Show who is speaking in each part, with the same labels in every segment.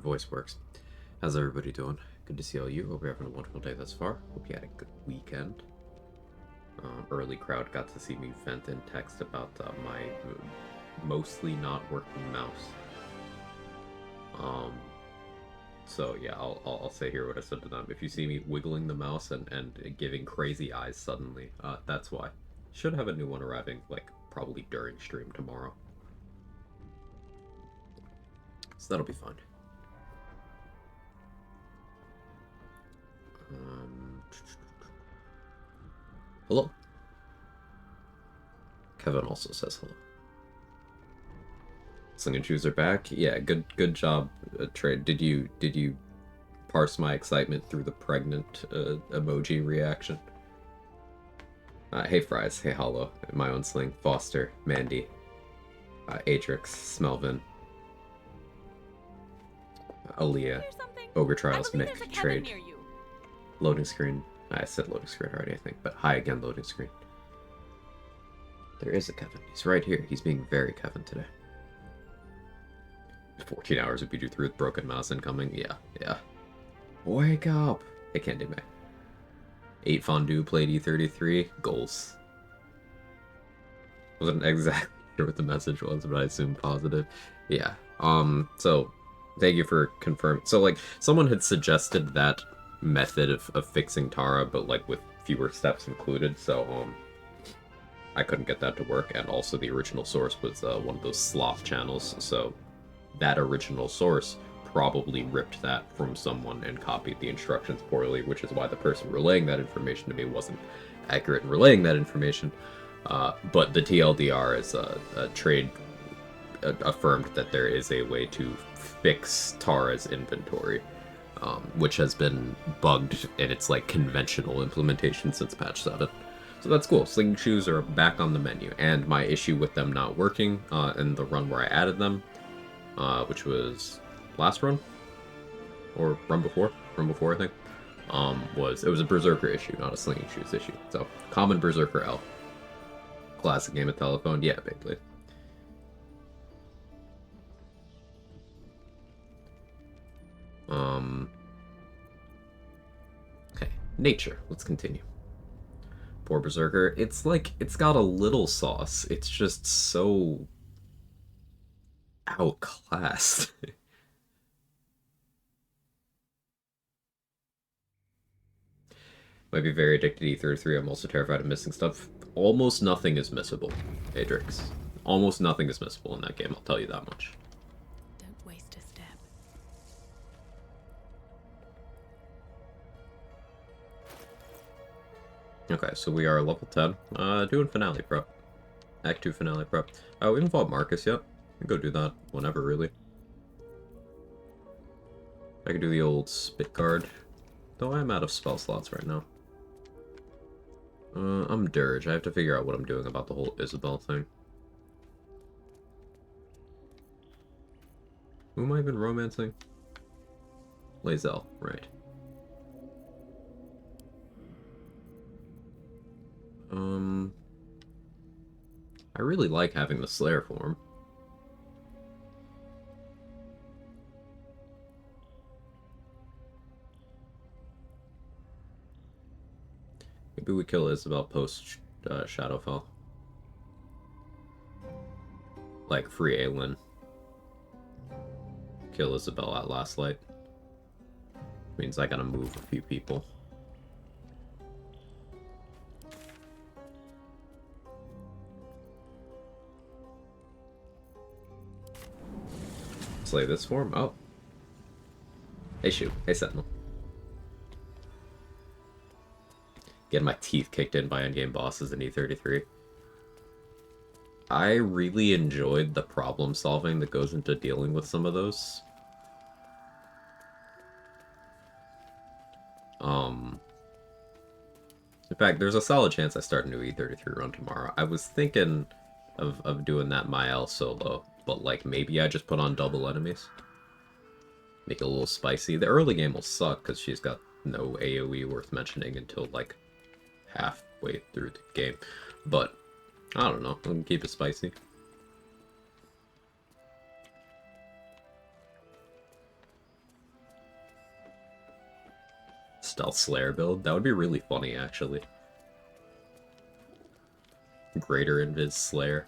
Speaker 1: voice works. How's everybody doing? Good to see all you. Hope you're having a wonderful day thus far. Hope you had a good weekend. Early crowd got to see me vent in text about my mostly not working mouse. So yeah, I'll say here what I said to them. If you see me wiggling the mouse and giving crazy eyes suddenly, that's why. Should have a new one arriving, like, probably during stream tomorrow. So that'll be fun. Hello. Kevin also says hello. Sling and Shoes are back. Yeah, good job, Trade. Did you parse my excitement through the pregnant emoji reaction? Hey Fries, hey Hollow, my own Sling, Foster, Mandy, Atrix, Smelvin, Aaliyah, Ogre Trials, Mick, Trade, loading screen. I said loading screen already, I think, but hi again, loading screen. There is a Kevin. He's right here. He's being very Kevin today. 14 hours of beat you through with broken mouse incoming. Yeah. Wake up! Hey, Candy May. 8 Fondue played E33. Goals. Wasn't exactly sure what the message was, but I assumed positive. Yeah. So, thank you for confirming. So, like, someone had suggested that method of fixing Tara, but, like, with fewer steps included, so, I couldn't get that to work, and also the original source was one of those sloth channels, so that original source probably ripped that from someone and copied the instructions poorly, which is why the person relaying that information to me wasn't accurate in relaying that information. But the TLDR is a trade affirmed that there is a way to fix Tara's inventory, which has been bugged in its like conventional implementation since patch 7. So that's cool. Sling Shoes are back on the menu, and my issue with them not working in the run where I added them, which was last run or run before I think, it was a Berserker issue, not a Sling Shoes issue. So common Berserker L, classic game of telephone. Yeah, basically. Okay, Naycher. Let's continue. Poor Berserker. It's like, it's got a little sauce. It's just so outclassed. Might be very addicted to E33. I'm also terrified of missing stuff. Almost nothing is missable, Adrix. Almost nothing is missable in that game, I'll tell you that much.
Speaker 2: Don't waste a step.
Speaker 1: Okay, so we are level 10. Doing Finale Prep. Act 2 Finale Prep. We haven't fought Marcus yet. We can go do that whenever, really. I can do the old Spit Guard. Though I'm out of spell slots right now. I'm Dirge. I have to figure out what I'm doing about the whole Isabel thing. Who am I even romancing? Lae'zel, right. I really like having the Slayer form. Maybe we kill Isabel post Shadowfell. Like free Aelin. Kill Isabel at Last Light. Means I gotta move a few people. Slay this form? Oh. Hey Shu. Hey Sentinel. Getting my teeth kicked in by endgame bosses in E33. I really enjoyed the problem solving that goes into dealing with some of those. In fact, there's a solid chance I start a new E33 run tomorrow. I was thinking of doing that Mael solo, but like maybe I just put on double enemies. Make it a little spicy. The early game will suck because she's got no AoE worth mentioning until like halfway through the game. But I don't know. We can keep it spicy. Stealth Slayer build. That would be really funny, actually. Greater Invis Slayer.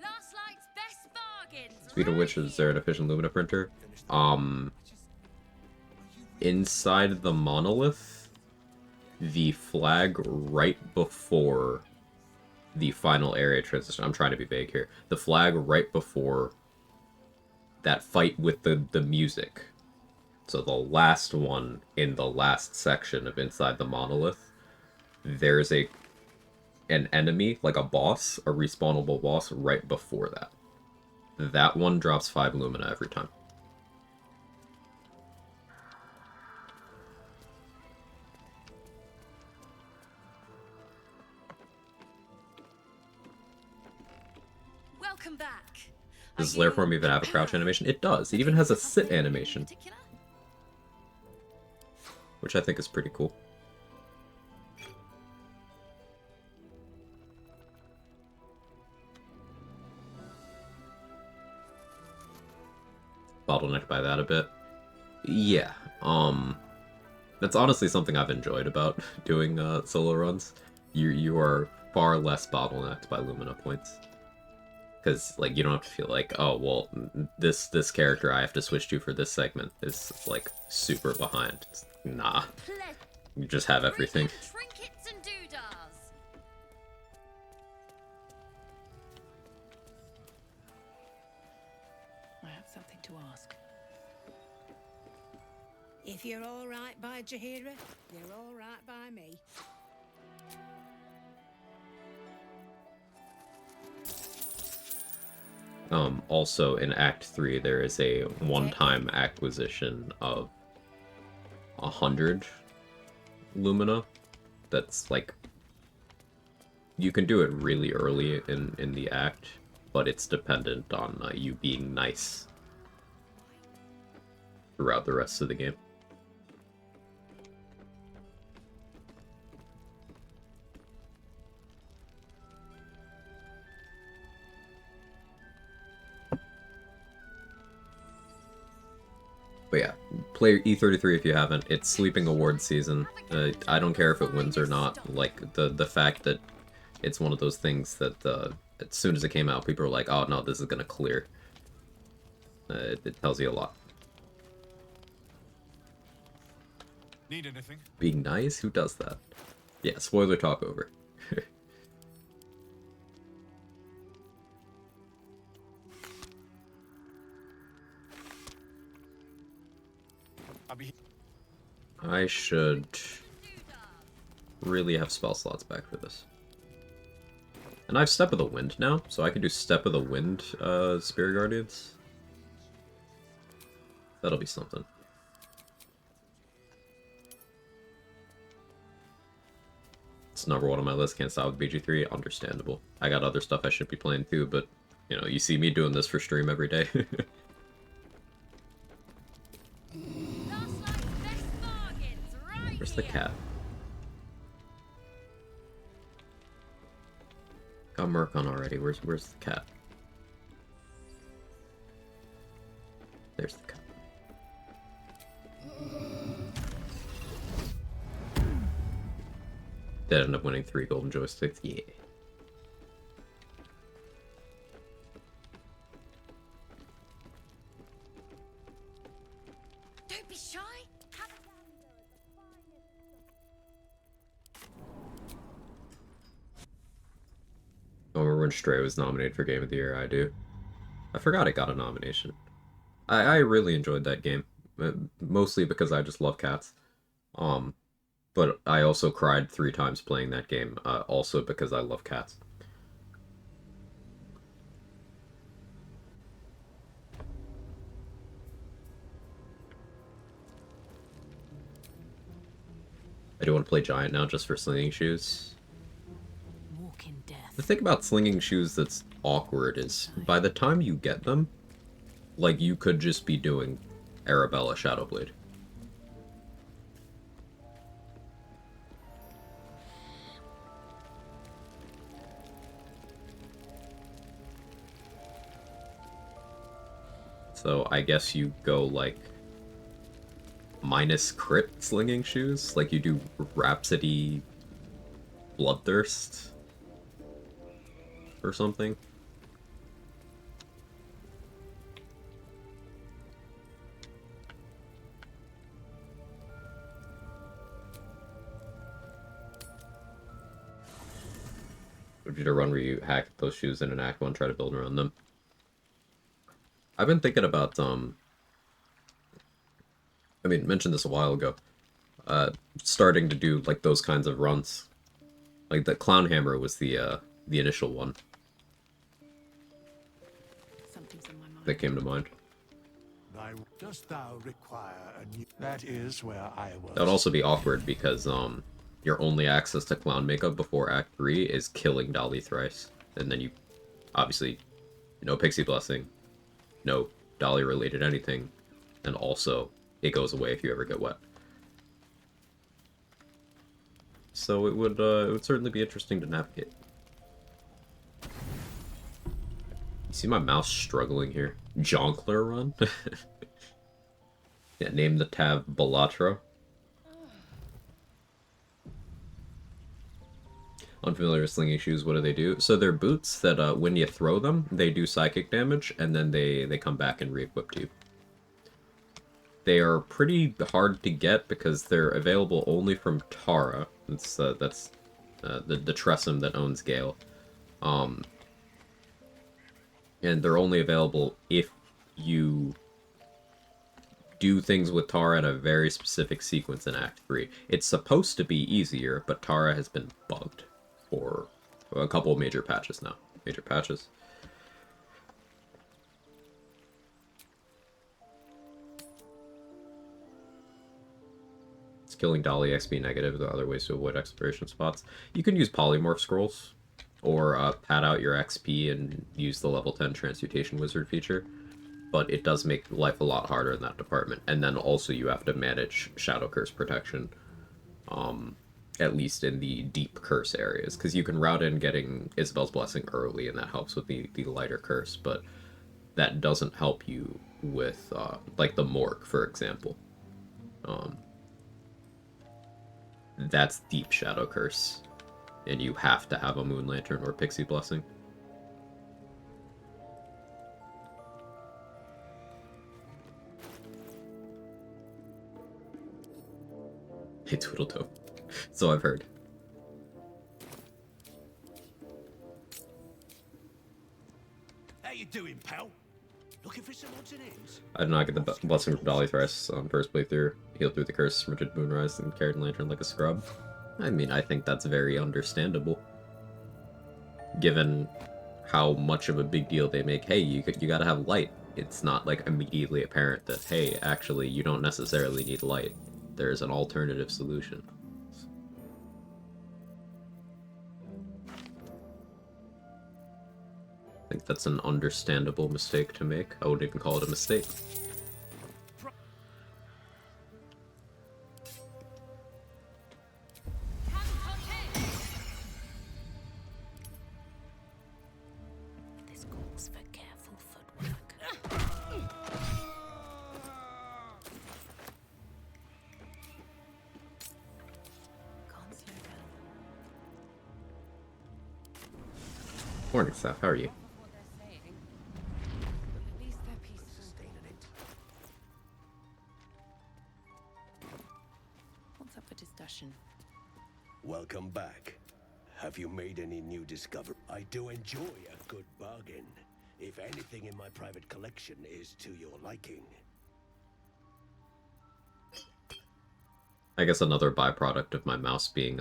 Speaker 2: Last night's best bargains.
Speaker 1: Speed of which, is there an efficient Lumina printer? Inside the monolith, the flag right before the final area transition. I'm trying to be vague here. The flag right before that fight with the music. So the last one in the last section of Inside the Monolith, there's an enemy, like a boss, a respawnable boss, right before that. That one drops 5 Lumina every time.
Speaker 2: Welcome back.
Speaker 1: Does Slayer form even have a crouch animation? It does. It even has a sit animation, which I think is pretty cool. Bottlenecked by that a bit. Yeah, that's honestly something I've enjoyed about doing solo runs. You are far less bottlenecked by Lumina points. Because, like, you don't have to feel like, oh, well, this character I have to switch to for this segment is, like, super behind. It's, nah. You just have everything.
Speaker 2: Trinkets and doodahs. I have something to ask.
Speaker 3: If you're all right by Jahira, you're all right by me.
Speaker 1: Also, in Act 3, there is a one-time acquisition of 100 Lumina. That's, like... You can do it really early in the act, but it's dependent on you being nice throughout the rest of the game. But yeah, play E33 if you haven't. It's Sleeping Award season. I don't care if it wins or not. Like, the fact that it's one of those things that as soon as it came out, people were like, oh no, this is gonna clear. It tells you a lot.
Speaker 4: Need anything?
Speaker 1: Being nice? Who does that? Yeah, spoiler talk over. I should really have spell slots back for this. And I have Step of the Wind now, so I can do Step of the Wind Spirit Guardians. That'll be something. It's #1 on my list, can't stop with BG3, understandable. I got other stuff I should be playing too, but, you know, you see me doing this for stream every day. Where's the cat? Got Merc on already. Where's the cat? There's the cat. Did end up winning 3 golden joysticks. Yeah.
Speaker 2: Don't be shy.
Speaker 1: I remember when Stray was nominated for Game of the Year. I do. I forgot it got a nomination. I really enjoyed that game, mostly because I just love cats. But I also cried 3 times playing that game, also because I love cats. I do want to play Giant now just for slinging shoes.
Speaker 2: Walk in death.
Speaker 1: The thing about slinging shoes that's awkward is, by the time you get them, like, you could just be doing Arabella Shadowblade. So I guess you go, like, minus crit slinging shoes, like you do Rhapsody Bloodthirst or something. Would you do a run where you hack those shoes in an Act 1, try to build around them? I've been thinking about, I mean, mentioned this a while ago, starting to do, like, those kinds of runs. Like, the Clown Hammer was the initial one
Speaker 2: Something's on my mind.
Speaker 1: that came to mind.
Speaker 5: Dost thou require a new... That is where I was.
Speaker 1: That would also be awkward because, your only access to Clown makeup before Act 3 is killing Dolly thrice. And then you, obviously, no Pixie Blessing, no Dolly-related anything, and also, it goes away if you ever get wet. So it would certainly be interesting to navigate. You see my mouse struggling here? Jonkler run? Yeah, name the tab Balatro. Unfamiliar with slinging shoes, what do? So they're boots that when you throw them, they do psychic damage, and then they come back and re-equip to you. They are pretty hard to get because they're available only from Tara. That's the Tressum that owns Gale. And they're only available if you do things with Tara in a very specific sequence in Act 3. It's supposed to be easier, but Tara has been bugged for a couple of major patches now. Major patches. It's killing Dolly XP negative. There are other ways to avoid expiration spots. You can use polymorph scrolls, or pad out your XP and use the level 10 transmutation wizard feature. But it does make life a lot harder in that department. And then also you have to manage Shadow Curse protection. At least in the deep curse areas. Because you can route in getting Isabel's Blessing early, and that helps with the lighter curse. But that doesn't help you with, like, the Morgue, for example. That's deep Shadow Curse. And you have to have a Moon Lantern or Pixie Blessing. Hey, Tweedledum. So I've heard.
Speaker 5: How you doing, pal? Looking for some odds and ends?
Speaker 1: I did not get the blessing from Dolly thrice on first playthrough. Healed through the curse from Rigid Moonrise and carried Lantern like a scrub. I mean, I think that's very understandable. Given how much of a big deal they make, hey, you gotta have light. It's not, like, immediately apparent that, hey, actually, you don't necessarily need light. There's an alternative solution. I think that's an understandable mistake to make. I wouldn't even call it a mistake.
Speaker 2: This calls for careful footwork. Can't slow down.
Speaker 1: Morning, Seth. How are you?
Speaker 2: What they're saying, but at least they're peaceful. What's up for discussion?
Speaker 6: Welcome back. Have you made any new discovery? I do enjoy a good bargain, if anything in my private collection is to your liking.
Speaker 1: I guess another byproduct of my mouse being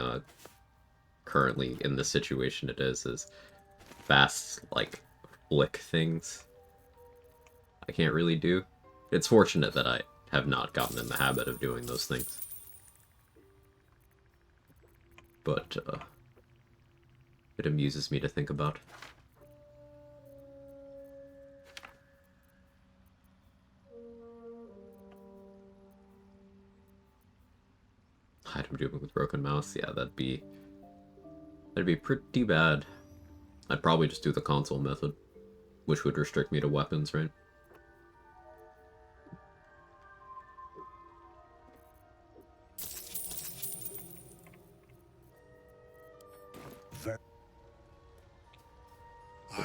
Speaker 1: currently in the situation it is fast, like, flick things I can't really do. It's fortunate that I have not gotten in the habit of doing those things. But, it amuses me to think about. Item doing with broken mouse, yeah, that'd be pretty bad. I'd probably just do the console method, which would restrict me to weapons, right?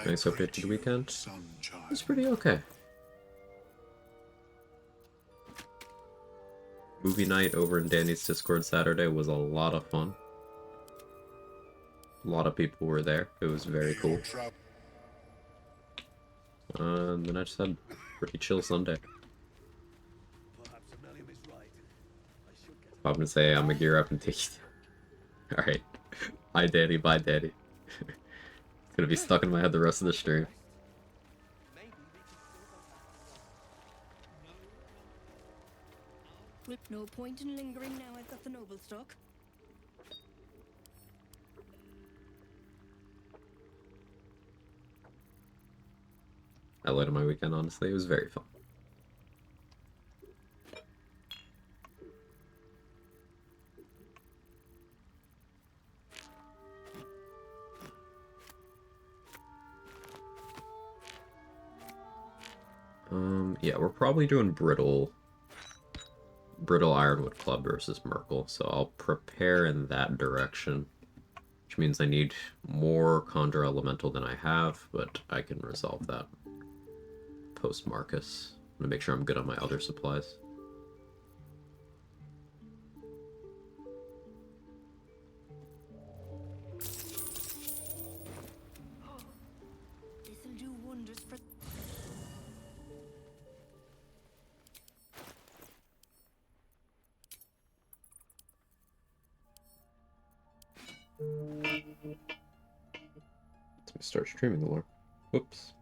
Speaker 1: Nice update to the weekend.
Speaker 5: Sunshine.
Speaker 1: It's pretty okay. Movie night over in Danny's Discord Saturday was a lot of fun. A lot of people were there. It was very cool. And then I just had a pretty chill Sunday.
Speaker 6: Perhaps Amelia is right. I should get
Speaker 1: I'm gonna say I'm gonna gear up and take you. Alright. Hi Danny, bye Danny. It's gonna be stuck in my head the rest of the stream.
Speaker 3: No point in lingering now I've got the noble stock.
Speaker 1: Highlight of my weekend, honestly. It was very fun. Yeah, we're probably doing Brittle Ironwood Club versus Merkle, so I'll prepare in that direction. Which means I need more Conjure Elemental than I have, but I can resolve that post Marcus. I'm gonna make sure I'm good on my other supplies.
Speaker 3: This'll do wonders for.
Speaker 1: Let me start streaming the lore. Whoops.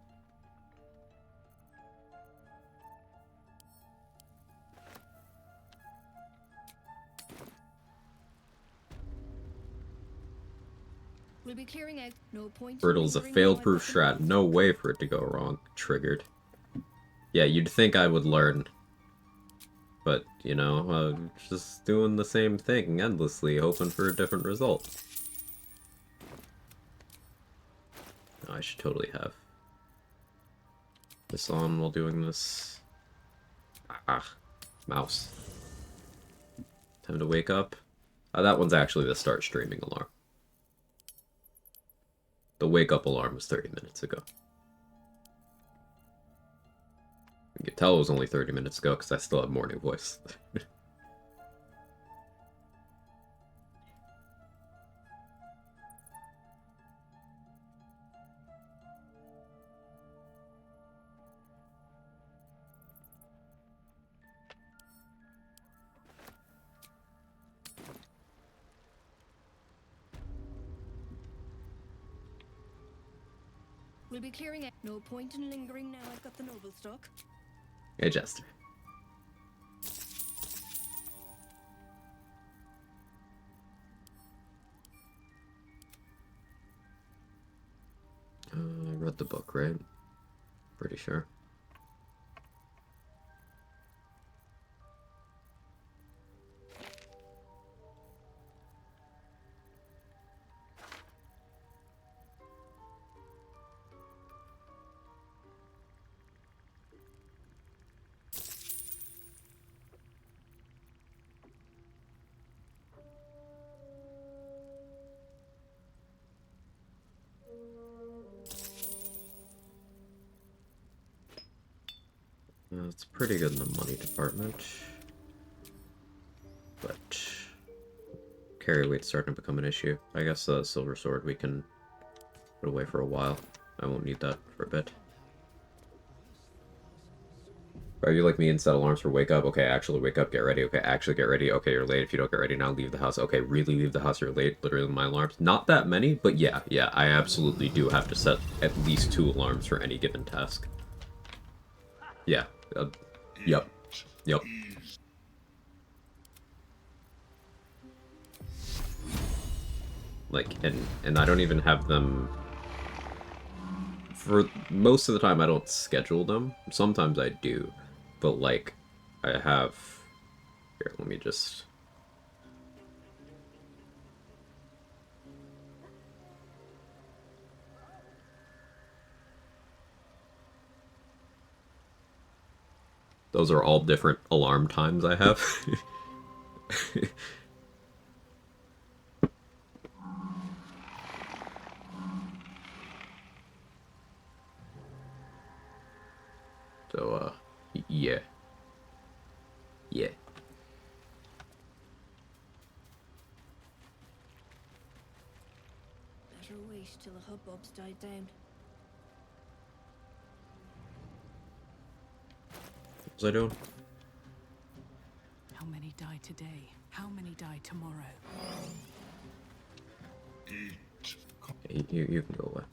Speaker 3: We'll be clearing out. No point. in
Speaker 1: Brittle's a
Speaker 3: lingering now
Speaker 1: fail-proof
Speaker 3: I've got the
Speaker 1: strat. No way for it to go wrong. Triggered. Yeah, you'd think I would learn. But, you know, just doing the same thing endlessly, hoping for a different result. I should totally have this on while doing this. Ah, mouse. Time to wake up. That one's actually the start streaming alarm. The wake up alarm was 30 minutes ago. You can tell it was only 30 minutes ago because I still have morning voice.
Speaker 3: We'll be clearing out. No point in lingering now I've got the noble stock.
Speaker 1: Hey, Jester. I read the book, right? Pretty sure. It's pretty good in the money department. But carry weight's starting to become an issue. I guess the silver sword we can put away for a while. I won't need that for a bit. Are you like me and set alarms for wake up? Okay, actually wake up, get ready. Okay, actually get ready. Okay, you're late. If you don't get ready now, leave the house. Okay, really leave the house, you're late. Literally my alarms. Not that many, but yeah, I absolutely do have to set at least 2 alarms for any given task. Yeah. Yep. Like, and I don't even have them... For most of the time, I don't schedule them. Sometimes I do. But, like, I have... Here, let me just... Those are all different alarm times I have. Yeah. Yeah.
Speaker 3: Better wait till the hubbub's died down.
Speaker 1: What was I doing?
Speaker 2: How many die today? How many die tomorrow?
Speaker 1: Okay, you can go away.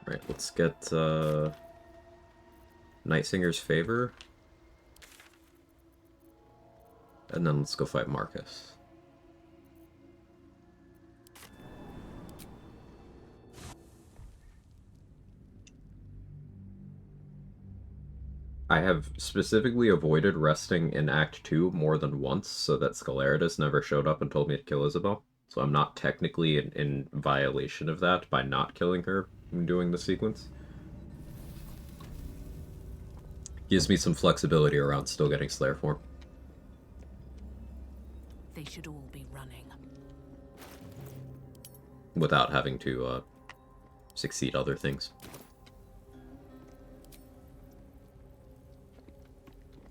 Speaker 1: Right, let's get Nightsinger's favor. And then let's go fight Marcus. I have specifically avoided resting in Act 2 more than once so that Scaleritus never showed up and told me to kill Isabel. So I'm not technically in violation of that by not killing her and doing the sequence. Gives me some flexibility around still getting Slayer form.
Speaker 2: They should all be running.
Speaker 1: Without having to succeed other things.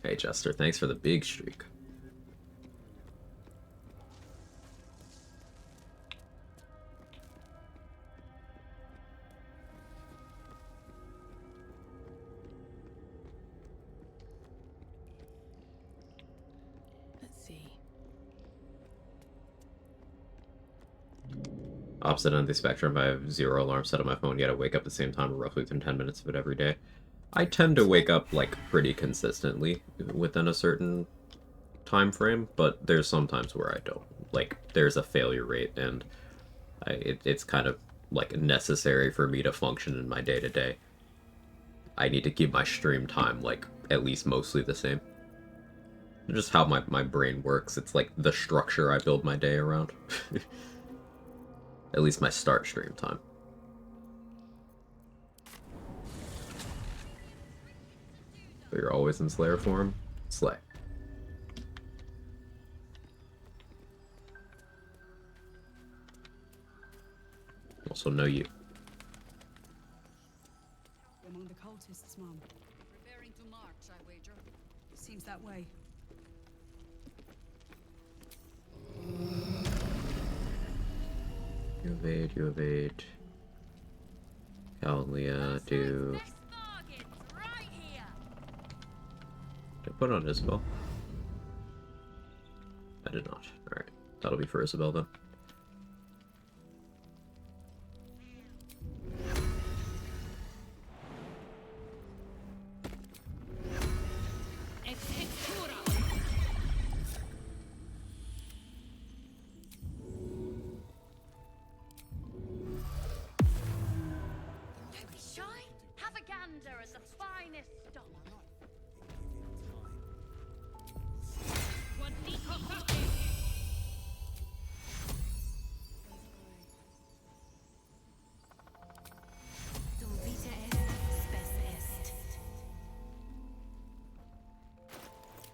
Speaker 1: Hey Jester, thanks for the big streak.
Speaker 2: Let's see.
Speaker 1: Opposite end of the spectrum, I have 0 alarms set on my phone, yet I wake up at the same time roughly within 10 minutes of it every day. I tend to wake up, like, pretty consistently within a certain time frame, but there's some times where I don't. Like, there's a failure rate, and it's kind of, like, necessary for me to function in my day-to-day. I need to keep my stream time, like, at least mostly the same. Just how my brain works. It's like the structure I build my day around. At least my start stream time. But you're always in Slayer form? Slay. Also know you.
Speaker 7: Among the cultists, Mum.
Speaker 2: Preparing to march, I wager.
Speaker 7: Seems that way.
Speaker 1: You evade. Calia, do... Did I put on Isabel? I did not. Alright. That'll be for Isabel then.
Speaker 8: Have a gander at the finest stock.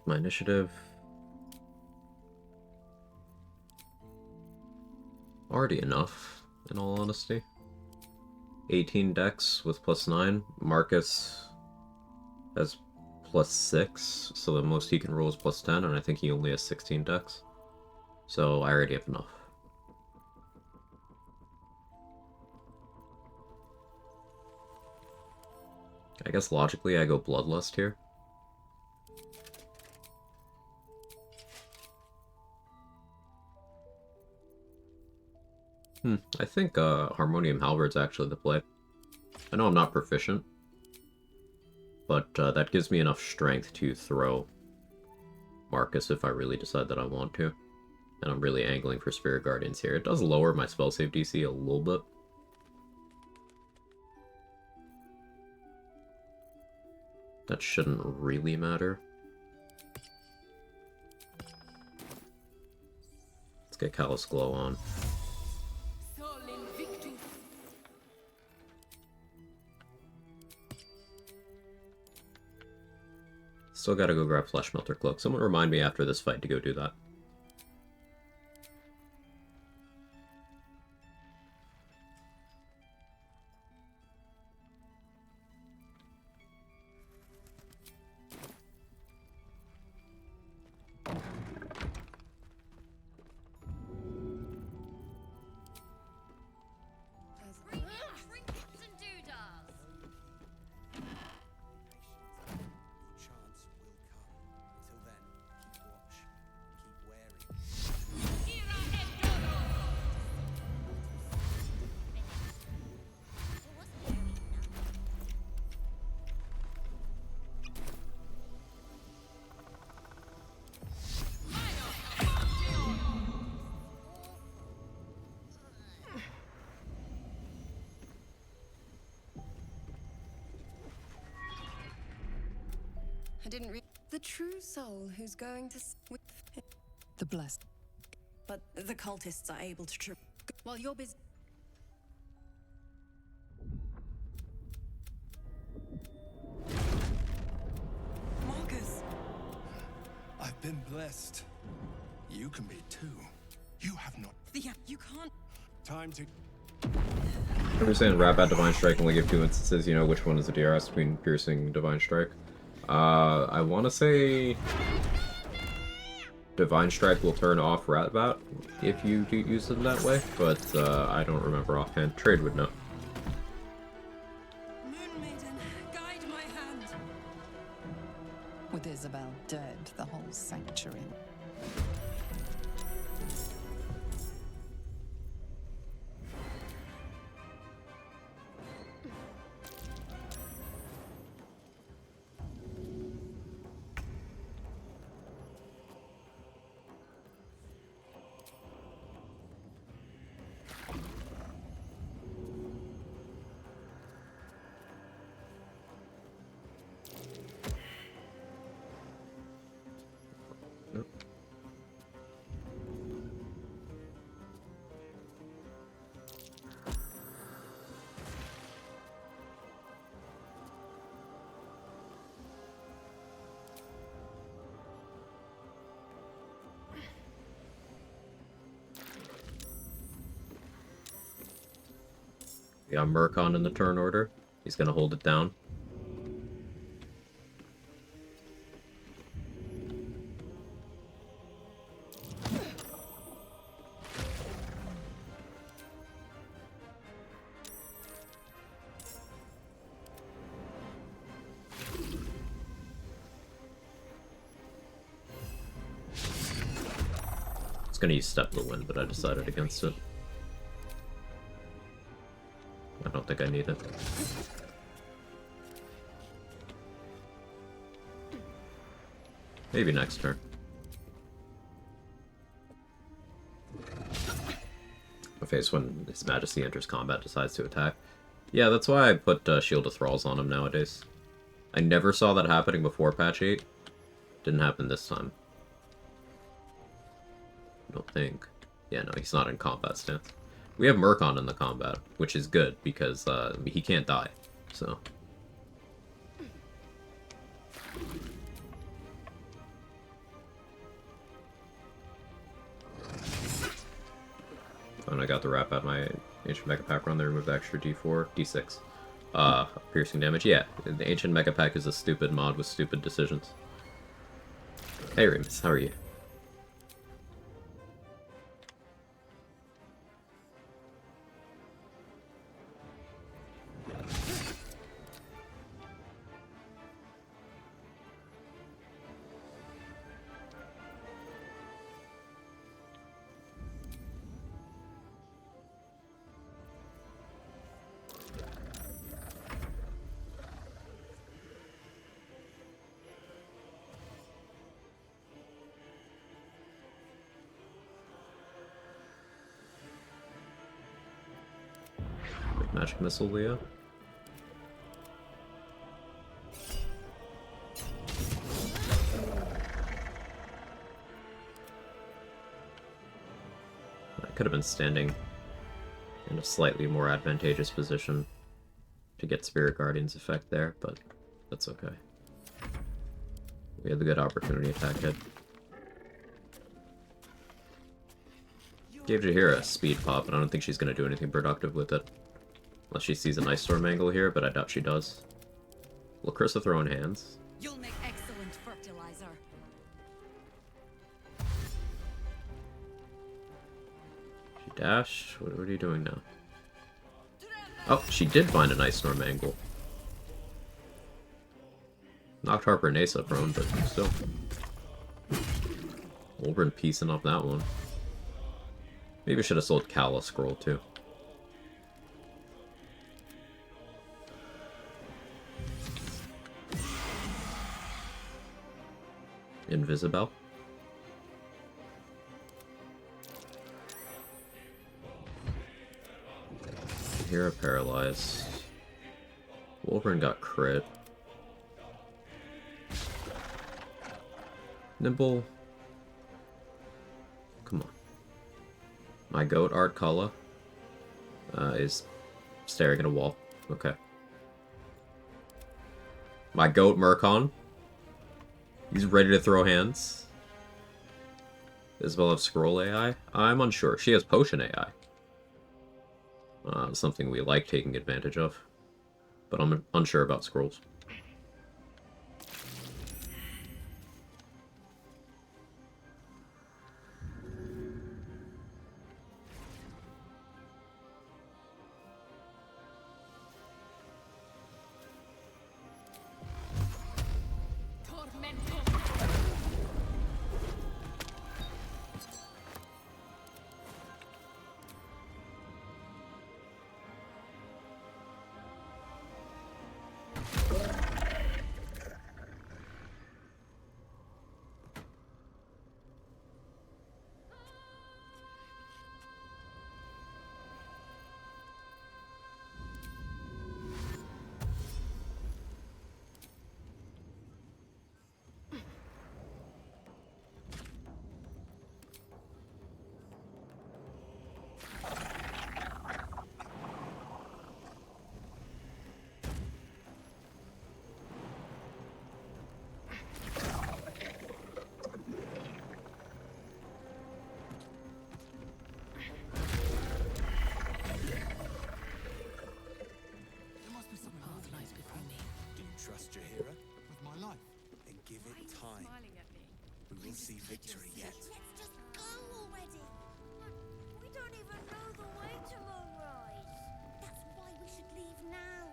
Speaker 1: My initiative. Already enough, in all honesty. 18 dex with +9. Marcus has +6, so the most he can roll is +10, and I think he only has 16 dex. So I already have enough. I guess logically I go Bloodlust here. I think Harmonium Halberd's actually the play. I know I'm not proficient, but that gives me enough strength to throw Marcus if I really decide that I want to. And I'm really angling for Spirit Guardians here. It does lower my spell save DC a little bit. That shouldn't really matter. Let's get Callous Glow on. Still gotta go grab Flesh Melter Cloak. Someone remind me after this fight to go do that.
Speaker 8: Bring in trinkets and doodahs.
Speaker 9: Chance will come. Until then, keep watch. Keep wary.
Speaker 8: Ira et Doro.
Speaker 3: I didn't read the true soul who's going to with
Speaker 7: The blessed. But the cultists are able to trip.
Speaker 3: while you're busy.
Speaker 7: Marcus!
Speaker 5: I've been blessed. You can be too. You have not.
Speaker 7: Yeah, you can't.
Speaker 5: Time to.
Speaker 1: We're saying Rabat Divine Strike only give 2 instances. You know which one is the DRS between Piercing and Divine Strike? I want to say Divine Strike will turn off Ratbat if you do use it that way, but I don't remember offhand. Trade would know.
Speaker 7: Moon Maiden, guide my hand.
Speaker 10: With Isabel dead, the whole sanctuary.
Speaker 1: We got Murkon in the turn order. He's gonna hold it down. It's gonna use Step the Wind, but I decided against it. I don't think I need it. Maybe next turn. A face when His Majesty enters combat decides to attack. Yeah, that's why I put Shield of Thralls on him nowadays. I never saw that happening before patch 8. Didn't happen this time. I don't think. Yeah, no, he's not in combat stance. We have Murkon in the combat, which is good, because he can't die, so... And I got the wrap out my Ancient Mega Pack run, they removed the extra D4, D6. Piercing damage, yeah. The Ancient Mega Pack is a stupid mod with stupid decisions. Hey Remus, how are you? Magic Missile, Leo. I could have been standing in a slightly more advantageous position to get Spirit Guardian's effect there, but that's okay. We had the good opportunity attack hit. Gave Jaheira a speed pop, but I don't think she's going to do anything productive with it. Unless she sees a nice storm angle here, but I doubt she does. Will Carissa throw in hands?
Speaker 7: You'll make excellent fertilizer.
Speaker 1: She dashed? What are you doing now? Oh, she did find a nice storm angle. Knocked Harper and Asa prone, but still. Wolverine piecing up that one. Maybe I should have sold Cal a scroll too. Invisibel. Hero paralyzed. Wolverine got crit. Nimble. Come on. My goat, Art Kala, is staring at a wall. Okay. My goat, Murkon. He's ready to throw hands. Isabel have scroll AI? I'm unsure. She has potion AI. Something we like taking advantage of. But I'm unsure about scrolls.
Speaker 9: See victory yet.
Speaker 8: Let's just go already. We don't even know the way to Moonrise. That's why we should leave now.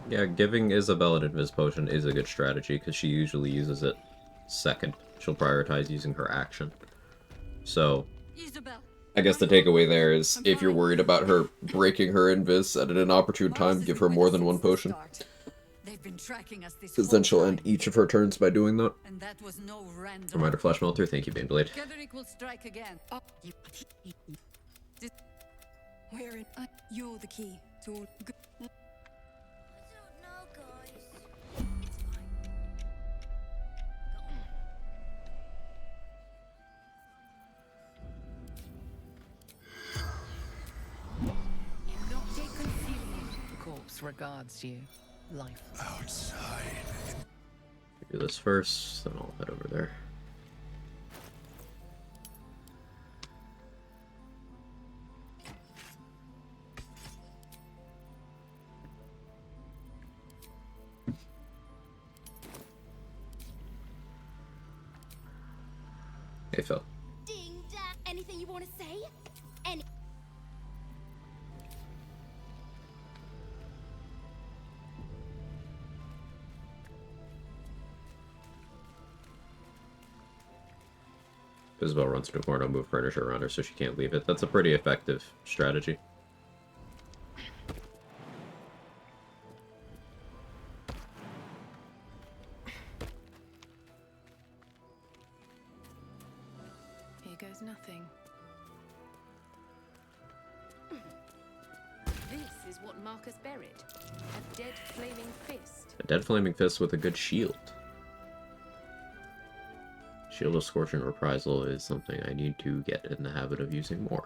Speaker 1: Yeah, giving Isabel an Invis Potion is a good strategy, because she usually uses it second. She'll prioritize using her action. So,
Speaker 7: Isabel.
Speaker 1: I guess the takeaway there is, if you're worried about her breaking her Invis at an inopportune time, give her more than one potion.
Speaker 7: They've been tracking us this
Speaker 1: Because then she'll end each of her turns by doing that.
Speaker 7: And that was no random.
Speaker 1: Reminder Flesh Melter, thank you, Baneblade.
Speaker 7: Cleric will strike again.
Speaker 3: We're in. You're the key to all good.
Speaker 8: I don't know, guys. It's fine.
Speaker 10: Not take concealment. The corpse regards you. Life.
Speaker 5: Outside.
Speaker 1: Do this first, then I'll head over there. Hey, Phil.
Speaker 8: Ding dong. Anything you want to say? Any.
Speaker 1: Isabel runs into a corner, move furniture around her so she can't leave it. That's a pretty effective strategy.
Speaker 2: Here goes nothing. This is what Marcus buried. A dead flaming fist.
Speaker 1: A dead flaming fist with a good shield. Shield of Scorching Reprisal is something I need to get in the habit of using more.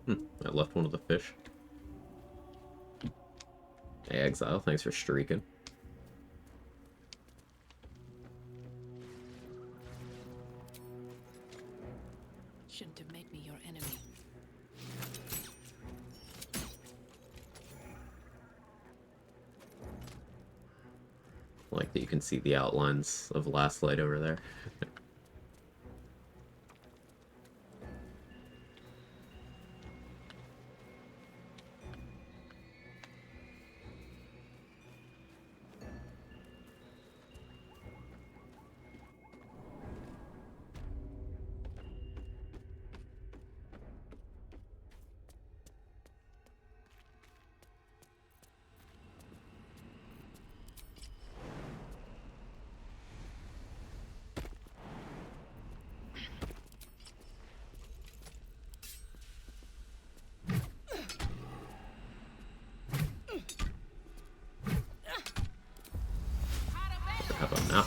Speaker 1: I left one of the fish. Hey, Exile, thanks for streaking.
Speaker 10: Shouldn't have made me your enemy.
Speaker 1: Like that you can see the outlines of Last Light over there. How about now?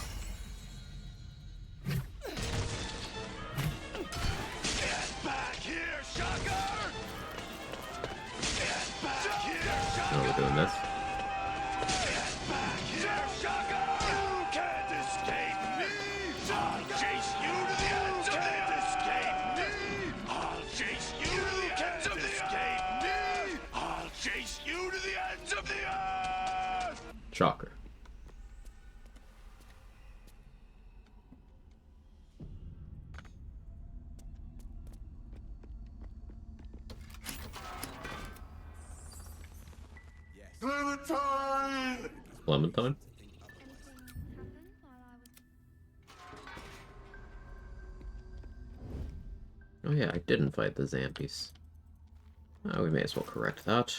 Speaker 1: Oh, we're doing this. Shocker.
Speaker 5: Clementine!
Speaker 1: Clementine? Oh yeah, I didn't fight the Zampies. We may as well correct that.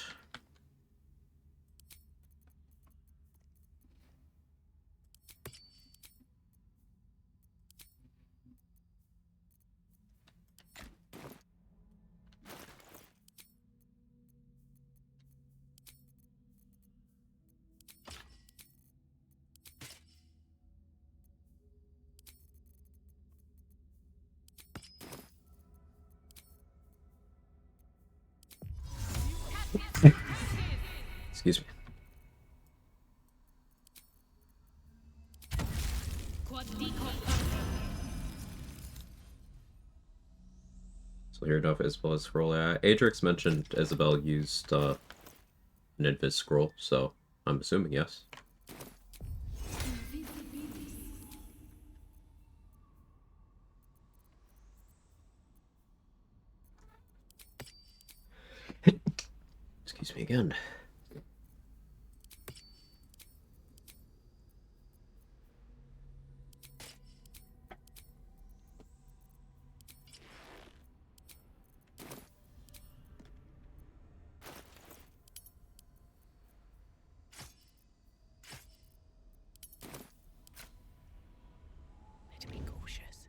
Speaker 1: Excuse me. So here, enough Isabel scroll. Adrix mentioned Isabel used an invis scroll, so I'm assuming yes. Excuse me again.
Speaker 10: Better be cautious.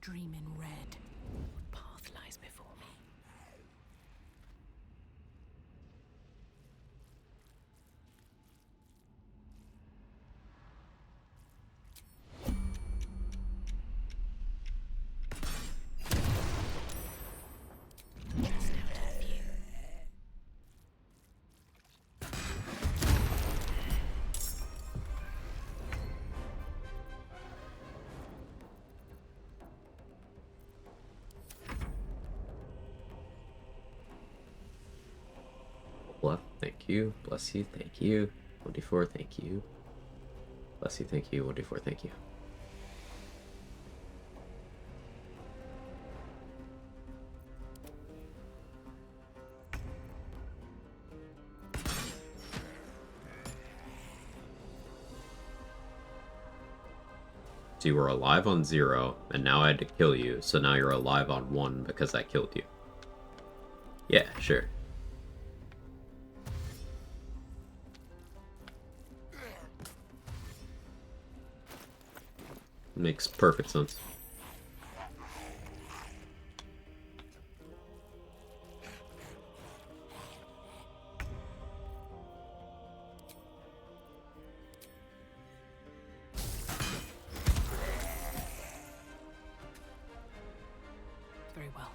Speaker 10: Dream in red. What path lies before me? Just out of view.
Speaker 1: Bluff, thank you. Bless you, thank you. 1d4, thank you. Bless you, thank you. 1d4, thank you. So you were alive on 0, and now I had to kill you, so now you're alive on 1 because I killed you. Yeah, sure. Makes perfect sense.
Speaker 10: very well.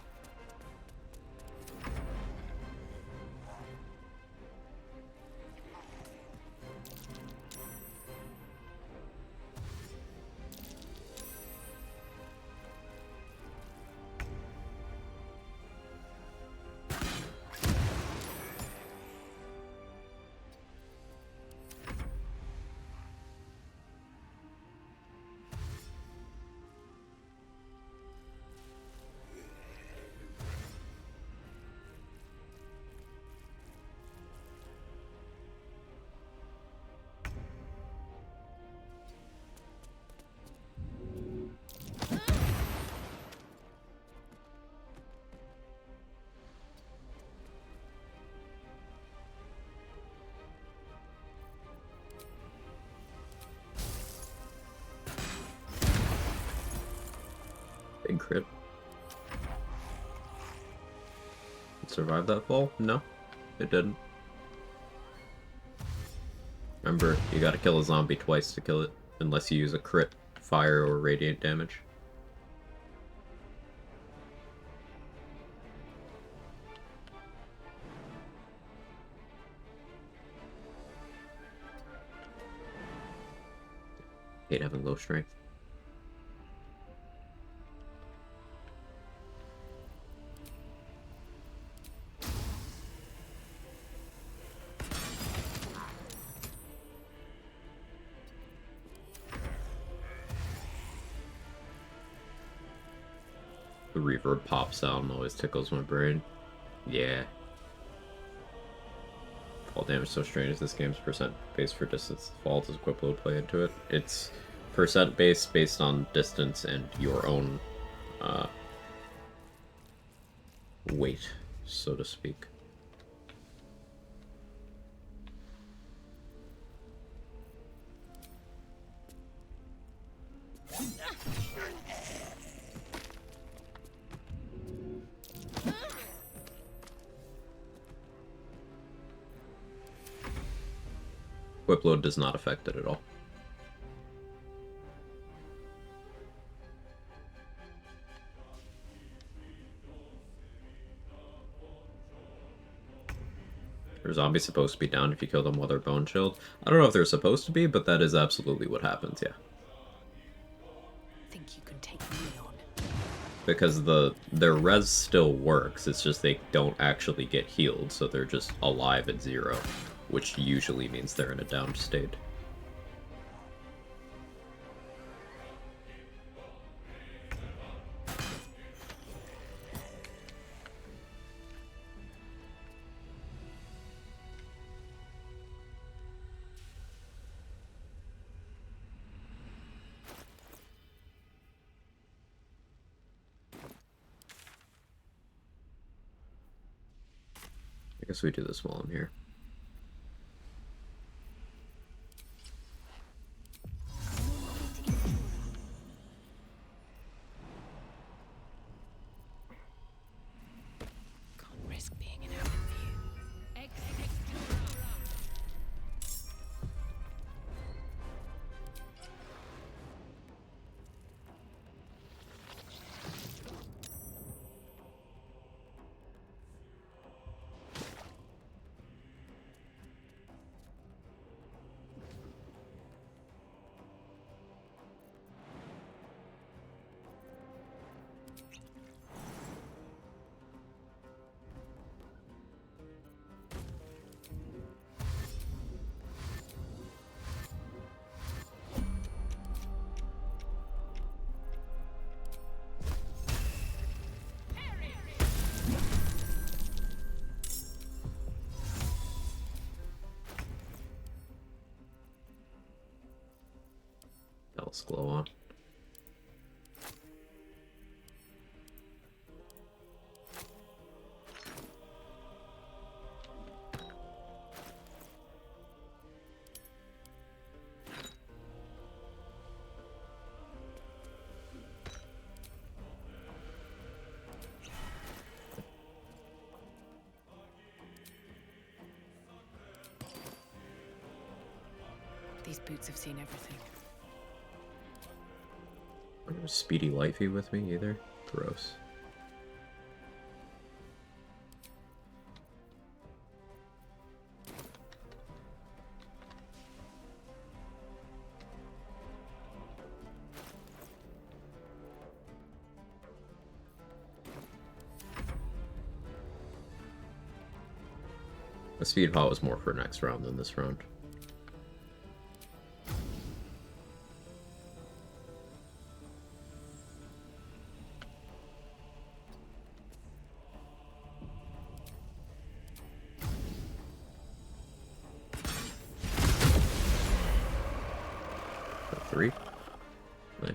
Speaker 1: Big crit. Survive that fall? No, it didn't. Remember, you gotta kill a zombie twice to kill it, unless you use a crit, fire, or radiant damage. Hate having low strength. The reverb pop sound always tickles my brain. Yeah. Fall damage so strange. This game's percent based for distance. Fall does equip load play into it. It's percent based on distance and your own weight, so to speak. Equip load does not affect it at all. Are zombies supposed to be down if you kill them while they're bone chilled? I don't know if they're supposed to be, but that is absolutely what happens, yeah.
Speaker 10: Think you can take me on?
Speaker 1: Because their res still works, it's just they don't actually get healed, so they're just alive at 0, which usually means they're in a downed state. I guess we do this while I'm here.
Speaker 10: Can't risk being in open view. Else glow on. These boots have seen everything.
Speaker 1: Speedy Lifey with me either. Gross. The speed pot was more for next round than this round. Three. Nice.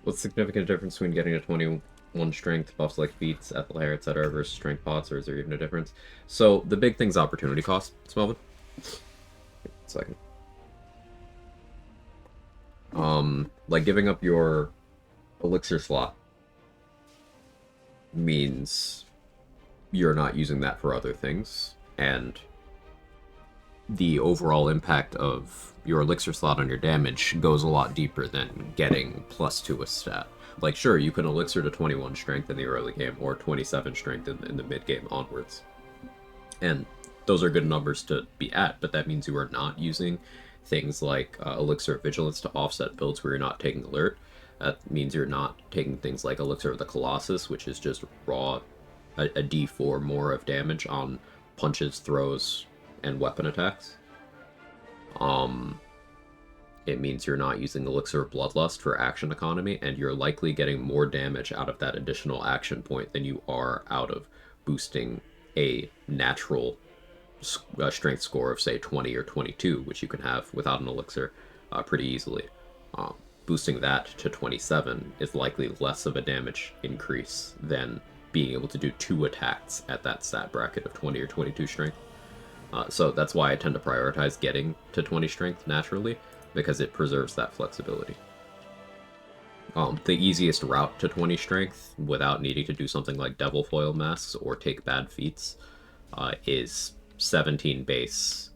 Speaker 1: What's the significant difference between getting a 21 strength, buffs like feats, ethyl hair, etc., versus strength pots, or is there even a difference? So, the big thing's opportunity cost, Smelvin. Second. Like, giving up your elixir slot means you're not using that for other things, and the overall impact of your elixir slot on your damage goes a lot deeper than getting +2 a stat. Like, sure, you can elixir to 21 strength in the early game, or 27 strength in the mid-game onwards. And those are good numbers to be at, but that means you are not using things like elixir of vigilance to offset builds where you're not taking alert. That means you're not taking things like elixir of the Colossus, which is just raw, a d4 more of damage on punches, throws, and weapon attacks. It means you're not using Elixir of Bloodlust for action economy, and you're likely getting more damage out of that additional action point than you are out of boosting a natural strength score of, say, 20 or 22, which you can have without an elixir pretty easily. Boosting that to 27 is likely less of a damage increase than being able to do 2 attacks at that stat bracket of 20 or 22 strength. So that's why I tend to prioritize getting to 20 strength naturally, because it preserves that flexibility. The easiest route to 20 strength, without needing to do something like Devil Foil Masks or take bad feats, is 17 base,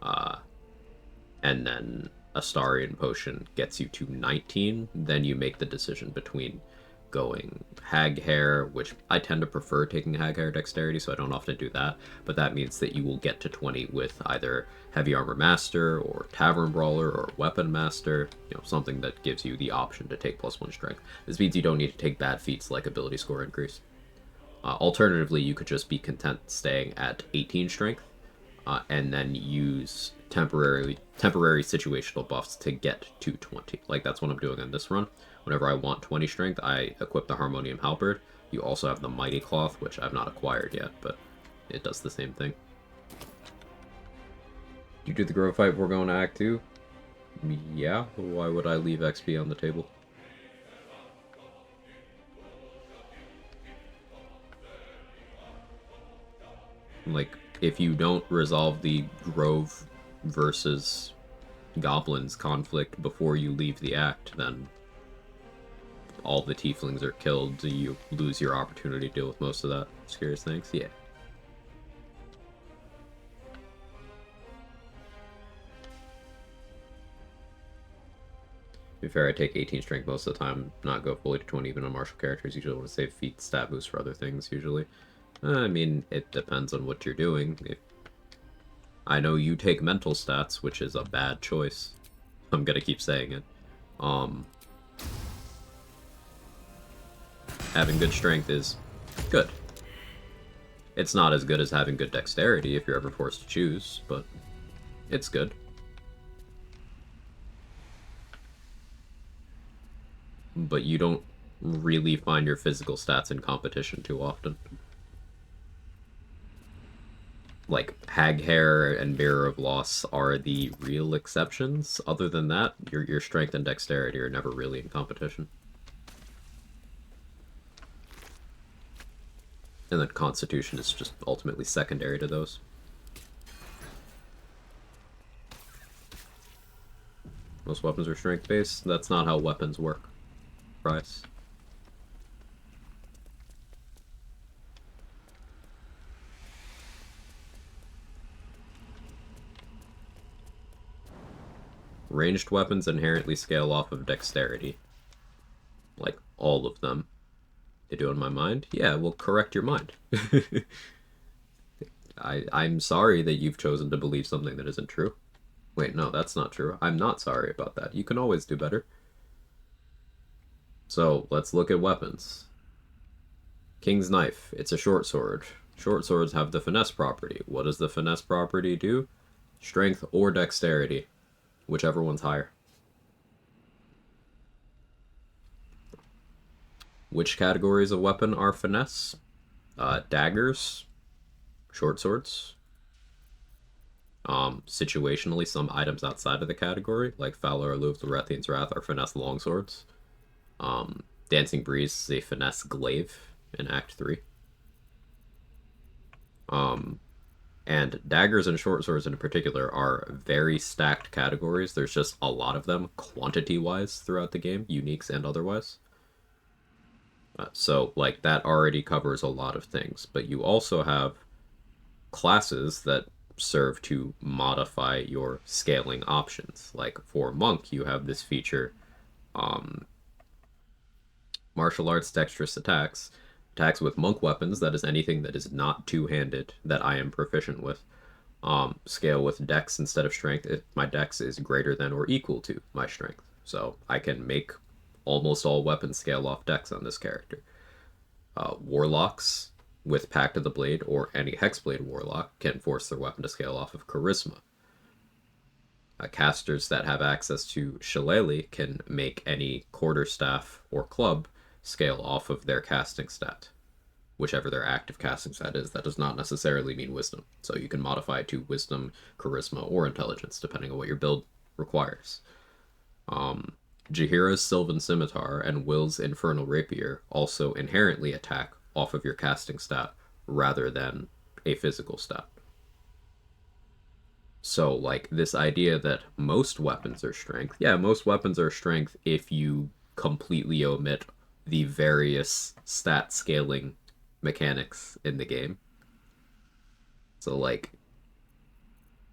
Speaker 1: and then Astarian Potion gets you to 19, then you make the decision between going Hag Hair, which I tend to prefer taking Hag Hair Dexterity, so I don't often do that, but that means that you will get to 20 with either Heavy Armor Master, or Tavern Brawler, or Weapon Master, something that gives you the option to take +1 strength. This means you don't need to take bad feats like ability score increase. Alternatively, you could just be content staying at 18 strength, and then use temporary situational buffs to get to 20. Like, that's what I'm doing on this run. Whenever I want 20 strength, I equip the Harmonium Halberd. You also have the Mighty Cloth, which I've not acquired yet, but it does the same thing. You do the Grove fight before going to Act 2? Yeah, why would I leave XP on the table? Like, if you don't resolve the Grove versus Goblins conflict before you leave the act, then all the tieflings are killed, you lose your opportunity to deal with most of that scariest things. Yeah. To be fair, I take 18 strength most of the time, not go fully to 20 even on martial characters. Usually want to save feat stat boost for other things, usually. I mean, it depends on what you're doing. I know you take mental stats, which is a bad choice. I'm gonna keep saying it. Having good strength is good. It's not as good as having good dexterity if you're ever forced to choose, but it's good. But you don't really find your physical stats in competition too often. Like, Hag Hair and Mirror of Loss are the real exceptions. Other than that, your strength and dexterity are never really in competition. And then Constitution is just ultimately secondary to those. Most weapons are strength-based. That's not how weapons work. Price. Ranged weapons inherently scale off of dexterity. Like, all of them. You doing my mind? Yeah, well, correct your mind. I'm sorry that you've chosen to believe something that isn't true. Wait, no, that's not true. I'm not sorry about that. You can always do better. So, let's look at weapons. King's Knife. It's a short sword. Short swords have the finesse property. What does the finesse property do? Strength or dexterity. Whichever one's higher. Which categories of weapon are finesse? Daggers. Short swords. Situationally, some items outside of the category, like Fowler or Louvre, Lorethian's Wrath, are finesse longswords. Dancing Breeze is a finesse glaive in Act 3. And daggers and short swords in particular are very stacked categories. There's just a lot of them, quantity-wise, throughout the game, uniques and otherwise. So, like, that already covers a lot of things. But you also have classes that serve to modify your scaling options. Like, for Monk, you have this feature, martial arts dexterous attacks. Attacks with monk weapons, that is anything that is not two-handed, that I am proficient with. Scale with dex instead of strength if my dex is greater than or equal to my strength. So I can make almost all weapons scale off dex on this character. Warlocks with Pact of the Blade or any Hexblade Warlock can force their weapon to scale off of Charisma. Casters that have access to Shillelagh can make any quarterstaff or club scale off of their casting stat. Whichever their active casting stat is, that does not necessarily mean wisdom. So you can modify it to wisdom, charisma, or intelligence, depending on what your build requires. Jaheira's Sylvan Scimitar and Will's Infernal Rapier also inherently attack off of your casting stat rather than a physical stat. So, like, this idea that most weapons are strength, yeah, most weapons are strength if you completely omit the various stat scaling mechanics in the game. So, like,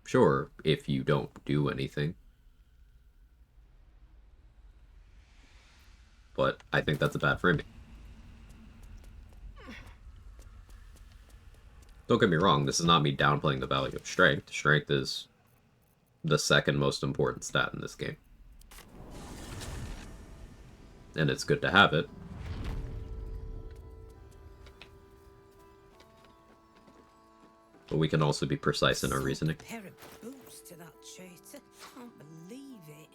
Speaker 1: sure, if you don't do anything. But I think that's a bad framing. Don't get me wrong, this is not me downplaying the value of strength. Strength is the second most important stat in this game. And it's good to have it. But we can also be precise in our reasoning.
Speaker 2: Pair of boots to that traitor. Can't believe it.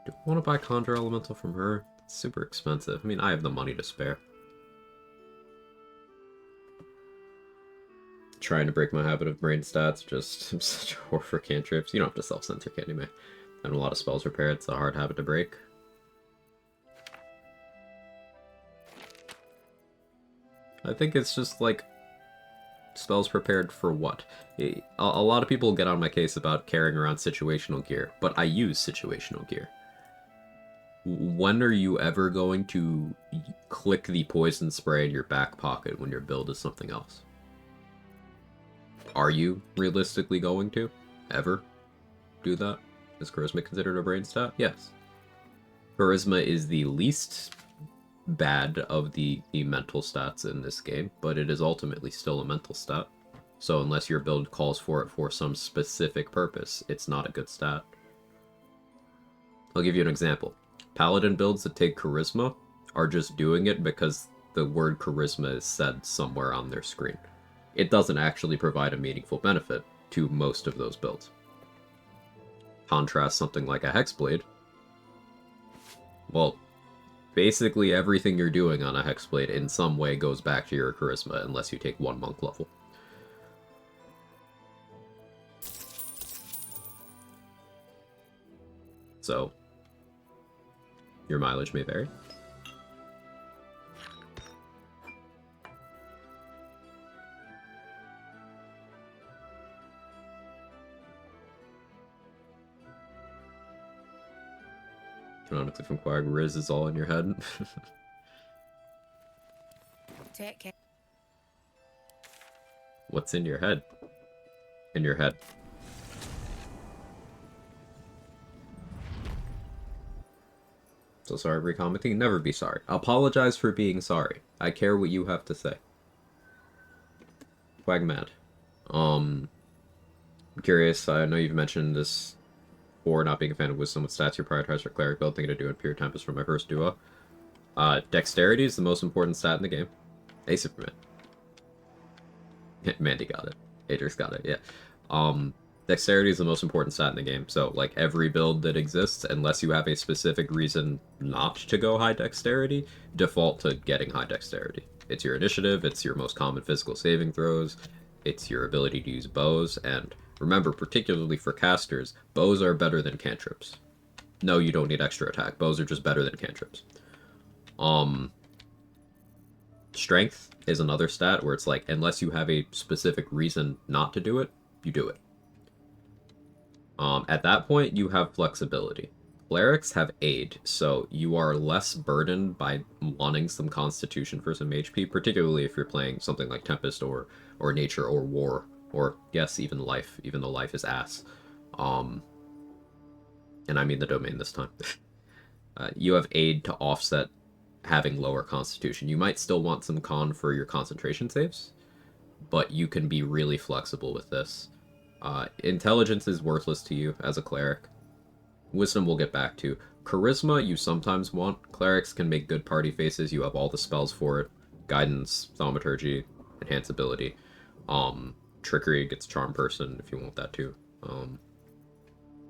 Speaker 1: Do I want to buy Conjure Elemental from her? It's super expensive. I mean, I have the money to spare. Trying to break my habit of brain stats, just I'm such a whore for cantrips. You don't have to self-censor anyway. Having a lot of spells repair, it's a hard habit to break. I think it's just like spells prepared for what? A lot of people get on my case about carrying around situational gear, but I use situational gear. When are you ever going to click the poison spray in your back pocket when your build is something else? Are you realistically going to ever do that? Is Charisma considered a brain stat? Yes. Charisma is the least bad of the mental stats in this game, but it is ultimately still a mental stat. So unless your build calls for it for some specific purpose, it's not a good stat. I'll give you an example. Paladin builds that take Charisma are just doing it because the word Charisma is said somewhere on their screen. It doesn't actually provide a meaningful benefit to most of those builds. Contrast something like a Hexblade. Well, basically everything you're doing on a Hexblade in some way goes back to your Charisma unless you take one monk level. So, your mileage may vary. Canonically from Quag, Riz is all in your head.
Speaker 10: Take care.
Speaker 1: What's in your head? In your head. So sorry for commenting. Never be sorry. Apologize for being sorry. I care what you have to say. Quag mad. I'm curious. I know you've mentioned this before, not being a fan of Wisdom with stats you prioritize for Cleric build. Thinking of doing Pure Tempest for my first duo. Dexterity is the most important stat in the game. Hey, Superman. Mandy got it. Aether's got it, yeah. Dexterity is the most important stat in the game, so, like, every build that exists, unless you have a specific reason not to go high dexterity, default to getting high dexterity. It's your initiative, it's your most common physical saving throws, it's your ability to use bows, and remember, particularly for casters, bows are better than cantrips. No, you don't need extra attack. Bows are just better than cantrips. Strength is another stat where it's like, unless you have a specific reason not to do it, you do it. At that point, you have flexibility. Clerics have aid, so you are less burdened by wanting some constitution for some HP, particularly if you're playing something like Tempest or Naycher or War, or, yes, even Life, even though Life is ass. And I mean the domain this time. You have aid to offset having lower constitution. You might still want some con for your concentration saves, but you can be really flexible with this. Intelligence is worthless to you as a cleric. Wisdom we'll get back to. Charisma you sometimes want. Clerics can make good party faces. You have all the spells for it. Guidance, Thaumaturgy, Enhance Ability. Trickery gets Charm Person if you want that too. I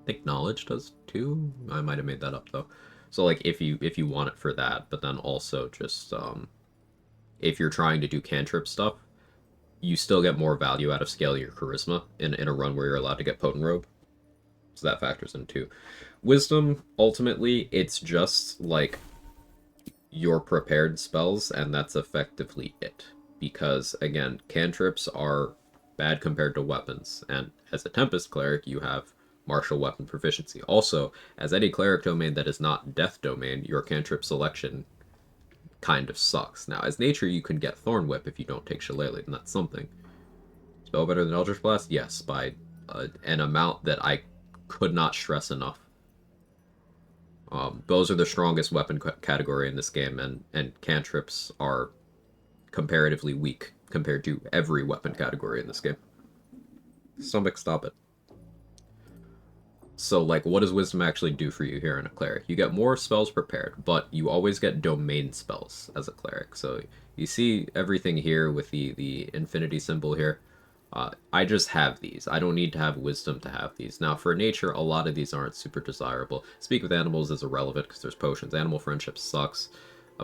Speaker 1: think Knowledge does too. I might have made that up though. So like if you want it for that, but then also just if you're trying to do cantrip stuff, you still get more value out of scaling your charisma in a run where you're allowed to get Potent Robe. So that factors in too. Wisdom, ultimately, it's just like your prepared spells, and that's effectively it. Because, again, cantrips are bad compared to weapons, and as a Tempest Cleric, you have martial weapon proficiency. Also, as any cleric domain that is not death domain, your cantrip selection kind of sucks. Now, as Naycher, you can get Thorn Whip if you don't take Shillelagh, and that's something. Spell better than Eldritch Blast? Yes, by an amount that I could not stress enough. Bows are the strongest weapon category in this game, and cantrips are comparatively weak compared to every weapon category in this game. Stomach, stop it. So, like, what does Wisdom actually do for you here in a Cleric? You get more spells prepared, but you always get domain spells as a Cleric. So, you see everything here with the infinity symbol here. I just have these. I don't need to have Wisdom to have these. Now, for Naycher, a lot of these aren't super desirable. Speak with Animals is irrelevant because there's potions. Animal Friendship sucks.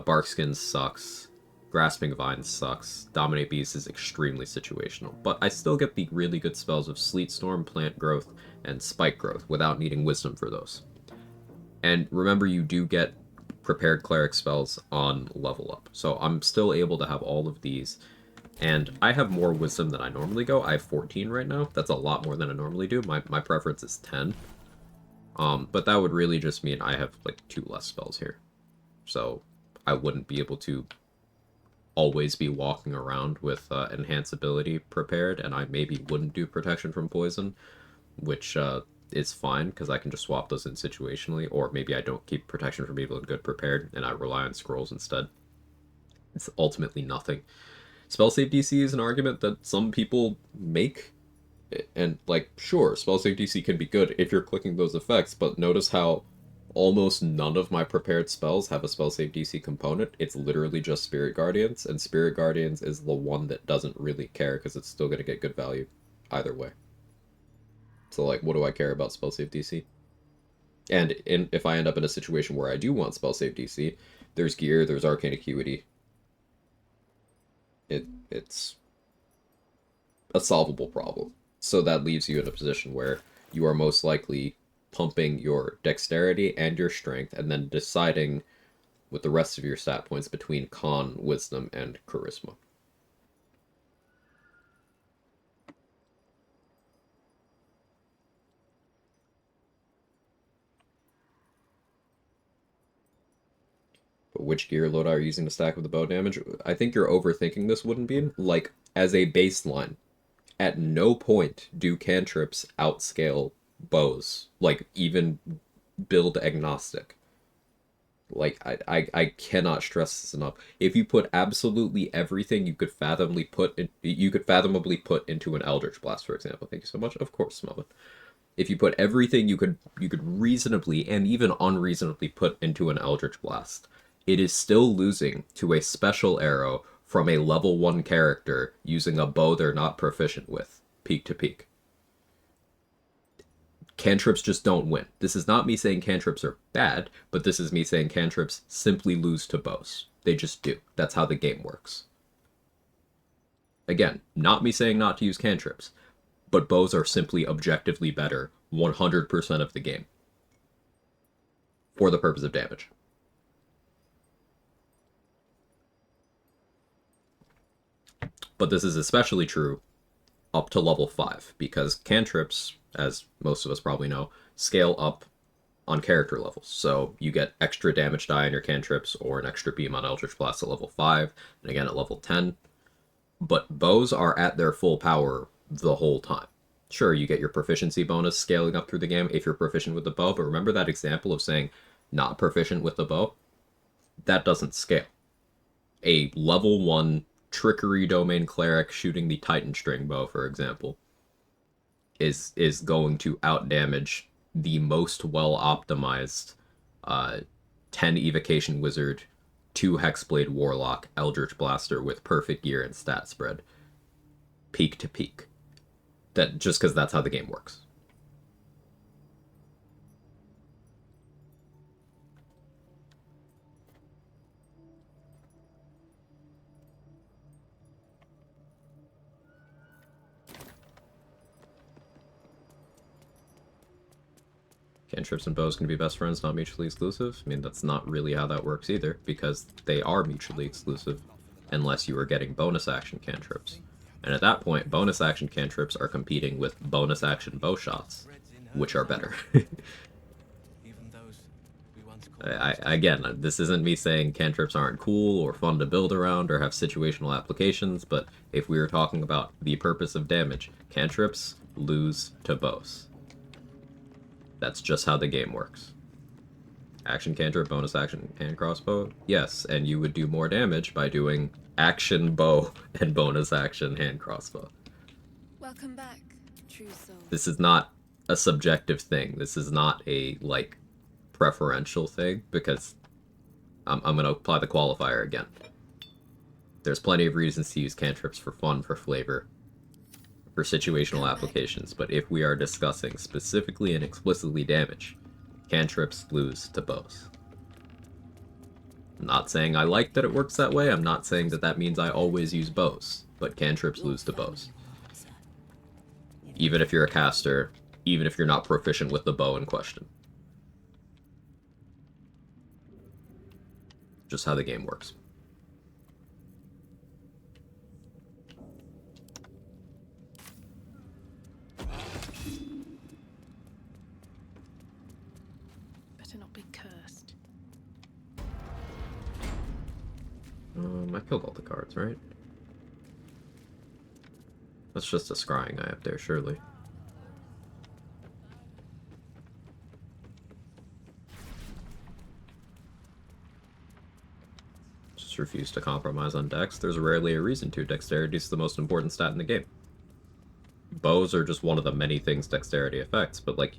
Speaker 1: Barkskin sucks. Grasping Vine sucks. Dominate Beast is extremely situational. But I still get the really good spells of Sleet Storm, Plant Growth, and Spike Growth without needing Wisdom for those. And remember, you do get prepared Cleric spells on level up. So I'm still able to have all of these. And I have more Wisdom than I normally go. I have 14 right now. That's a lot more than I normally do. My preference is 10. But that would really just mean I have, like, 2 less spells here. So I wouldn't be able to always be walking around with Enhance Ability prepared, and I maybe wouldn't do Protection from Poison, which is fine, because I can just swap those in situationally, or maybe I don't keep Protection from Evil and Good prepared, and I rely on Scrolls instead. It's ultimately nothing. Spell save DC is an argument that some people make, and, like, sure, spell save DC can be good if you're clicking those effects, but notice how almost none of my prepared spells have a spell save DC component. It's literally just Spirit Guardians, and Spirit Guardians is the one that doesn't really care, because it's still going to get good value either way. So, like, what do I care about spell save DC? And if I end up in a situation where I do want spell save DC, there's gear, there's Arcane Acuity. It's a solvable problem. So that leaves you in a position where you are most likely pumping your dexterity and your strength, and then deciding with the rest of your stat points between con, wisdom, and charisma. which gear loadout are you using to stack with the bow damage? I think you're overthinking this, Wooden Bean. Like, as a baseline, at no point do cantrips outscale bows. Like, even build agnostic. Like, I cannot stress this enough. If you put absolutely everything you could fathomably put into an Eldritch Blast, for example. Thank you so much. Of course, Melvin. If you put everything you could reasonably and even unreasonably put into an Eldritch Blast, it is still losing to a special arrow from a level 1 character using a bow they're not proficient with, peak to peak. Cantrips just don't win. This is not me saying cantrips are bad, but this is me saying cantrips simply lose to bows. They just do. That's how the game works. Again, not me saying not to use cantrips, but bows are simply objectively better 100% of the game for the purpose of damage. But this is especially true up to level 5, because cantrips, as most of us probably know, scale up on character levels. So you get extra damage die on your cantrips, or an extra beam on Eldritch Blast at level 5, and again at level 10. But bows are at their full power the whole time. Sure, you get your proficiency bonus scaling up through the game if you're proficient with the bow, but remember that example of saying not proficient with the bow? That doesn't scale. A level 1 Trickery Domain Cleric shooting the Titan String Bow, for example, is going to outdamage the most well-optimized 10 Evocation Wizard, 2 Hexblade Warlock, Eldritch Blaster with perfect gear and stat spread. Peak to peak. That just because that's how the game works. Cantrips and bows can be best friends, not mutually exclusive. I mean, that's not really how that works either, because they are mutually exclusive unless you are getting bonus action cantrips. And at that point, bonus action cantrips are competing with bonus action bow shots, which are better. Again, this isn't me saying cantrips aren't cool or fun to build around or have situational applications, but if we were talking about the purpose of damage, cantrips lose to bows. That's just how the game works. Action cantrip, bonus action hand crossbow? Yes, and you would do more damage by doing action bow and bonus action hand crossbow.
Speaker 2: Welcome back, true soul.
Speaker 1: This is not a subjective thing. This is not a, like, preferential thing, because I'm going to apply the qualifier again. There's plenty of reasons to use cantrips for fun, for flavor, for situational applications, but if we are discussing specifically and explicitly damage, cantrips lose to bows. I'm not saying I like that it works that way, I'm not saying that means I always use bows, but cantrips lose to bows. Even if you're a caster, even if you're not proficient with the bow in question. Just how the game works.
Speaker 10: Better not be cursed.
Speaker 1: I killed all the cards, right? That's just a scrying eye up there, surely. Just refuse to compromise on dex. There's rarely a reason to. Dexterity is the most important stat in the game. Bows are just one of the many things dexterity affects, but like,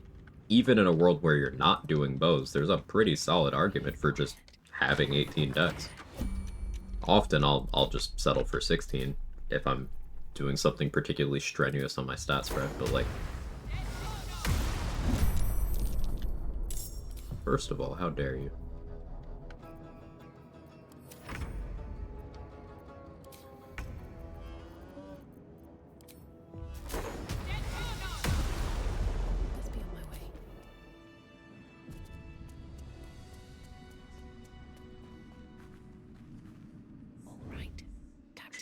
Speaker 1: even in a world where you're not doing bows, there's a pretty solid argument for just having 18 dex. Often I'll just settle for 16 if I'm doing something particularly strenuous on my stat spread, but like... First of all, how dare you?
Speaker 10: Let's be on my way. All right.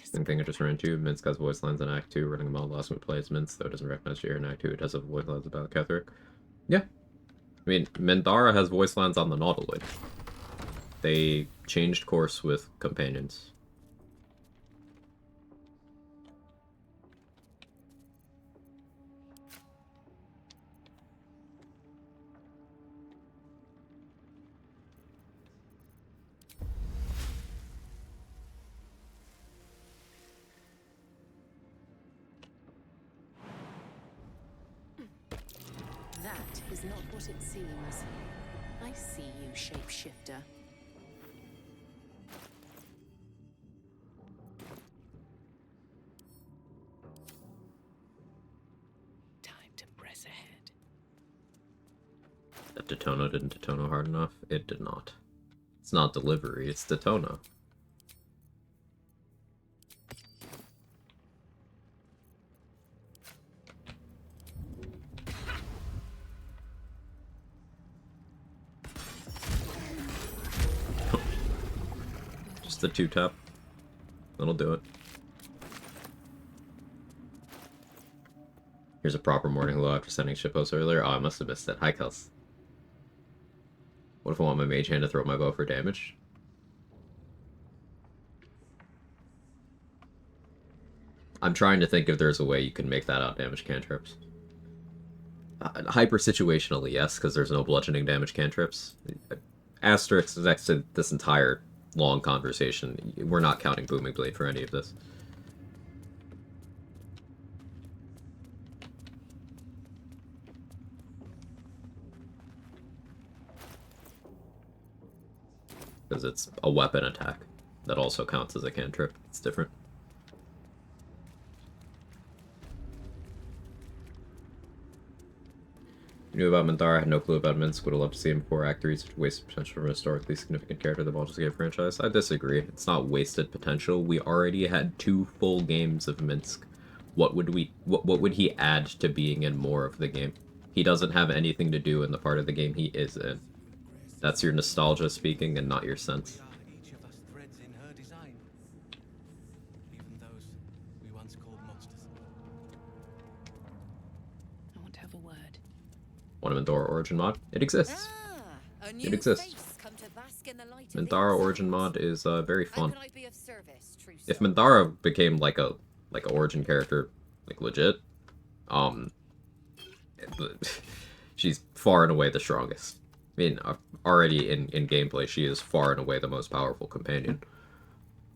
Speaker 1: Same thing I just ran into. Minsk has voice lines in Act 2. Running them all last minute plays Minsk, though it doesn't recognize Jair in Act 2. It does have voice lines about Cleric. Yeah. I mean, Minthara has voice lines on the Nautiloid. They changed course with companions.
Speaker 10: That is not what it seems. I see you, shapeshifter. Time to press ahead.
Speaker 1: That Daytona didn't Daytona hard enough? It did not. It's not delivery, it's Daytona. Just the 2-tap. That'll do it. Here's a proper morning hello after sending shitpost earlier. Oh, I must have missed it. Hi, Kels. What if I want my mage hand to throw my bow for damage? I'm trying to think if there's a way you can make that out damage cantrips. Hyper situationally, yes, because there's no bludgeoning damage cantrips. Asterisk next to this entire long conversation. We're not counting Booming Blade for any of this. Because it's a weapon attack that also counts as a cantrip. It's different. You knew about Minthara, had no clue about Minsk, would have loved to see him before Act 3, such a wasted potential from a historically significant character the Baldur's Gate franchise. I disagree. It's not wasted potential. We already had 2 full games of Minsk. What would he add to being in more of the game? He doesn't have anything to do in the part of the game he is in. That's your nostalgia speaking and not your sense.
Speaker 9: Each of us threads in her design. Even those we once called monsters.
Speaker 10: I want to have a word.
Speaker 1: Want a Minthara Origin mod? It exists.
Speaker 2: A new
Speaker 1: It exists.
Speaker 2: face come to bask in the light of
Speaker 1: Minthara
Speaker 2: innocence.
Speaker 1: Origin mod is very
Speaker 2: How
Speaker 1: fun.
Speaker 2: can I be of service, true
Speaker 1: If
Speaker 2: soul?
Speaker 1: Minthara became like a origin character, like legit, she's far and away the strongest. I mean, already in gameplay, she is far and away the most powerful companion.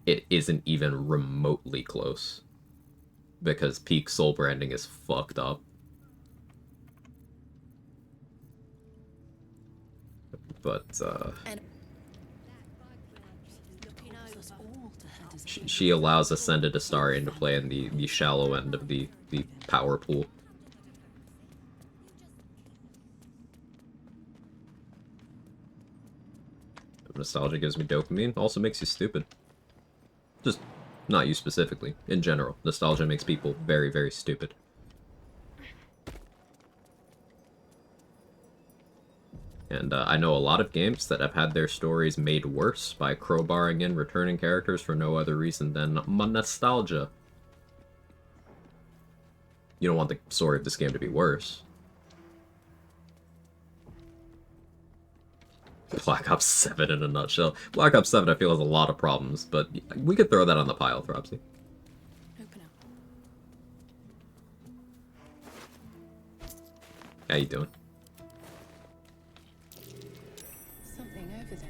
Speaker 1: It isn't even remotely close. Because peak soul branding is fucked up. But, she allows Ascended Astarion to play in the shallow end of the power pool. Nostalgia gives me dopamine, also makes you stupid. Just, not you specifically, in general. Nostalgia makes people very, very stupid. And I know a lot of games that have had their stories made worse by crowbarring in returning characters for no other reason than nostalgia. You don't want the story of this game to be worse. Black Ops 7 in a nutshell. Black Ops 7 I feel has a lot of problems, but we could throw that on the pile, Thropsy.
Speaker 10: Open up.
Speaker 1: How you doing?
Speaker 10: Something over there.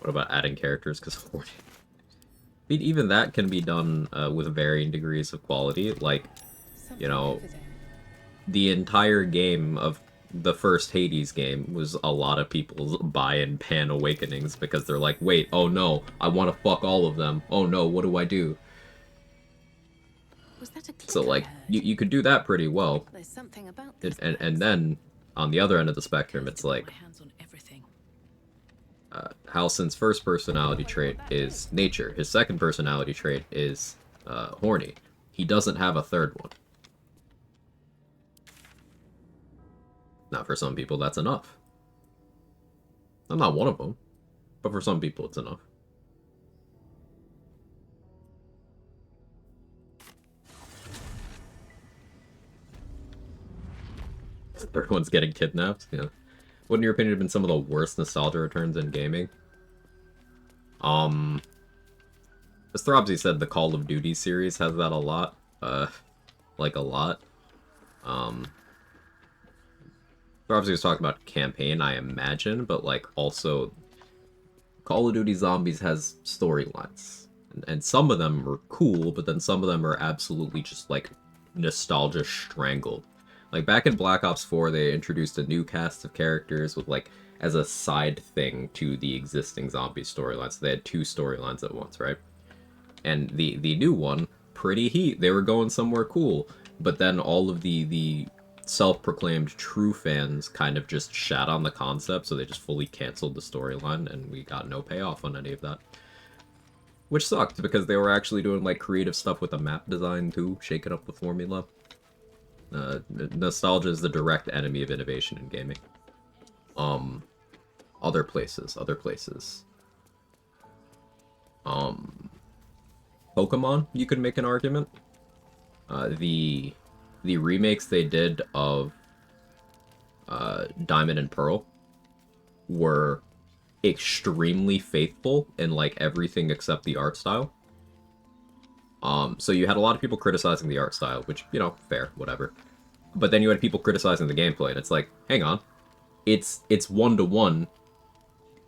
Speaker 1: What about adding characters? Because horny. I mean, even that can be done with varying degrees of quality. Like, you know, the entire game of the first Hades game was a lot of people's buy-in Pan Awakenings because they're like, wait, oh no, I want to fuck all of them. Oh no, what do I do?
Speaker 10: Was that a click
Speaker 1: So, like,
Speaker 10: I heard?
Speaker 1: you could do that pretty well.
Speaker 10: There's something about this.
Speaker 1: And then, on the other end of the spectrum, it's like,
Speaker 10: My hands on everything.
Speaker 1: Halsin's first personality trait is Naycher. His second personality trait is horny. He doesn't have a third one. Now, for some people, that's enough. I'm not one of them, but for some people, it's enough. Everyone's getting kidnapped. Yeah. What, in your opinion, have been some of the worst nostalgia returns in gaming? As Throbsy said, the Call of Duty series has that a lot. Like a lot. Throbsy was talking about campaign, I imagine, but like also Call of Duty Zombies has storylines. And some of them are cool, but then some of them are absolutely just like nostalgia strangled. Like back in Black Ops 4, they introduced a new cast of characters with like as a side thing to the existing zombie storyline. So they had two storylines at once, right? And the new one, pretty heat. They were going somewhere cool, but then all of the self-proclaimed true fans kind of just shat on the concept, so they just fully canceled the storyline, and we got no payoff on any of that. Which sucked, because they were actually doing like creative stuff with the map design too, shaking up the formula. Nostalgia is the direct enemy of innovation in gaming. Other places. Pokemon, you could make an argument. The remakes they did of Diamond and Pearl were extremely faithful in like everything except the art style. So you had a lot of people criticizing the art style, which, you know, fair, whatever. But then you had people criticizing the gameplay, and it's like, hang on. It's 1-to-1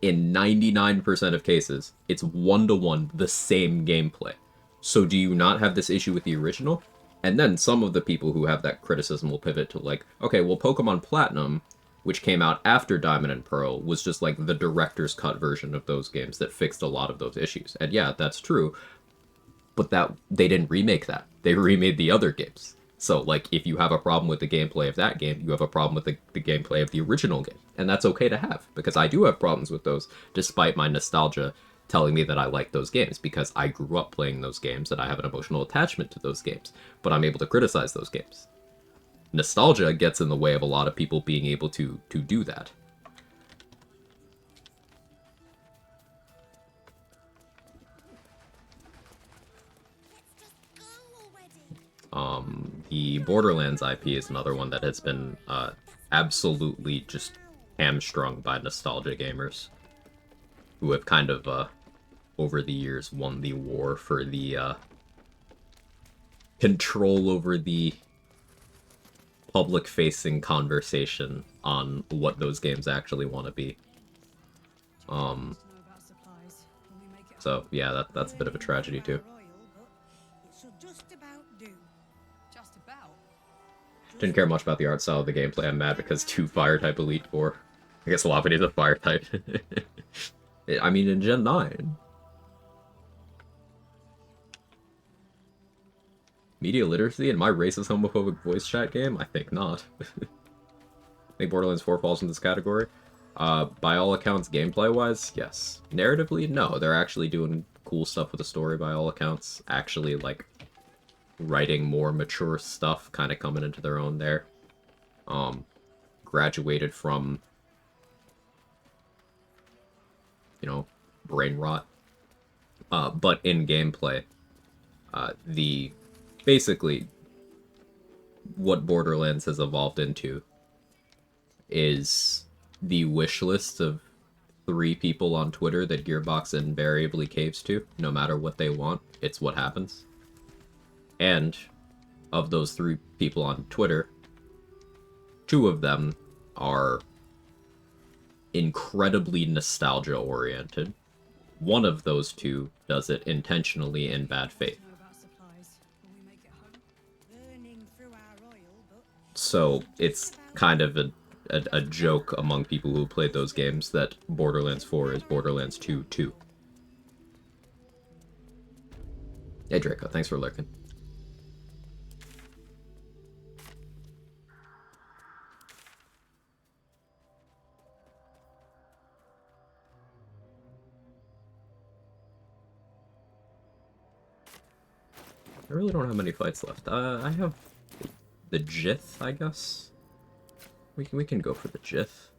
Speaker 1: in 99% of cases. It's 1-to-1 the same gameplay. So do you not have this issue with the original? And then some of the people who have that criticism will pivot to like, okay, well, Pokemon Platinum, which came out after Diamond and Pearl, was just like the director's cut version of those games that fixed a lot of those issues. And yeah, that's true. But that they didn't remake that. They remade the other games. So, like, if you have a problem with the gameplay of that game, you have a problem with the gameplay of the original game. And that's okay to have, because I do have problems with those, despite my nostalgia telling me that I like those games, because I grew up playing those games and I have an emotional attachment to those games. But I'm able to criticize those games. Nostalgia gets in the way of a lot of people being able to do that. The Borderlands IP is another one that has been absolutely just hamstrung by nostalgia gamers, who have kind of, over the years, won the war for the control over the public-facing conversation on what those games actually want to be. So yeah, that's a bit of a tragedy too. Didn't care much about the art style of the gameplay. I'm mad because 2 Fire-type Elite Four. I guess Lopunny's a Fire-type. I mean, in Gen 9. Media literacy in my racist homophobic voice chat game? I think not. I think Borderlands 4 falls in this category. By all accounts, gameplay-wise, yes. Narratively, no. They're actually doing cool stuff with the story by all accounts. Actually, like, writing more mature stuff, kind of coming into their own there. Graduated from, you know, brain rot. But in gameplay, basically, what Borderlands has evolved into is the wish list of 3 people on Twitter that Gearbox invariably caves to, no matter what they want. It's what happens. And of those 3 people on Twitter, 2 of them are incredibly nostalgia-oriented. One of those 2 does it intentionally in bad faith. So it's kind of a joke among people who played those games that Borderlands 4 is Borderlands 2 too. Hey Draco, thanks for lurking. I really don't have many fights left. I have the Jith, I guess. We can go for the Jith.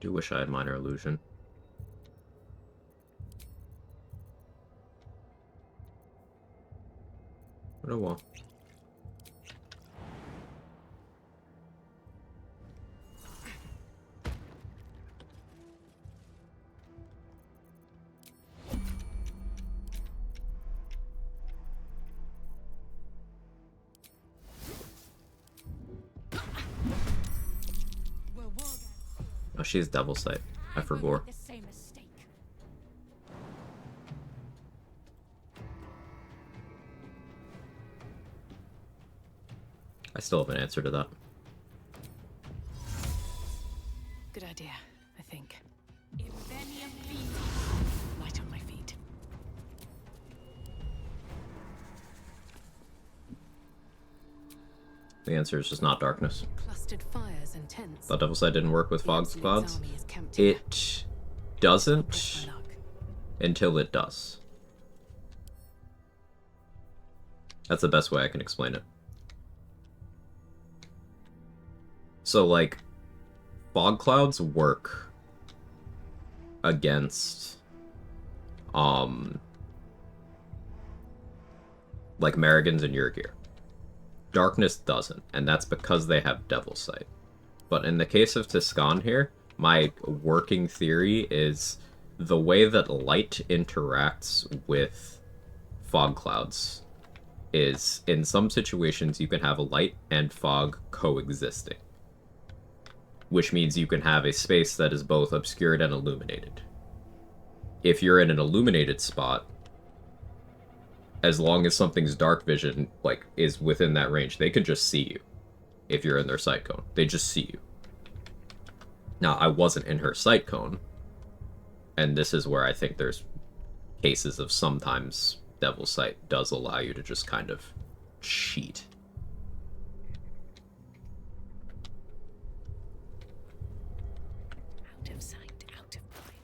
Speaker 1: Do wish I had minor illusion. But oh well. Oh, she's Devil Sight. I forgot.
Speaker 8: The same mistake.
Speaker 1: I still have an answer to that.
Speaker 10: Good idea, I think.
Speaker 8: Invenium beam.
Speaker 10: Light on my feet.
Speaker 1: The answer is just not darkness.
Speaker 10: Clustered fires and tents.
Speaker 1: Thought Devil Sight didn't work with
Speaker 10: The
Speaker 1: Fog's
Speaker 10: Absolute's
Speaker 1: clouds.
Speaker 10: army is camped here.
Speaker 1: It doesn't
Speaker 10: Push my luck.
Speaker 1: until it does. That's the best way I can explain it. So, like, fog clouds work against, like Marigans and Yurgir. Darkness doesn't, and that's because they have Devil Sight. But in the case of Tiscan here, my working theory is the way that light interacts with fog clouds is, in some situations, you can have a light and fog coexisting. Which means you can have a space that is both obscured and illuminated. If you're in an illuminated spot, as long as something's dark vision, like, is within that range, they can just see you. If you're in their sight cone, they just see you. Now, I wasn't in her sight cone, and this is where I think there's cases of sometimes Devil Sight does allow you to just kind of cheat.
Speaker 10: Out of sight, out of mind.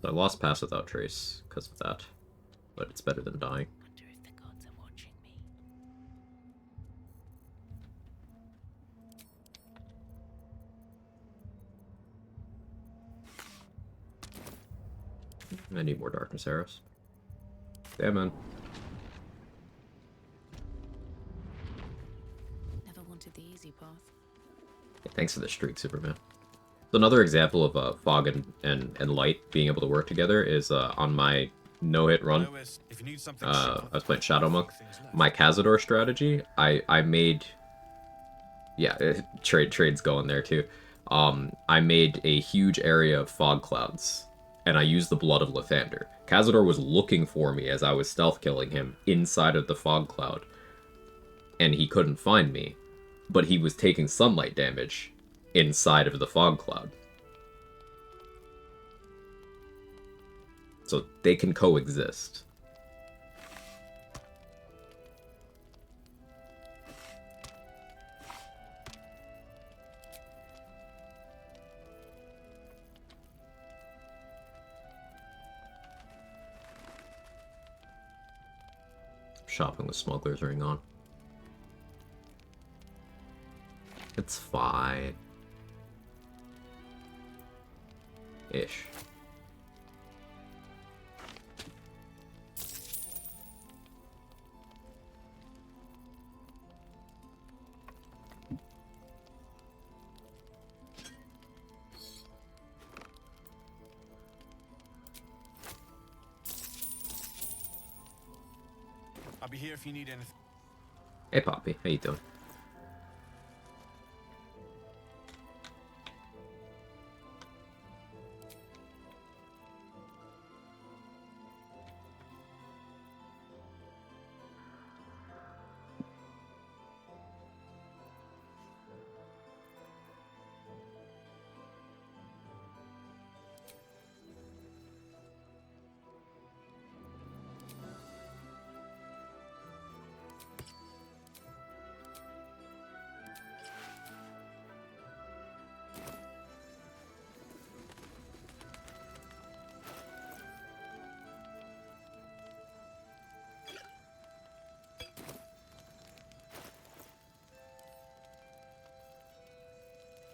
Speaker 1: So I lost Pass Without Trace because of that, but it's better than dying.
Speaker 10: Wonder if the gods are watching me.
Speaker 1: I need more Darkness Arrows. Yeah, man.
Speaker 10: Never wanted the easy path.
Speaker 1: Yeah, thanks for the streak, Superman. So another example of fog and light being able to work together is on my no-hit run.
Speaker 4: If you need something
Speaker 1: I was playing Shadow Monk. My Cazador strategy, I made... Yeah, trade's going there too. I made a huge area of fog clouds, and I used the Blood of Lathander. Cazador was looking for me as I was stealth killing him inside of the fog cloud, and he couldn't find me, but he was taking sunlight damage inside of the fog cloud. So they can coexist. Shopping with Smuggler's Ring on. It's fine. Ish.
Speaker 4: I'll be here if you need anything.
Speaker 1: Hey Poppy, how you doing?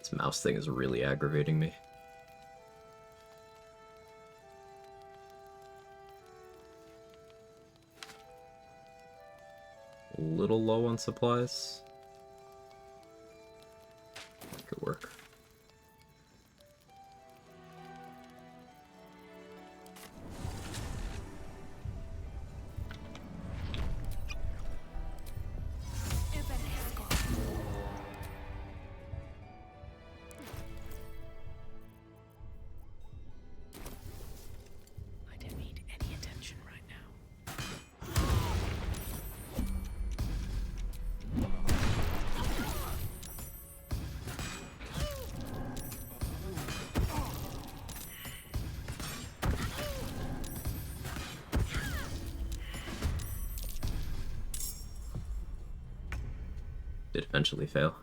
Speaker 1: This mouse thing is really aggravating me. A little low on supplies. That could work.
Speaker 10: I don't need any attention right now.
Speaker 1: Did eventually fail.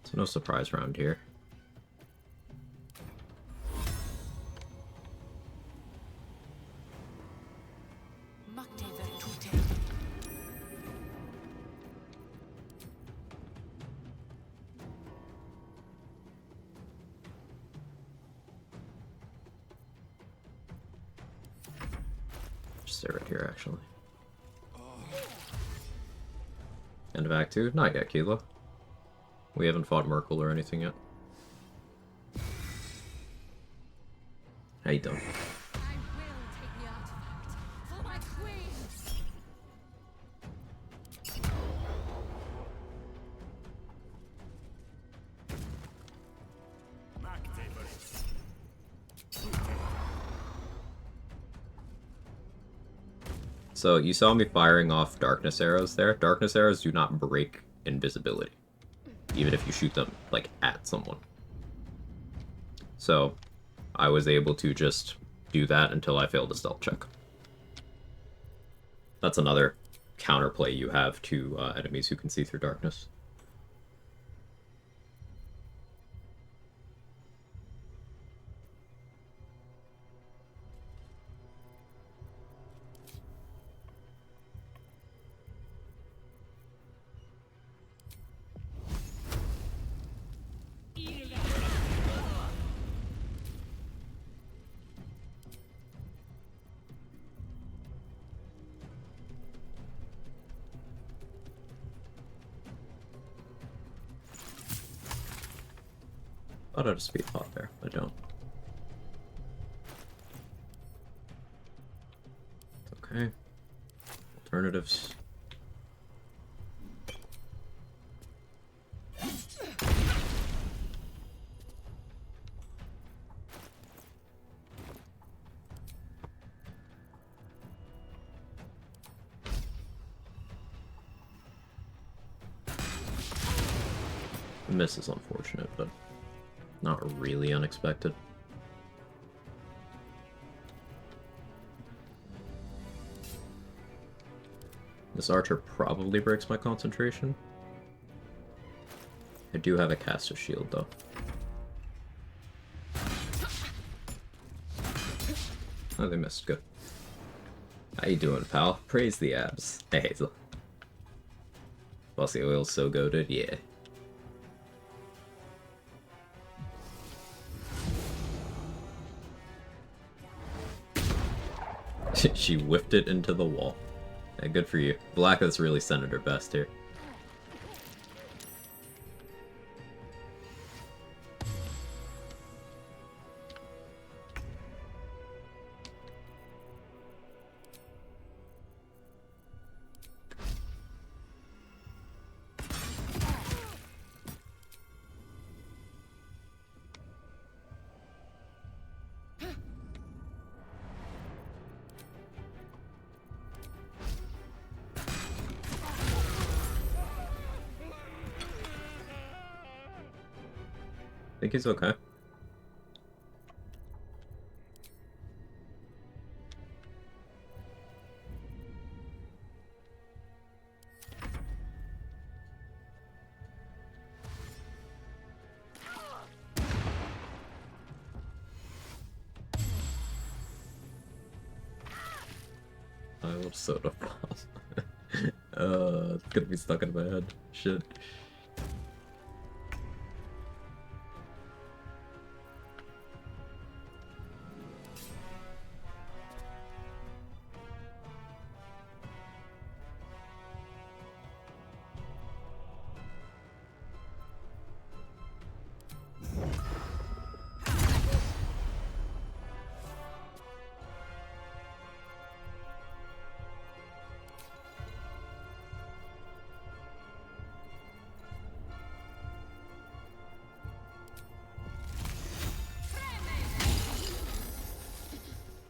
Speaker 1: So no surprise round here. Just stay right here, actually. End of Act 2? Not yet, Kilo. We haven't fought Merkel or anything yet. How you doing?
Speaker 2: I will take the artifact for my queen.
Speaker 1: So you saw me firing off darkness arrows there. Darkness arrows do not break invisibility, even if you shoot them, like, at someone. So I was able to just do that until I failed a stealth check. That's another counterplay you have to enemies who can see through darkness. Thought I'd speed pot there, I don't. Okay. Alternatives. The miss is unfortunate, but not really unexpected. This archer probably breaks my concentration. I do have a caster shield, though. Oh, they missed. Good. How you doing, pal? Praise the abs. Hey, Hazel. Bossy oil's so goated, yeah. She whipped it into the wall. Yeah, good for you. Black has really sent it her best here. I think he's okay. Wild soda pop. It's gonna be stuck in my head. Shit.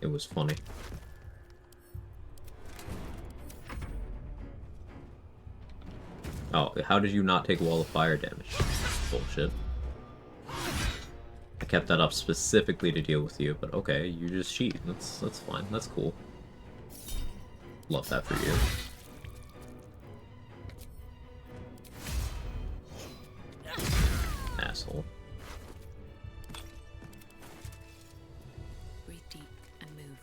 Speaker 1: It was funny. Oh, how did you not take wall of fire damage? Bullshit. I kept that up specifically to deal with you, but okay, you just cheat. That's fine. That's cool. Love that for you. Asshole.
Speaker 10: Breathe deep and move.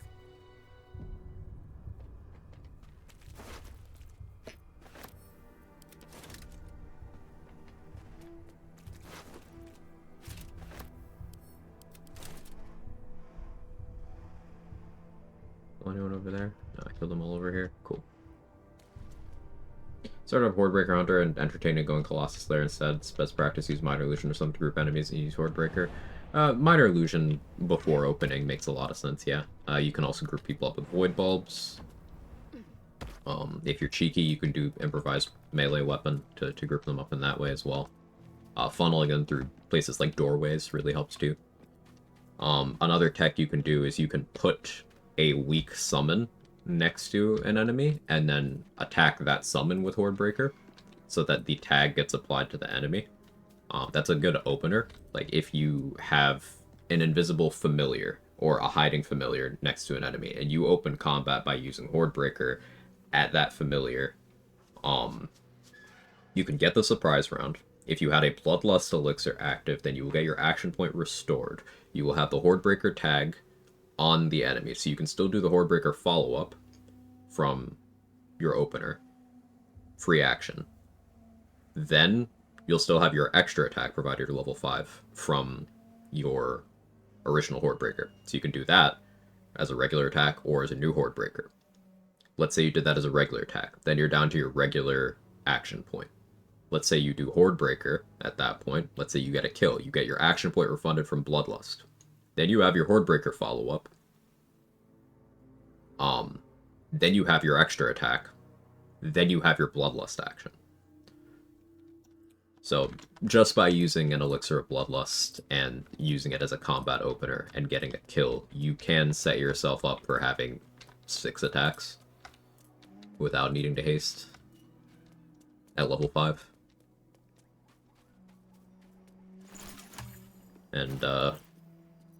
Speaker 1: Anyone over there? No, I killed them all over here. Cool. Start up Hordebreaker Hunter and entertain going Colossus Slayer instead. It's best practice, use Minor Illusion or something to group enemies and use Hordebreaker. Minor Illusion before opening makes a lot of sense, yeah. You can also group people up with Void Bulbs. If you're cheeky, you can do Improvised Melee Weapon to group them up in that way as well. Funneling them through places like doorways really helps too. Another tech you can do is you can put a weak summon next to an enemy and then attack that summon with Hordebreaker so that the tag gets applied to the enemy. That's a good opener. Like if you have an invisible familiar or a hiding familiar next to an enemy and you open combat by using Hordebreaker at that familiar, you can get the surprise round. If you had a Bloodlust Elixir active, then you will get your action point restored. You will have the Hordebreaker tag on the enemy, so you can still do the Hordebreaker follow-up from your opener. Free action. Then you'll still have your extra attack, provided you're level 5, from your original Hordebreaker. So you can do that as a regular attack or as a new Hordebreaker. Let's say you did that as a regular attack. Then you're down to your regular action point. Let's say you do Hordebreaker at that point. Let's say you get a kill. You get your action point refunded from Bloodlust. Then you have your Hordebreaker follow-up. Then you have your extra attack. Then you have your Bloodlust action. So, just by using an Elixir of Bloodlust and using it as a combat opener and getting a kill, you can set yourself up for having 6 attacks without needing to haste at level 5. And,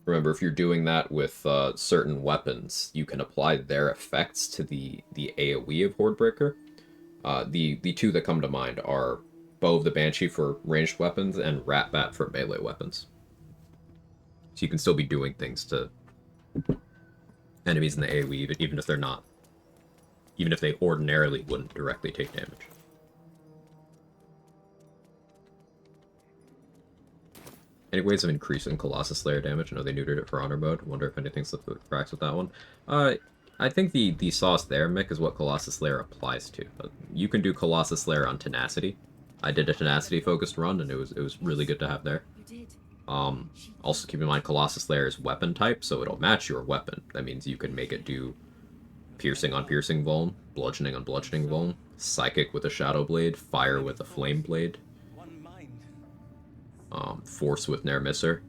Speaker 1: remember, if you're doing that with certain weapons, you can apply their effects to the AoE of Hordebreaker. The two that come to mind are Bow of the Banshee for ranged weapons and Ratbat for melee weapons. So you can still be doing things to enemies in the AoE, even if they're not. Even if they ordinarily wouldn't directly take damage. Any ways of increasing Colossus Slayer damage? I know they neutered it for Honor Mode. Wonder if anything slipped through the cracks with that one. I think the sauce there, Mick, is what Colossus Slayer applies to. You can do Colossus Slayer on Tenacity. I did a Tenacity-focused run, and it was really good to have there. Also keep in mind Colossus Slayer is weapon type, so it'll match your weapon. That means you can make it do Piercing on Piercing Vuln, Bludgeoning on Bludgeoning Vuln, Psychic with a Shadow Blade, Fire with a Flame Blade, Force with Nair Misser.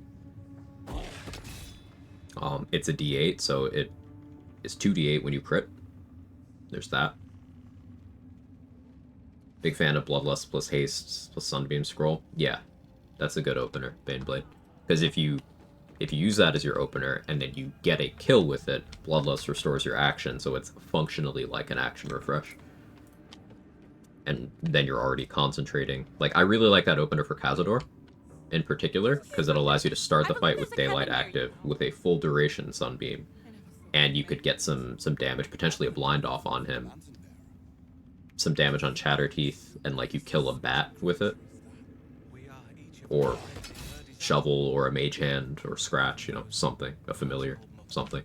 Speaker 1: It's a D8, so it is 2d8 when you crit. There's that. Big fan of Bloodlust plus Haste plus Sunbeam Scroll. Yeah, that's a good opener, Baneblade. Because if you use that as your opener and then you get a kill with it, Bloodlust restores your action, so it's functionally like an action refresh. And then you're already concentrating. Like, I really like that opener for Cazador in particular, because it allows you to start the fight with Daylight active with a full duration Sunbeam, and you could get some damage, potentially a blind off on him, some damage on Chatterteeth, and like you kill a bat with it, or shovel, or a mage hand, or scratch, you know, something, a familiar, something.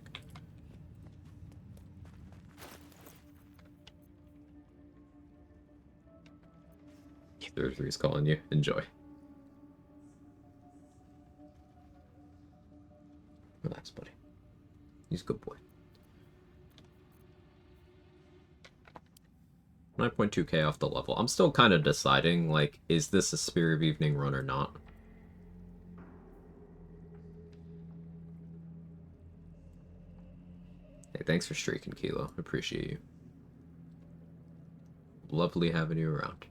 Speaker 1: Keith3's calling you. Enjoy. Relax, buddy. He's a good boy. 9.2k off the level. I'm still kind of deciding, like, is this a Spirit of Evening run or not? Hey, thanks for streaking, Kilo. Appreciate you. Lovely having you around.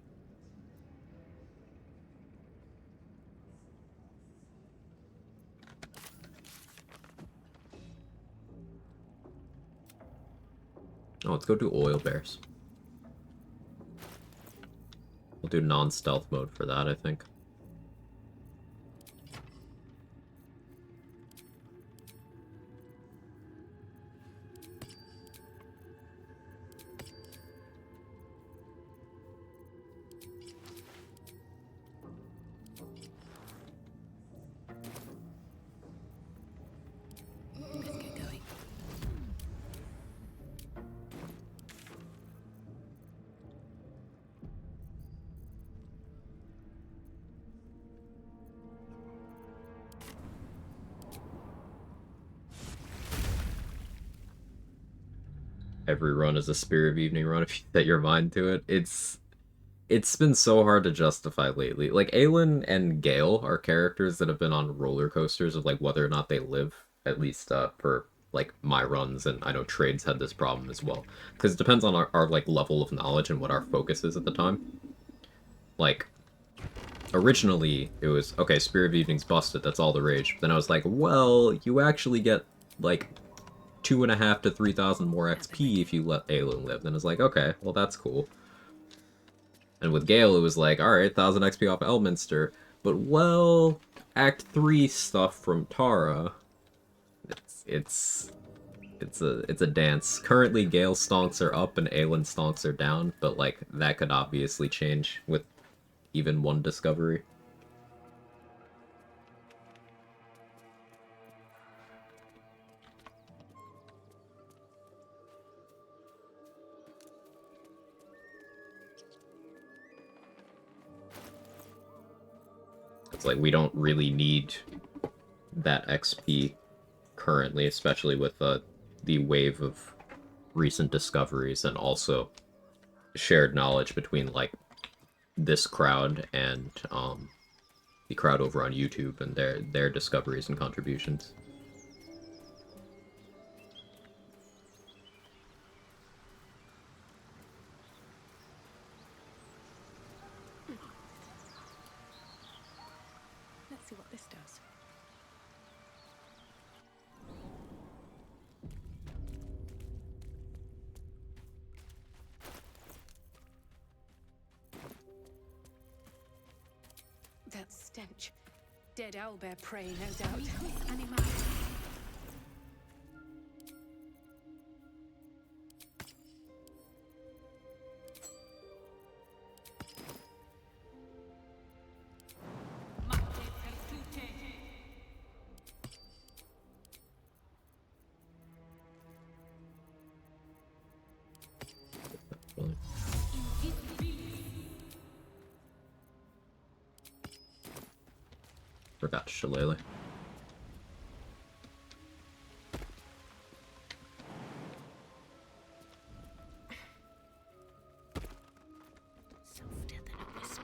Speaker 1: Oh, let's go do oil bears. We'll do non-stealth mode for that, I think.
Speaker 10: Let's get going.
Speaker 1: Every run is a Spirit of Evening run if you set your mind to it. It's been so hard to justify lately. Like, Aelin and Gale are characters that have been on roller coasters of, like, whether or not they live, at least for, like, my runs, and I know Trades had this problem as well. Because it depends on our, like, level of knowledge and what our focus is at the time. Like, originally, it was, okay, Spirit of Evening's busted, that's all the rage. But then I was like, well, you actually get, like, 2,500 to 3,000 more XP if you let Aelin live. Then it's like, okay, well, that's cool. And with Gale, it was like, alright, 1,000 XP off Elminster, but, well, Act 3 stuff from Tara, it's a dance. Currently, Gale stonks are up and Aelin stonks are down, but, like, that could obviously change with even one discovery. It's like, we don't really need that XP currently, especially with the wave of recent discoveries and also shared knowledge between, like, this crowd and the crowd over on YouTube and their discoveries and contributions.
Speaker 10: Let's see what this does. That stench. Dead owlbear prey, no doubt.
Speaker 1: Forgot Shillelagh.
Speaker 8: Softer than a whisper.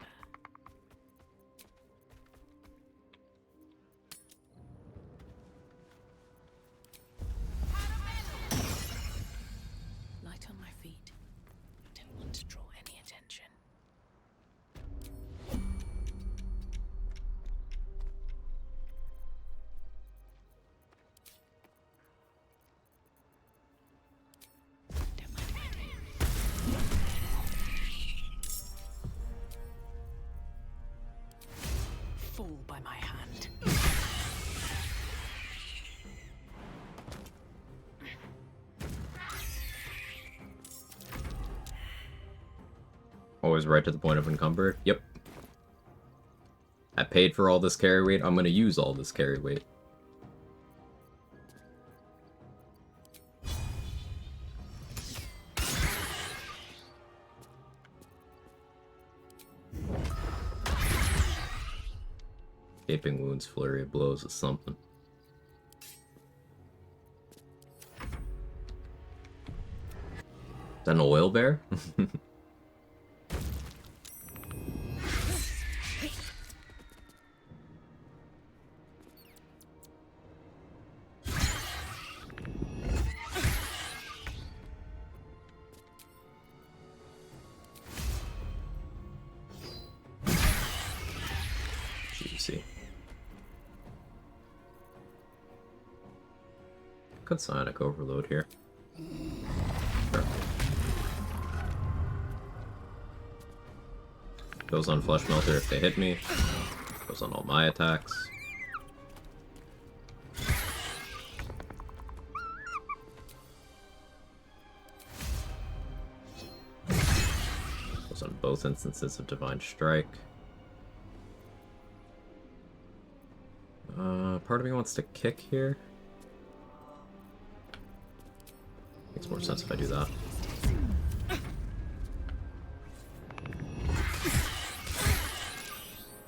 Speaker 10: Light on my feet. Don't want to draw any attention. Don't mind if I do. Fall by my hand.
Speaker 1: Always right to the point of encumbered. Yep. I paid for all this carry weight. I'm gonna use all this carry weight. Gaping wounds, flurry of blows is something. Is that an oil bear? Juicy. Good psionic overload here. Sure. Goes on Flesh Melter if they hit me. Goes on all my attacks. Goes on both instances of Divine Strike. Part of me wants to kick here. Makes more sense if I do that.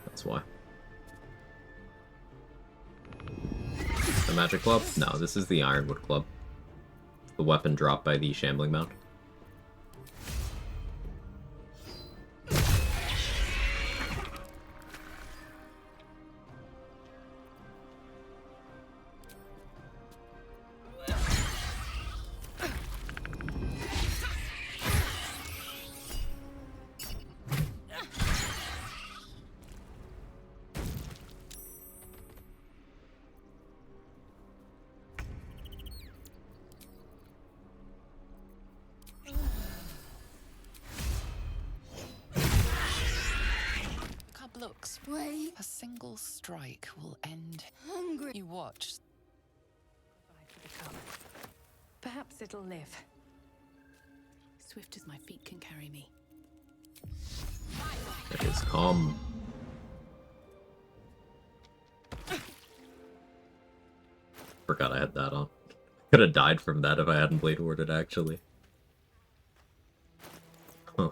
Speaker 1: That's why. The Magic Club? No, this is the Ironwood Club. The weapon dropped by the Shambling Mount.
Speaker 10: Looks.
Speaker 3: Wait.
Speaker 10: A single strike will end.
Speaker 3: Hungry.
Speaker 10: You watch. For the cup. Perhaps it'll live. Swift as my feet can carry me.
Speaker 1: It is calm. Forgot I had that on. Could have died from that if I hadn't Blade Warded, actually. Huh.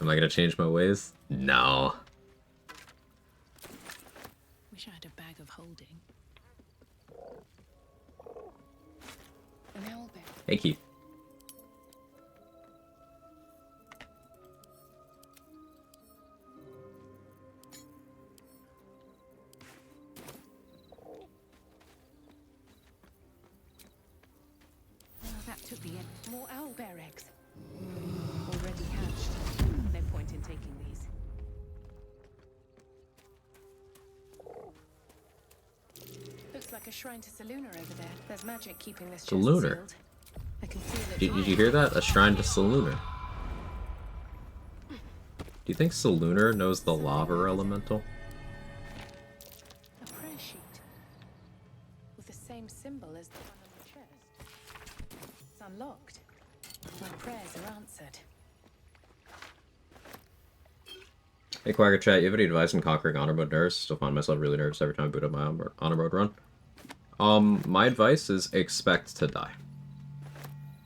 Speaker 1: Am I gonna change my ways? No.
Speaker 10: Wish I had a bag of holding. An owlbear.
Speaker 1: Hey, Keith.
Speaker 10: Oh, that took the end. More owlbear eggs. Already hatched. No point in taking these. Looks like a shrine to Seluna over there. There's magic keeping this chest
Speaker 1: Seluna?
Speaker 10: sealed. I can feel it.
Speaker 1: Did you hear that? A shrine to Seluna. Do you think Seluna knows the lava elemental?
Speaker 10: A prayer sheet. With the same symbol as the one on the chest. It's unlocked. My prayers are answered.
Speaker 1: Hey Quagger chat, you have any advice on conquering honor mode nerves? Still find myself really nervous every time I boot up my honor mode run. My advice is expect to die.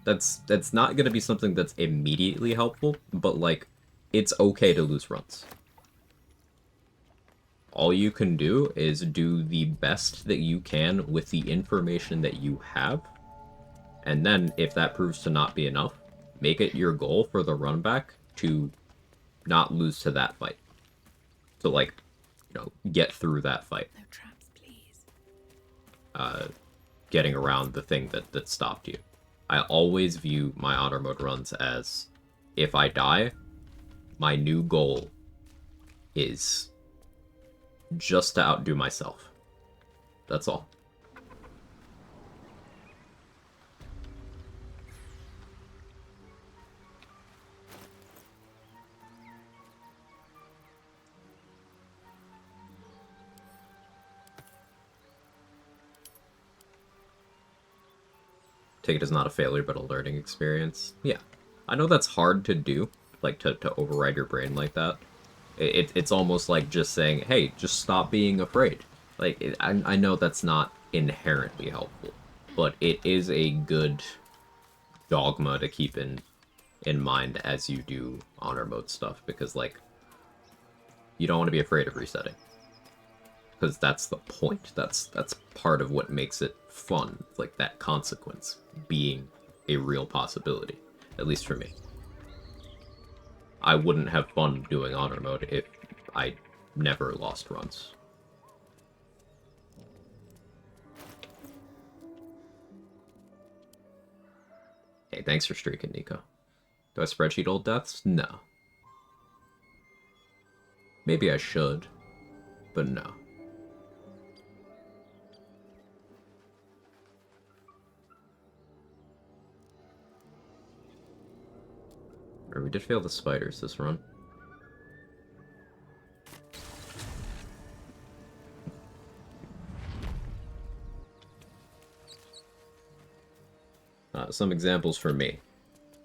Speaker 1: That's not gonna be something that's immediately helpful, but like, it's okay to lose runs. All you can do is do the best that you can with the information that you have, and then if that proves to not be enough, make it your goal for the run back to not lose to that fight. So like, you know, get through that fight.
Speaker 10: No traps, please.
Speaker 1: Getting around the thing that stopped you. I always view my honor mode runs as, if I die, my new goal is just to outdo myself. That's all. take it as not a failure, but a learning experience. Yeah. I know that's hard to do, like, to override your brain like that. It's almost like just saying, hey, just stop being afraid. Like, I know that's not inherently helpful, but it is a good dogma to keep in mind as you do honor mode stuff, because, like, you don't want to be afraid of resetting. Because that's the point. That's part of what makes it fun, like that consequence being a real possibility, at least for me. I wouldn't have fun doing honor mode if I never lost runs. Hey, thanks for streaking, Nico. Do I spreadsheet old deaths? No. Maybe I should, but no. Or we did fail the spiders this run. Some examples for me.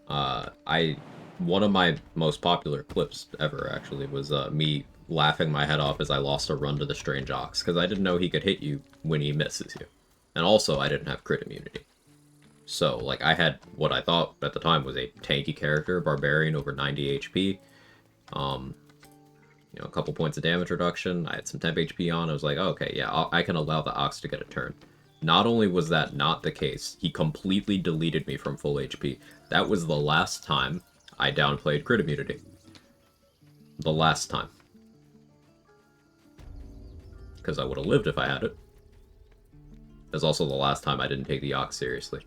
Speaker 1: One of my most popular clips ever, actually, was me laughing my head off as I lost a run to the Strange Ox, because I didn't know he could hit you when he misses you. And also, I didn't have crit immunity. So, like, I had what I thought at the time was a tanky character, Barbarian, over 90 HP. You know, a couple points of damage reduction. I had some temp HP on. I was like, oh, okay, yeah, I can allow the Ox to get a turn. Not only was that not the case, he completely deleted me from full HP. That was the last time I downplayed crit immunity. The last time. Because I would have lived if I had it. It was also the last time I didn't take the Ox seriously.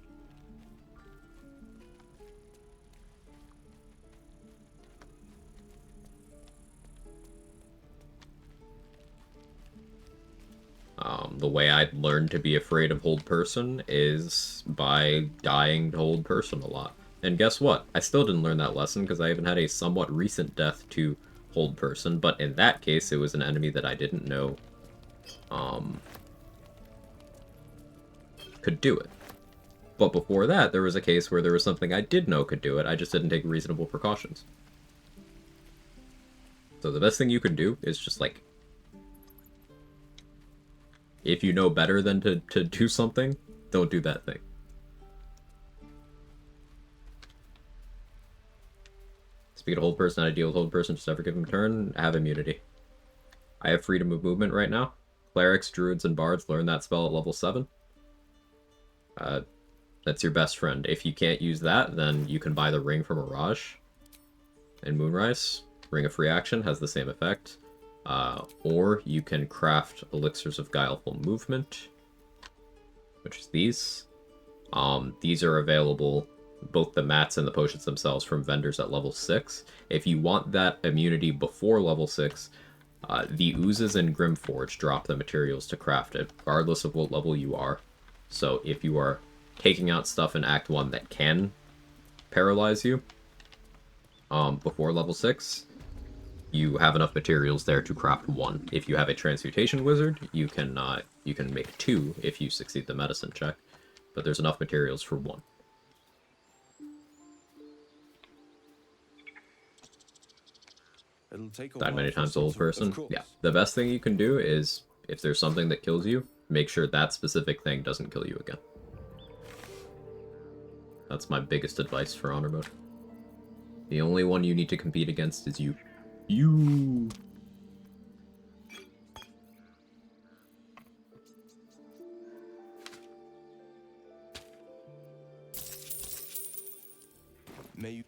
Speaker 1: The way I learned to be afraid of hold person is by dying to hold person a lot. And guess what? I still didn't learn that lesson because I even had a somewhat recent death to hold person, but in that case it was an enemy that I didn't know could do it. But before that, there was a case where there was something I did know could do it, I just didn't take reasonable precautions. So the best thing you can do is just, like, if you know better than to do something, don't do that thing. Speaking of hold person, how to deal with hold person, just never give him a turn, have immunity. I have freedom of movement right now. Clerics, druids, and bards learn that spell at level 7. That's your best friend. If you can't use that, then you can buy the Ring for Mirage in Moonrise. Ring of Free Action has the same effect. Or you can craft Elixirs of Guileful Movement, which is these. These are available, both the mats and the potions themselves, from vendors at level 6. If you want that immunity before level 6, the Oozes and Grimforge drop the materials to craft it, regardless of what level you are. So if you are taking out stuff in Act 1 that can paralyze you before level 6, you have enough materials there to craft 1. If you have a Transmutation Wizard, you can make 2 if you succeed the medicine check, but there's enough materials for 1.
Speaker 4: It'll take a
Speaker 1: Died
Speaker 4: while
Speaker 1: many
Speaker 4: for
Speaker 1: times,
Speaker 4: some
Speaker 1: old
Speaker 4: to-
Speaker 1: person.
Speaker 4: of course.
Speaker 1: Yeah. The best thing you can do is, if there's something that kills you, make sure that specific thing doesn't kill you again. That's my biggest advice for honor mode. The only one you need to compete against is you. You.
Speaker 4: May you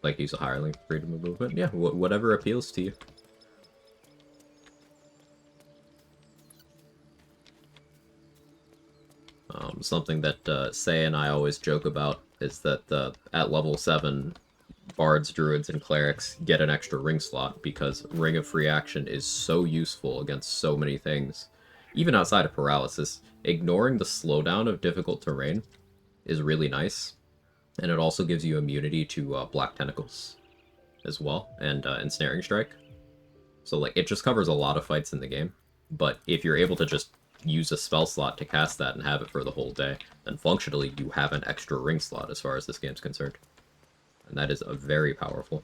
Speaker 1: Like, use a hireling for freedom of movement. Yeah, whatever appeals to you. Something that Say and I always joke about is that at level 7, bards, druids, and clerics get an extra ring slot because Ring of Free Action is so useful against so many things. Even outside of paralysis, ignoring the slowdown of difficult terrain is really nice. And it also gives you immunity to Black Tentacles as well, and Ensnaring Strike. So, like, it just covers a lot of fights in the game. But if you're able to just use a spell slot to cast that and have it for the whole day, then functionally you have an extra ring slot as far as this game's concerned. And that is a very powerful.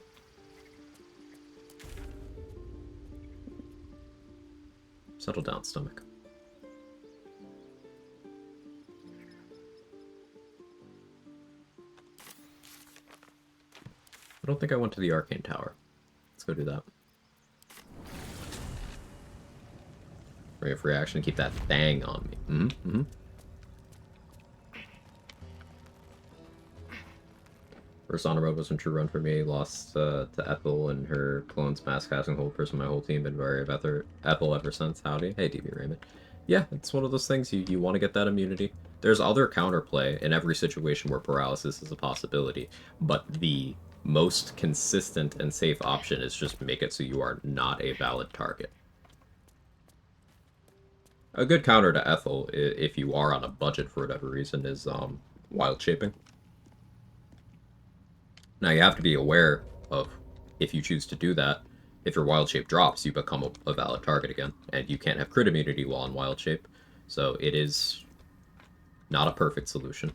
Speaker 1: Settle down, stomach. I don't think I went to the Arcane Tower. Let's go do that. Bring a free action to keep that thing on me. First on road was a true run for me. Lost to Ethel and her clone's mass casting hold person. My whole team been wary of Ethel ever since. Howdy. Hey, DB Raymond. Yeah, it's one of those things you want to get that immunity. There's other counterplay in every situation where paralysis is a possibility, but the most consistent and safe option is just make it so you are not a valid target. A good counter to Ethel, if you are on a budget for whatever reason, is wild shaping. Now you have to be aware of, if you choose to do that, if your wild shape drops, you become a valid target again, and you can't have crit immunity while on wild shape. So it is not a perfect solution.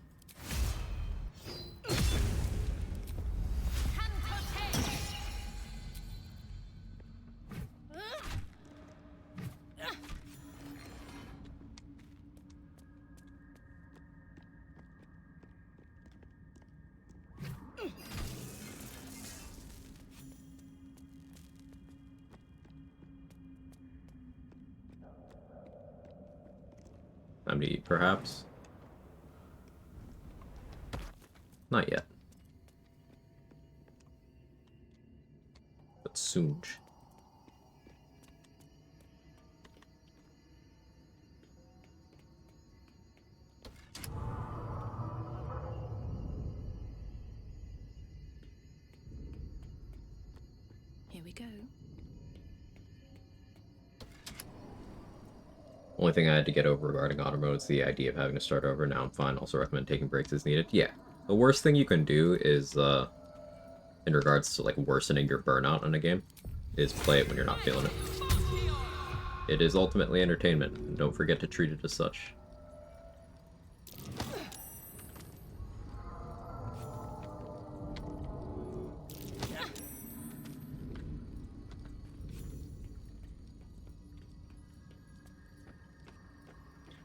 Speaker 1: Time to eat, perhaps? Not yet. But soon.
Speaker 7: Here we go.
Speaker 1: Only thing I had to get over regarding auto mode is the idea of having to start over. Now I'm fine. Also recommend taking breaks as needed. Yeah. The worst thing you can do is, in regards to, like, worsening your burnout in a game, is play it when you're not feeling it. It is ultimately entertainment, and don't forget to treat it as such.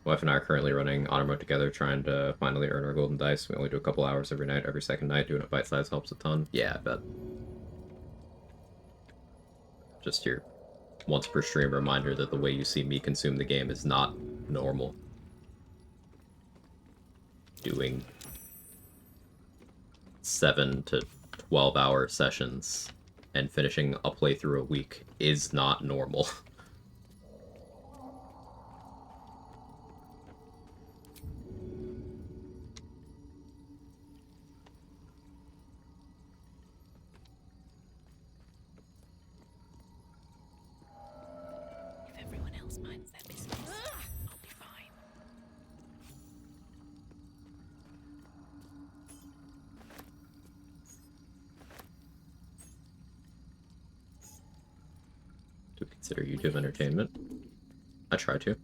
Speaker 1: Wife and I are currently running honor mode together, trying to finally earn our golden dice. We only do a couple hours every night, every second night. Doing it bite size helps a ton. Yeah, I bet. Just your once per stream reminder that the way you see me consume the game is not normal. Doing 7 to 12 hour sessions and finishing a playthrough a week is not normal.
Speaker 10: If everyone else minds their business, I'll be fine.
Speaker 1: Do we consider YouTube entertainment? I try to.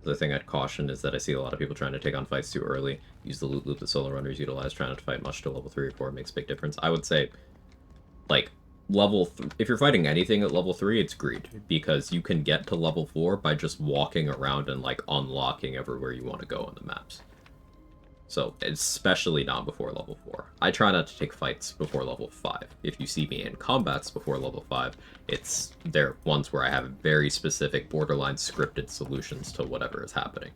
Speaker 1: The thing I'd caution is that I see a lot of people trying to take on fights too early, use the loot loop that solo runners utilize, trying not to fight much to level 3 or 4 makes a big difference. I would say, like, if you're fighting anything at level 3, it's greed, because you can get to level 4 by just walking around and, like, unlocking everywhere you want to go on the maps. So, especially not before level 4. I try not to take fights before level 5. If you see me in combats before level 5, they're ones where I have very specific, borderline scripted solutions to whatever is happening.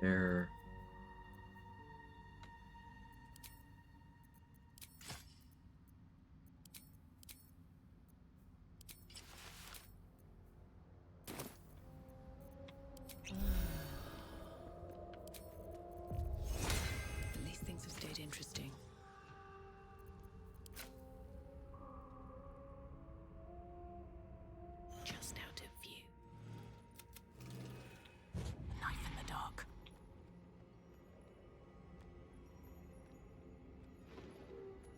Speaker 1: There.
Speaker 10: At least things have stayed interesting. Just out of view. A knife in the dark.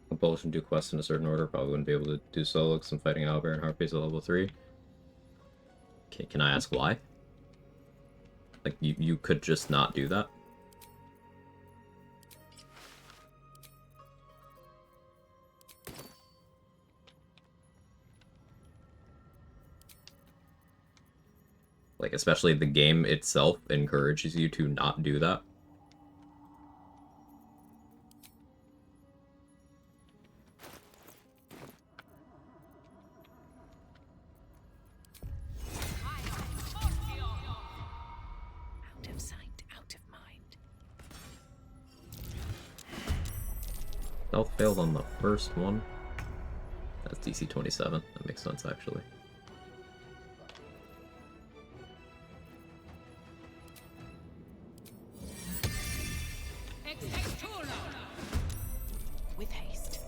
Speaker 1: Compulsion do quests in a certain order. Probably wouldn't be able to do solo because I'm fighting Owlbear and Harpies at level 3. Okay, can I ask why? Like, you could just not do that? Like, especially the game itself encourages you to not do that.
Speaker 10: Out of sight, out of mind.
Speaker 1: Stealth failed on the first one. That's DC 27. That makes sense, actually.
Speaker 10: With haste.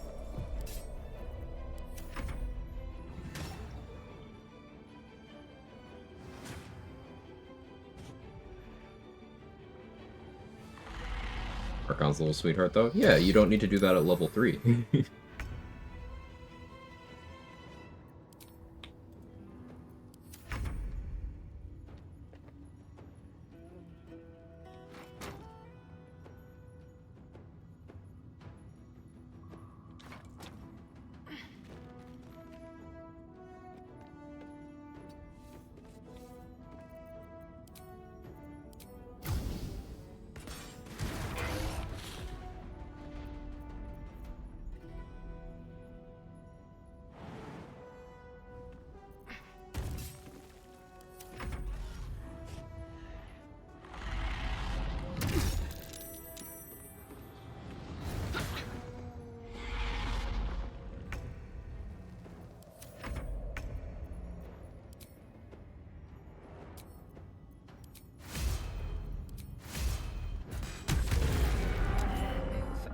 Speaker 1: Archon's a little sweetheart, though. Yeah, you don't need to do that at level 3.
Speaker 10: Move,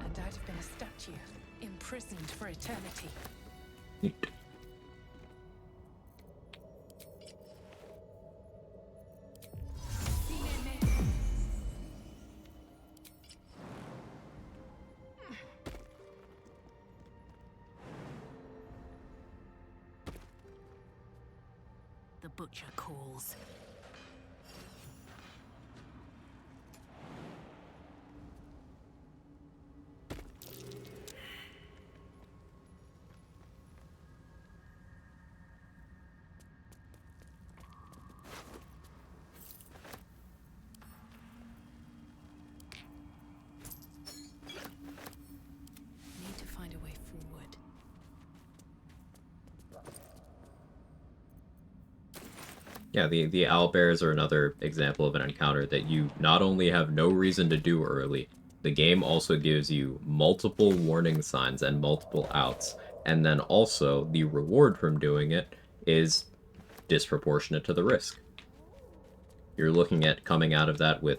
Speaker 10: and I'd have been a statue, imprisoned for eternity.
Speaker 1: Neat.
Speaker 10: The butcher calls. Need to find a way forward.
Speaker 1: Yeah, the owlbears are another example of an encounter that you not only have no reason to do early, the game also gives you multiple warning signs and multiple outs, and then also the reward from doing it is disproportionate to the risk. You're looking at coming out of that with,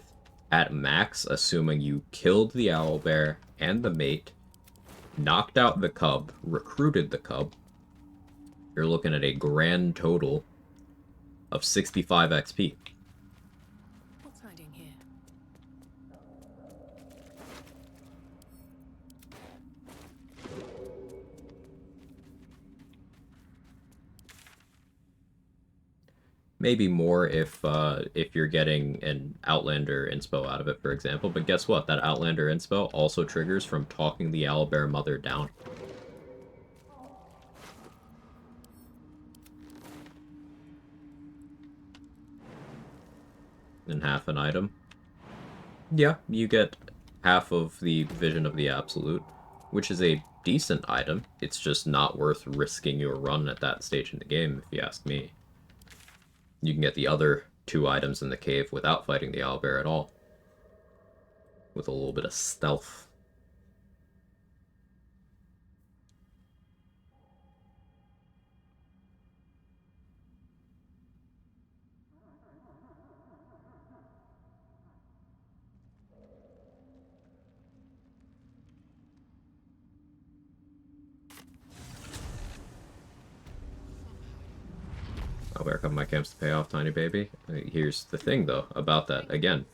Speaker 1: at max, assuming you killed the owlbear and the mate, knocked out the cub, recruited the cub, you're looking at a grand total of 65 XP.
Speaker 10: What's hiding here?
Speaker 1: Maybe more if you're getting an Outlander inspo out of it, for example. But guess what? That Outlander inspo also triggers from talking the owlbear mother down. And half an item. Yeah, you get half of the Vision of the Absolute, which is a decent item. It's just not worth risking your run at that stage in the game, if you ask me. You can get the other 2 items in the cave without fighting the owlbear at all. with a little bit of stealth. I'll bear a couple of my camps to pay off, tiny baby. Here's the thing, though, about that. Again,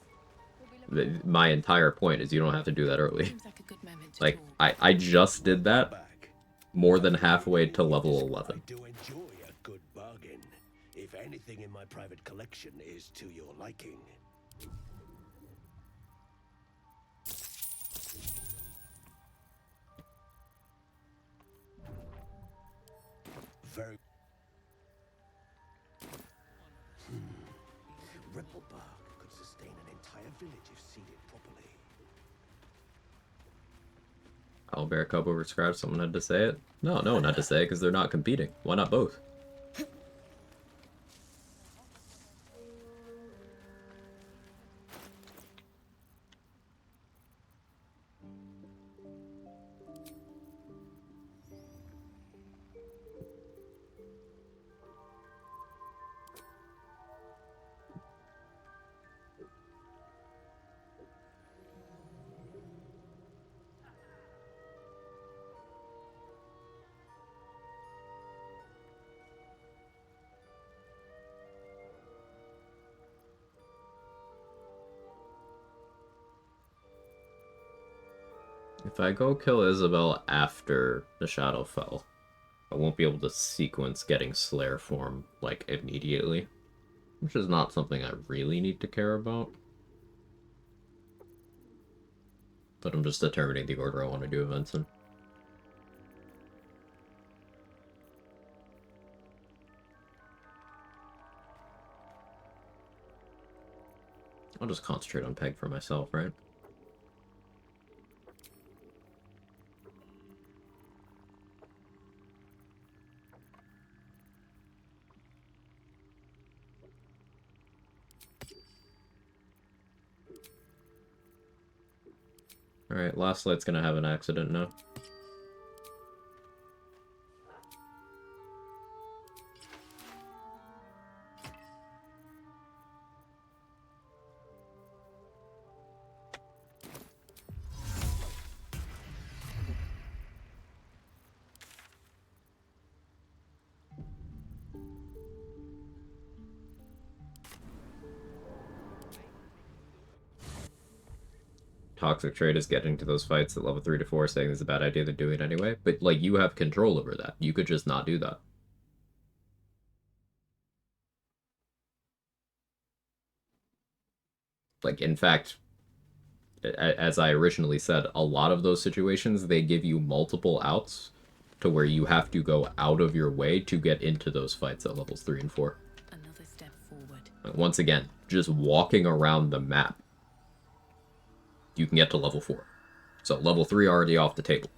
Speaker 1: my entire point is you don't have to do that early.
Speaker 10: Seems like a good moment to
Speaker 1: Like,
Speaker 10: talk.
Speaker 1: I just did that
Speaker 6: Back.
Speaker 1: more than halfway to level
Speaker 6: I
Speaker 1: 11.
Speaker 6: do enjoy a good bargain. If anything in my private collection is to your liking. Very. Ripple bark could sustain an entire village if seeded properly.
Speaker 1: Owlbear Cub overscribed, someone had to say it? No, no one had to say it because they're not competing. Why not both? If I go kill Isabel after the shadow fell, I won't be able to sequence getting Slayer form, like, immediately. Which is not something I really need to care about. But I'm just determining the order I want to do events in. I'll just concentrate on Peg for myself, right? Alright, last light's gonna have an accident now. Toxic trade is getting to those fights at level 3 to 4 saying it's a bad idea to do it anyway. But, like, you have control over that. You could just not do that. Like, in fact, as I originally said, a lot of those situations, they give you multiple outs to where you have to go out of your way to get into those fights at levels 3 and 4.
Speaker 10: Another step forward.
Speaker 1: Once again, just walking around the map, you can get to level 4. So level 3 already off the table.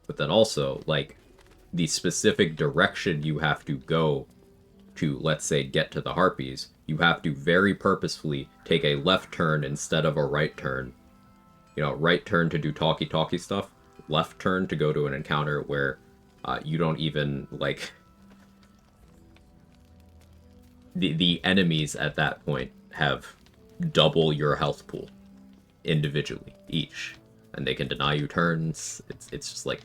Speaker 1: But then also, like, the specific direction you have to go to, let's say, get to the Harpies, you have to very purposefully take a left turn instead of a right turn. You know, right turn to do talkie-talkie stuff, left turn to go to an encounter where you don't even, like... The enemies at that point have double your health pool individually, each. And they can deny you turns. It's just like,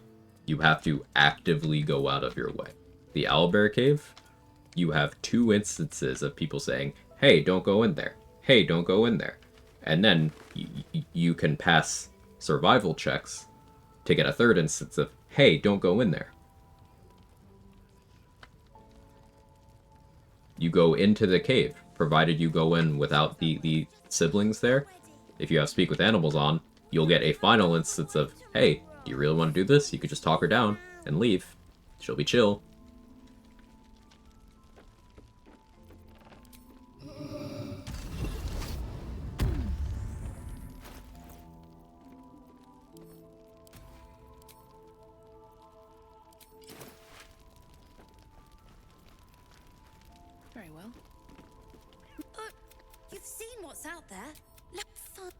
Speaker 1: you have to actively go out of your way. The Owlbear Cave, you have 2 instances of people saying, hey, don't go in there. Hey, don't go in there. And then you can pass survival checks to get a 3rd instance of, hey, don't go in there. You go into the cave, provided you go in without the siblings there. If you have Speak with Animals on, you'll get a final instance of, hey, do you really want to do this? You could just talk her down and leave. She'll be chill.
Speaker 10: Very well.
Speaker 8: You've seen what's out there. Let's find.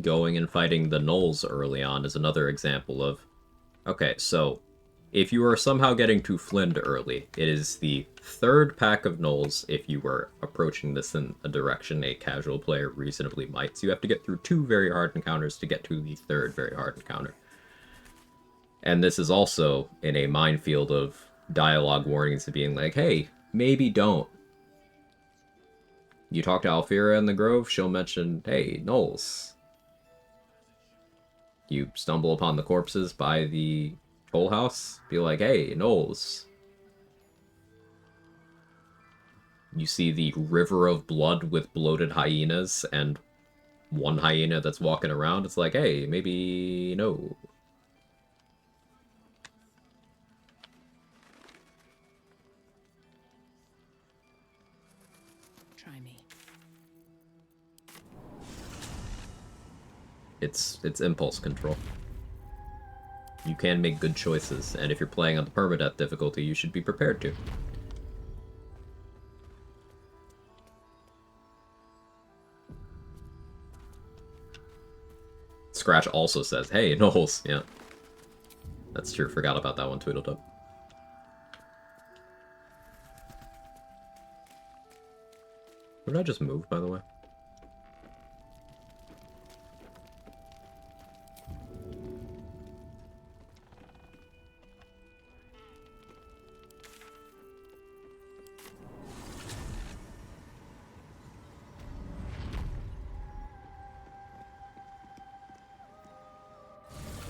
Speaker 1: going and fighting the gnolls early on is another example of, okay, so if you are somehow getting to Flind early, it is the third pack of gnolls if you were approaching this in a direction a casual player reasonably might. So you have to get through 2 very hard encounters to get to the third very hard encounter. And this is also in a minefield of dialogue warnings of being like, hey, maybe don't. You talk to Alfira in the Grove, she'll mention, hey, gnolls. You stumble upon the corpses by the toll house, be like, hey, gnolls. You see the river of blood with bloated hyenas and one hyena that's walking around, it's like, hey, maybe no.
Speaker 10: Try me.
Speaker 1: It's impulse control. You can make good choices, and if you're playing on the permadeath difficulty, you should be prepared to. Scratch also says, hey, Knowles, yeah. That's true, forgot about that one, Tweedledum. Where did I just move, by the way?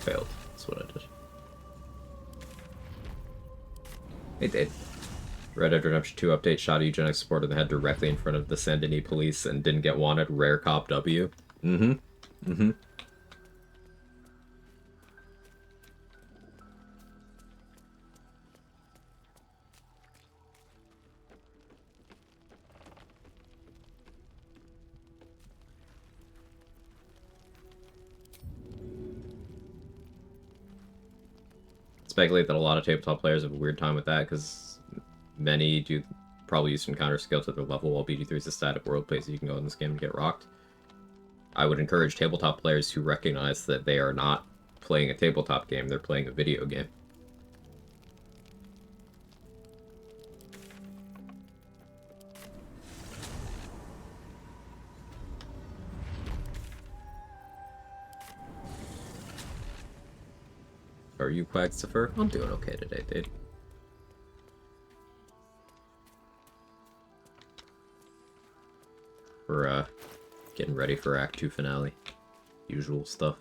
Speaker 1: Failed. That's what I did. It did. Red Dead Redemption 2 update shot a eugenics support in the head directly in front of the Saint Denis police and didn't get wanted. Rare cop W. Mm-hmm. Mm-hmm. Speculate that a lot of tabletop players have a weird time with that because many do probably use some counter skill to their level, while BG3 is a static world place you can go in this game and get rocked. I would encourage tabletop players who recognize that they are not playing a tabletop game, they're playing a video game. Are you Quagstifer? I'm doing okay today, dude. We're getting ready for Act 2 finale. Usual stuff.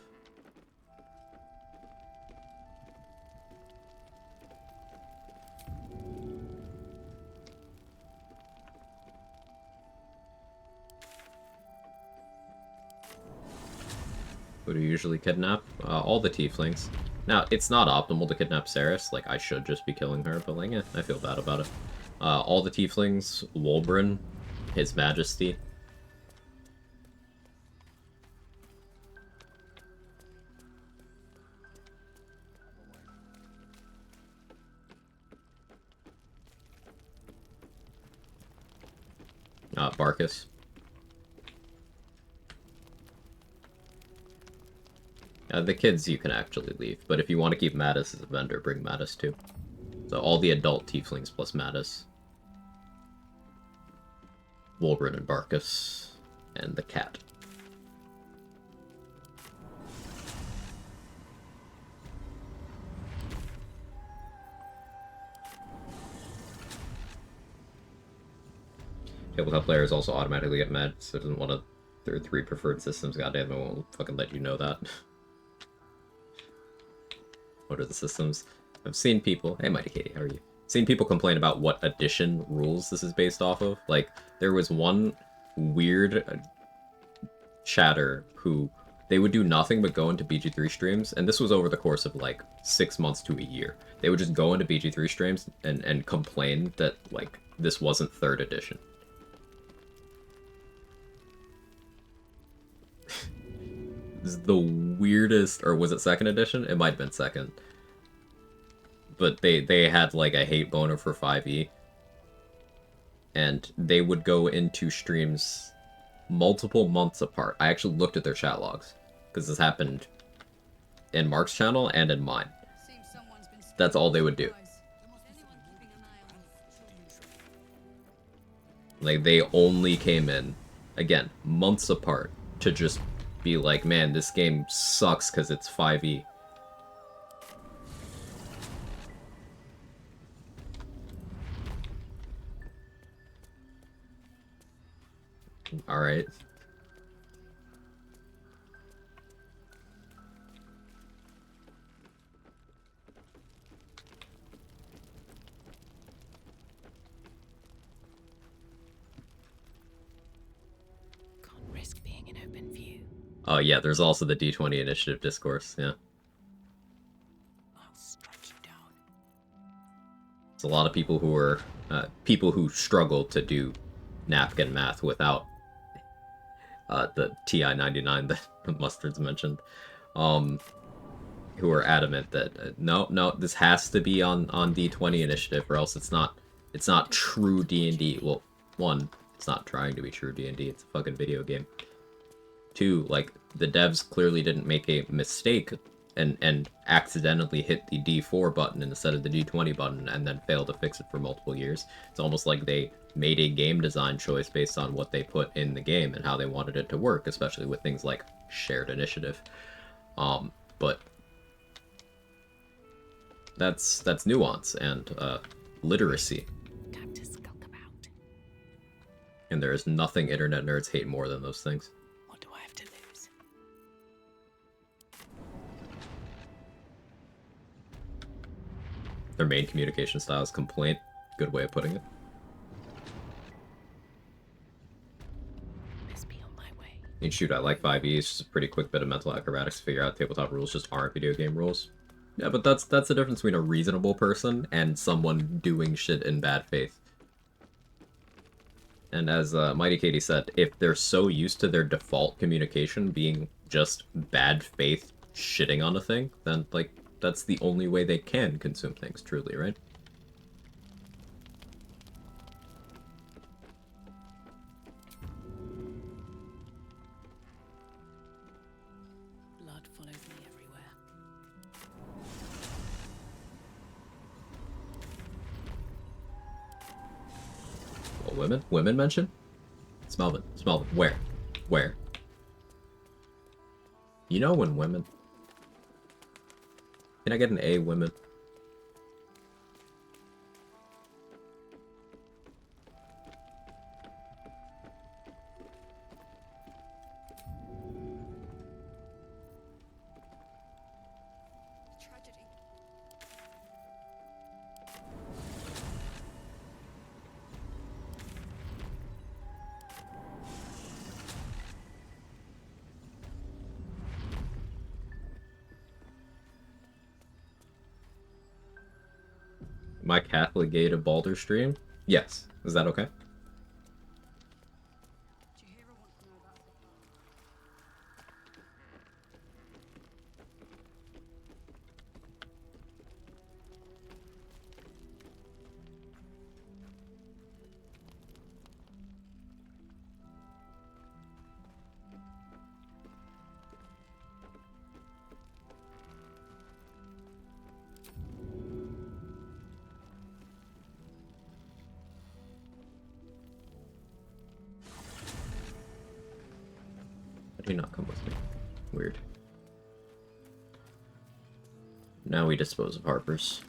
Speaker 1: Who do you usually kidnap? All the tieflings. Now, it's not optimal to kidnap Ceres, like, I should just be killing her, but, like, yeah, I feel bad about it. All the tieflings, Wolbrin, His Majesty. Barkus. The kids you can actually leave, but if you want to keep Mattis as a vendor, bring Mattis too. So all the adult tieflings plus Mattis. Wolbrin and Barkus. And the cat. Tabletop players also automatically get mad, so it doesn't want to... There are 3 preferred systems, goddamn, I won't fucking let you know that. What are the systems? I've seen people... Hey, Mighty Katie, how are you? Seen people complain about what edition rules this is based off of. Like, there was one weird chatter who... They would do nothing but go into BG3 streams, and this was over the course of, like, 6 months to a year. They would just go into BG3 streams and complain that, like, this wasn't 3rd edition. This is the weirdest, or was it 2nd edition? It might have been 2nd. But they had like a hate boner for 5e. And they would go into streams multiple months apart. I actually looked at their chat logs. because this happened in Mark's channel and in mine. That's all they would do. Like, they only came in, again, months apart, to just be like, man, this game sucks because it's 5e. Alright.
Speaker 10: Can't risk being in open view.
Speaker 1: Oh yeah, there's also the D20 initiative discourse, yeah.
Speaker 10: I'll strike you down.
Speaker 1: There's a lot of people who are, people who struggle to do napkin math without the TI-99 that Mustard's mentioned, who are adamant that no, this has to be on D20 initiative, or else it's not true D&D. Well, one, it's not trying to be true D&D. It's a fucking video game. Two, like, the devs clearly didn't make a mistake and accidentally hit the D4 button instead of the D20 button and then failed to fix it for multiple years. It's almost like they made a game design choice based on what they put in the game and how they wanted it to work, especially with things like shared initiative. But that's nuance and literacy.
Speaker 10: Time to skulk about.
Speaker 1: And there is nothing internet nerds hate more than those things.
Speaker 10: What do I have to lose?
Speaker 1: Their main communication style is complaint. Good way of putting it.
Speaker 10: Best be on my way.
Speaker 1: And shoot, I like 5e. It's just a pretty quick bit of mental acrobatics to figure out. Tabletop rules just aren't video game rules. Yeah, but that's the difference between a reasonable person and someone doing shit in bad faith. And as Mighty Katie said, if they're so used to their default communication being just bad faith shitting on a thing, then, like, that's the only way they can consume things, truly, right?
Speaker 10: Blood follows me everywhere.
Speaker 1: Well, women mention? Smelvin, where? You know when women... Can I get an A, women?
Speaker 2: Tragedy.
Speaker 1: My Catholic gay to Baldur stream? Yes. Is that okay? Do not come with me. Weird. Now we dispose of Harper's.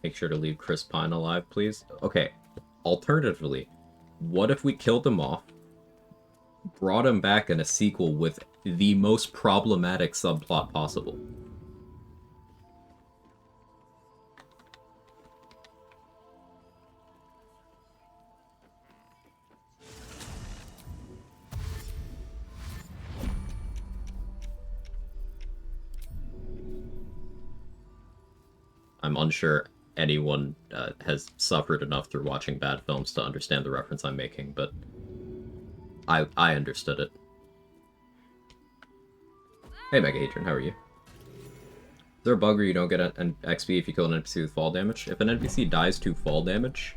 Speaker 1: Make sure to leave Chris Pine alive, please. Okay, alternatively, what if we killed him off, brought him back in a sequel with the most problematic subplot possible? I'm unsure anyone has suffered enough through watching bad films to understand the reference I'm making, but I understood it. Hey Megahedron, how are you? Is there a bug where you don't get an XP if you kill an NPC with fall damage? If an NPC dies to fall damage,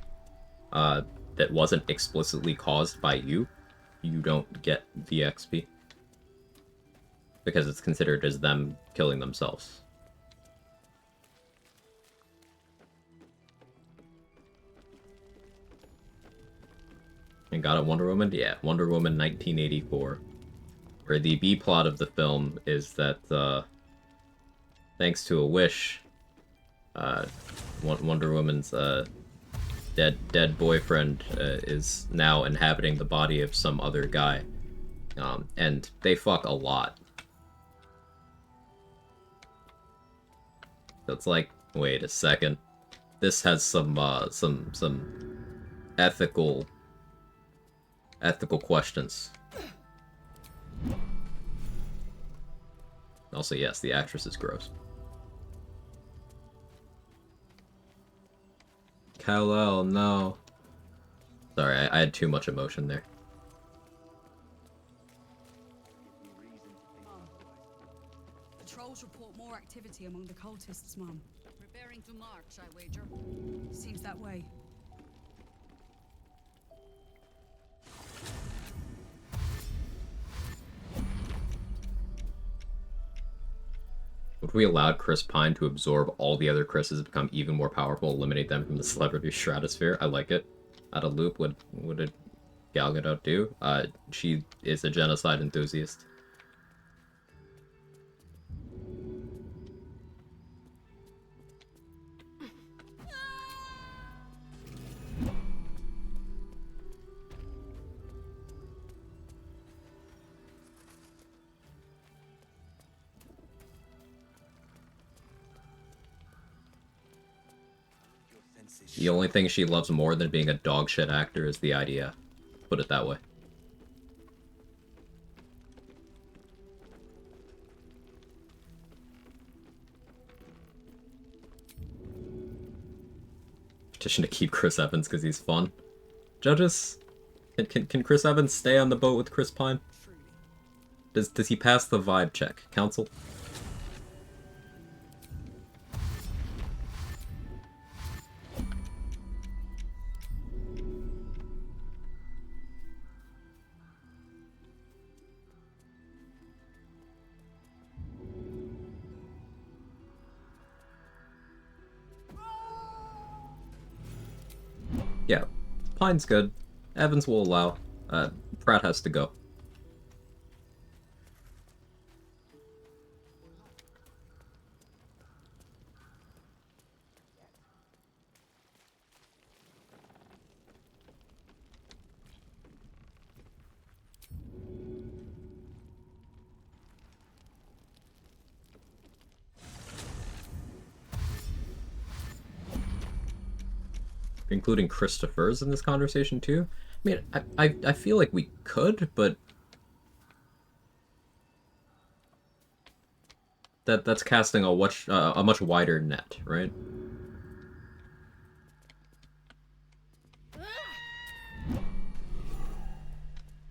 Speaker 1: that wasn't explicitly caused by you, you don't get the XP. Because it's considered as them killing themselves. And got it, Wonder Woman? Yeah, Wonder Woman 1984. Where the B-plot of the film is that, thanks to a wish, Wonder Woman's dead boyfriend is now inhabiting the body of some other guy. And they fuck a lot. So it's like, wait a second. This has some ethical questions. Also, yes, the actress is gross. Kal-El, no. Sorry, I had too much emotion there.
Speaker 7: The trolls report more activity among the cultists, Mum.
Speaker 11: Preparing to march, I wager.
Speaker 7: Seems that way.
Speaker 1: If we allowed Chris Pine to absorb all the other Chris's and become even more powerful, eliminate them from the celebrity stratosphere, I like it. Out of loop, what did Gal Gadot do? She is a genocide enthusiast. The only thing she loves more than being a dogshit actor is the IDF. Put it that way. Petition to keep Chris Evans because he's fun. Judges, can Chris Evans stay on the boat with Chris Pine? Does he pass the vibe check? Council? Yeah, Pine's good. Evans will allow. Pratt has to go. Including Christopher's in this conversation too. I mean, I feel like we could, but that's casting a much wider net, right?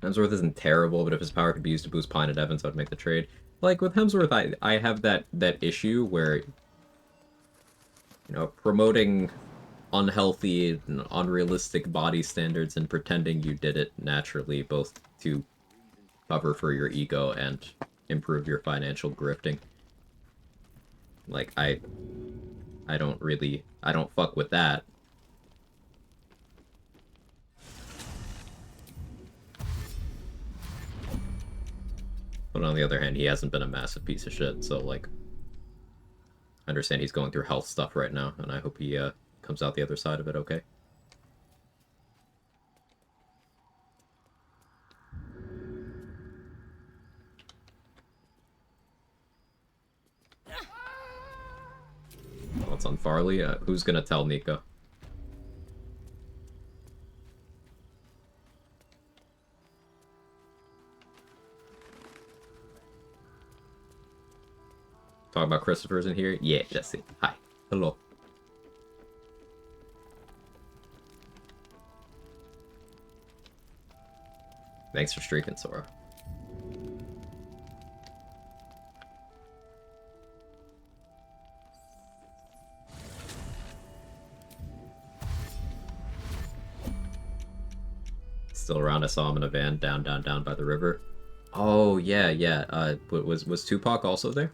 Speaker 1: Hemsworth isn't terrible, but if his power could be used to boost Pine and Evans, I would make the trade. Like with Hemsworth, I have that issue where, you know, promoting unhealthy and unrealistic body standards and pretending you did it naturally, both to cover for your ego and improve your financial grifting. Like, I don't fuck with that. But on the other hand, he hasn't been a massive piece of shit, so, like, I understand he's going through health stuff right now, and I hope he, comes out the other side of it okay. What's on Farley? Who's gonna tell Nico? Talk about Christopher's in here? Yeah, Jesse. Hi. Hello. Thanks for streaking, Sora. Still around, I saw him in a van down by the river. Oh, yeah, yeah. Was Tupac also there?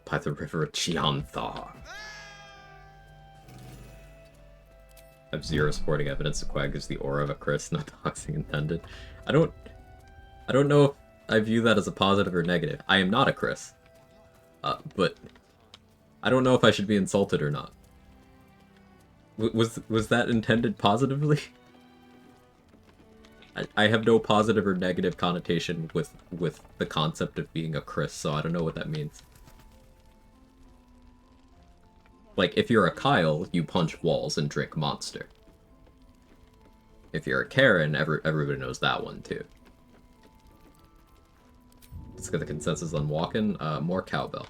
Speaker 1: By the river of Chiantha. I have zero supporting evidence that Quag is the aura of a Chris, not doxing intended. I don't know if I view that as a positive or negative. I am not a Chris. But I don't know if I should be insulted or not. Was that intended positively? I have no positive or negative connotation with the concept of being a Chris, so I don't know what that means. Like, if you're a Kyle, you punch walls and drink Monster. If you're a Karen, everybody knows that one, too. Let's get the consensus on walking. More cowbell.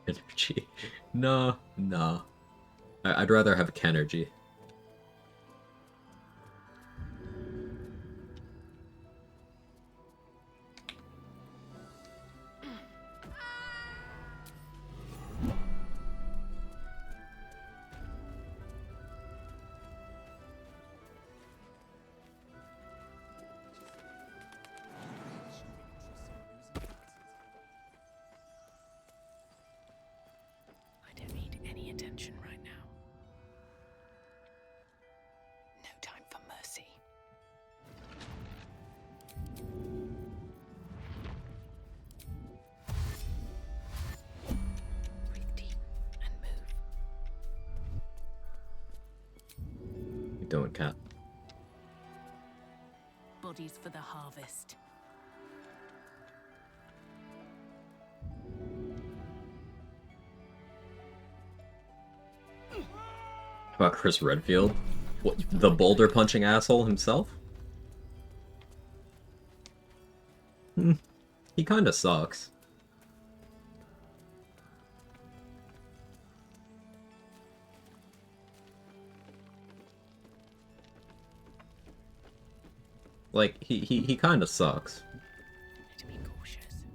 Speaker 1: Energy. Nah. I'd rather have Kenergy.
Speaker 10: I don't need any attention right now. No time for mercy. Breathe deep and move.
Speaker 1: You doing, Cat?
Speaker 10: Bodies for the harvest.
Speaker 1: How about Chris Redfield? What, the boulder punching asshole himself? He kinda sucks. Like, he kinda sucks.
Speaker 10: To be cautious.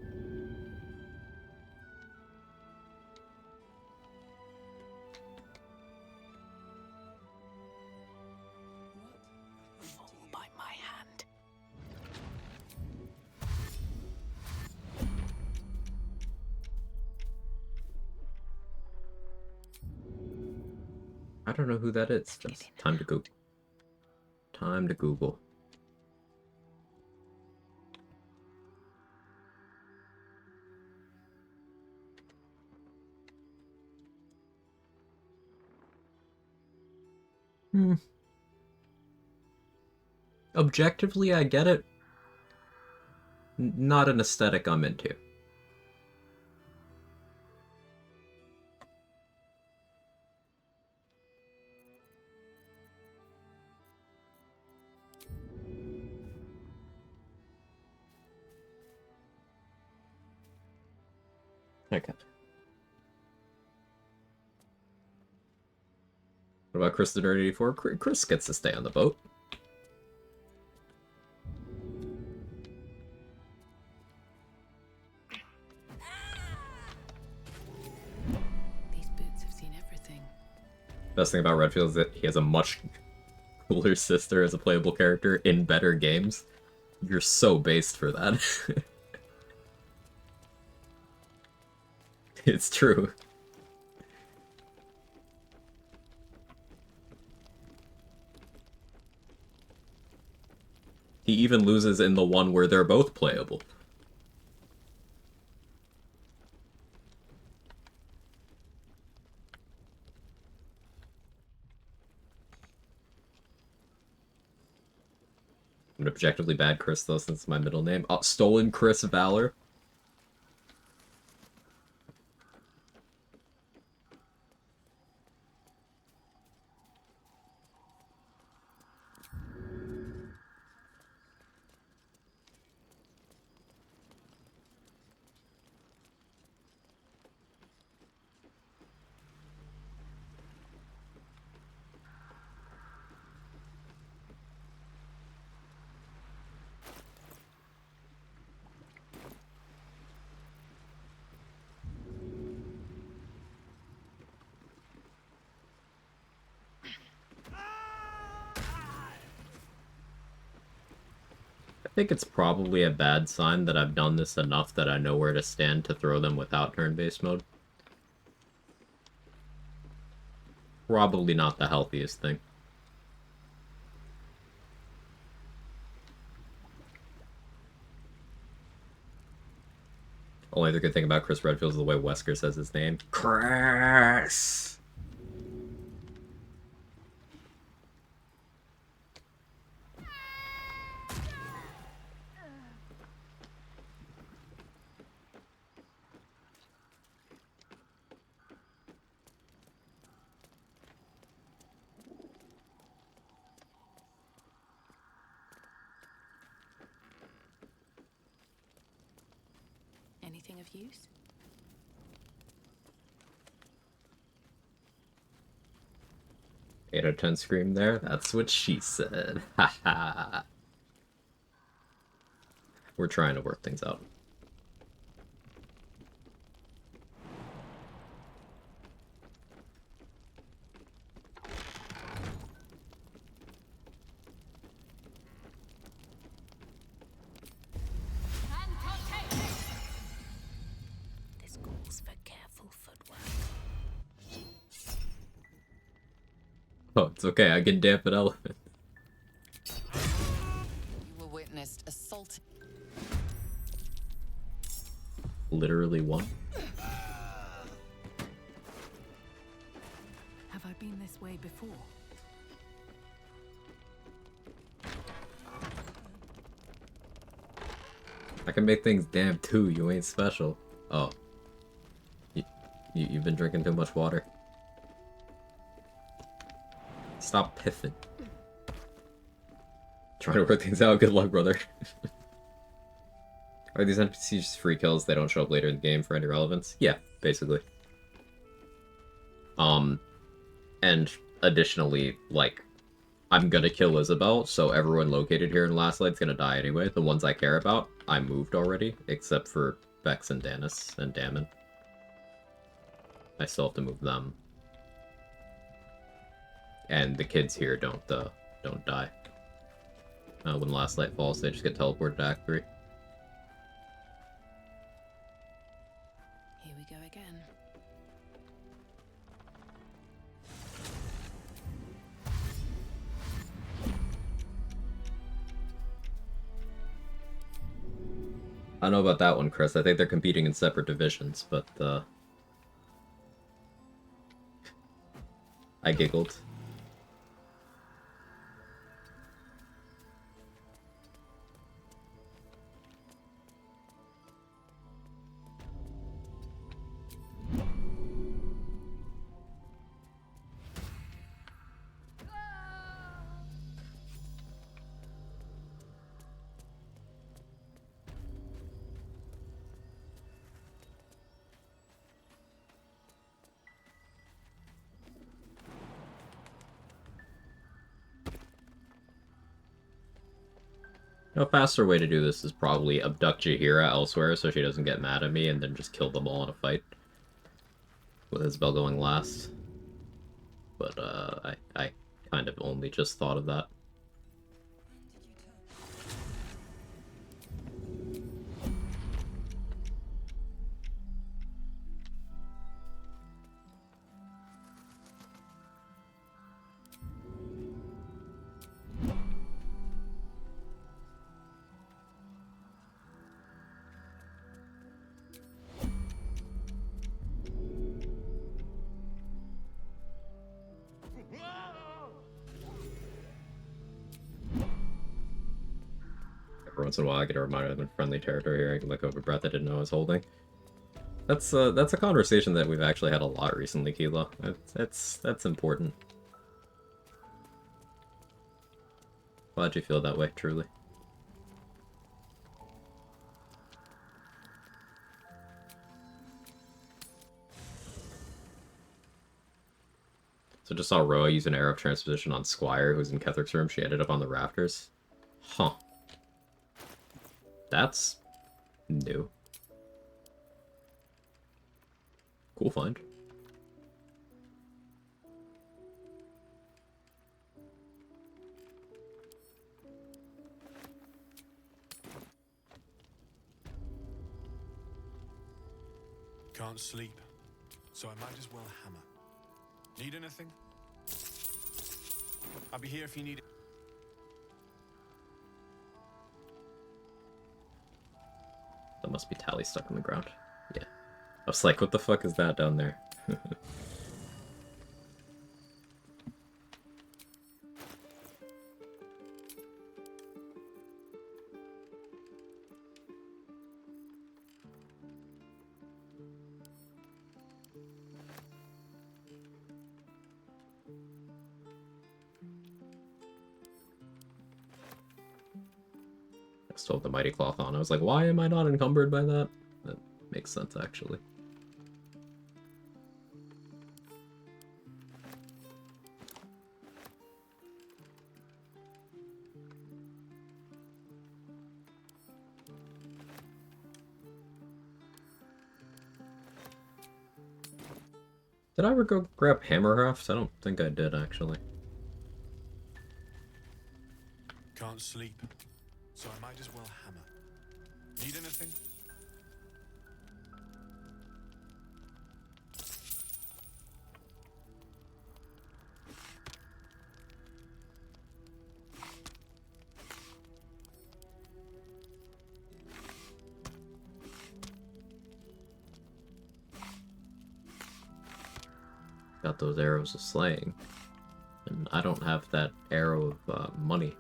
Speaker 10: Fall by my hand.
Speaker 1: I don't know who that is. Just time to Google. Time to Google. Objectively, I get it. Not an aesthetic I'm into. Okay. What about Chris the Nerd 84? Chris gets to stay on the boat.
Speaker 10: These boots have seen everything.
Speaker 1: Best thing about Redfield is that he has a much cooler sister as a playable character in better games. You're so based for that. It's true. He even loses in the one where they're both playable. An objectively bad Chris, though, since it's my middle name. Oh, Stolen Chris Valor. think it's probably a bad sign that I've done this enough that I know where to stand to throw them without turn-based mode. Probably not the healthiest thing. Only the good thing about Chris Redfield is the way Wesker says his name. Chris!
Speaker 10: Anything of use?
Speaker 1: Eight out of 10 scream there. That's what she said. Haha. We're trying to work things out.
Speaker 10: This calls for careful footwork.
Speaker 1: Oh, it's okay. I can dampen elephant.
Speaker 11: You will witness assault.
Speaker 1: Literally one.
Speaker 10: Have I been this way before?
Speaker 1: I can make things damp too. You ain't special. Oh. You've been drinking too much water. Stop piffing. Trying to work things out. Good luck, brother. Are these NPCs just free kills? They don't show up later in the game for any relevance? Yeah, basically. And additionally, like, I'm gonna kill Isabel, so everyone located here in Last Light's gonna die anyway. The ones I care about, I moved already, except for Vex and Danis and Damon. I still have to move them. And the kids here don't die. When Last Light falls, they just get teleported to Act 3.
Speaker 10: Here we go again.
Speaker 1: I don't know about that one, Chris. I think they're competing in separate divisions, but, I giggled. A faster way to do this is probably abduct Jaheira elsewhere so she doesn't get mad at me and then just kill them all in a fight. With Isabel going last. But, I kind of only just thought of that. Every once in a while I get a reminder I'm in friendly territory here. I can let go of a breath I didn't know I was holding. That's a conversation that we've actually had a lot recently, Kila. That's important. Glad you feel that way, truly. So just saw Roa use an arrow of transposition on Squire, who's in Kethric's room. She ended up on the rafters. Huh. That's new. Cool find.
Speaker 4: Can't sleep, so I might as well hammer. Need anything? I'll be here if you need it.
Speaker 1: That must be Tally stuck on the ground. Yeah. I was like, what the fuck is that down there? I still have the Mighty Cloth on. I was like, why am I not encumbered by that? That makes sense, actually. Did I ever go grab Hammerhafts? I don't think I did, actually.
Speaker 4: Can't sleep, so I might as well hammer. Need anything?
Speaker 1: Got those arrows of slaying. And I don't have that arrow of money.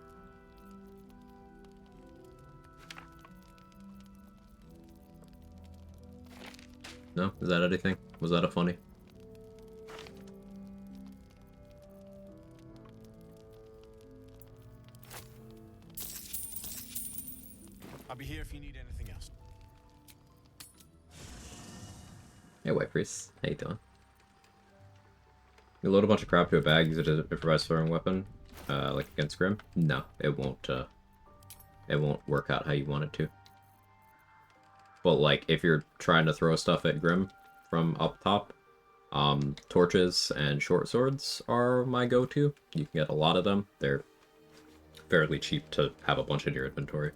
Speaker 1: No? Is that anything? Was that a funny?
Speaker 4: I'll be here if you need anything else.
Speaker 1: Hey, White Priest. How you doing? You load a bunch of crap to a bag, use it as a improvised throwing weapon, like against Grim? No, it won't work out how you want it to. But, like, if you're trying to throw stuff at Grim from up top, torches and short swords are my go-to. You can get a lot of them. They're fairly cheap to have a bunch in your inventory.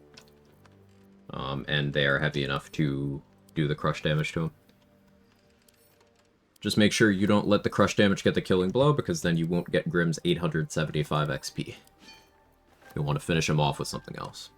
Speaker 1: And they are heavy enough to do the crush damage to him. Just make sure you don't let the crush damage get the killing blow, because then you won't get Grim's 875 XP. You'll want to finish him off with something else.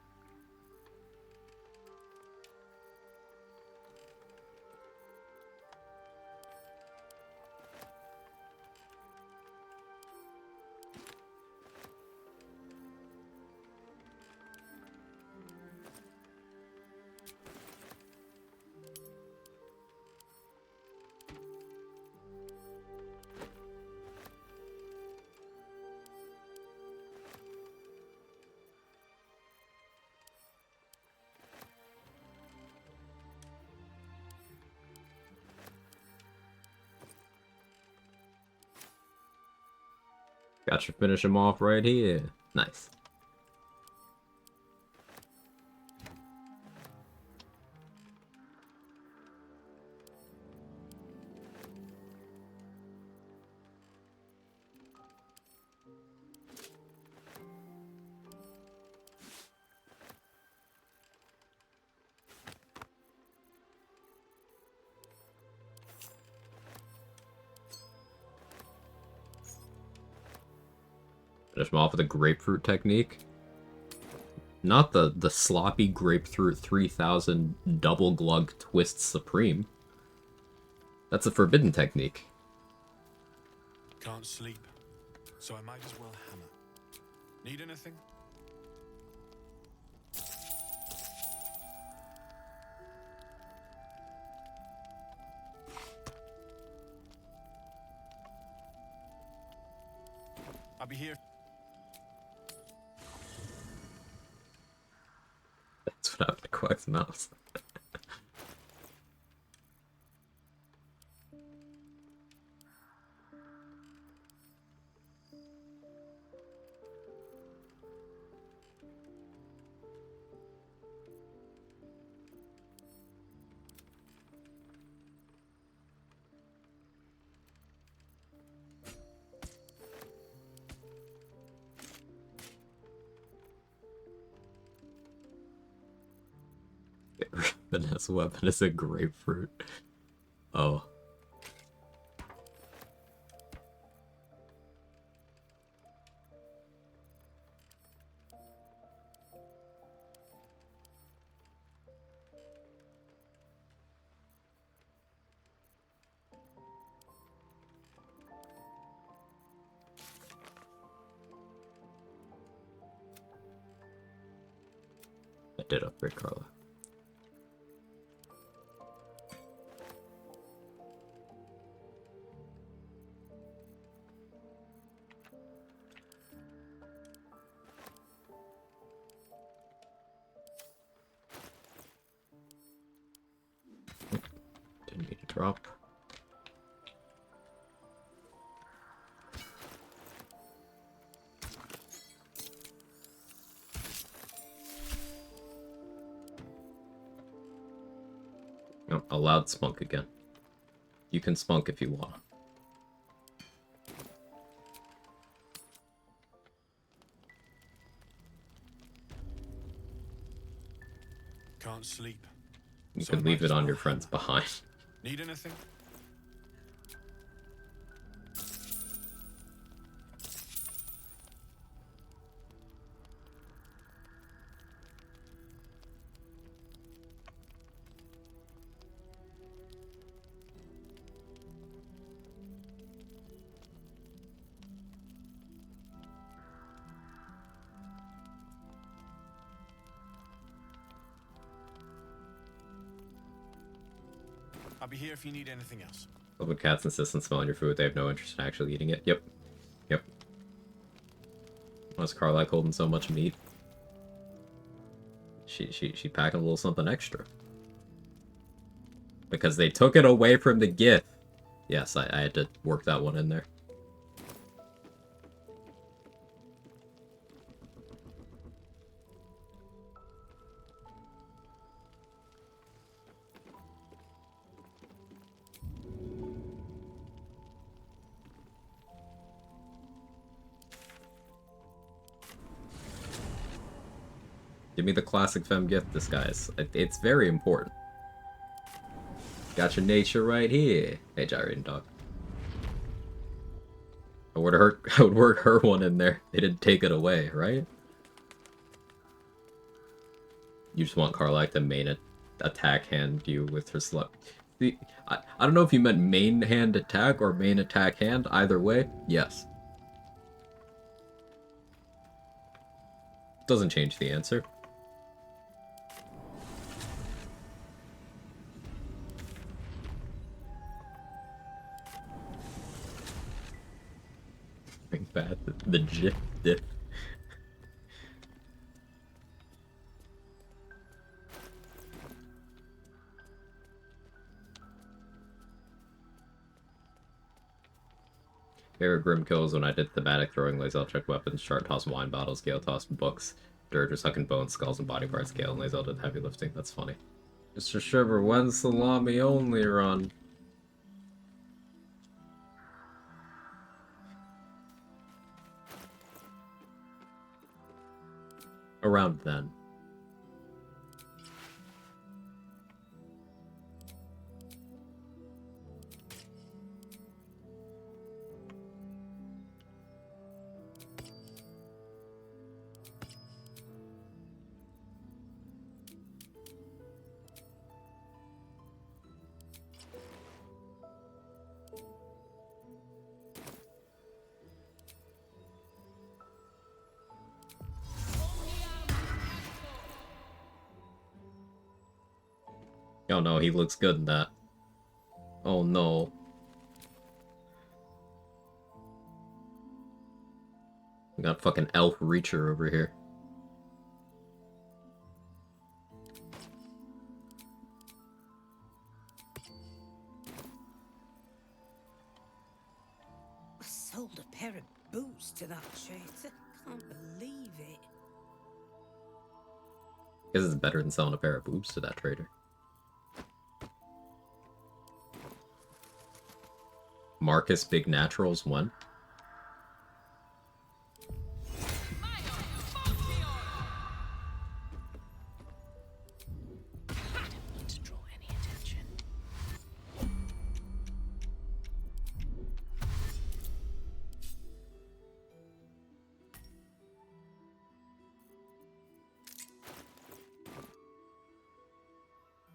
Speaker 1: Got you, finish him off right here. Nice. Finish him off with a grapefruit technique. Not the sloppy grapefruit 3000 double glug twist supreme. That's a forbidden technique.
Speaker 4: Can't sleep, so I might as well hammer. Need anything? I'll be here.
Speaker 1: That's what happened to Quag's mouse. Vanessa's weapon is a grapefruit. Oh. I did upgrade Carla. Didn't need to drop. Oh, allowed spunk again. You can spunk if you want.
Speaker 4: Can't sleep.
Speaker 1: You
Speaker 4: So I
Speaker 1: can
Speaker 4: might
Speaker 1: leave it
Speaker 4: as
Speaker 1: on
Speaker 4: well
Speaker 1: your friends
Speaker 4: hammer.
Speaker 1: behind.
Speaker 4: Need anything? I'll be here if you need anything else.
Speaker 1: When cats insist on smelling your food, they have no interest in actually eating it. Yep. Yep. Why is Carlac holding so much meat? She packing a little something extra. Because they took it away from the gift. Yes, I had to work that one in there. Give me the classic femme gift disguise. It's very important. Got your Naycher right here. Hey, gyrating dog. I would work her one in there. They didn't take it away, right? You just want Carlac to main attack hand you with her slug. See, I don't know if you meant main hand attack or main attack hand. Either way, yes. Doesn't change the answer. Bring back the GIF diff. Favorite Grim kills when I did thematic throwing laser check weapons, chart toss wine bottles, gale toss books, dirt or sucking bones, skulls and body parts, Gale and laser did heavy lifting. That's funny. Mr. Shiver, when's salami only run? Around then. Oh no, he looks good in that. Oh no. We got fucking elf Reacher over here.
Speaker 7: I sold a pair of boots to that traitor. Can't believe it.
Speaker 1: Guess it's better than selling a pair of boobs to that trader. Marcus Big Naturals 1.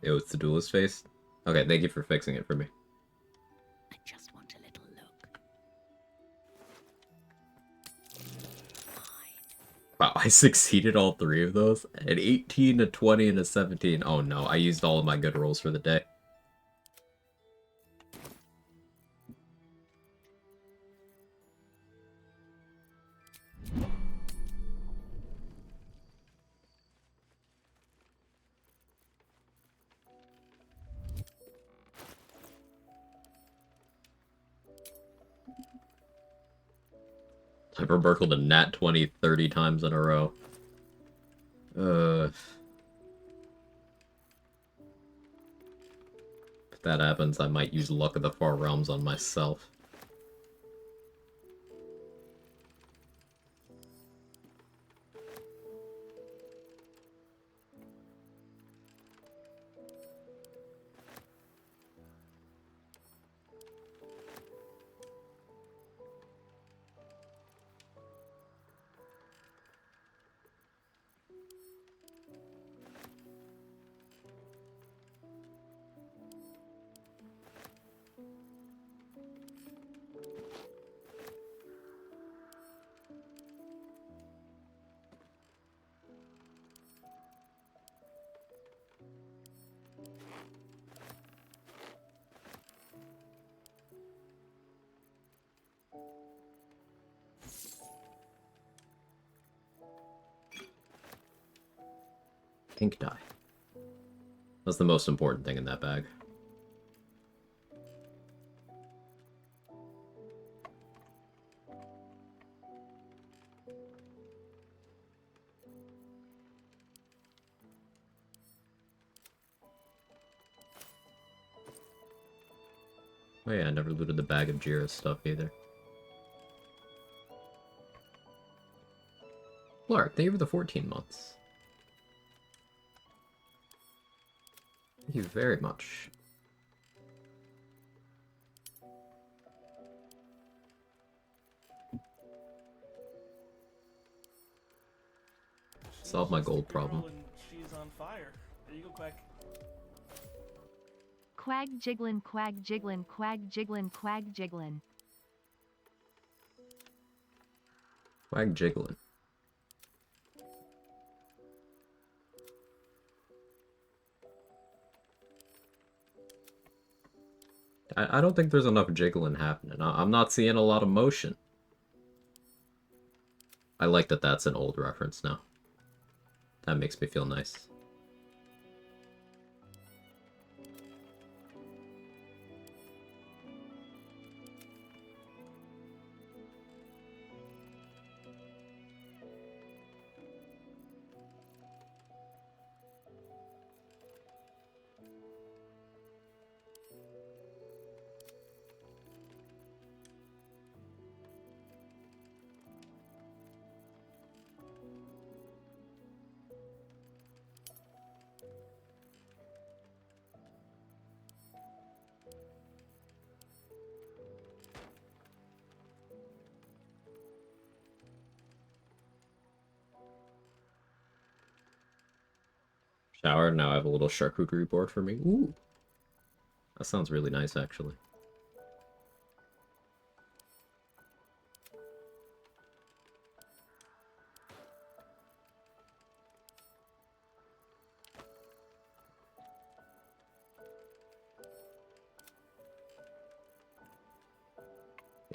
Speaker 1: It was the duelist face? Okay, thank you for fixing it for me.
Speaker 7: I just want a little look.
Speaker 1: Wow, I succeeded all 3 of those? An 18, a 20, and a 17. Oh no, I used all of my good rolls for the day. I've remarked a nat 20 30 times in a row. If that happens, I might use Luck of the Far Realms on myself. Pink dye. That's the most important thing in that bag. Oh yeah, I never looted the bag of Jira's stuff either. Cleric, thank you for the 14 months. Thank you very much. Solve my gold problem.
Speaker 12: She's on fire. There you go, Quag.
Speaker 13: Quag jiggling, quag jiggling, quag jiggling, quag jiggling.
Speaker 1: Quag jiggling. I don't think there's enough jiggling happening. I'm not seeing a lot of motion. I like that that's an old reference now. That makes me feel nice. Shower, now I have a little charcuterie board for me. Ooh. That sounds really nice, actually.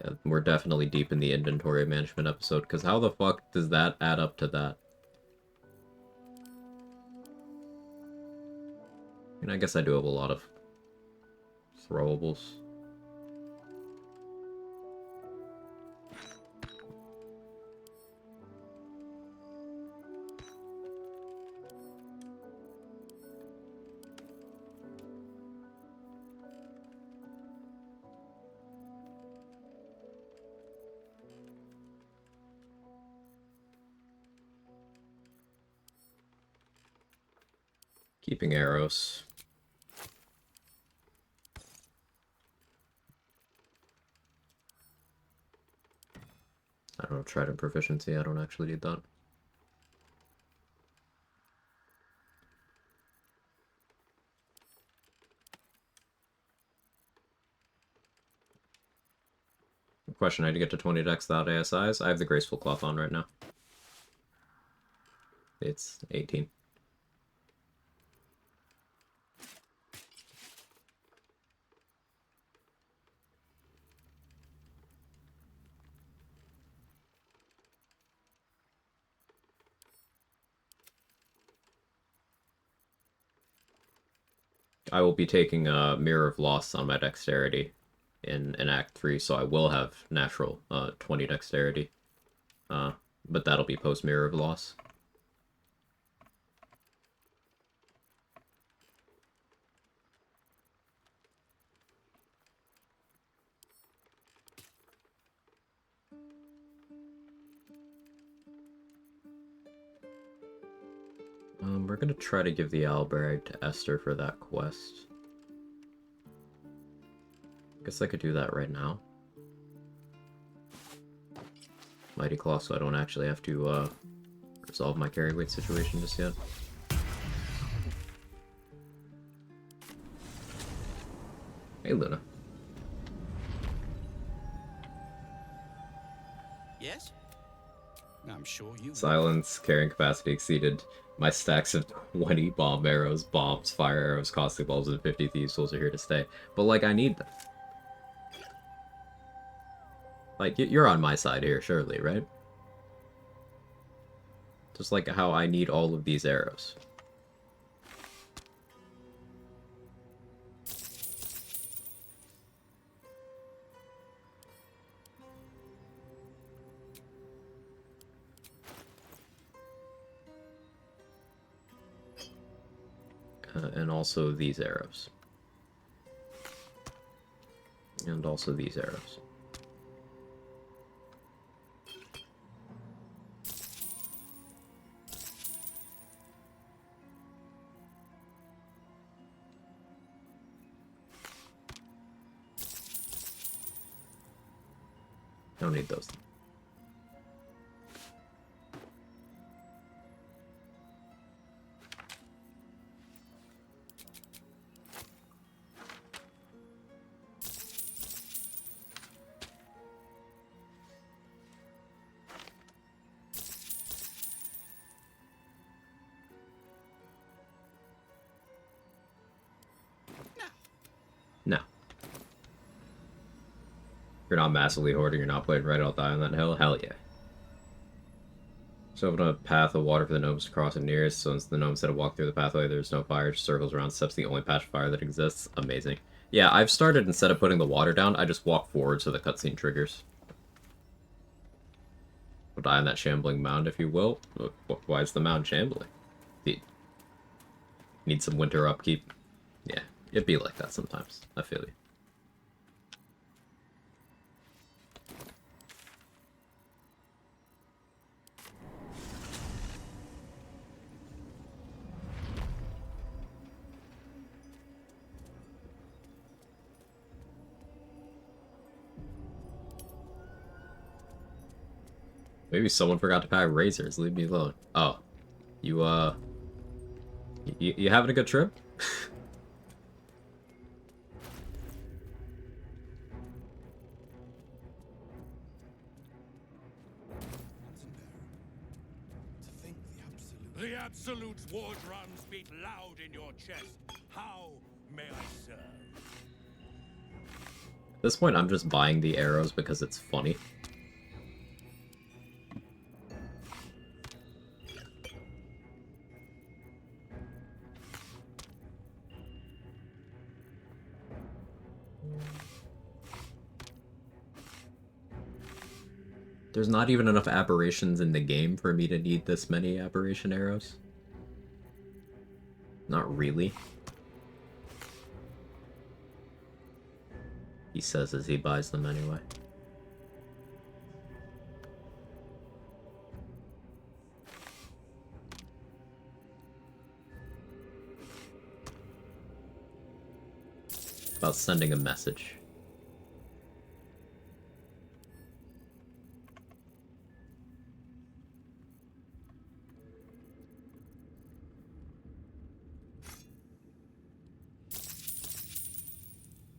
Speaker 1: Yeah, we're definitely deep in the inventory management episode, because how the fuck does that add up to that? And I guess I do have a lot of throwables. Keeping arrows. I don't know, trident proficiency, I don't actually need that. Question, how do you get to 20 decks without ASIs? I have the Graceful Cloth on right now. It's 18. I will be taking a Mirror of Loss on my dexterity in Act 3, so I will have natural 20 dexterity. But that'll be post Mirror of Loss. We're gonna try to give the Alberg to Esther for that quest. Guess I could do that right now. Mighty Claw, so I don't actually have to resolve my carry weight situation just yet. Hey, Luna.
Speaker 9: Yes? I'm sure you.
Speaker 1: Silence carrying capacity exceeded. My stacks of 20 bomb arrows, bombs, fire arrows, caustic bulbs, and 50 thieves tools are here to stay. But, like, I need them. Like, you're on my side here, surely, right? Just like how I need all of these arrows. And also these arrows. And also these arrows. Don't need those. No. You're not massively hoarding, you're not playing right, I'll die on that hill? Hell yeah. So open a path of water for the gnomes to cross and nearest, so once the gnomes had to walk through the pathway, there's no fire, just circles around steps, the only patch of fire that exists. Amazing. Yeah, I've started, instead of putting the water down, I just walk forward so the cutscene triggers. I'll die on that shambling mound, if you will. Why is the mound shambling? Need some winter upkeep? Yeah, it'd be like that sometimes. I feel you. Maybe someone forgot to pack razors. Leave me alone. Oh. You having a good trip?
Speaker 6: The Absolute's war drums beat loud in your chest. How may I serve?
Speaker 1: At this point, I'm just buying the arrows because it's funny. There's not even enough aberrations in the game for me to need this many aberration arrows. Not really. He says as he buys them anyway. About sending a message.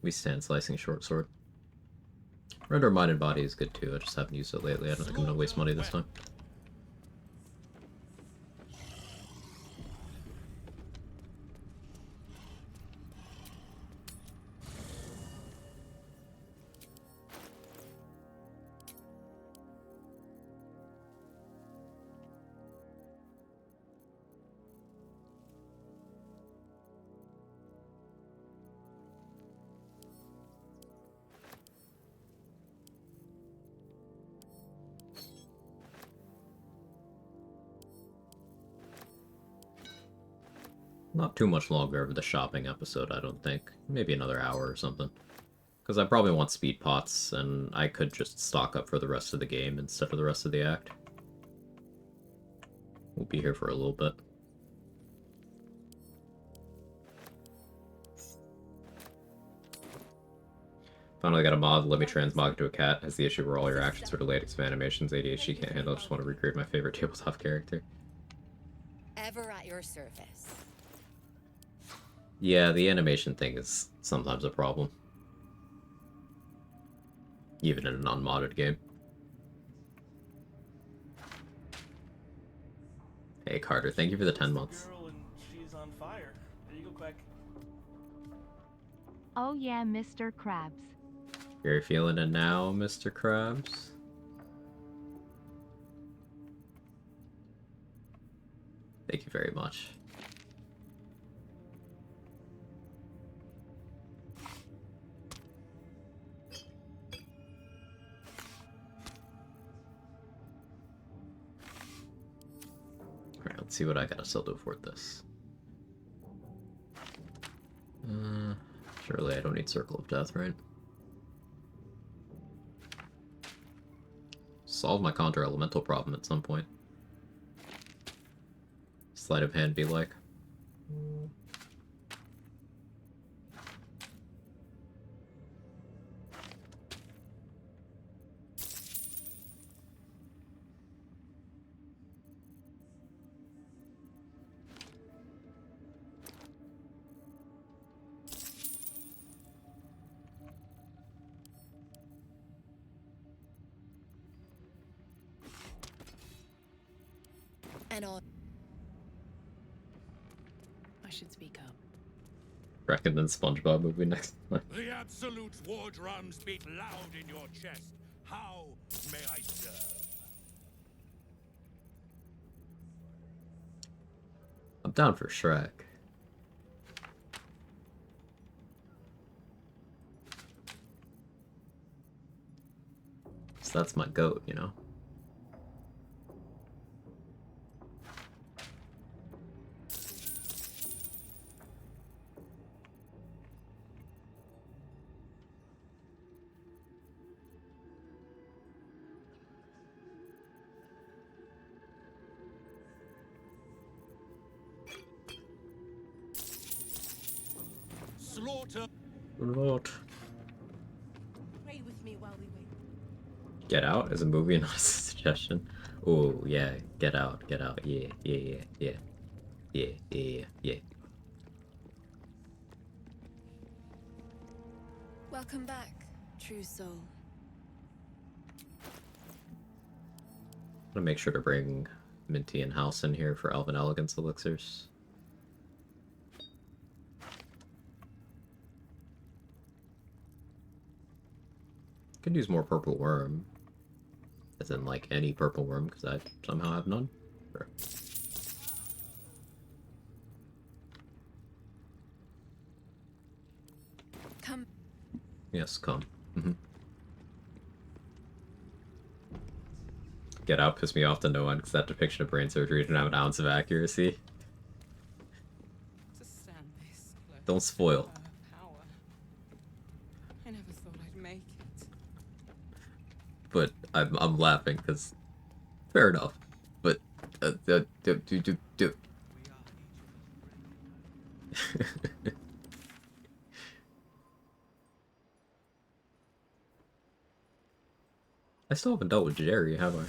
Speaker 1: We stand slicing short sword. Render Mind and Body is good too, I just haven't used it lately. I don't think I'm gonna waste money this time. Not too much longer of the shopping episode, I don't think. Maybe another hour or something. Because I probably want speed pots, and I could just stock up for the rest of the game instead of the rest of the act. We'll be here for a little bit. Finally got a mod, let me transmog to a cat. Has the issue where all your actions are delayed, exam animations, ADHD can't handle, just want to recreate my favorite tabletop character.
Speaker 11: Ever at your service.
Speaker 1: Yeah, the animation thing is sometimes a problem. Even in an unmodded game. Hey Carter, thank you for the 10 months.
Speaker 12: Girl and she's on fire. There you go, Quag.
Speaker 13: Oh yeah, Mr. Krabs.
Speaker 1: You're feeling it now, Mr. Krabs? Thank you very much. Alright, let's see what I gotta sell to afford this. Surely I don't need Circle of Death, right? Solve my Conjure Elemental problem at some point. Sleight of hand be like.
Speaker 11: And all.
Speaker 10: I should speak up.
Speaker 1: Reckon then SpongeBob movie next time.
Speaker 14: The absolute war drums beat loud in your chest. How may I serve?
Speaker 1: I'm down for Shrek. So that's my goat, you know?
Speaker 14: Slaughter.
Speaker 1: Lord.
Speaker 7: Pray with me while we wait.
Speaker 1: Get Out is a movie, not a suggestion. Oh yeah, Get Out, yeah, yeah, yeah, yeah, yeah, yeah, yeah.
Speaker 7: Welcome back, true soul.
Speaker 1: I'm gonna make sure to bring Minty and House in here for Elven Elegance elixirs. Could use more purple worm. As in, like, any purple worm, because I somehow have none. Sure.
Speaker 7: Come.
Speaker 1: Yes, come. Get Out pissed me off to no end, because that depiction of brain surgery didn't have an ounce of accuracy.
Speaker 11: To stand this close
Speaker 1: Don't spoil.
Speaker 11: to her power. I never thought I'd make it.
Speaker 1: But I'm laughing, because... Fair enough. But... I still haven't dealt with Jerry, have I?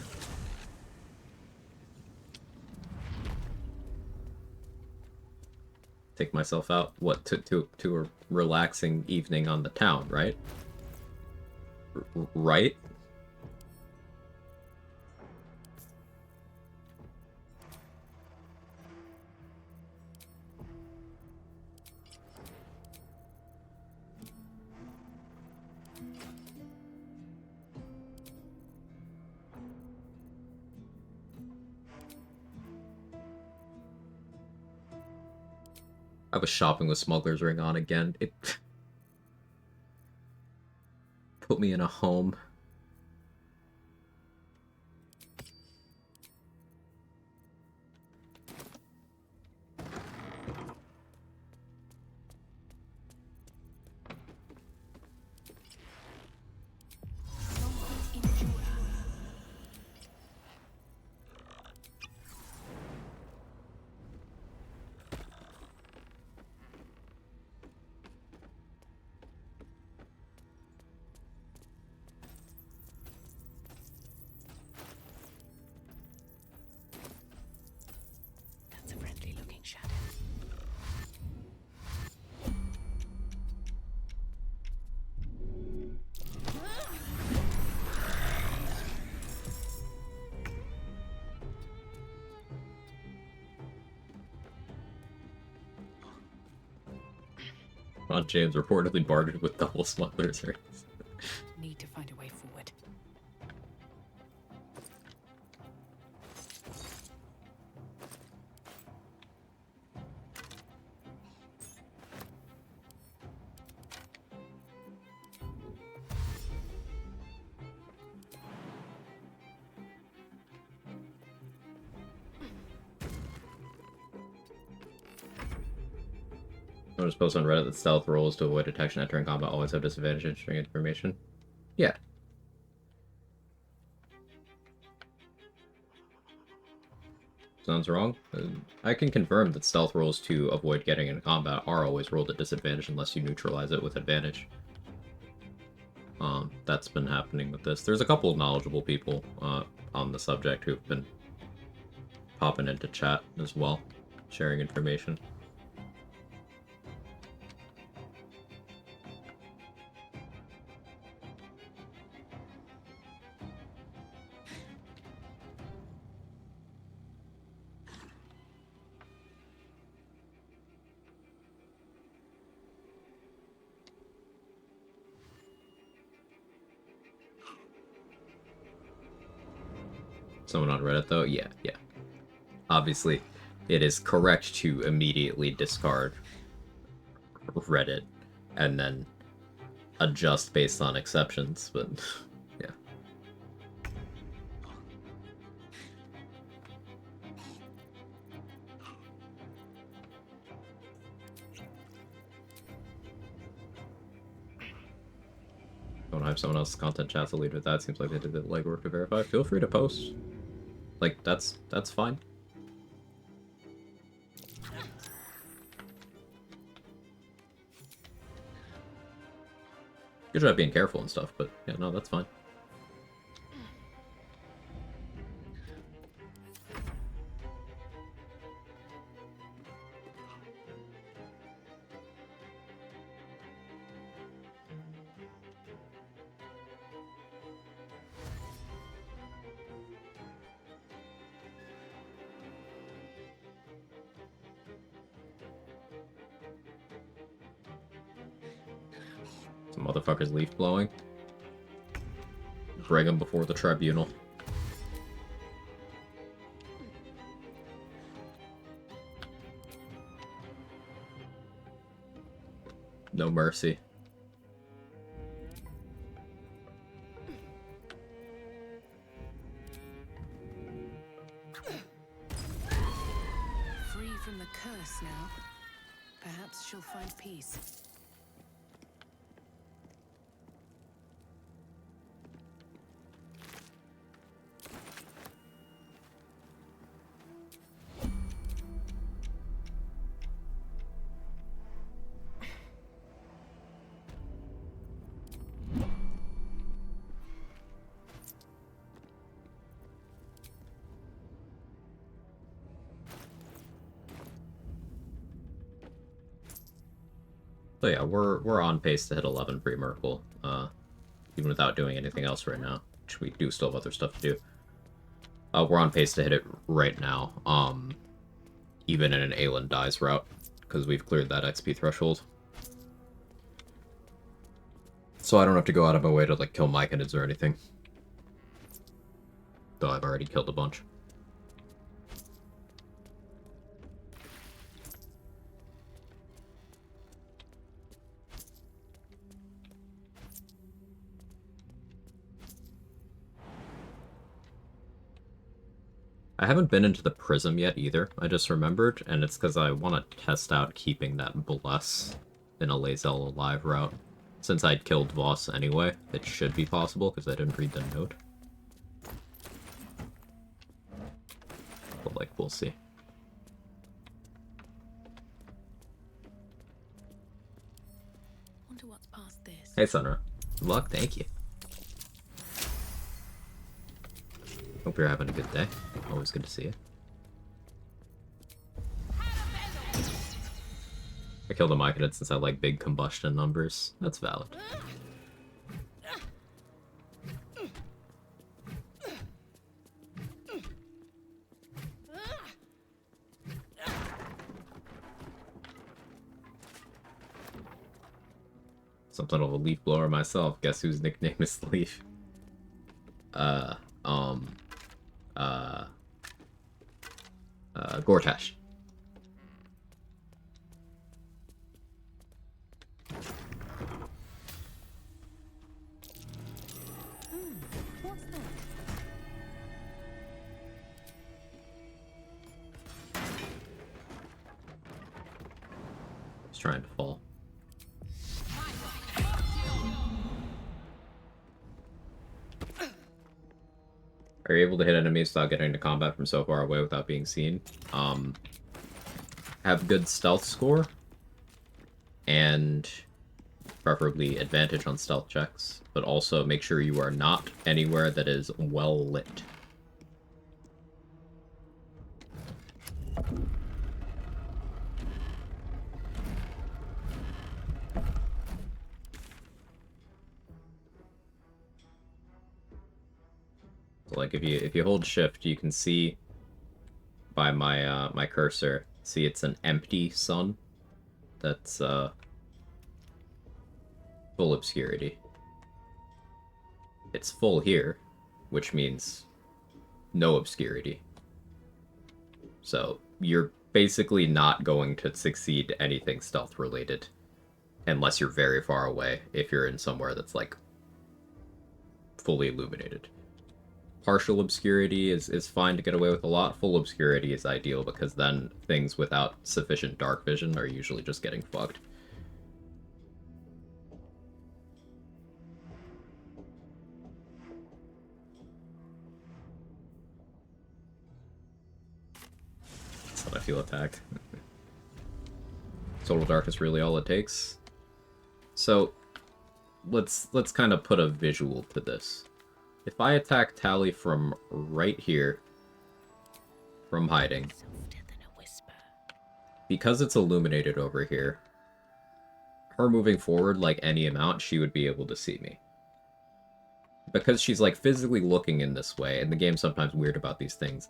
Speaker 1: Take myself out, what, to a relaxing evening on the town, right? Right? I was shopping with Smuggler's Ring on again. It put me in a home.
Speaker 10: That's a friendly looking shadow.
Speaker 1: Ron James reportedly bartered with double Smuggler's Rings.
Speaker 10: Need to find a way forward.
Speaker 1: I was posted on Reddit that stealth rolls to avoid detection entering combat always have disadvantage in sharing information. Yeah. Sounds wrong. I can confirm that stealth rolls to avoid getting in combat are always rolled at disadvantage unless you neutralize it with advantage. That's been happening with this. There's a couple of knowledgeable people on the subject who've been popping into chat as well, sharing information. Someone on Reddit, though? Yeah. Obviously, it is correct to immediately discard Reddit and then adjust based on exceptions, but yeah. Don't have someone else's content chat to lead with that. Seems like they did the legwork to verify. Feel free to post. Like, that's fine. Good job being careful and stuff, but yeah, no, that's fine. Some motherfuckers leaf blowing. Bring them before the tribunal. No mercy.
Speaker 10: Free from the curse now. Perhaps she'll find peace.
Speaker 1: So yeah, we're on pace to hit 11 pre-Merkle. even without doing anything else right now, which we do still have other stuff to do. We're on pace to hit it right now, even in an Aelin dies route, because we've cleared that XP threshold. So I don't have to go out of my way to, like, kill Myconids or anything. Though I've already killed a bunch. I haven't been into the Prism yet either, I just remembered, and it's because I want to test out keeping that Bless in a Lae'zel alive route. Since I'd killed Voss anyway, it should be possible, because I didn't read the note. But, like, we'll see.
Speaker 10: Wonder what's past this.
Speaker 1: Hey, Sunra. Good luck, thank you. Hope you're having a good day. Always good to see you. I killed a Myconid since I like big combustion numbers. That's valid. Something of a leaf blower myself. Guess whose nickname is Leaf? Gortash.
Speaker 10: What's that?
Speaker 1: He's trying to fall. Are you able to hit enemies without getting into combat from so far away without being seen? Have good stealth score, and preferably advantage on stealth checks, but also make sure you are not anywhere that is well lit. So, like, if you hold shift, you can see by my my cursor, see it's an empty sun that's full obscurity. It's full here, which means no obscurity. So you're basically not going to succeed anything stealth related unless you're very far away, if you're in somewhere that's like fully illuminated. Partial obscurity is fine to get away with a lot. Full obscurity is ideal because then things without sufficient dark vision are usually just getting fucked. That's how I feel attacked. Total dark is really all it takes. So let's kind of put a visual to this. If I attack Tally from right here, from hiding, because it's illuminated over here, her moving forward like any amount, she would be able to see me. Because she's like physically looking in this way, and the game's sometimes weird about these things,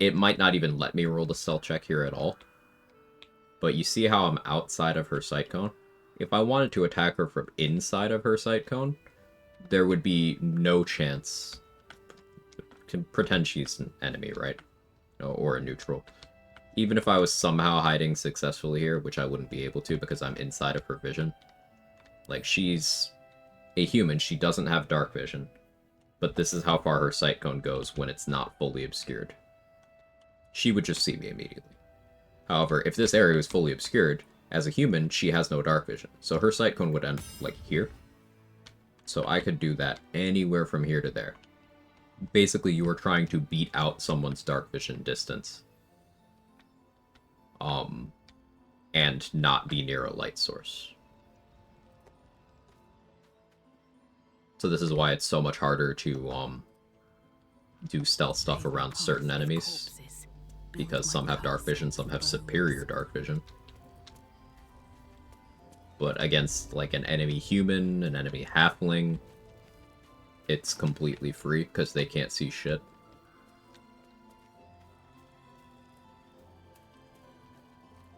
Speaker 1: it might not even let me roll the stealth check here at all. But you see how I'm outside of her sight cone? If I wanted to attack her from inside of her sight cone, there would be no chance. To pretend she's an enemy, right? Or a neutral. Even if I was somehow hiding successfully here, which I wouldn't be able to because I'm inside of her vision. Like, she's a human, she doesn't have dark vision. But this is how far her sight cone goes when it's not fully obscured. She would just see me immediately. However, if this area was fully obscured, as a human, she has no dark vision. So her sight cone would end, like, here. So I could do that anywhere from here to there. Basically, you are trying to beat out someone's dark vision distance. And not be near a light source. So this is why it's so much harder to, do stealth stuff around certain enemies. Because some have dark vision, some have superior dark vision. But against, like, an enemy human, an enemy halfling, it's completely free because they can't see shit.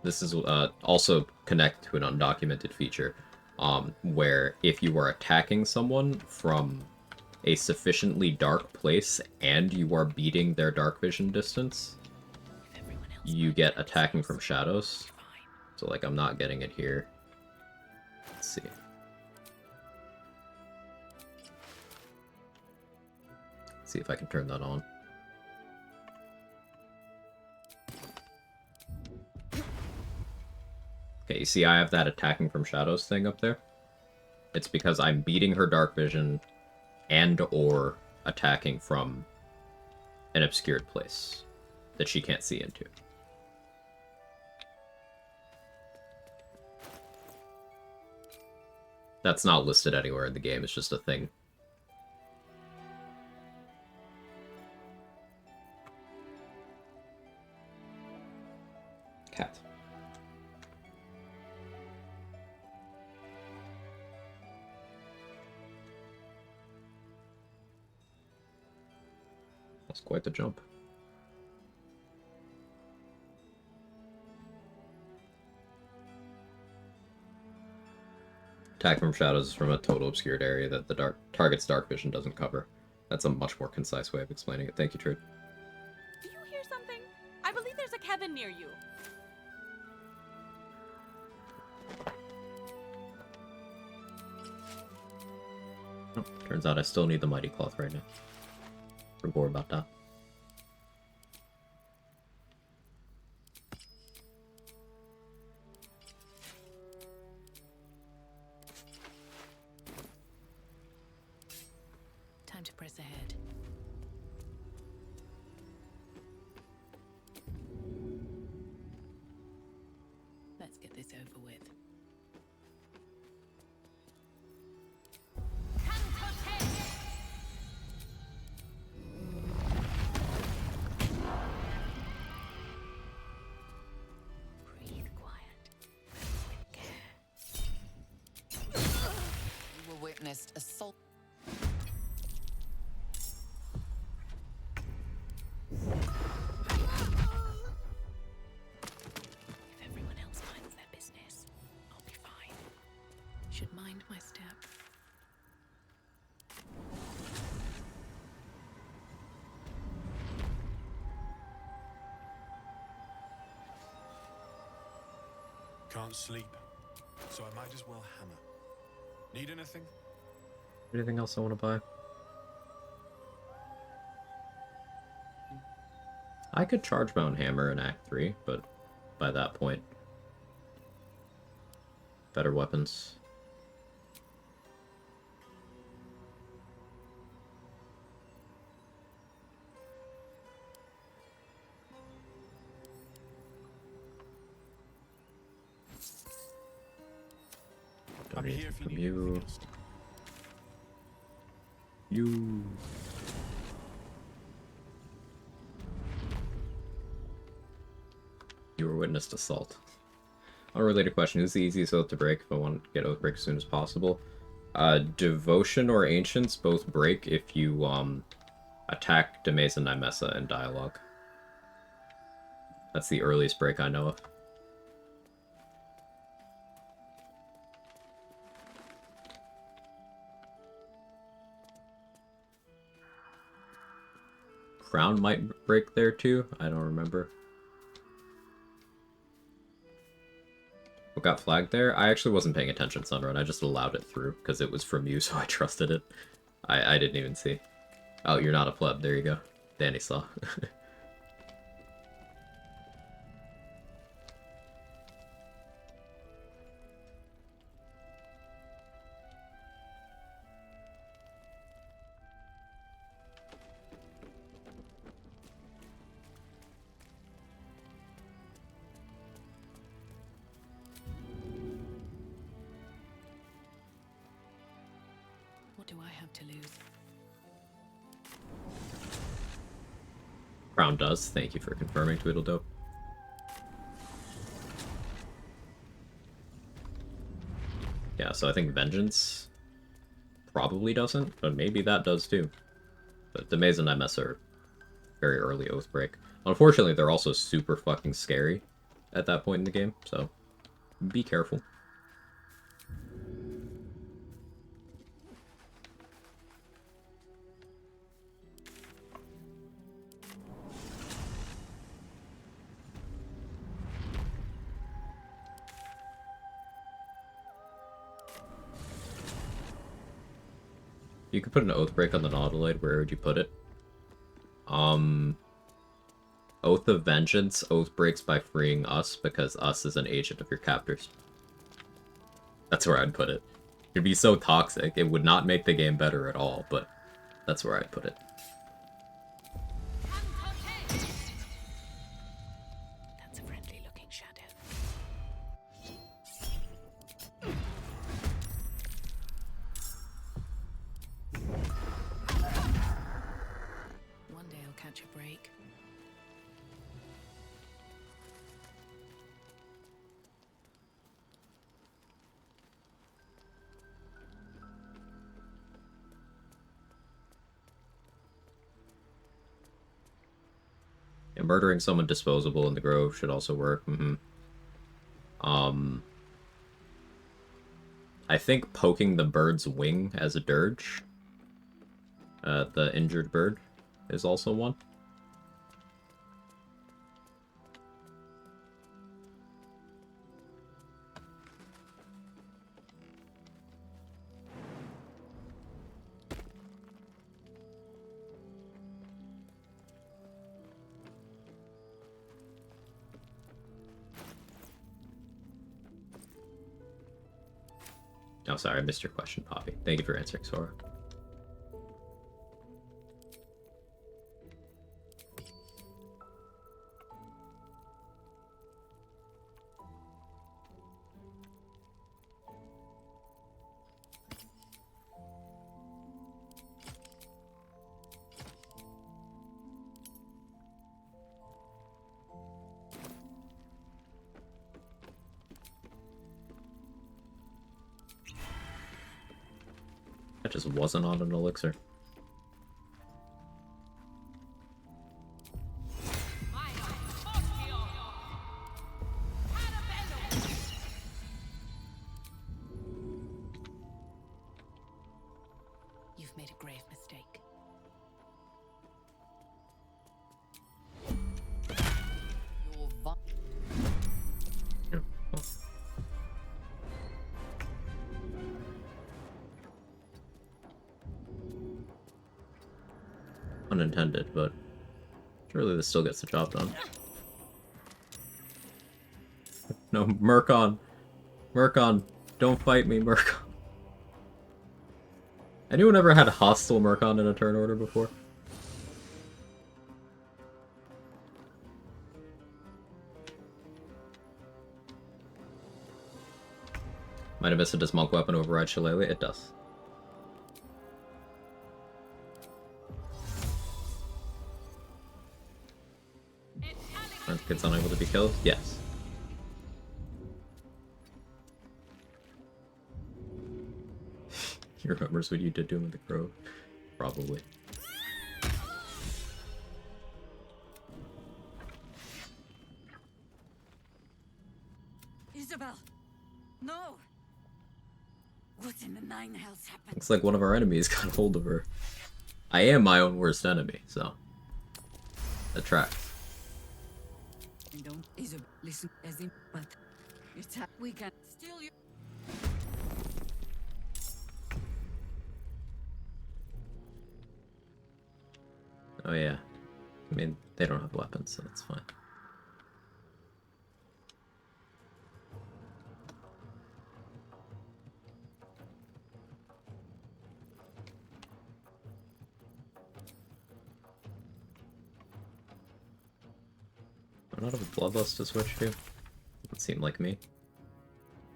Speaker 1: This is also connect to an undocumented feature, where if you are attacking someone from a sufficiently dark place and you are beating their dark vision distance, you get attacking from shadows. So, like, I'm not getting it here. Let's see. See if I can turn that on. Okay, you see I have that attacking from shadows thing up there? It's because I'm beating her dark vision and or attacking from an obscured place that she can't see into. That's not listed anywhere in the game, it's just a thing. Cat. That's quite the jump. Attack from shadows is from a total obscured area that the target's dark vision doesn't cover. That's a much more concise way of explaining it. Thank you, Trude.
Speaker 15: Do you hear something? I believe there's a cabin near you.
Speaker 1: Oh, turns out I still need the Mighty Cloth right now. We're bored about that.
Speaker 10: Time to press ahead. Let's get this over with. Breathe quiet. With care. You will witness assault. If everyone else minds their business, I'll be fine. Should mind my step.
Speaker 4: Can't sleep, so I might as well hammer. Need anything?
Speaker 1: Anything else I want to buy? I could charge Mount Hammer in Act 3, but by that point, better weapons. Don't need anything from you. You. You were witnessed assault. Unrelated question, who's the easiest oath to break if I want to get oath break as soon as possible? Devotion or Ancients both break if you attack Demeza and Nymessa in dialogue. That's the earliest break I know of. Crown might break there too, I don't remember. What got flagged there? I actually wasn't paying attention, Sunrun. I just allowed it through because it was from you, so I trusted it. I didn't even see. Oh, you're not a pleb. There you go. Danny saw.
Speaker 10: What do I have to lose?
Speaker 1: Crown does. Thank you for confirming, Tweedledope. Yeah, so I think Vengeance probably doesn't, but maybe that does too. But the Maze and MS are very early Oathbreak. Unfortunately, they're also super fucking scary at that point in the game, so be careful. You could put an Oathbreak on the Nautiloid, where would you put it? Oath of Vengeance, Oathbreaks by freeing us, because us is an agent of your captors. That's where I'd put it. It'd be so toxic, it would not make the game better at all, but that's where I'd put it.
Speaker 10: That's a friendly looking shadow. One day I'll catch a break.
Speaker 1: Yeah, murdering someone disposable in the Grove should also work. I think poking the bird's wing as a dirge, the injured bird, is also one. Oh, sorry, I missed your question, Poppy. Thank you for answering, Sora. That just wasn't on an elixir.
Speaker 10: You've made a grave mistake.
Speaker 1: Unintended, but surely this still gets the job done. No, Murkon! Murkon! Don't fight me, Murkon! Anyone ever had hostile Murkon in a turn order before? Might have missed it. Does Monk Weapon override Shillelagh? It does. Kid's unable to be killed? Yes. He remembers what you did to him in the Grove? Probably.
Speaker 7: Isabel! No! What in the nine hells happened?
Speaker 1: Looks like one of our enemies got hold of her. I am my own worst enemy, so that tracks.
Speaker 7: Don't Isabel listen as him, but it's we can steal you.
Speaker 1: Oh yeah. I mean, they don't have weapons, so that's fine. I don't have a bloodlust to switch to. Doesn't seem like me.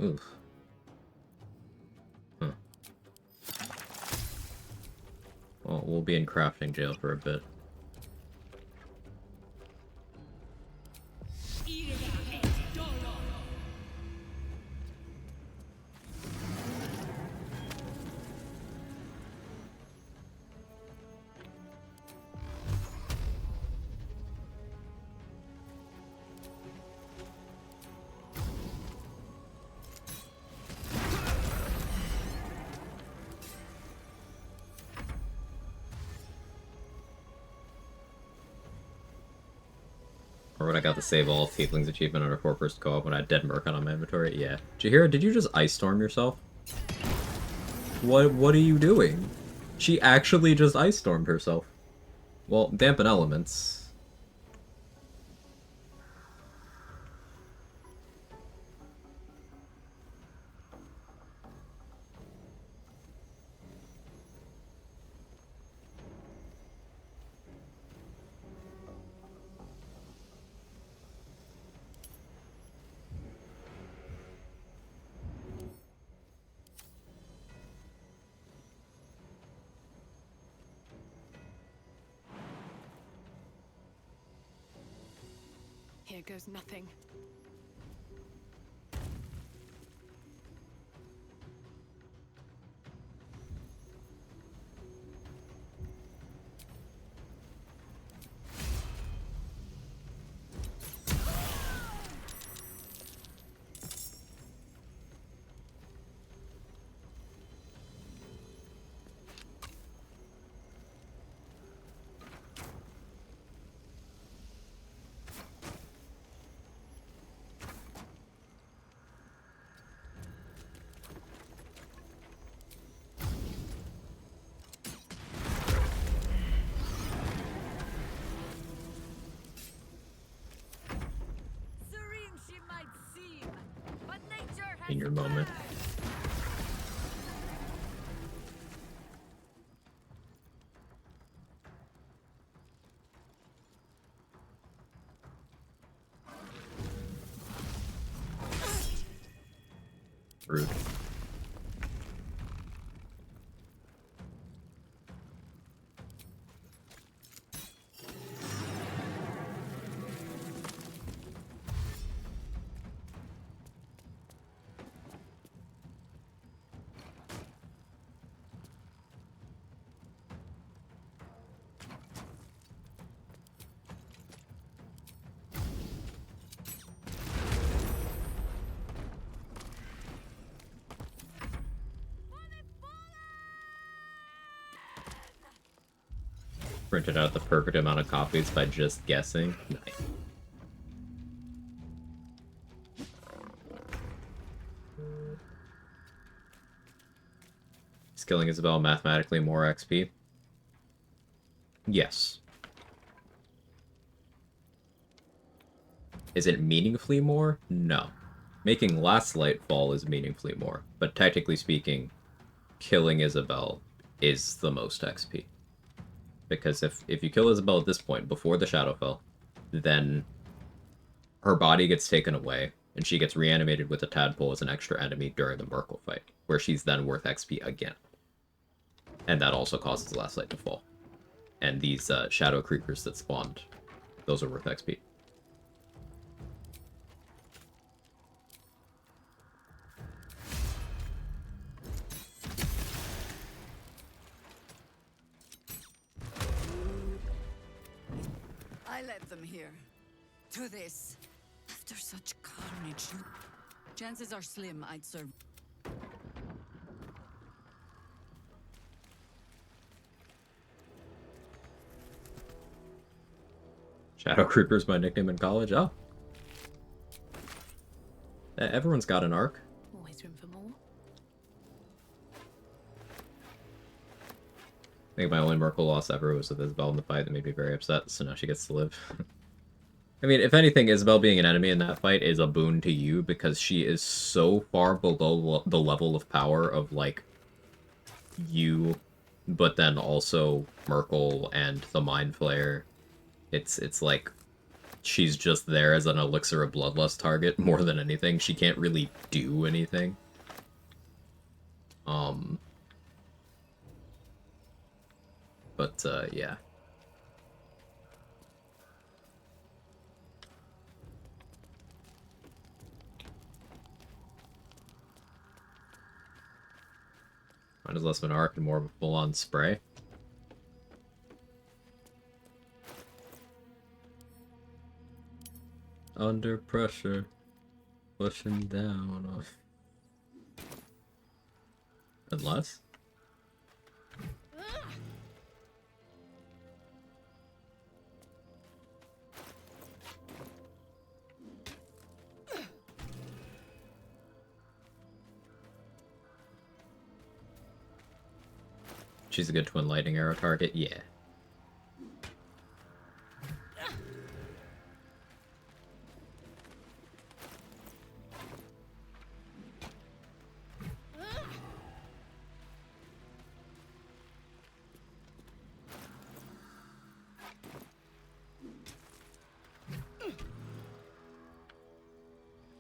Speaker 1: Oof. Huh. Well, we'll be in crafting jail for a bit. Or when I got the Save All Tieflings achievement under 4-person co-op when I had Dead Mercon on my inventory. Yeah. Jahira, did you just Ice Storm yourself? What are you doing? She actually just Ice Stormed herself. Well, Dampen Elements.
Speaker 10: Here goes nothing.
Speaker 8: Serene she might seem, but nature has
Speaker 1: In your moment. Rude. Printed out the perfect amount of copies by just guessing. Nice. Is killing Isabel mathematically more XP? Yes. Is it meaningfully more? No. Making Last Light fall is meaningfully more, but technically speaking, killing Isabel is the most XP. Because if you kill Isabel at this point, before the Shadowfell, then her body gets taken away, and she gets reanimated with a tadpole as an extra enemy during the Merkle fight, where she's then worth XP again. And that also causes Last Light to fall. And these shadow creepers that spawned, those are worth XP.
Speaker 7: I led them here. To this. After such carnage, chances are slim I'd serve.
Speaker 1: Shadow Creeper's my nickname in college? Oh. Everyone's got an arc.
Speaker 10: Always room for more.
Speaker 1: I think my only Merkle loss ever was with Isabel in the fight that made me very upset, so now she gets to live. I mean, if anything, Isabel being an enemy in that fight is a boon to you, because she is so far below the level of power of, like, you, but then also Merkle and the Mind Flayer. It's like, she's just there as an Elixir of Bloodlust target, more than anything. She can't really do anything. But, yeah. Mine is less of an arc and more of a full-on spray. Under pressure. Pushing down. Unless? She's a good twin lightning arrow target, yeah.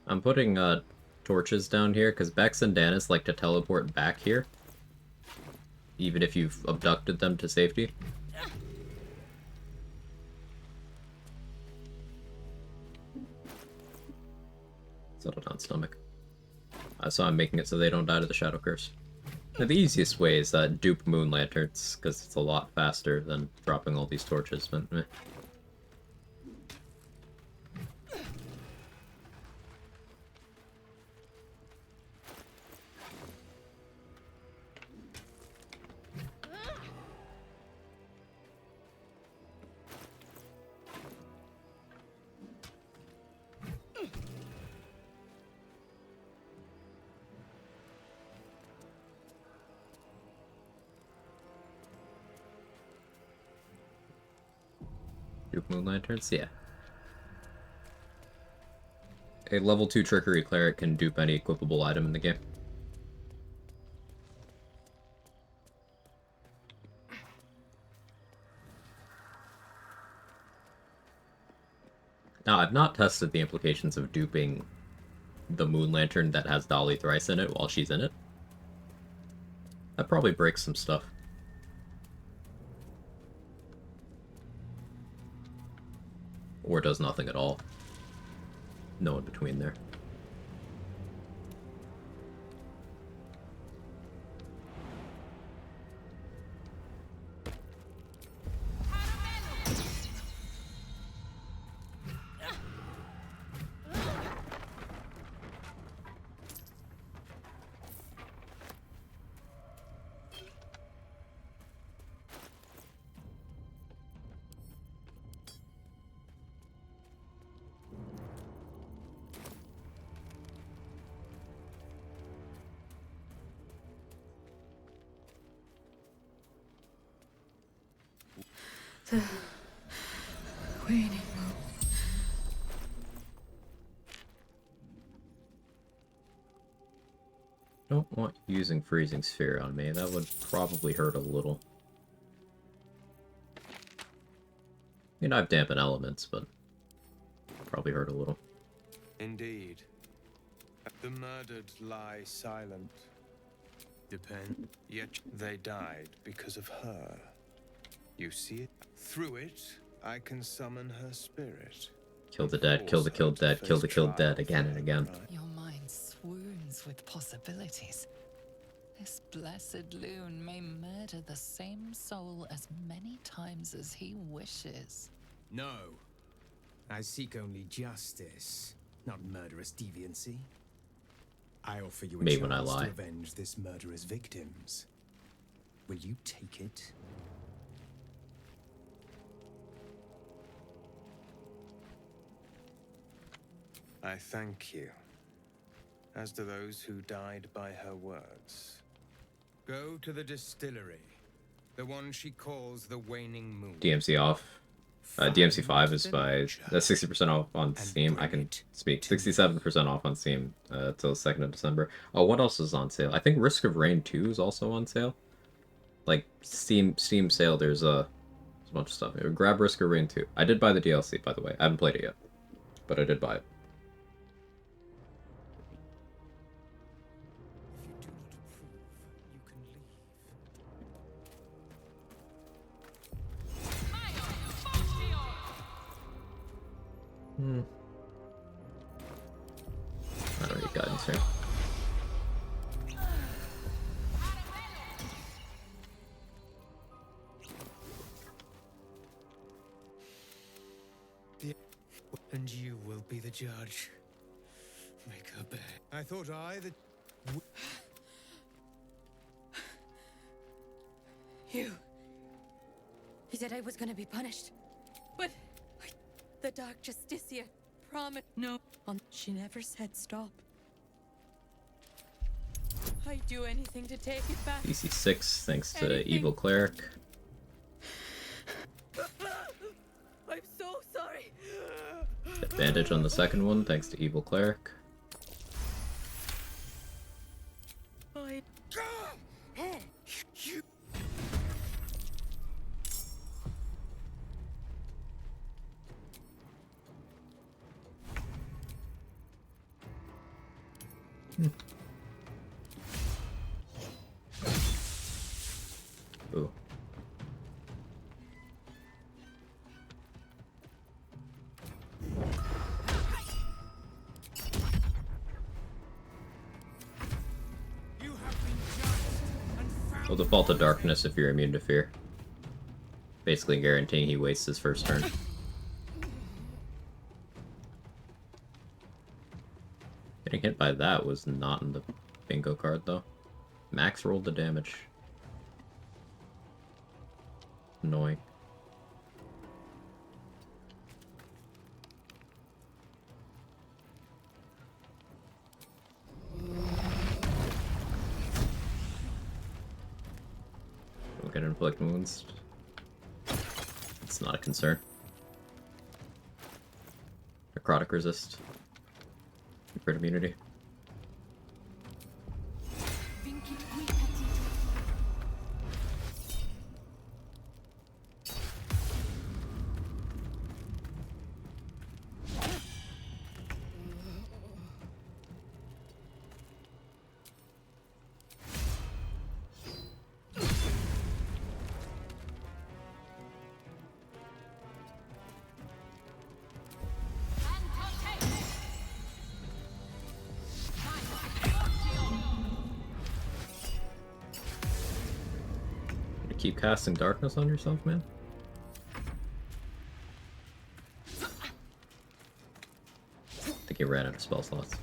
Speaker 1: I'm putting torches down here because Bex and Danis like to teleport back here, even if you've abducted them to safety. Settle down, stomach. So I'm making it so they don't die to the Shadow Curse. Now, the easiest way is dupe Moon Lanterns, because it's a lot faster than dropping all these torches, but meh. Dupe Moon Lanterns? Yeah. A level 2 Trickery Cleric can dupe any equipable item in the game. Now, I've not tested the implications of duping the Moon Lantern that has Dolly Thrice in it while she's in it. That probably breaks some stuff. Or does nothing at all. No in between there.
Speaker 2: The waiting room.
Speaker 1: Don't want using Freezing Sphere on me. That would probably hurt a little. I mean, I have Dampen Elements, but probably hurt a little.
Speaker 16: Indeed. The murdered lie silent.
Speaker 4: Depend.
Speaker 16: Yet they died because of her. You see it? Through it, I can summon her spirit.
Speaker 1: Kill the dead, kill the killed dead, kill the killed dead again and again.
Speaker 7: Your mind swoons with possibilities. This blessed loon may murder the same soul as many times as he wishes.
Speaker 17: No. I seek only justice, not murderous deviancy. I offer you a
Speaker 1: Me when I
Speaker 17: chance
Speaker 1: lie.
Speaker 17: to avenge this murderer's victims. Will you take it?
Speaker 16: I thank you. As do those who died by her words. Go to the distillery. The one she calls the Waning Moon.
Speaker 1: DMC off. DMC 5 is by 60% off on Steam. I can speak. 67% off on Steam till 2nd of December. Oh, what else is on sale? I think Risk of Rain 2 is also on sale. Like, Steam sale, there's a bunch of stuff. Grab Risk of Rain 2. I did buy the DLC, by the way. I haven't played it yet. But I did buy it. I don't need guidance here.
Speaker 16: And you will be the judge. Make her bear. I thought
Speaker 3: You said I was gonna be punished. But the Dark Justicia promised. No. She never said stop. I'd do anything to take it back.
Speaker 1: DC 6 thanks to
Speaker 3: Anything.
Speaker 1: Evil Cleric.
Speaker 3: I'm so sorry.
Speaker 1: Advantage on the second one thanks to Evil Cleric.
Speaker 3: I...
Speaker 1: Ooh. We'll default to darkness if you're immune to fear. Basically guaranteeing he wastes his first turn. Getting hit by that was not in the bingo card though. Max rolled the damage. Annoying. We can inflict wounds. It's not a concern. Necrotic resist. Crit immunity. Keep casting darkness on yourself, man. I think you ran out of spell slots.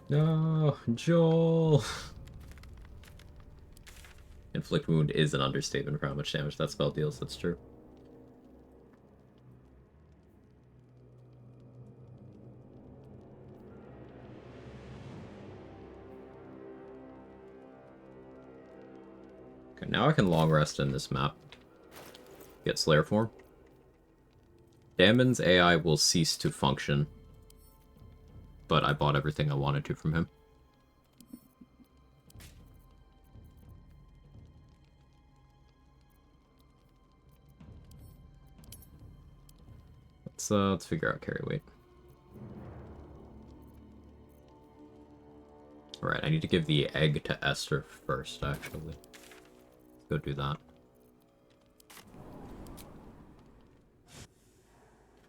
Speaker 1: No, Joel. Inflict wound is an understatement for how much damage that spell deals, that's true. Okay, now I can long rest in this map. Get Slayer form. Damon's AI will cease to function, but I bought everything I wanted to from him. Let's figure out carry weight. Alright, I need to give the egg to Esther first, actually. Let's go do that.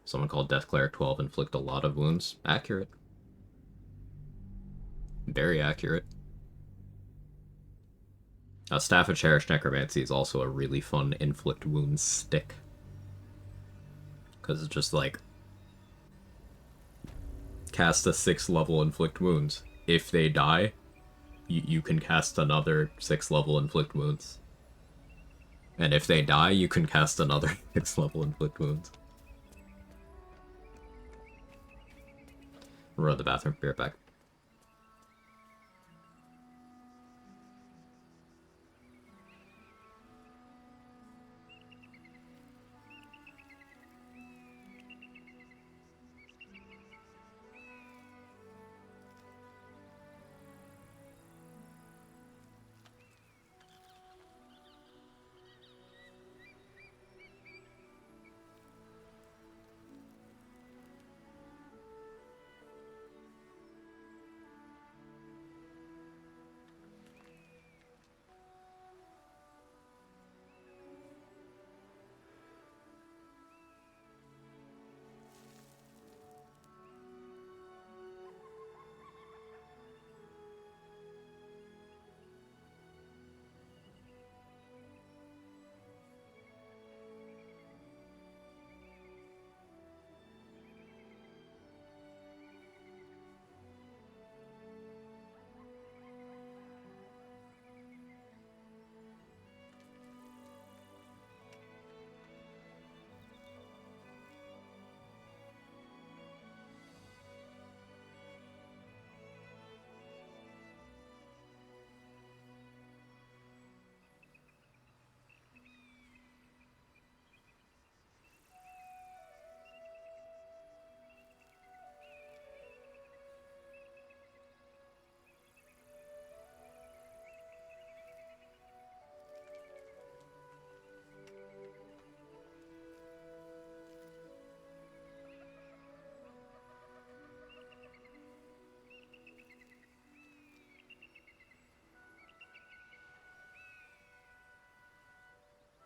Speaker 1: Someone called Death Cleric 12 inflict a lot of wounds. Accurate. Very accurate. Staff of Cherished Necromancy is also a really fun inflict wounds stick. Because it's just like, cast a 6th level inflict wounds. If they die, you can cast another 6th level inflict wounds. And if they die, you can cast another 6th level inflict wounds. Run to the bathroom, be right back.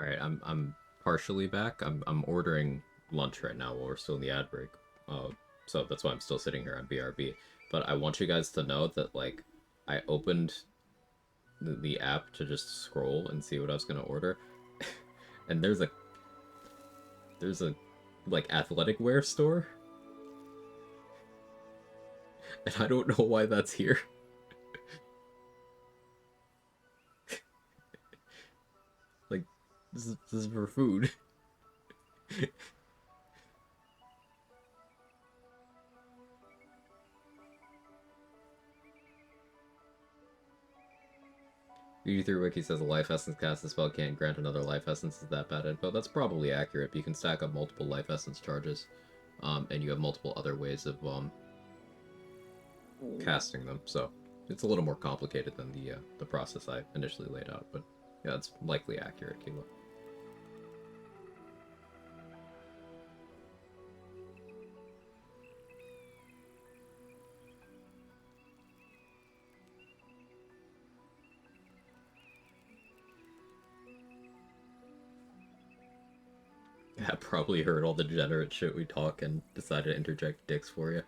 Speaker 1: Alright, I'm partially back. I'm ordering lunch right now while we're still in the ad break. So that's why I'm still sitting here on BRB. But I want you guys to know that, like, I opened the app to just scroll and see what I was gonna order. And there's a like athletic wear store. And I don't know why that's here. Like, this is for food. UG3 Wiki says a life essence cast a spell can't grant another life essence. Is that bad info? That's probably accurate, but you can stack up multiple life essence charges. And you have multiple other ways of casting them, so it's a little more complicated than the process I initially laid out, but yeah, it's likely accurate, Kilo. I probably heard all the degenerate shit we talk and decided to interject dicks for you.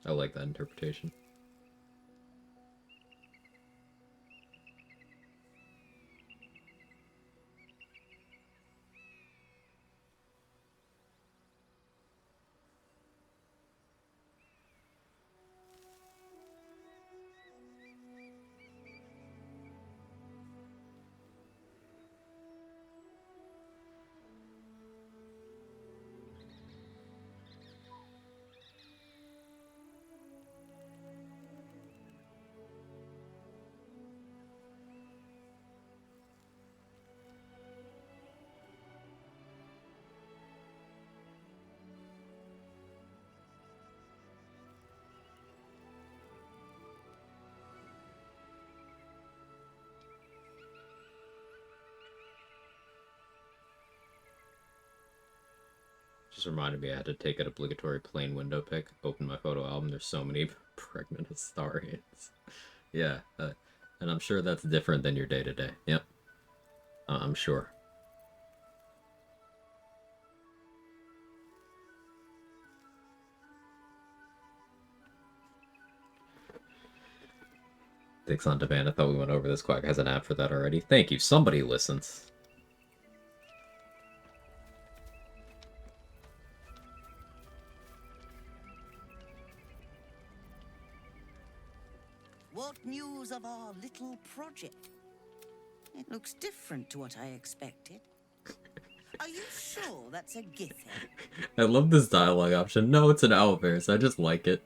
Speaker 1: I like that interpretation. Just reminded me I had to take an obligatory plain window pic. Open my photo album. There's so many pregnant Astarians. Yeah, and I'm sure that's different than your day-to-day. Yep. I'm sure. Dicks on demand. I thought we went over this. Quag has an app for that already. Thank you. Somebody listens.
Speaker 18: What news of our little project? It looks different to what I expected. Are you sure that's a Githia?
Speaker 1: I love this dialogue option. No, it's an owlbear, so I just like it.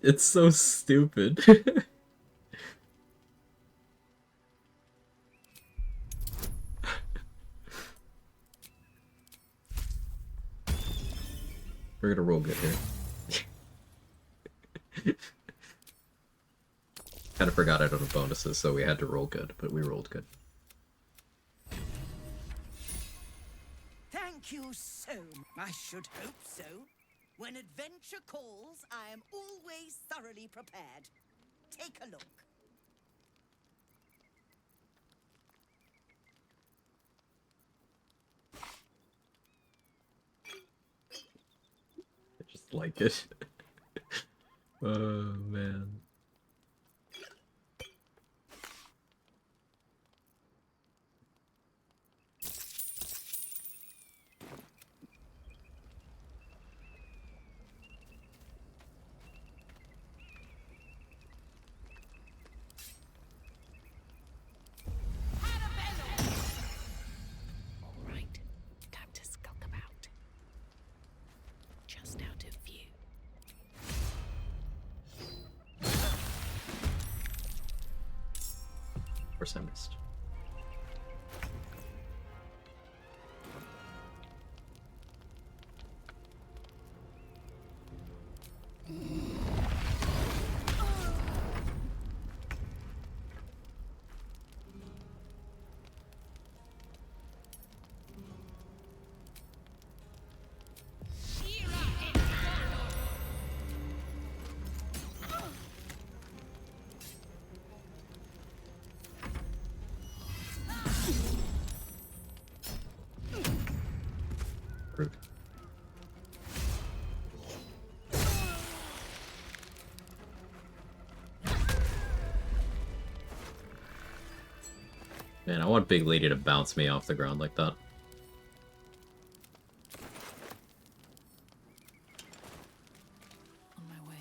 Speaker 1: It's so stupid. We're gonna roll good here. Kind of forgot I don't have bonuses, so we had to roll good, but we rolled good.
Speaker 18: Thank you so much. I should hope so. When adventure calls, I am always thoroughly prepared. Take a look.
Speaker 1: I just like it. Oh, man.
Speaker 19: All right, time to skulk about. Just out of view.
Speaker 1: Of course I missed. fruit. Man, I want Big Lady to bounce me off the ground like that.
Speaker 10: On my way.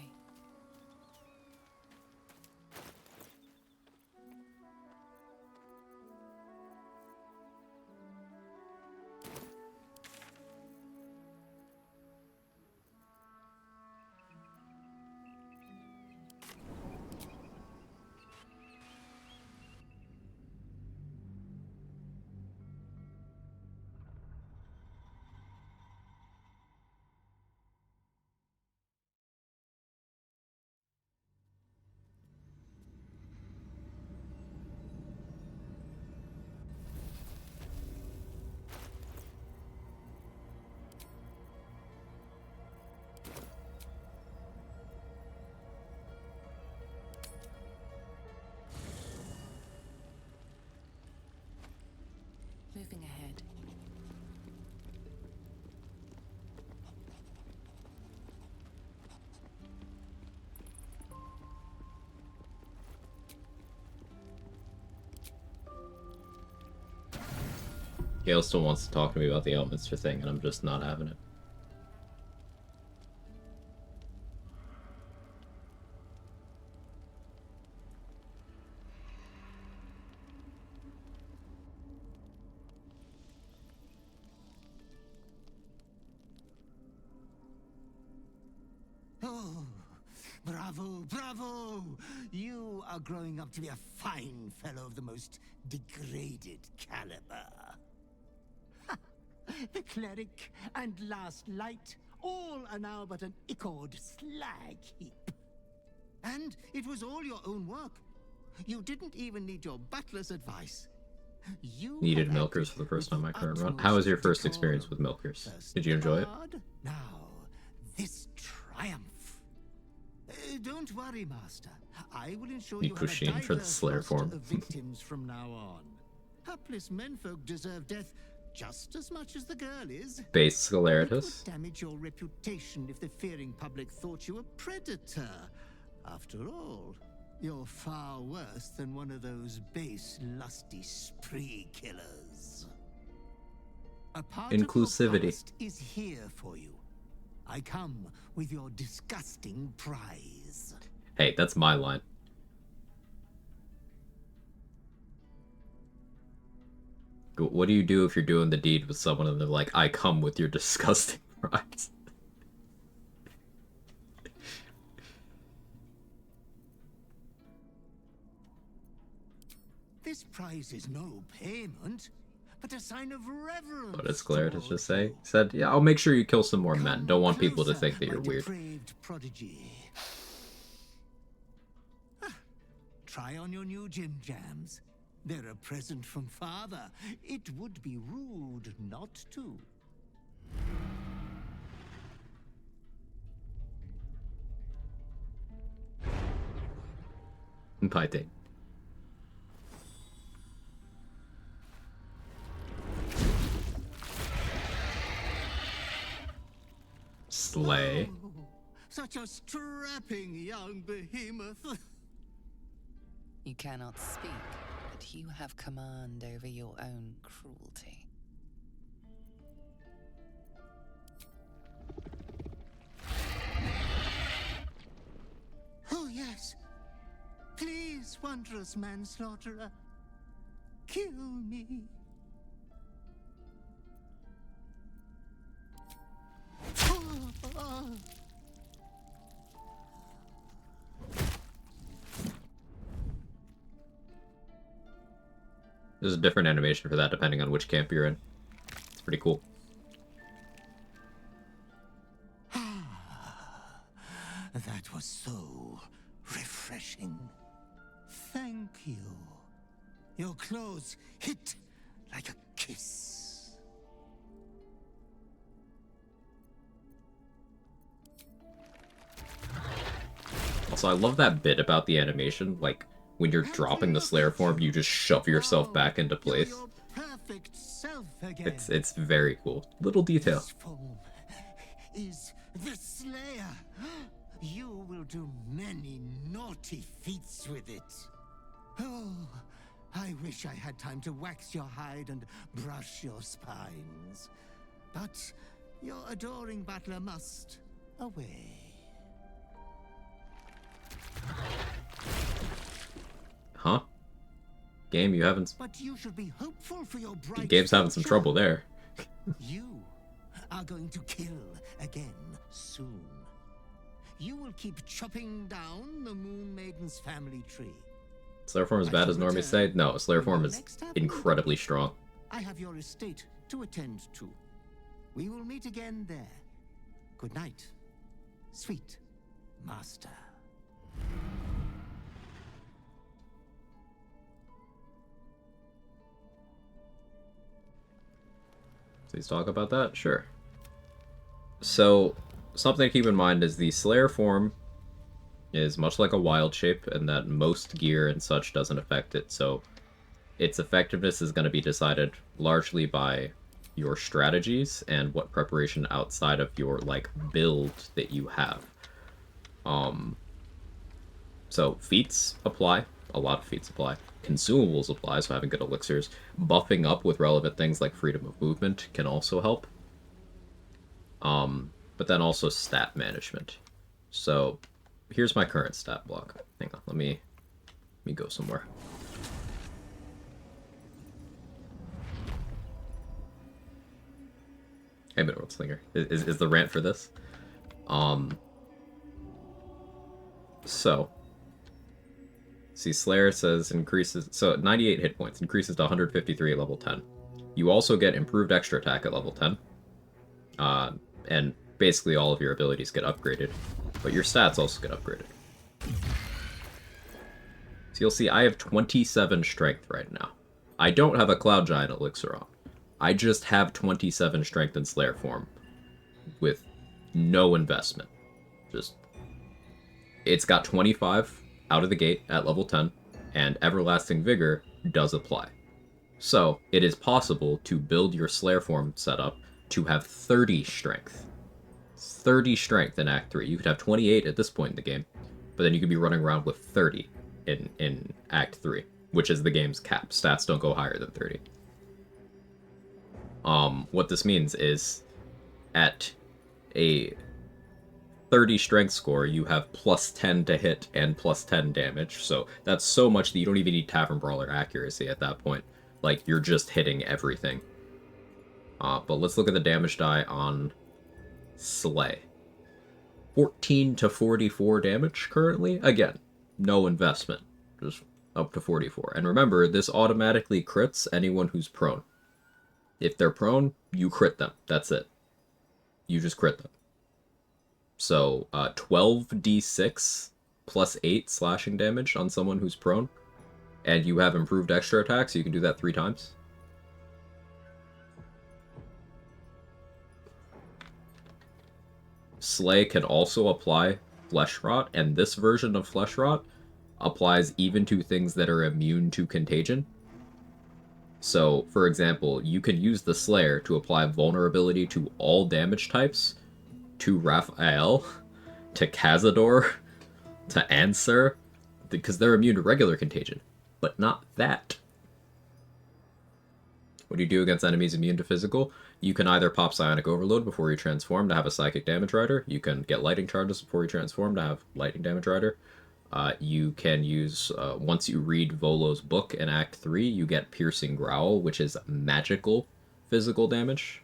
Speaker 10: Moving ahead.
Speaker 1: Gale still wants to talk to me about the Elminster thing, and I'm just not having it.
Speaker 17: Oh, bravo, bravo! You are growing up to be a fine fellow of the most degraded caliber. Ha! The Cleric and Last Light, all are now but an ichord slag heap. And it was all your own work. You didn't even need your butler's advice. You
Speaker 1: Needed Milkers for the first time in my current run. How was your first experience with Milkers? Did you enjoy it?
Speaker 17: Now, this triumph. Don't worry, Master. I will ensure you have a
Speaker 1: pushing for the
Speaker 17: diverse
Speaker 1: Slayer
Speaker 17: roster
Speaker 1: form.
Speaker 17: of victims from now on. Hapless menfolk deserve death just as much as the girl is.
Speaker 1: Base
Speaker 17: It
Speaker 1: Scaleritus.
Speaker 17: would damage your reputation if the fearing public thought you a predator. After all, you're far worse than one of those base, lusty spree killers. A part
Speaker 1: Inclusivity.
Speaker 17: of your past is here for you. I come with your disgusting prize.
Speaker 1: Hey, that's my line. What do you do if you're doing the deed with someone and they're like, I come with your disgusting prize?
Speaker 17: This prize is no payment, but a sign of reverence.
Speaker 1: What did Scleritus just say? He said, yeah, I'll make sure you kill some more men. Don't want people to think that you're weird.
Speaker 17: Depraved prodigy. Try on your new gym jams. They're a present from Father. It would be rude not to.
Speaker 1: Fighting. Slay.
Speaker 17: Oh, such a strapping young behemoth.
Speaker 7: You cannot speak, but you have command over your own cruelty.
Speaker 17: Oh, yes. Please, wondrous manslaughterer, kill me.
Speaker 1: There's a different animation for that depending on which camp you're in. It's pretty cool.
Speaker 17: That was so refreshing. Thank you. Your clothes hit like a kiss.
Speaker 1: Also, I love that bit about the animation. Like, when you're dropping the Slayer form, you just shove yourself back into place.
Speaker 17: Your perfect self again.
Speaker 1: It's very cool. Little detail.
Speaker 17: This form is the Slayer. You will do many naughty feats with it. Oh, I wish I had time to wax your hide and brush your spines. But your adoring butler must away.
Speaker 1: Huh? Game, you haven't...
Speaker 17: But you should be hopeful for your bright
Speaker 1: Game's having some
Speaker 17: future.
Speaker 1: trouble there.
Speaker 17: You are going to kill again soon. You will keep chopping down the Moon Maiden's family tree.
Speaker 1: Slayer form as bad as normies say? No, Slayer form is incredibly strong.
Speaker 17: I have your estate to attend to. We will meet again there. Good night, sweet master.
Speaker 1: Please talk about that? Sure. So, something to keep in mind is the Slayer form is much like a wild shape, and that most gear and such doesn't affect it, so its effectiveness is going to be decided largely by your strategies and what preparation outside of your, like, build that you have. So, feats apply. A lot of feats apply. Consumables apply, so having good elixirs. Buffing up with relevant things like freedom of movement can also help. But then also stat management. So, here's my current stat block. Hang on, let me go somewhere. Hey, Midworld Slinger. Is the rant for this? So, see, Slayer says increases, so 98 hit points, increases to 153 at level 10. You also get improved extra attack at level 10. And basically all of your abilities get upgraded, but your stats also get upgraded. So you'll see I have 27 strength right now. I don't have a Cloud Giant elixir on. I just have 27 strength in Slayer form with no investment. Just, it's got 25 out of the gate at level 10, and Everlasting Vigor does apply. So, it is possible to build your Slayer form setup to have 30 strength. 30 strength in Act 3. You could have 28 at this point in the game, but then you could be running around with 30 in Act 3, which is the game's cap. Stats don't go higher than 30. What this means is, at a 30 strength score, you have plus 10 to hit and plus 10 damage, so that's so much that you don't even need Tavern Brawler accuracy at that point. Like, you're just hitting everything. But let's look at the damage die on Slay. 14 to 44 damage currently. Again, no investment. Just up to 44. And remember, this automatically crits anyone who's prone. If they're prone, you crit them. That's it. You just crit them. So, 12d6 plus 8 slashing damage on someone who's prone. And you have improved extra attack, so you can do that 3 times. Slay can also apply Flesh Rot, and this version of Flesh Rot applies even to things that are immune to contagion. So, for example, you can use the Slayer to apply vulnerability to all damage types, to Raphael, to Cazador, to Answer, because they're immune to regular contagion, but not that. What do you do against enemies immune to physical? You can either pop Psionic Overload before you transform to have a Psychic Damage Rider. You can get Lightning Charges before you transform to have Lightning Damage Rider. You can use, once you read Volo's book in Act 3, you get Piercing Growl, which is magical physical damage,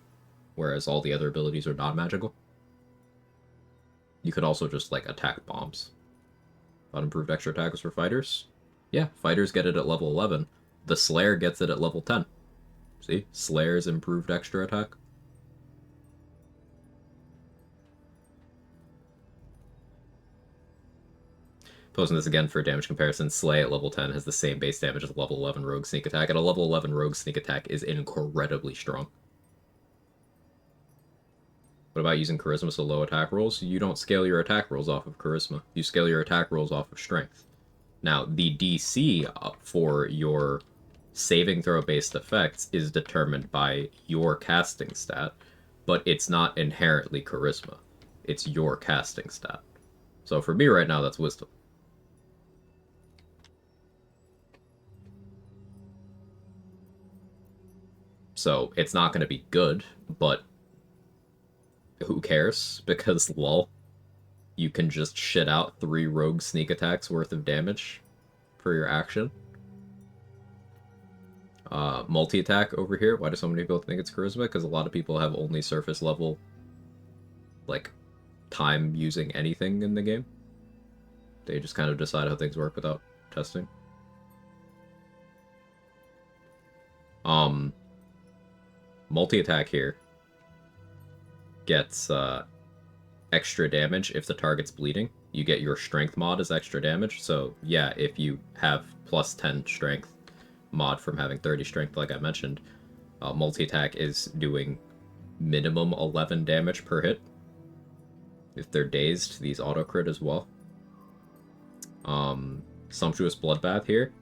Speaker 1: whereas all the other abilities are not magical. You could also just, like, attack bombs. Thought improved extra attack was for fighters? Yeah, fighters get it at level 11. The Slayer gets it at level 10. See? Slayer's improved extra attack. Posing this again for damage comparison, Slay at level 10 has the same base damage as level 11 Rogue Sneak Attack, and a level 11 Rogue Sneak Attack is incredibly strong. What about using Charisma so low attack rolls? You don't scale your attack rolls off of Charisma. You scale your attack rolls off of Strength. Now, the DC for your saving throw based effects is determined by your casting stat, but it's not inherently charisma. It's your casting stat. So for me right now, that's wisdom. So it's not going to be good, but who cares? Because lol, you can just shit out 3 rogue sneak attacks worth of damage for your action. Multi-attack over here. Why do so many people think it's charisma? Because a lot of people have only surface level, like, time using anything in the game. They just kind of decide how things work without testing. Multi-attack here gets extra damage if the target's bleeding. You get your strength mod as extra damage. So yeah, if you have plus 10 strength mod from having 30 strength, like I mentioned, multi-attack is doing minimum 11 damage per hit. If they're dazed, these auto crit as well. Sumptuous Bloodbath here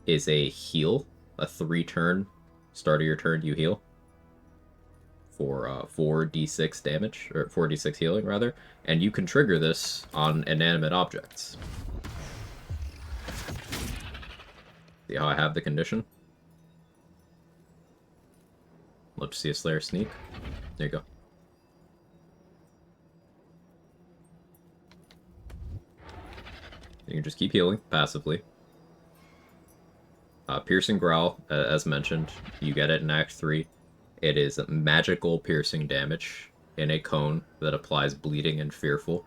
Speaker 1: is a heal, a 3-turn, start of your turn you heal for 4d6 damage, or 4d6 healing rather, and you can trigger this on inanimate objects. See how I have the condition? Let's see a Slayer sneak. There you go. You can just keep healing passively. Piercing Growl, as mentioned, you get it in Act 3. It is magical piercing damage in a cone that applies bleeding and fearful.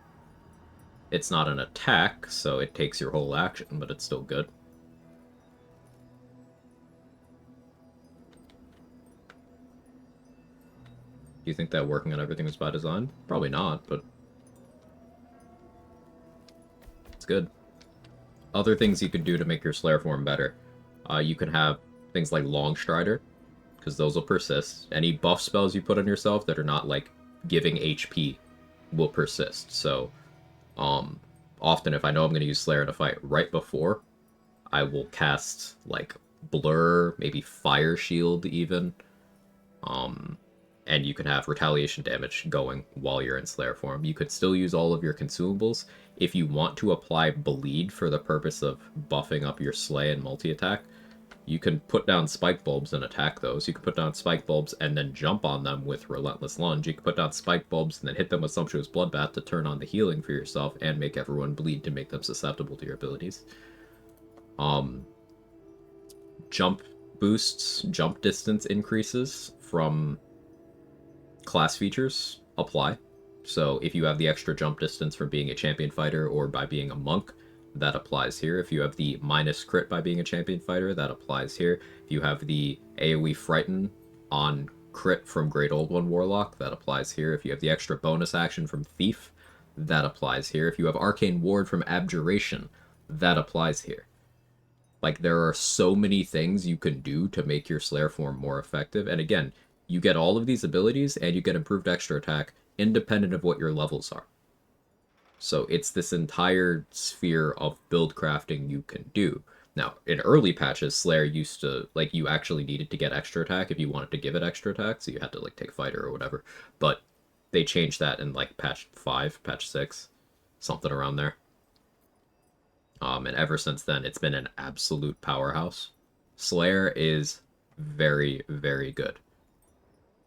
Speaker 1: It's not an attack, so it takes your whole action, but it's still good. Do you think that working on everything was by design? Probably not, but it's good. Other things you could do to make your Slayer form better. You can have things like Long Strider, because those will persist. Any buff spells you put on yourself that are not, like, giving HP will persist. So, often if I know I'm going to use Slayer in a fight right before, I will cast, like, Blur, maybe Fire Shield even. And you can have retaliation damage going while you're in Slayer form. You could still use all of your consumables. If you want to apply Bleed for the purpose of buffing up your Slay and multi-attack, you can put down Spike Bulbs and attack those. You can put down Spike Bulbs and then jump on them with Relentless Lunge. You can put down Spike Bulbs and then hit them with Sumptuous Bloodbath to turn on the healing for yourself and make everyone bleed to make them susceptible to your abilities. Jump boosts, jump distance increases from class features apply. So if you have the extra jump distance from being a champion fighter or by being a monk, that applies here. If you have the minus crit by being a champion fighter, that applies here. If you have the AoE Frighten on crit from Great Old One Warlock, that applies here. If you have the extra bonus action from Thief, that applies here. If you have Arcane Ward from Abjuration, that applies here. Like, there are so many things you can do to make your Slayer form more effective. And again, you get all of these abilities and you get improved extra attack independent of what your levels are. So it's this entire sphere of build crafting you can do. Now, in early patches, Slayer used to, like, you actually needed to get extra attack if you wanted to give it extra attack, so you had to, like, take Fighter or whatever. But they changed that in, like, patch 5, patch 6, something around there. And ever since then, it's been an absolute powerhouse. Slayer is very, very good.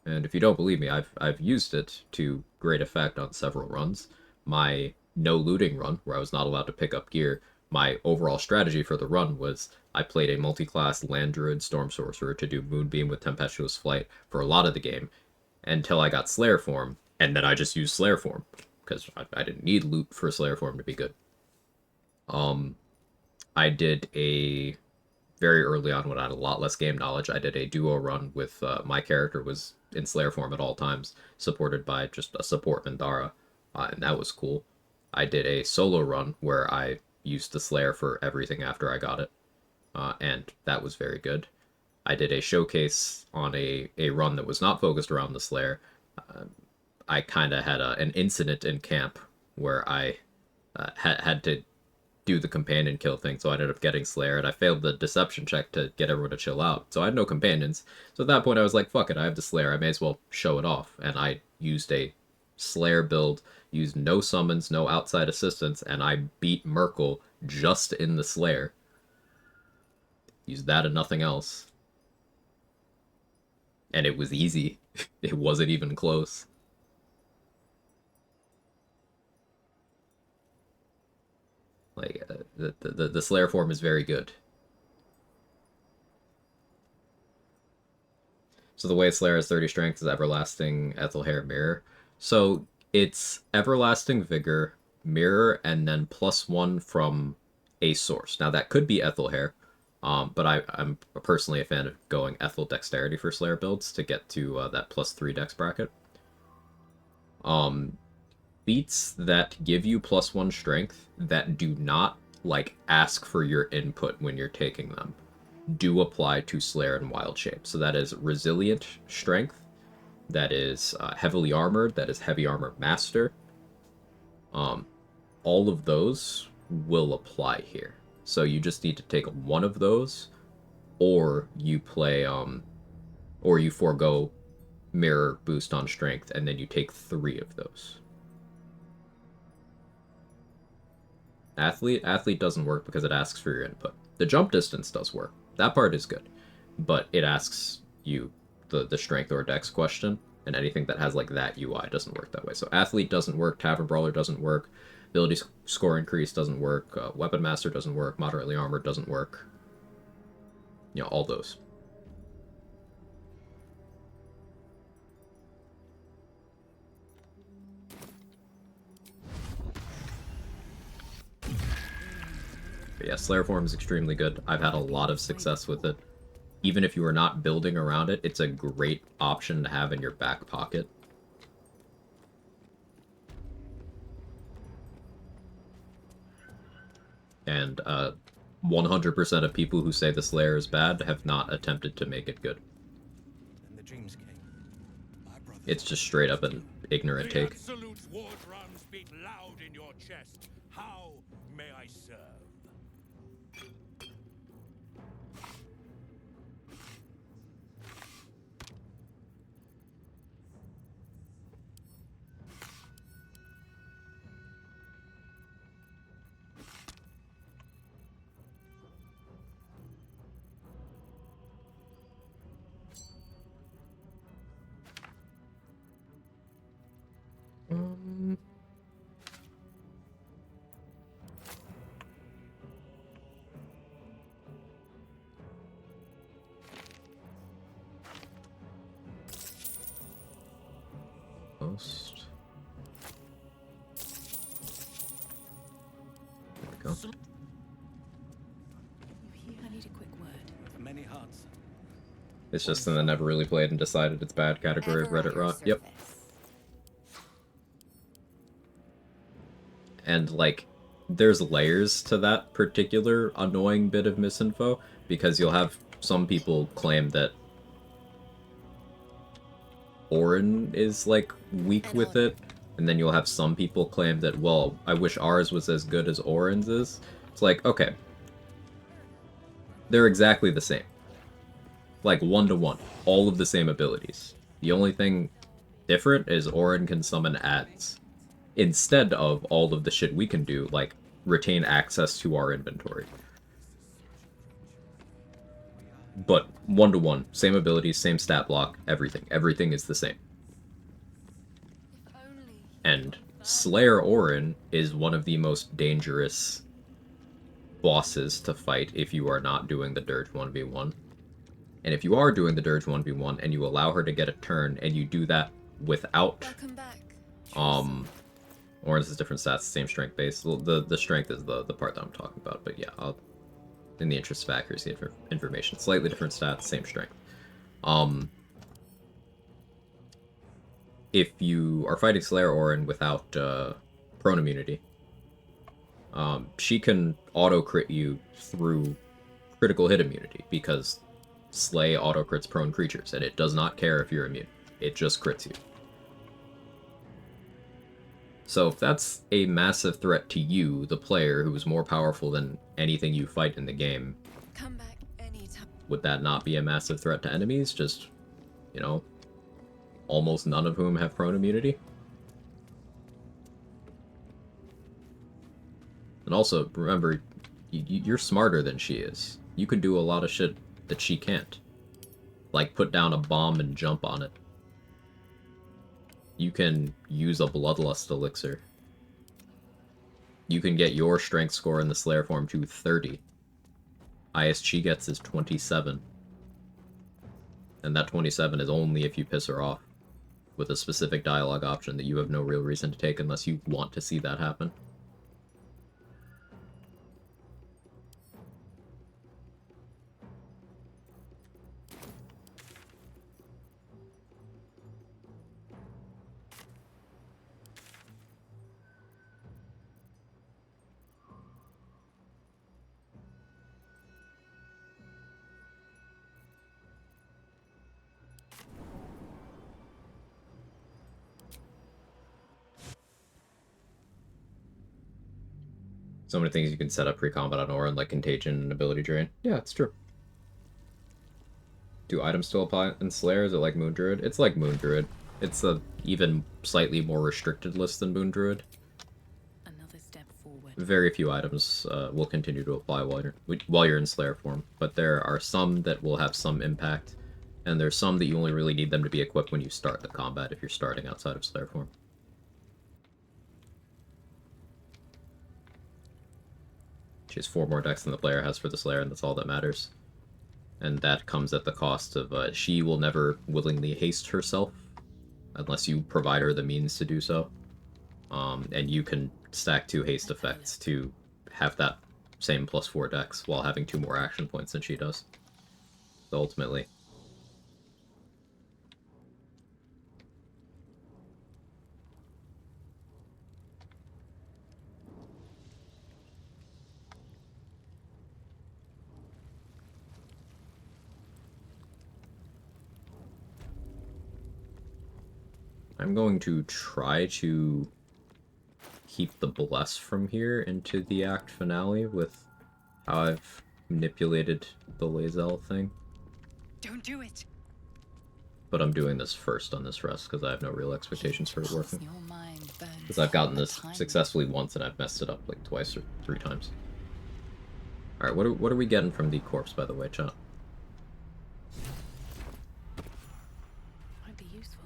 Speaker 1: And if you don't believe me, I've used it to great effect on several runs. My no looting run, where I was not allowed to pick up gear, my overall strategy for the run was I played a multi-class Land Druid Storm Sorcerer to do Moonbeam with Tempestuous Flight for a lot of the game, until I got Slayer form, and then I just used Slayer form, because I didn't need loot for Slayer form to be good. I did a very early on when I had a lot less game knowledge, I did a duo run with my character was in Slayer form at all times, supported by just a support Mindara, and that was cool. I did a solo run where I used the Slayer for everything after I got it, and that was very good. I did a showcase on a run that was not focused around the Slayer. I kind of had an incident in camp where I had to do the companion kill thing, so I ended up getting Slayer, and I failed the deception check to get everyone to chill out. So I had no companions. So at that point I was like, fuck it, I have the Slayer, I may as well show it off. And I used a Slayer build, used no summons, no outside assistance, and I beat Merkel just in the Slayer. Used that and nothing else. And it was easy. It wasn't even close. Like, the Slayer form is very good. So the way Slayer has 30 strength is Everlasting, Ethelhair, Mirror. So it's Everlasting Vigor, Mirror, and then +1 from a source. Now that could be Ethelhair, but I'm personally a fan of going Ethel Dexterity for Slayer builds to get to that +3 dex bracket. Feats that give you +1 strength that do not, like, ask for your input when you're taking them do apply to Slayer and Wild Shape. So that is Resilient Strength, that is Heavily Armored, that is Heavy Armor Master. All of those will apply here. So you just need to take one of those, or you play, or you forego Mirror boost on Strength, and then you take 3 of those. Athlete doesn't work because it asks for your input. The jump distance does work. That part is good. But it asks you the strength or dex question, and anything that has like that UI doesn't work that way. So Athlete doesn't work, Tavern Brawler doesn't work, Ability Score Increase doesn't work, Weapon Master doesn't work, Moderately Armored doesn't work. You know, all those. But yeah, Slayer form is extremely good. I've had a lot of success with it. Even if you are not building around it, it's a great option to have in your back pocket. And 100% of people who say the Slayer is bad have not attempted to make it good. It's just straight up an ignorant take.
Speaker 14: Absolute war drums beat loud in your chest. How may I serve?
Speaker 1: Post. There we go.
Speaker 10: I need a quick word.
Speaker 9: Many hearts.
Speaker 1: It's just something I never really played and decided it's bad category of Reddit rot. Yep. And, like, there's layers to that particular annoying bit of misinfo, because you'll have some people claim that Orin is, like, weak with it, and then you'll have some people claim that, well, I wish ours was as good as Orin's is. It's like, okay. They're exactly the same. Like, 1-to-1. All of the same abilities. The only thing different is Orin can summon ads, instead of all of the shit we can do, like retain access to our inventory. But 1-to-1, same abilities, same stat block, everything. Everything is the same. And Slayer Orin is one of the most dangerous bosses to fight if you are not doing the Dirge 1v1. And if you are doing the Dirge 1v1 and you allow her to get a turn and you do that without Orin's is different stats, same strength base. The strength is the part that I'm talking about, but yeah, in the interest of accuracy information, slightly different stats, same strength. If you are fighting Slayer Orin without prone immunity, she can auto crit you through critical hit immunity, because Slay auto crits prone creatures, and it does not care if you're immune. It just crits you. So if that's a massive threat to you, the player, who is more powerful than anything you fight in the game,
Speaker 2: Come back anytime.
Speaker 1: would that not be a massive threat to enemies? Just, you know, almost none of whom have prone immunity? And also, remember, you're smarter than she is. You can do a lot of shit that she can't. Like put down a bomb and jump on it. You can use a bloodlust elixir. You can get your strength score in the Slayer form to 30. Highest she gets is 27. And that 27 is only if you piss her off, with a specific dialogue option that you have no real reason to take unless you want to see that happen. So many things you can set up pre-combat on Orin, like Contagion and Ability Drain. Yeah, it's true. Do items still apply in Slayer? Is it like Moon Druid? It's like Moon Druid. It's a even slightly more restricted list than Moon Druid.
Speaker 2: Another step forward.
Speaker 1: Very few items will continue to apply while you're in Slayer form, but there are some that will have some impact, and there's some that you only really need them to be equipped when you start the combat if you're starting outside of Slayer form. She has 4 more decks than the player has for the Slayer, and that's all that matters. And that comes at the cost of she will never willingly haste herself unless you provide her the means to do so. And you can stack 2 haste effects to have that same +4 dex while having 2 more action points than she does. So ultimately, I'm going to try to keep the Bless from here into the act finale with how I've manipulated the Lae'zel thing.
Speaker 3: Don't do it.
Speaker 1: But I'm doing this first on this rest because I have no real expectations for it working. Because I've gotten this successfully once and I've messed it up like twice or 3 times. Alright, what are we getting from the corpse, by the way, chat?
Speaker 2: Might be useful.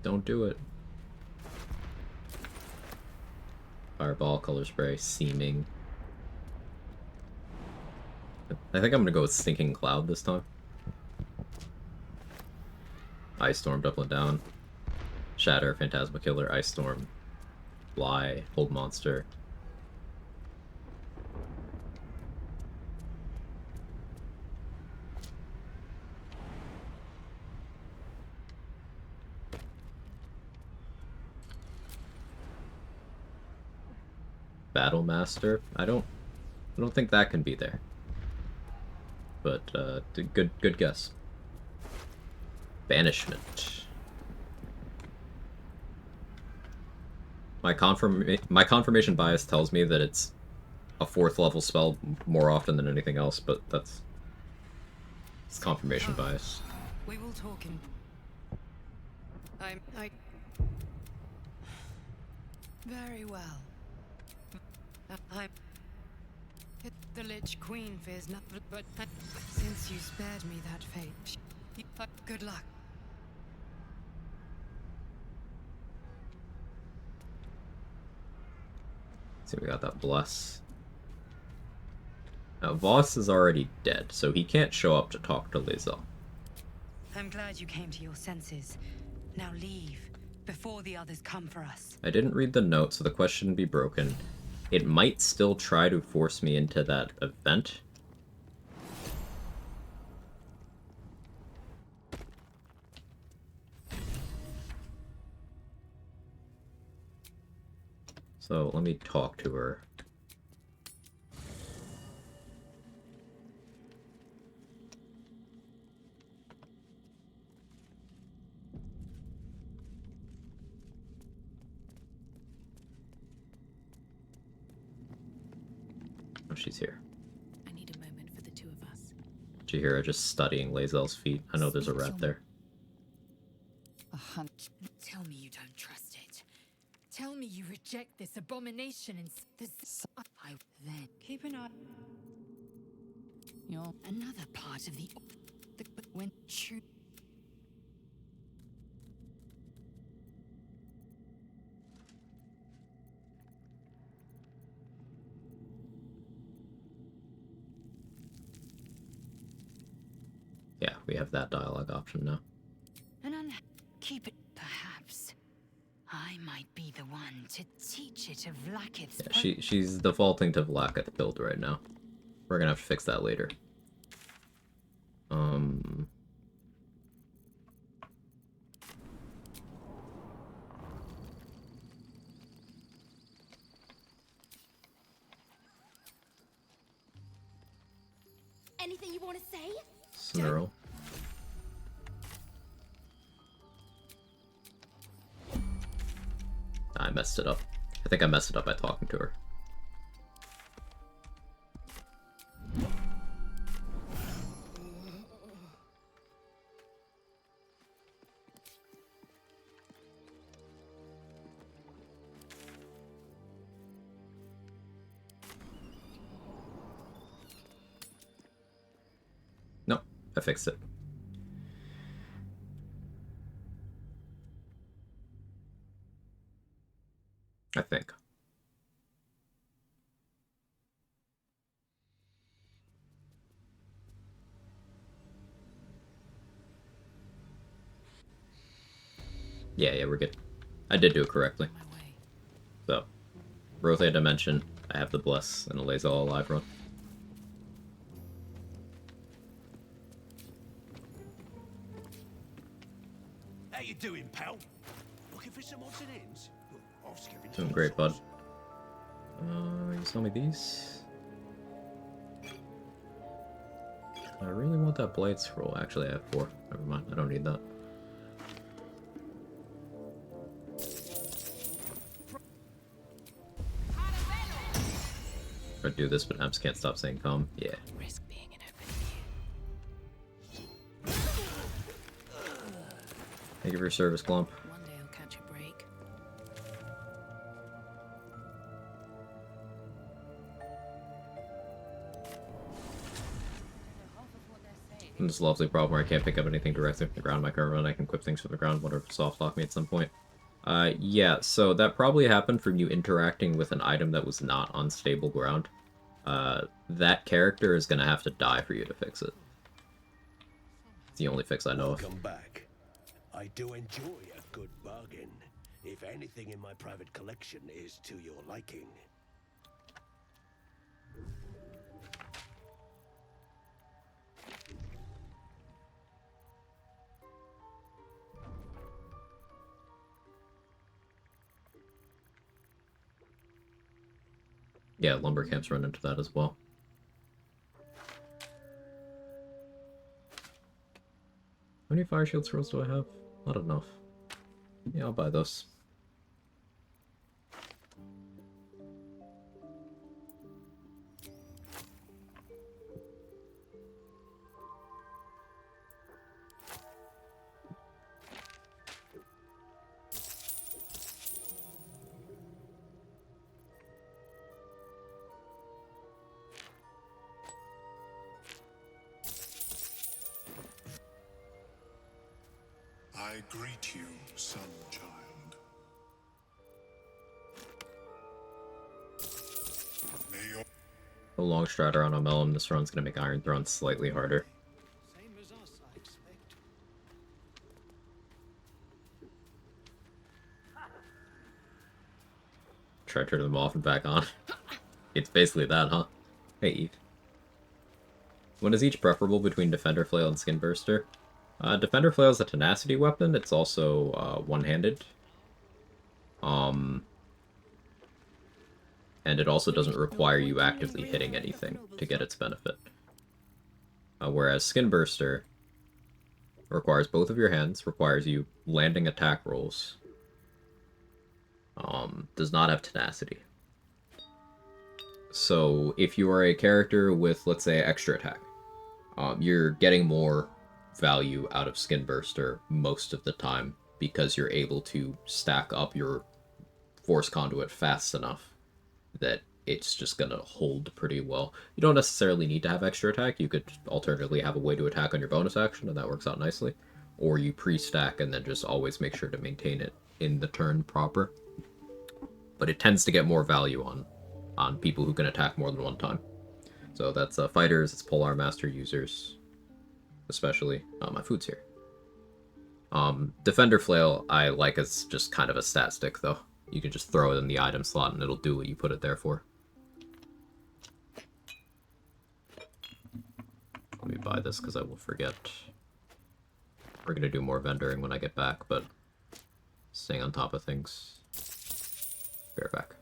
Speaker 1: Don't do it. Fireball, color spray, seeming. I think I'm gonna go with Stinking Cloud this time. Ice Storm, double it down. Shatter, Phantasma Killer, Ice Storm, Fly, Hold Monster. Battle Master. I don't think that can be there. But good guess. Banishment. My confirmation bias tells me that it's a 4th level spell more often than anything else, but it's confirmation bias.
Speaker 3: We will talk in. I. Very well. The Lich Queen fears nothing, but since you spared me that fate, good luck.
Speaker 1: See, we got that Bless. Now, Voss is already dead, so he can't show up to talk to Lae'zel.
Speaker 3: I'm glad you came to your senses. Now leave, before the others come for us.
Speaker 1: I didn't read the note, so the quest shouldn't be broken. It might still try to force me into that event. So let me talk to her. she's here.
Speaker 19: I need a moment for the two of us.
Speaker 1: Did you hear her just studying Lae'zel's feet? I know there's a rat there.
Speaker 3: Tell me you don't trust it. Tell me you reject this abomination and I then keep an eye. You're another part of the when true.
Speaker 1: Yeah, we have that dialogue option now.
Speaker 3: And keep it. Perhaps I might be the one to teach it of Vlaakith's.
Speaker 1: Yeah, she's defaulting to Vlaakith build right now. We're gonna have to fix that later.
Speaker 8: Anything you want to say?
Speaker 1: Snurl. I messed it up. I think I messed it up by talking to her. Nope, I fixed it. I think. Yeah, we're good. I did do it correctly. So, Rothea Dimension, I have the Bless, and a Lae'zel Alive run.
Speaker 6: How you doing, pal? Looking for some odds and ends?
Speaker 1: Doing great, bud. You sell me these? I really want that blade scroll. Actually, I have 4. Never mind, I don't need that. I do this, but Amps can't stop saying come. Yeah.
Speaker 19: Risk being an open
Speaker 1: Thank you for your service, Glump.
Speaker 19: One day I'll catch a break.
Speaker 1: And this lovely problem where I can't pick up anything directly from the ground. My current run, I can equip things from the ground. Wonder if soft lock me at some point. Yeah, so that probably happened from you interacting with an item that was not on stable ground. That character is gonna have to die for you to fix it. It's the only fix I know of.
Speaker 6: Welcome back. I do enjoy a good bargain, if anything in my private collection is to your liking.
Speaker 1: Yeah, lumber camps run into that as well. How many fire shield scrolls do I have? Not enough. Yeah, I'll buy those.
Speaker 4: I greet you, son child. May your
Speaker 1: A long strider on Omelum. This run's gonna make Iron Throne slightly harder.
Speaker 9: Same as us, I expect.
Speaker 1: Try to turn them off and back on. It's basically that, huh? Hey, Eve. When is each preferable between Defender Flail and Skin Burster? Defender Flail is a tenacity weapon. It's also one-handed. And it also doesn't require you actively hitting anything to get its benefit. Whereas Skin Burster requires both of your hands, requires you landing attack rolls. Does not have tenacity. So if you are a character with, let's say, extra attack, you're getting more value out of Skin Burster most of the time because you're able to stack up your Force Conduit fast enough that it's just gonna hold pretty well. You don't necessarily need to have extra attack. You could alternatively have a way to attack on your bonus action, and that works out nicely. Or you pre-stack and then just always make sure to maintain it in the turn proper. But it tends to get more value on people who can attack more than one time. So that's fighters, it's Polar Master users, especially. My food's here. Defender Flail I like as just kind of a stat stick, though. You can just throw it in the item slot and it'll do what you put it there for. Let me buy this because I will forget. We're going to do more vendoring when I get back, but staying on top of things. Be right back.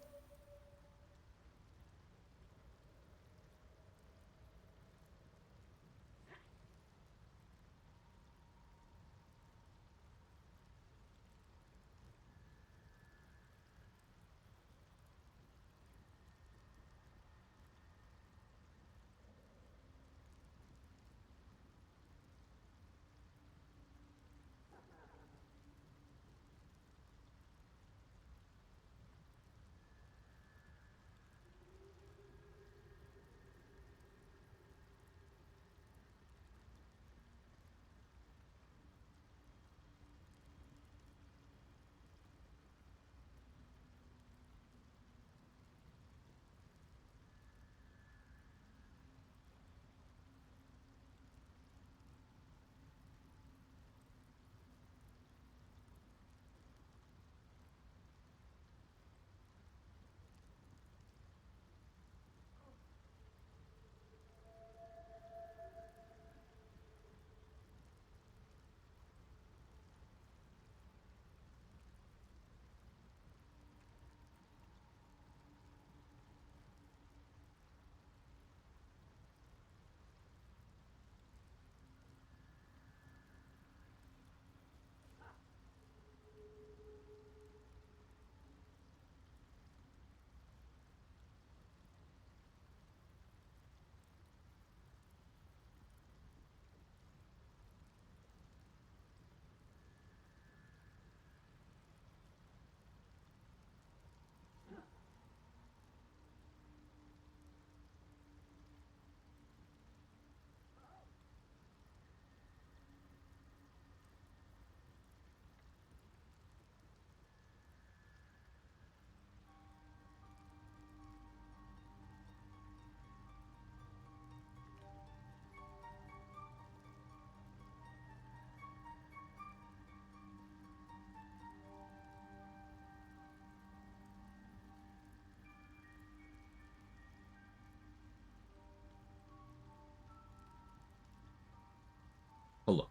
Speaker 1: Hello.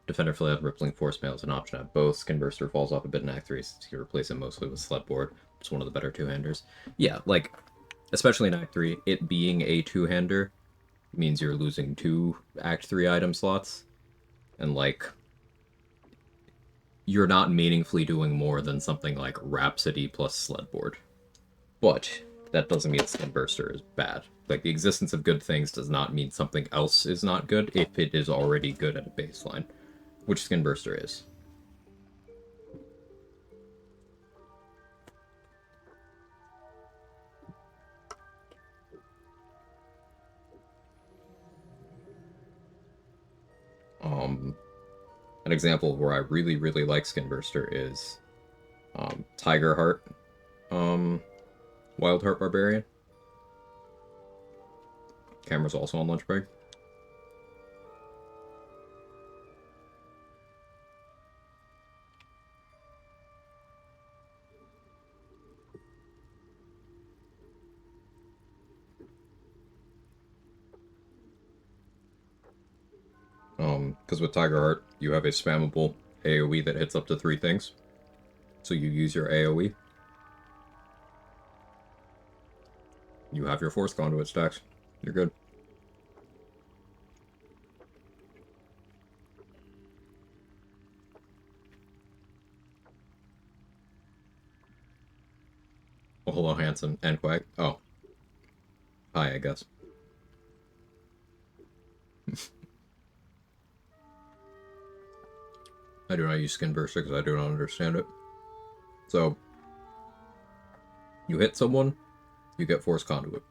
Speaker 1: Defender Flail, Rippling Force Mail is an option at both. Skin Burster falls off a bit in Act 3, so you can replace it mostly with Sledboard. It's one of the better two-handers. Yeah, like, especially in Act 3, it being a two-hander means you're losing 2 Act 3 item slots. And, like, you're not meaningfully doing more than something like Rhapsody plus Sledboard. But that doesn't mean Skin Burster is bad. Like, the existence of good things does not mean something else is not good if it is already good at a baseline. Which Skin Burster is. An example of where I really, really like Skin Burster is Tiger Heart, Wild Heart Barbarian. Camera's also on lunch break. Because with Tiger Heart, you have a spammable AoE that hits up to 3 things. So you use your AoE. You have your Force Conduit stacks. You're good. hello, handsome. And Quag. Oh. Hi, I guess. I do not use Skin Burster because I do not understand it. So, you hit someone, you get Force Conduit.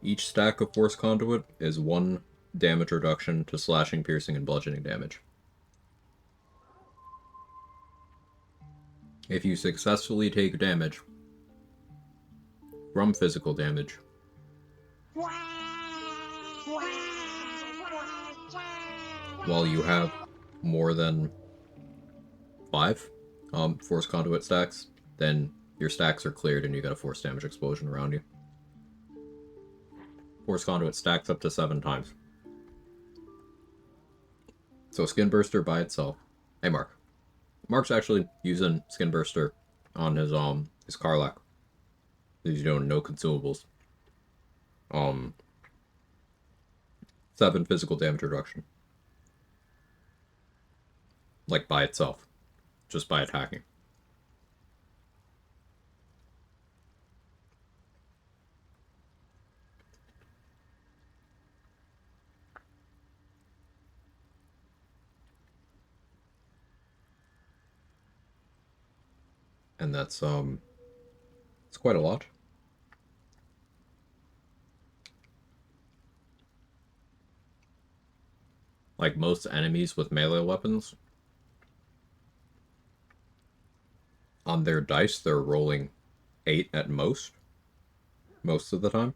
Speaker 1: Each stack of Force Conduit is 1 damage reduction to slashing, piercing, and bludgeoning damage. If you successfully take damage from physical damage, while you have more than 5 Force Conduit stacks, then your stacks are cleared and you get a Force damage explosion around you. Force Conduit stacks up to 7 times. So Skin Burster by itself. Hey, Mark. Mark's actually using Skin Burster on his Karlach. He's doing no consumables. 7 physical damage reduction. Like by itself. Just by attacking. And that's it's quite a lot. Like most enemies with melee weapons, on their dice they're rolling 8 at most of the time.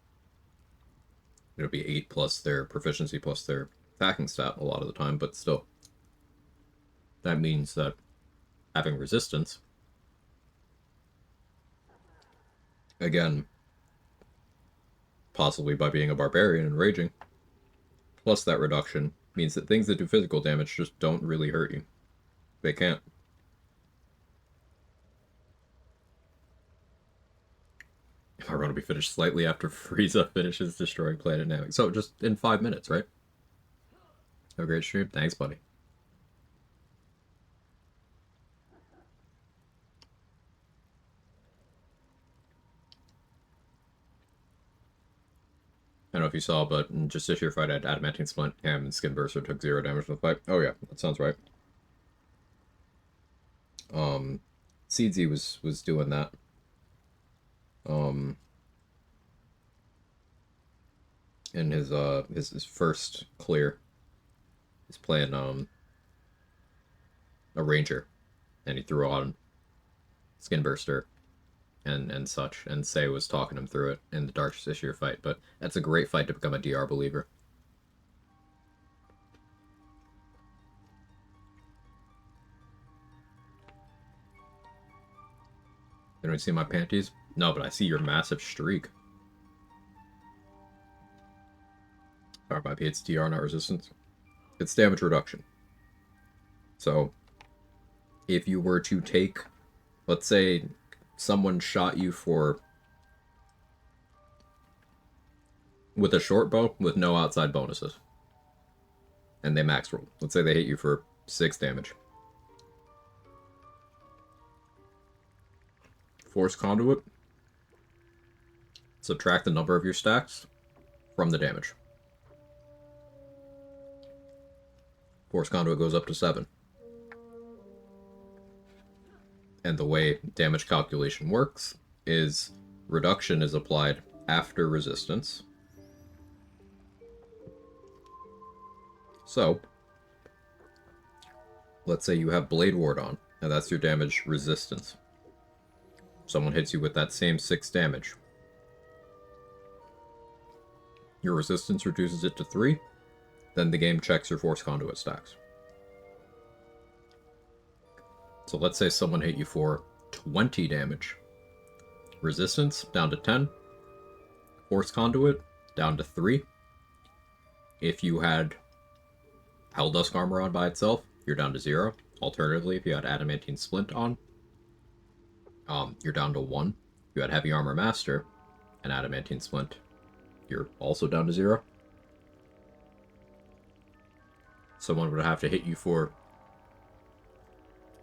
Speaker 1: It'll be 8 plus their proficiency plus their attacking stat a lot of the time, but still. That means that having resistance, again, possibly by being a barbarian and raging, plus that reduction, means that things that do physical damage just don't really hurt you. They can't. Our run will be finished slightly after Frieza finishes destroying Planet Namek. So just in 5 minutes, right? Have a great stream. Thanks, buddy. I don't know if you saw, but in just this year fight, I had Adamantine Splint, Ham, and Skin Burster took 0 damage in the fight. Oh yeah, that sounds right. Seedsy was doing that. In his first clear, he's playing a ranger, and he threw on Skin Burster and such, and Say was talking him through it in the Dark Issue fight, but that's a great fight to become a DR believer. Anyone see my panties? No, but I see your massive streak. RYP, it's DR, not resistance. It's damage reduction. So, if you were to take, let's say, someone shot you with a short bow with no outside bonuses, and they max roll. Let's say they hit you for 6 damage. Force Conduit. Subtract the number of your stacks from the damage. Force Conduit goes up to 7. And the way damage calculation works is reduction is applied after resistance. So, let's say you have Blade Ward on, and that's your damage resistance. Someone hits you with that same 6 damage. Your resistance reduces it to 3, then the game checks your Force Conduit stacks. So let's say someone hit you for 20 damage. Resistance down to 10. Force Conduit down to 3. If you had Helldusk armor on by itself, you're down to 0. Alternatively, if you had Adamantine Splint on, you're down to 1. If you had Heavy Armor Master and Adamantine Splint, you're also down to 0. Someone would have to hit you for,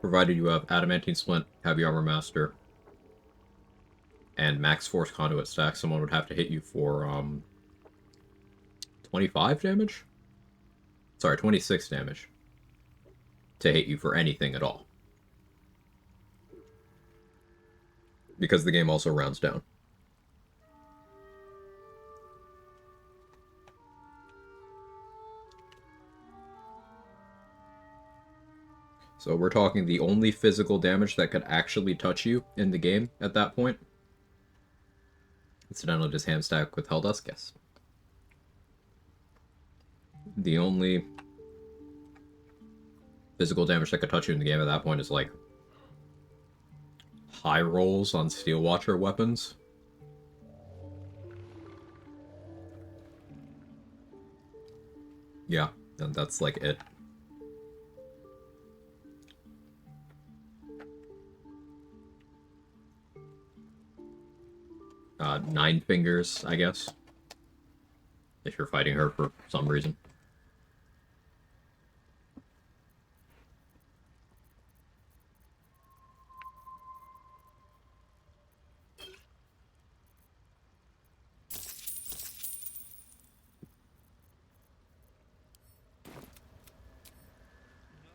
Speaker 1: provided you have Adamantine Splint, Heavy Armor Master, and max force conduit stack, someone would have to hit you for 25 damage? Sorry, 26 damage to hit you for anything at all. Because the game also rounds down. So we're talking the only physical damage that could actually touch you in the game at that point. Incidentally, does ham stack with Helldusk? Yes. The only physical damage that could touch you in the game at that point is like high rolls on Steel Watcher weapons. Yeah, and that's like it. Nine fingers, I guess. If you're fighting her for some reason.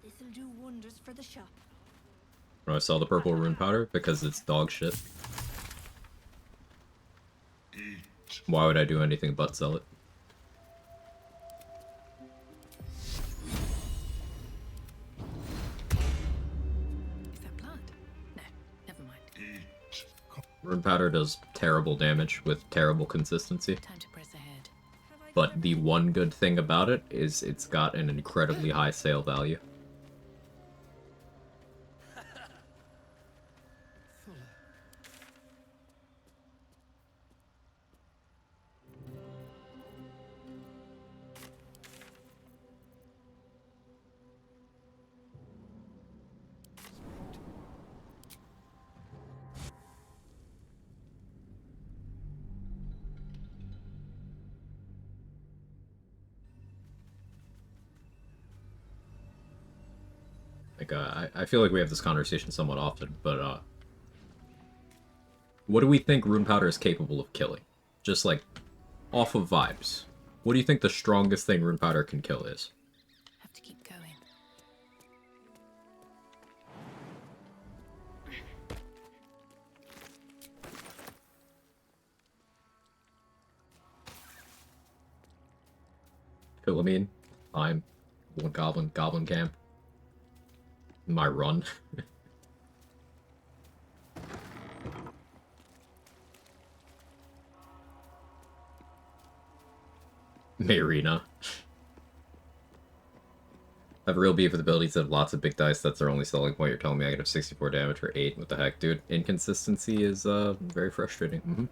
Speaker 8: This'll do wonders for the shop.
Speaker 1: When I sell the purple rune powder because it's dog shit. Why would I do anything but sell it?
Speaker 19: Is that blood? No, never mind.
Speaker 1: Rune powder does terrible damage with terrible consistency.
Speaker 19: Time to press ahead.
Speaker 1: But the one good thing about it is it's got an incredibly high sale value. Like, I feel like we have this conversation somewhat often, but, what do we think rune powder is capable of killing? Just, like, off of vibes. What do you think the strongest thing rune powder can kill is?
Speaker 19: Have to keep going.
Speaker 1: Philomene, I'm one goblin camp. My run. Marina. I have real beef with abilities that have lots of big dice. That's their only selling point. You're telling me I could have 64 damage for 8. What the heck, dude? Inconsistency is very frustrating.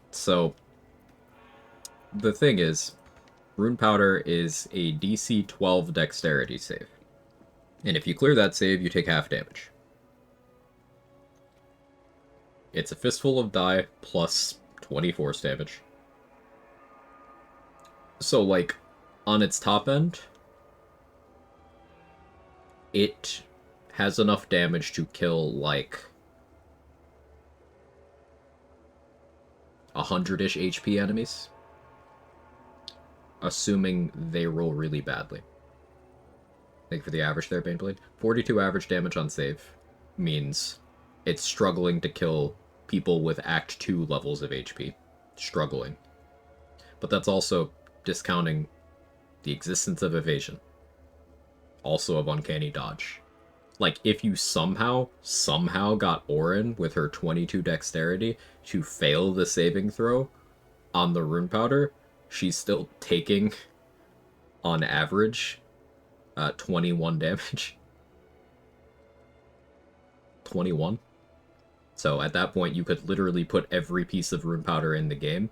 Speaker 1: So, the thing is, Rune Powder is a DC 12 dexterity save. And if you clear that save, you take half damage. It's a fistful of die plus 20 force damage. So, like, on its top end, it has enough damage to kill, like, 100-ish HP enemies. Assuming they roll really badly. Thank you for the average there, Baneblade. 42 average damage on save means it's struggling to kill people with Act 2 levels of HP. Struggling. But that's also discounting the existence of evasion. Also of uncanny dodge. Like, if you somehow got Orin with her 22 dexterity to fail the saving throw on the rune powder, she's still taking, on average, 21 damage. 21? So at that point, you could literally put every piece of rune powder in the game,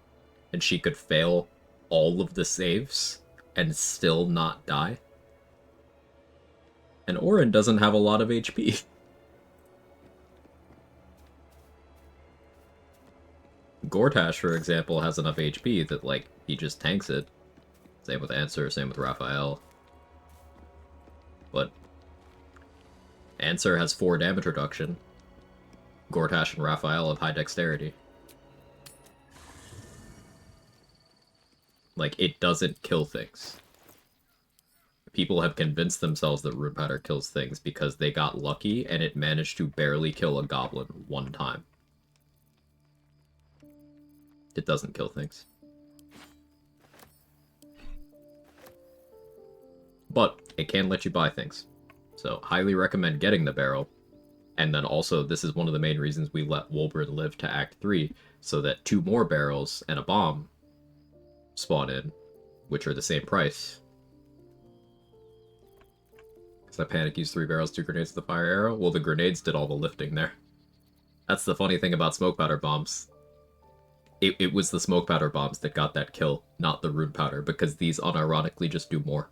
Speaker 1: and she could fail all of the saves and still not die. And Orin doesn't have a lot of HP. Gortash, for example, has enough HP that, like, he just tanks it. Same with Answer, same with Raphael. But Answer has 4 damage reduction, Gortash and Raphael have high dexterity. Like, it doesn't kill things. People have convinced themselves that Rune Powder kills things because they got lucky and it managed to barely kill a goblin one time. It doesn't kill things. But it can let you buy things. So, highly recommend getting the barrel. And then also, this is one of the main reasons we let Wolbrin live to Act 3, so that 2 more barrels and a bomb spawn in, which are the same price. Because that Panic used 3 barrels, 2 grenades, the fire arrow. Well, the grenades did all the lifting there. That's the funny thing about smoke powder bombs. It was the smoke powder bombs that got that kill, not the rune powder, because these unironically just do more.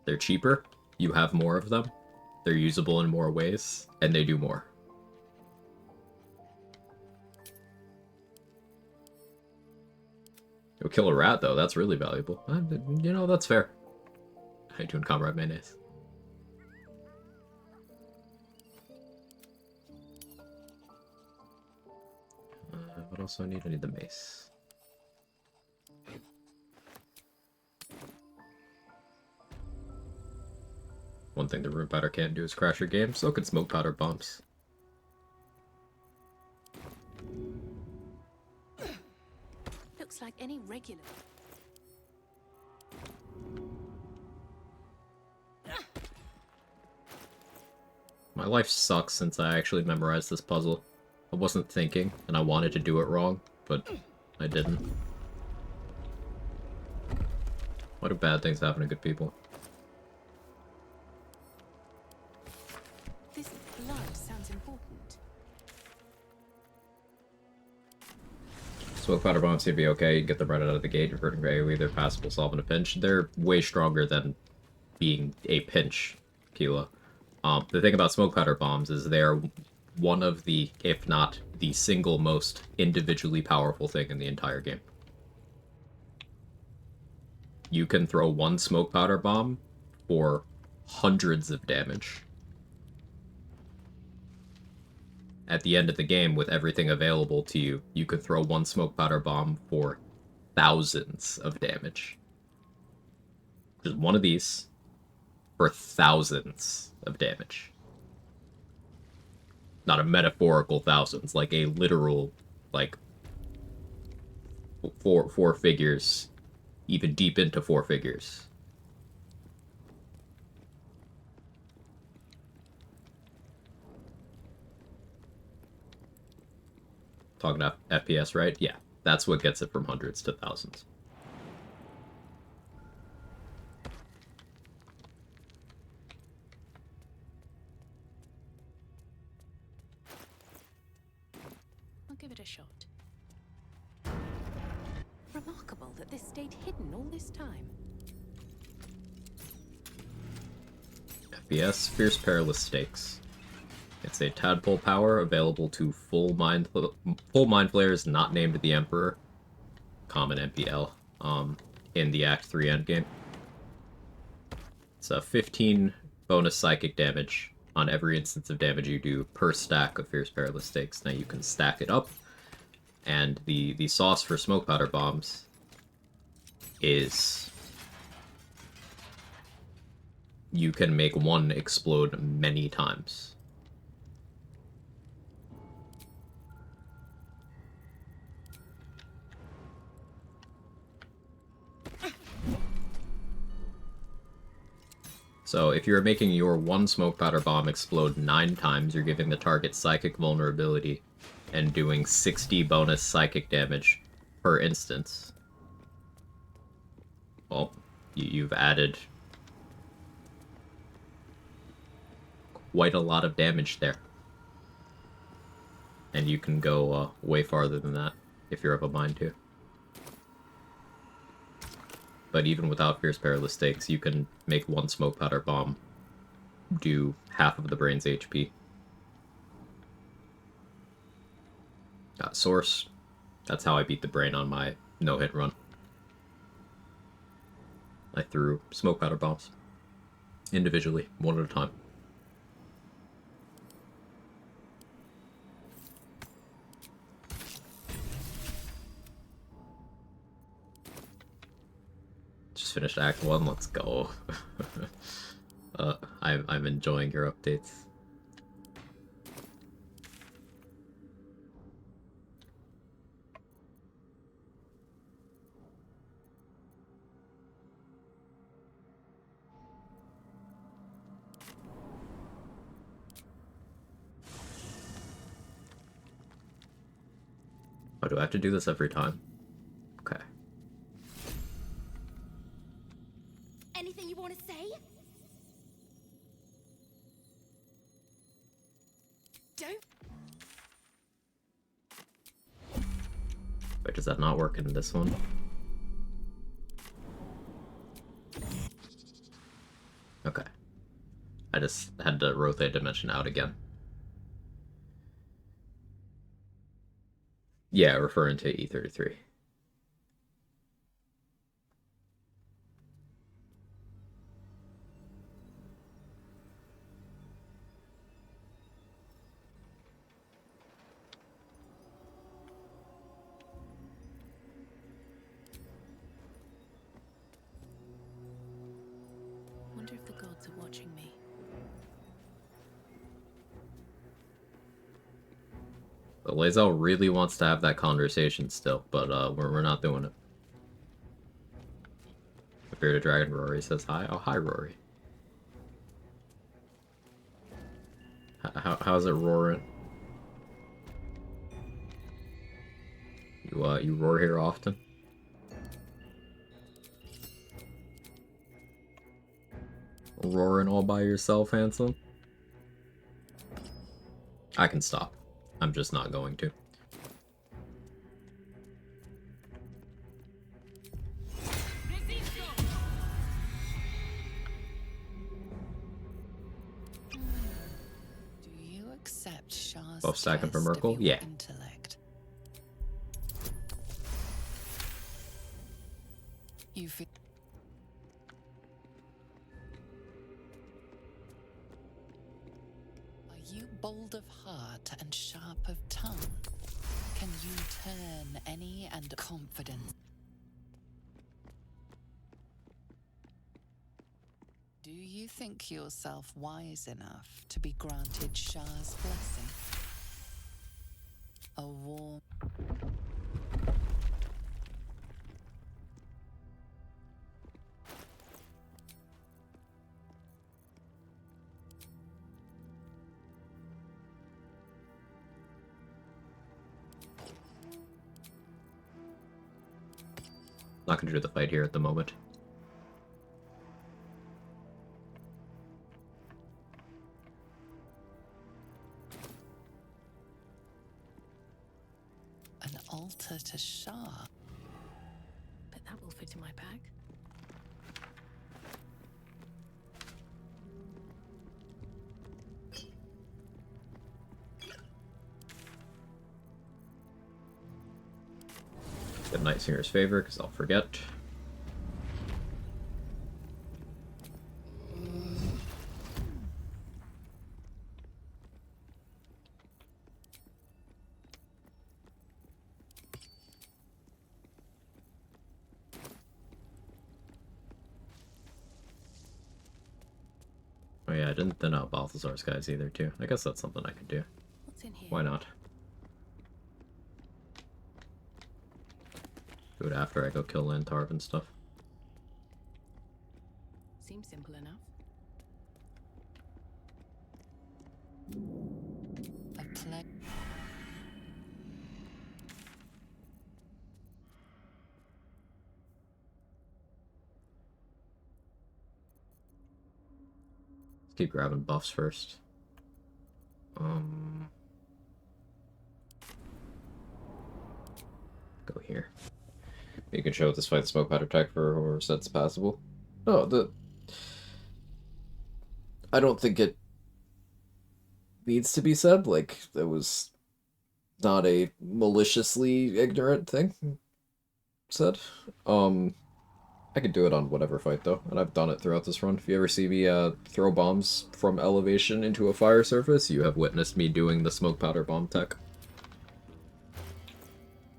Speaker 1: They're cheaper, you have more of them, they're usable in more ways, and they do more. You'll kill a rat, though. That's really valuable. You know, that's fair. How you doing, Comrade Mayonnaise? What else do I need? I need the mace. One thing the rune powder can't do is crash your game, so can smoke powder bombs.
Speaker 10: Looks like any regular.
Speaker 1: My life sucks since I actually memorized this puzzle. I wasn't thinking, and I wanted to do it wrong, but I didn't. Why do bad things happen to good people?
Speaker 10: This blood sounds important.
Speaker 1: Smoke powder bombs seem to be okay. You can get them right out of the gate. Reverting to AoE, they're passable, solving a pinch. They're way stronger than being a pinch, Keela. The thing about smoke powder bombs is they're one of the, if not the single most individually powerful thing in the entire game. You can throw one smoke powder bomb for hundreds of damage. At the end of the game, with everything available to you, you could throw one smoke powder bomb for thousands of damage. Just one of these for thousands of damage. Not a metaphorical thousands, like a literal, like, four figures, even deep into 4 figures. Talking about FPS, right? Yeah, that's what gets it from hundreds to thousands.
Speaker 10: I'll give it a shot. Remarkable that this stayed hidden all this time.
Speaker 1: FPS, Fierce Perilous Stakes. It's a tadpole power available to full mind flayers not named the Emperor, common MPL, in the Act 3 endgame. It's a 15 bonus psychic damage on every instance of damage you do per stack of Fierce Perilous Stakes. Now you can stack it up, and the sauce for smoke powder bombs is you can make one explode many times. So if you're making your one smoke powder bomb explode 9 times, you're giving the target psychic vulnerability and doing 60 bonus psychic damage per instance. Well, you've added quite a lot of damage there. And you can go way farther than that if you're of a mind to. But even without Fierce Perilous Stakes, you can make one smoke powder bomb do half of the brain's HP. Source. That's how I beat the brain on my no-hit run. I threw smoke powder bombs. Individually, one at a time. Just finished Act 1, let's go. I'm enjoying your updates. Oh, do I have to do this every time? Okay.
Speaker 8: Anything you want to say? Don't.
Speaker 1: Wait, does that not work in this one? Okay. I just had to rotate dimension out again. Yeah, referring to E33.
Speaker 10: Wonder if the gods are watching me.
Speaker 1: But Lae'zel really wants to have that conversation still, but we're not doing it. The bearded dragon Rory says hi. Oh, hi, Rory. How's it roaring? You roar here often? Roaring all by yourself, handsome? I can stop. I'm just not going to.
Speaker 7: Do you accept Shah's
Speaker 1: Both stacking for
Speaker 7: test of
Speaker 1: Merkel?
Speaker 7: your
Speaker 1: Yeah.
Speaker 7: intellect? You feel... Are you bold of heart and sharp of tongue? Can you turn any and confidence? Do you think yourself wise enough to be granted Shah's blessing? A warm...
Speaker 1: Not gonna do the fight here at the moment.
Speaker 7: An altar to Shah.
Speaker 10: Bet that will fit in my bag.
Speaker 1: Get Night Singer's favor, because I'll forget. Oh yeah, I didn't thin out Balthazar's guys either, too. I guess that's something I could do.
Speaker 10: What's in here?
Speaker 1: Why not? Do it after I go kill Lantarv and stuff.
Speaker 10: Seems simple enough.
Speaker 7: A plague.
Speaker 1: Let's keep grabbing buffs first. Go here. You can show this fight the smoke powder tech for horror sets passable. No, I don't think it needs to be said. Like, that was not a maliciously ignorant thing said. I could do it on whatever fight, though, and I've done it throughout this run. If you ever see me throw bombs from elevation into a fire surface, you have witnessed me doing the smoke powder bomb tech.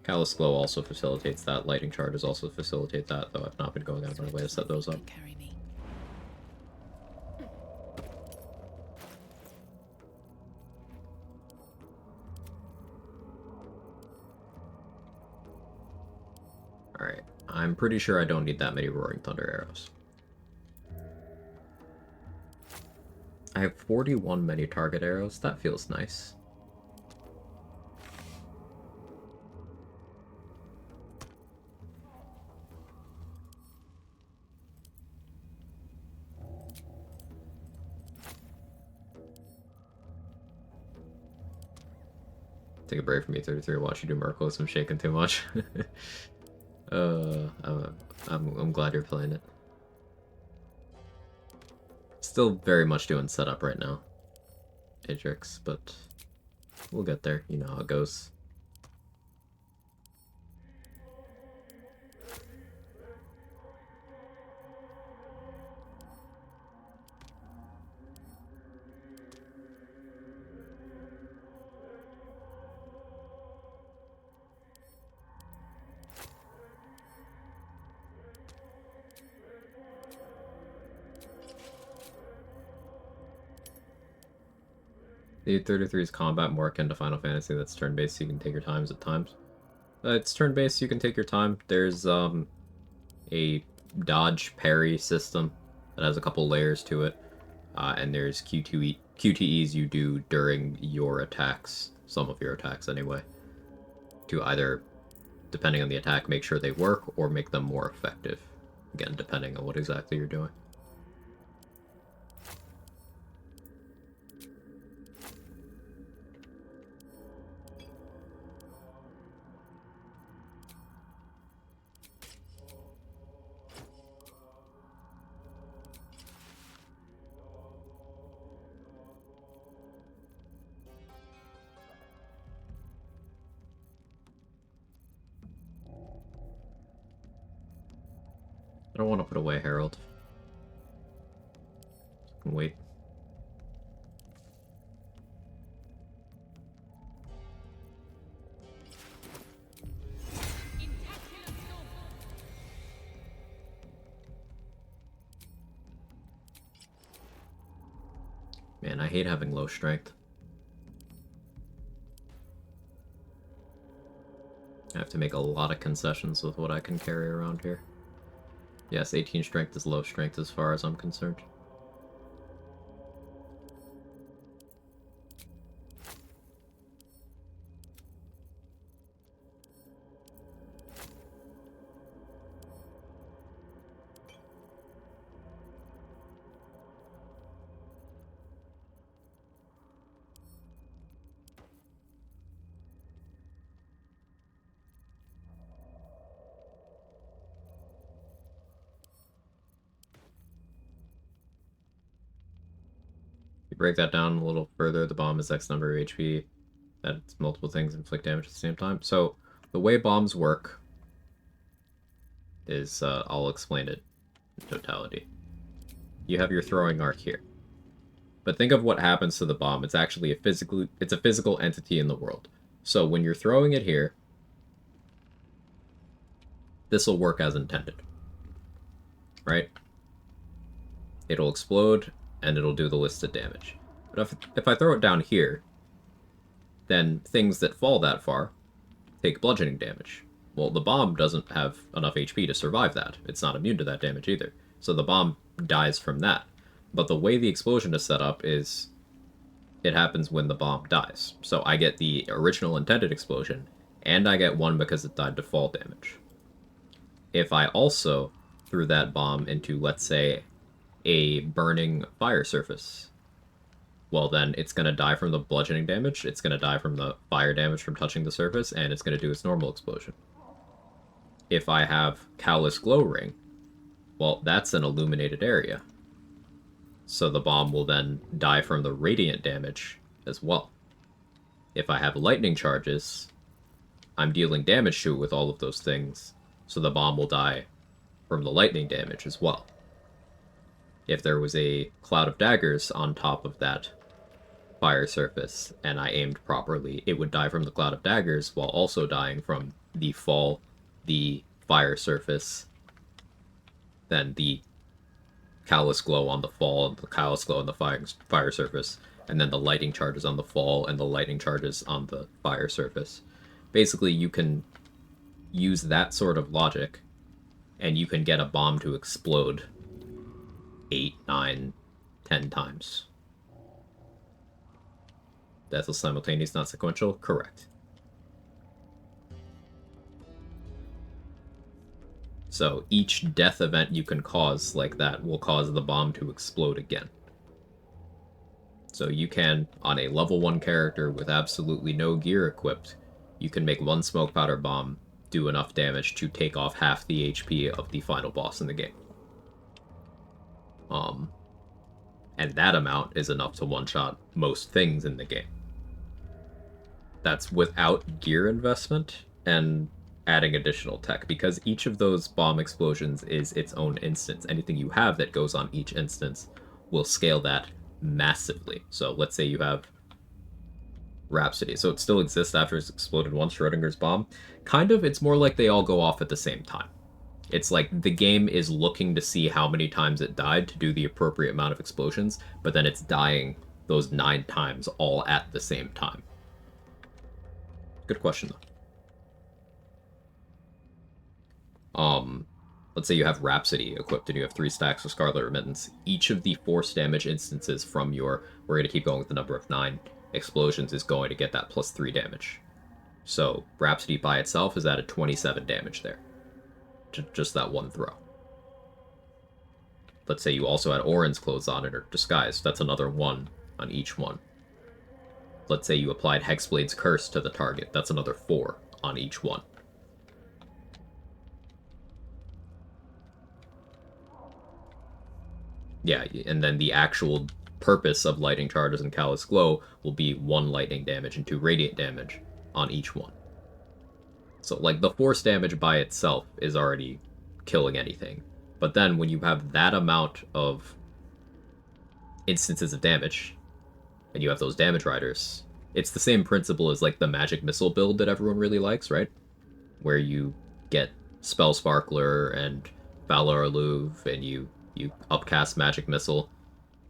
Speaker 1: Callous Glow also facilitates that. Lightning Charges also facilitate that, though I've not been going out of my way to set those up. Alright, I'm pretty sure I don't need that many Roaring Thunder arrows. I have 41 many target arrows. That feels nice. Take a break from me, 33. Watch you do Merciless. I'm shaking too much. I'm glad you're playing it. Still very much doing setup right now, Atrix, but we'll get there. You know how it goes. The 33's combat more akin to Final Fantasy. That's turn-based, so you can take your times at times. It's turn-based, so you can take your time. There's a dodge parry system that has a couple layers to it, and there's QTEs you do during your attacks, some of your attacks anyway, to either, depending on the attack, make sure they work or make them more effective. Again, depending on what exactly you're doing. I don't want to put away Herald. I can wait. Man, I hate having low strength. I have to make a lot of concessions with what I can carry around here. Yes, 18 strength is low strength as far as I'm concerned. Break that down a little further, the bomb is X number of HP. That's multiple things inflict damage at the same time. So the way bombs work is, I'll explain it in totality. You have your throwing arc here. But think of what happens to the bomb. It's actually a physical entity in the world. So when you're throwing it here, this will work as intended. Right? It'll explode, and it'll do the listed damage. But if I throw it down here, then things that fall that far take bludgeoning damage. Well, the bomb doesn't have enough HP to survive that. It's not immune to that damage either. So the bomb dies from that. But the way the explosion is set up is it happens when the bomb dies. So I get the original intended explosion, and I get one because it died to fall damage. If I also threw that bomb into, let's say, a burning fire surface, well then it's going to die from the bludgeoning damage, it's going to die from the fire damage from touching the surface, and it's going to do its normal explosion. If I have Callous Glow Ring, well, that's an illuminated area. So the bomb will then die from the radiant damage as well. If I have lightning charges, I'm dealing damage to it with all of those things, so the bomb will die from the lightning damage as well. If there was a cloud of daggers on top of that fire surface and I aimed properly, it would die from the cloud of daggers while also dying from the fall, the fire surface, then the callous glow on the fall, and the callous glow on the fire surface, and then the lighting charges on the fall and the lighting charges on the fire surface. Basically, you can use that sort of logic, and you can get a bomb to explode 8, 9, 10 times. Death is simultaneous, not sequential? Correct. So each death event you can cause like that will cause the bomb to explode again. So you can, on a level 1 character with absolutely no gear equipped, you can make one smoke powder bomb do enough damage to take off half the HP of the final boss in the game. And that amount is enough to one-shot most things in the game. That's without gear investment and adding additional tech, because each of those bomb explosions is its own instance. Anything you have that goes on each instance will scale that massively. So let's say you have Rhapsody. So it still exists after it's exploded once, Schrodinger's bomb. Kind of, it's more like they all go off at the same time. It's like the game is looking to see how many times it died to do the appropriate amount of explosions, but then it's dying those 9 times all at the same time. Good question, though. Let's say you have Rhapsody equipped and you have 3 stacks of Scarlet Remittance. Each of the force damage instances from your, we're going to keep going with the number of 9 explosions, is going to get that plus 3 damage. So Rhapsody by itself is at a 27 damage there. Just that one throw. Let's say you also had Orin's clothes on it or disguise. That's another 1 on each one. Let's say you applied Hexblade's Curse to the target. That's another 4 on each one. Yeah, and then the actual purpose of lightning charges and Callous Glow will be 1 lightning damage and 2 radiant damage on each one. So, like, the force damage by itself is already killing anything. But then when you have that amount of instances of damage, and you have those damage riders, it's the same principle as, like, the magic missile build that everyone really likes, right? Where you get Spell Sparkler and Valor Alluve, and you upcast Magic Missile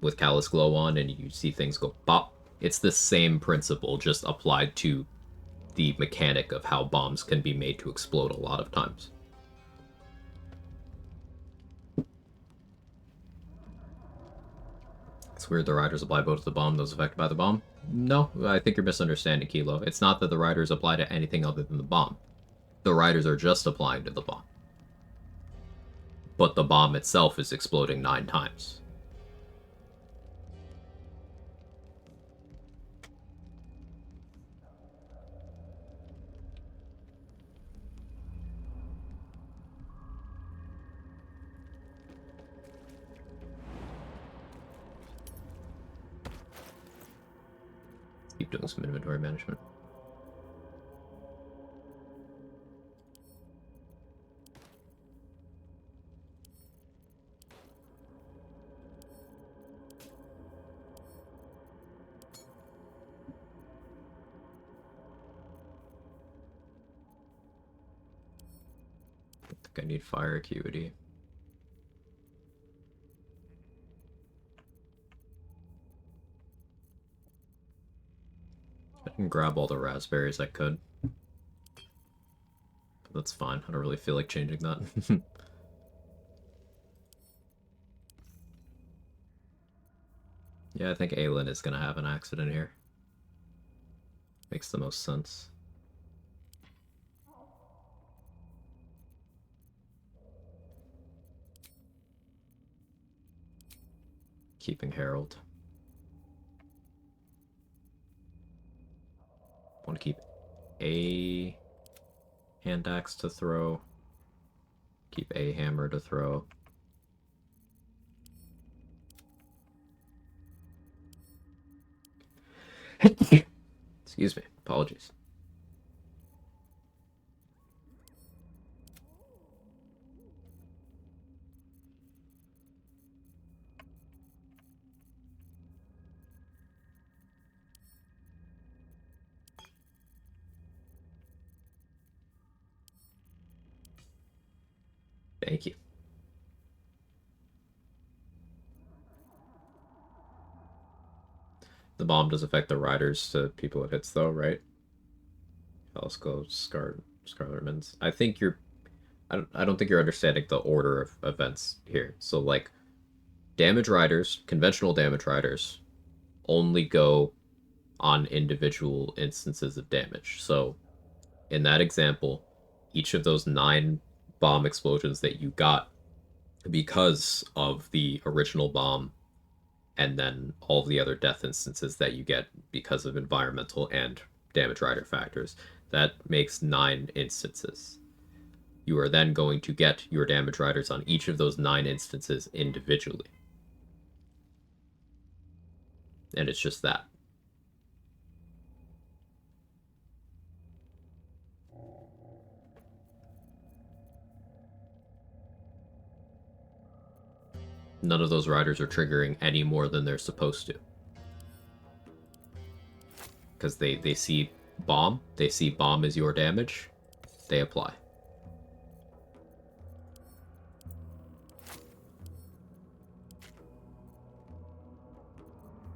Speaker 1: with Callous Glow on, and you see things go pop. It's the same principle, just applied to the mechanic of how bombs can be made to explode a lot of times. It's weird the riders apply both to the bomb, those affected by the bomb. No, I think you're misunderstanding, Kilo. It's not that the riders apply to anything other than the bomb. The riders are just applying to the bomb. But the bomb itself is exploding 9 times. Keep doing some inventory management. I think I need fire acuity. I can grab all the raspberries I could. But that's fine. I don't really feel like changing that. Yeah, I think Aelin is gonna have an accident here. Makes the most sense. Keeping Harold. Want to keep a hand axe to throw. Keep a hammer to throw. Excuse me. Apologies. Thank you. The bomb does affect the riders to people it hits, though, right? Telescope, Scarletmans. I think you're... I don't think you're understanding the order of events here. So, like, damage riders, conventional damage riders, only go on individual instances of damage. So, in that example, each of those 9 bomb explosions that you got because of the original bomb, and then all of the other death instances that you get because of environmental and damage rider factors, that makes 9 instances. You are then going to get your damage riders on each of those 9 instances individually. And it's just that. None of those riders are triggering any more than they're supposed to. Because they see bomb, they see bomb as your damage, they apply.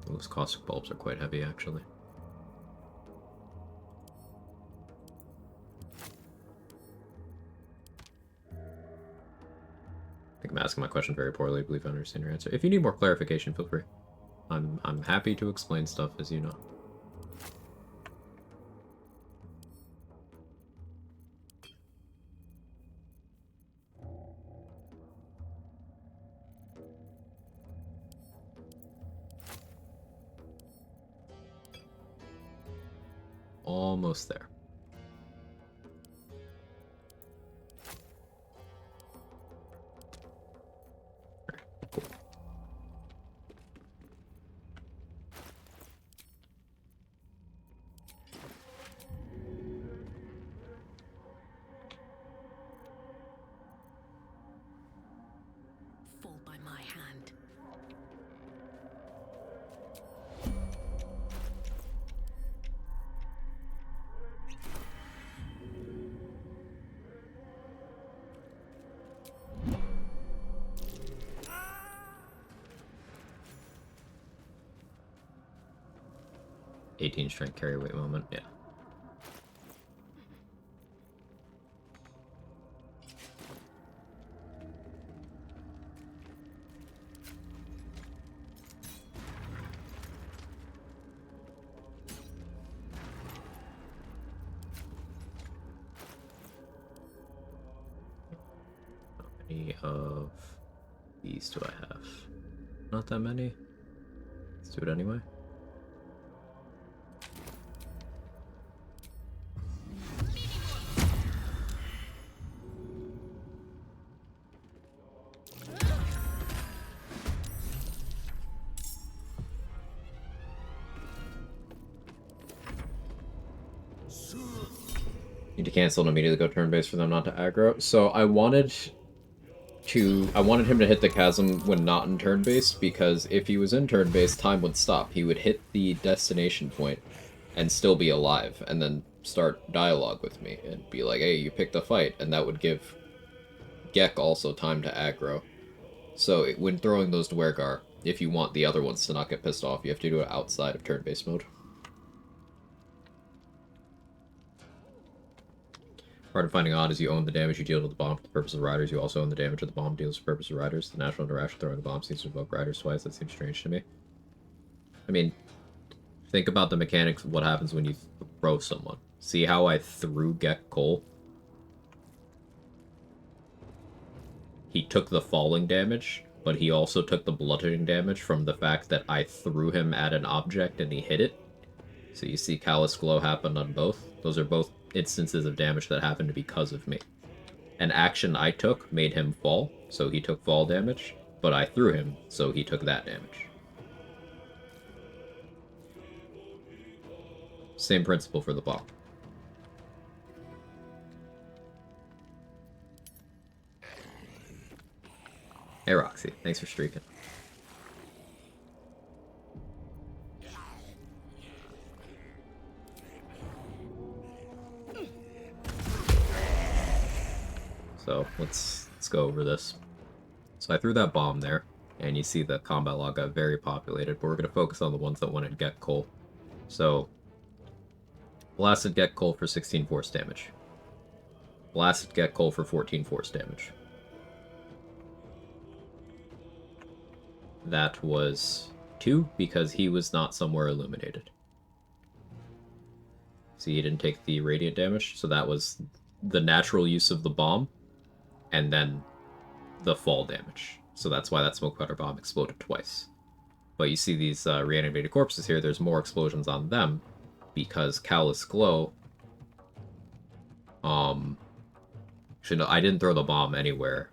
Speaker 1: Those caustic bulbs are quite heavy, actually. I think I'm asking my question very poorly. I believe I understand your answer. If you need more clarification, feel free. I'm happy to explain stuff, as you know. Almost there. Cool.
Speaker 20: Fall by my hand.
Speaker 1: Strength carry weight moment, yeah. How many of these do I have? Not that many. Let's do it anyway. Need to cancel and immediately go turn-based for them not to aggro. So I wanted him to hit the chasm when not in turn-based, because if he was in turn-based, time would stop. He would hit the destination point and still be alive, and then start dialogue with me and be like, hey, you picked a fight, and that would give Gek also time to aggro. So when throwing those Dwergar, if you want the other ones to not get pissed off, you have to do it outside of turn-based mode. Part of finding odd is you own the damage you deal to the bomb for the purpose of riders. You also own the damage that the bomb deals for the purpose of riders. The natural interaction throwing the bomb seems to invoke riders twice. That seems strange to me. I mean, think about the mechanics of what happens when you throw someone. See how I threw Gek Cole? He took the falling damage, but he also took the bludgeoning damage from the fact that I threw him at an object and he hit it. So you see Callous Glow happen on both. Those are both instances of damage that happened because of me. An action I took made him fall, so he took fall damage, but I threw him, so he took that damage. Same principle for the bomb. Hey Roxy, thanks for streaking. So let's let's go over this. So I threw that bomb there, and you see the combat log got very populated, but we're going to focus on the ones that wanted Get Coal. So, Blasted Get Coal for 16 force damage. Blasted Get Coal for 14 force damage. That was 2, because he was not somewhere illuminated. See, he didn't take the radiant damage, so that was the natural use of the bomb, and then the fall damage. So that's why that smoke powder bomb exploded twice. But you see these reanimated corpses here, there's more explosions on them, because Callous Glow... Actually, no, I didn't throw the bomb anywhere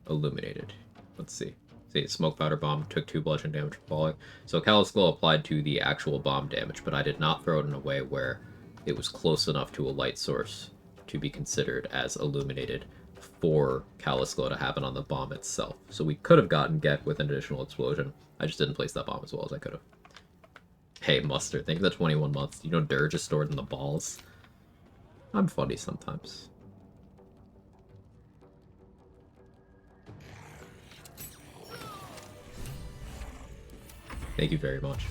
Speaker 1: illuminated. Let's see. See, smoke powder bomb took 2 bludgeon damage from falling. So Callous Glow applied to the actual bomb damage, but I did not throw it in a way where it was close enough to a light source to be considered as illuminated for Callous Glow to happen on the bomb itself. So we could have gotten Get with an additional explosion. I just didn't place that bomb as well as I could have. Hey, Mustard, thank you for the 21 months. You know Dirge is stored in the balls? I'm funny sometimes. Thank you very much.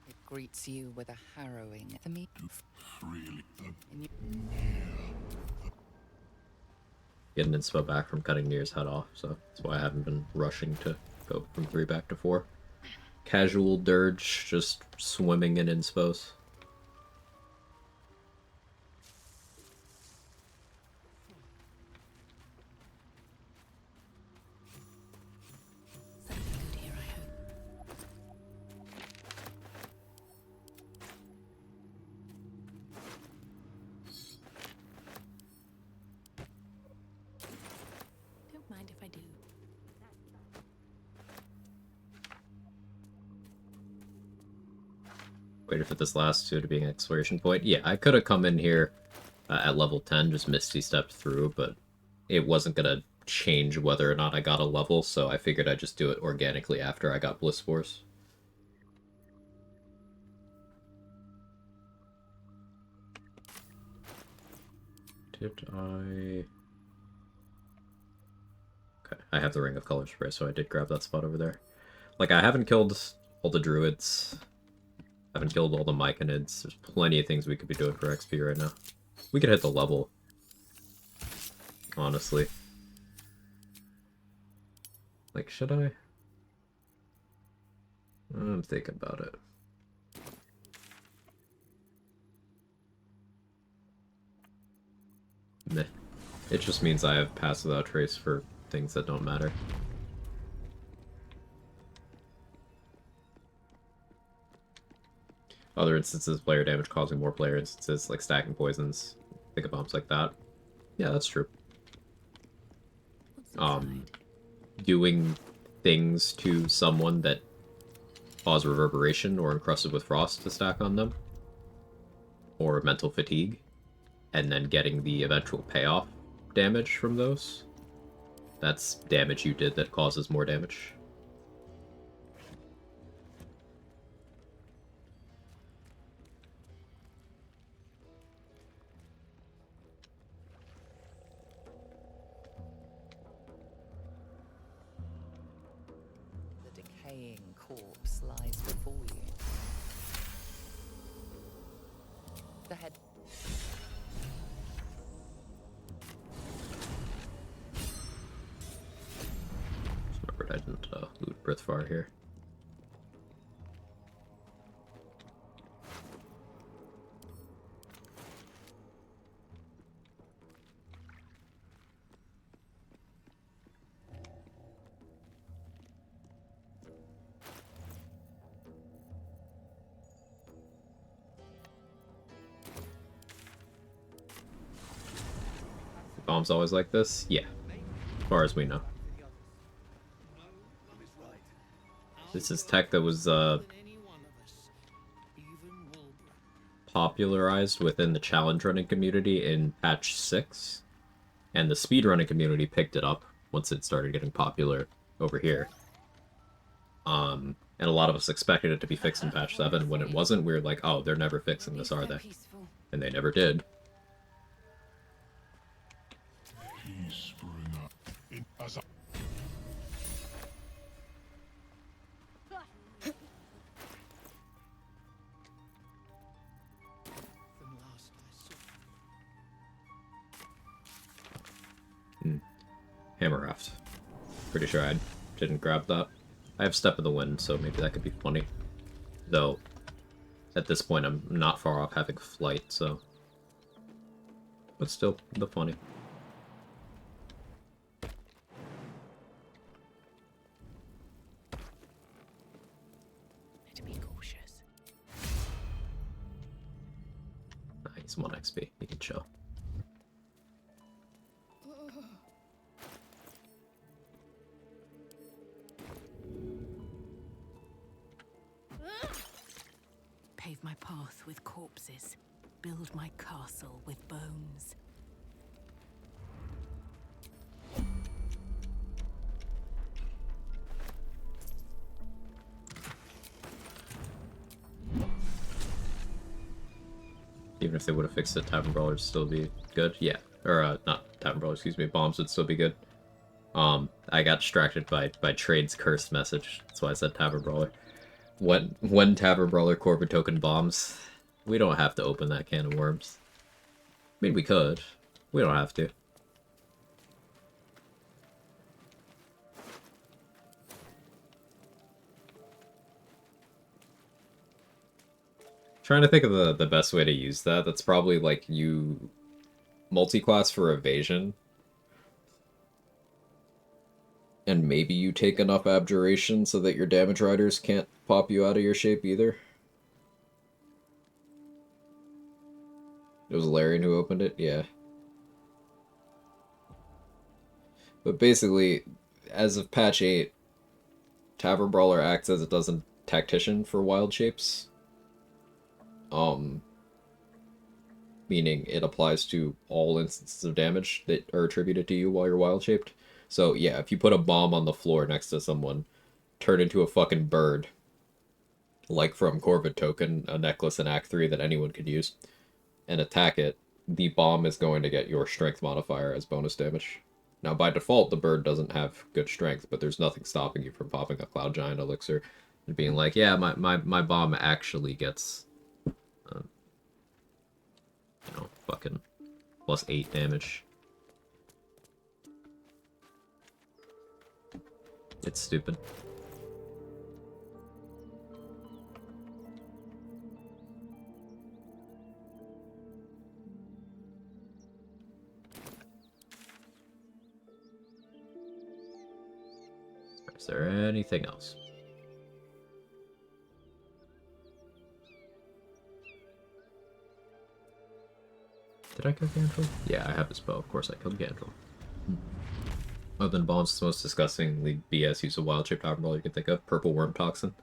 Speaker 7: It greets you with a harrowing. The meat.
Speaker 1: Getting inspo back from cutting Nier's head off, so that's why I haven't been rushing to go from 3 back to 4. Casual Dirge, just swimming in inspos.
Speaker 10: Don't mind if I do.
Speaker 1: Waited for this last 2 to be an exploration point. Yeah, I could have come in here at level 10, just Misty stepped through, but it wasn't going to change whether or not I got a level, so I figured I'd just do it organically after I got Bliss Force. Did I... Okay, I have the Ring of Color Spray, so I did grab that spot over there. Like, I haven't killed all the druids. I haven't killed all the Myconids. There's plenty of things we could be doing for XP right now. We could hit the level. Honestly. Like, should I? I'm thinking about it. Meh. It just means I have Pass Without Trace for things that don't matter. Other instances, player damage causing more player instances, like stacking poisons, think of bombs like that. Yeah, that's true. Doing things to someone that cause reverberation or encrusted with frost to stack on them, or mental fatigue, and then getting the eventual payoff damage from those. That's damage you did that causes more damage.
Speaker 7: The decaying corpse lies before you. The head.
Speaker 1: far here. Bombs always like this? Yeah. As far as we know. This is tech that was popularized within the challenge running community in patch 6. And the speedrunning community picked it up once it started getting popular over here. And a lot of us expected it to be fixed in patch 7. When it wasn't, we were like, oh, they're never fixing this, are they? And they never did. Hammerraft. Pretty sure I didn't grab that. I have Step of the Wind, so maybe that could be funny. Though, at this point, I'm not far off having Flight, so... But still, the funny.
Speaker 7: To be cautious.
Speaker 1: Nice, 1 XP. You can chill.
Speaker 7: Pave my path with corpses. Build my castle with bones.
Speaker 1: Even if they would have fixed it, Tavern Brawlers still be good. Yeah. Or, not Tavern Brawlers, excuse me. Bombs would still be good. I got distracted by Trade's cursed message. That's why I said Tavern Brawler. When Tavern Brawler Corporate Token bombs, we don't have to open that can of worms. I mean, we could. We don't have to. Trying to think of the best way to use that. That's probably like you multi-class for evasion. And maybe you take enough abjuration so that your damage riders can't pop you out of your shape either. It was Larian who opened it? Yeah. But basically, as of patch 8, Tavern Brawler acts as it does in Tactician for wild shapes. Meaning it applies to all instances of damage that are attributed to you while you're wild shaped. So yeah, if you put a bomb on the floor next to someone, turn into a fucking bird, like from Corvid Token, a necklace in Act 3 that anyone could use, and attack it, the bomb is going to get your strength modifier as bonus damage. Now by default, the bird doesn't have good strength, but there's nothing stopping you from popping a Cloud Giant elixir and being like, yeah, my bomb actually gets, you know, fucking plus 8 damage. It's stupid. Is there anything else? Did I kill Gandrel? Yeah, I have his bow. Of course I killed Gandrel. Other than bombs, it's the most disgustingly BS use of wild shape Tavern Brawler you can think of. Purple Worm Toxin.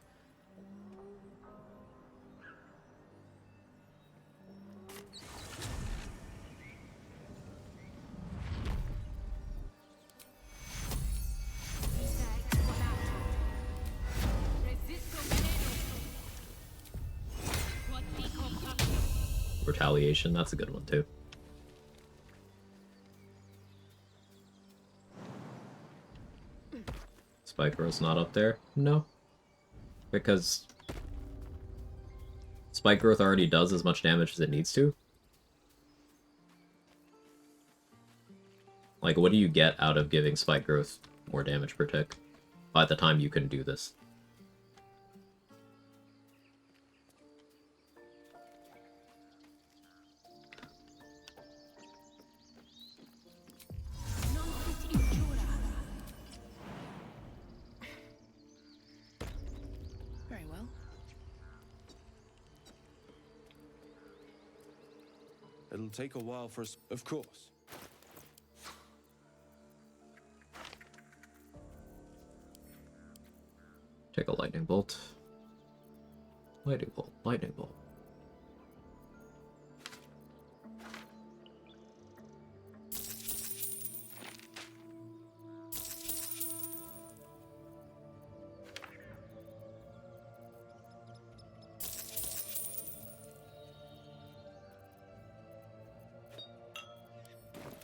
Speaker 1: Retaliation, that's a good one too. Spike Growth's not up there? No. Because Spike Growth already does as much damage as it needs to. Like, what do you get out of giving Spike Growth more damage per tick? by the time you can do this.
Speaker 10: Very well.
Speaker 4: It'll take a while for us, of course.
Speaker 1: Take a lightning bolt. Lightning bolt, lightning bolt.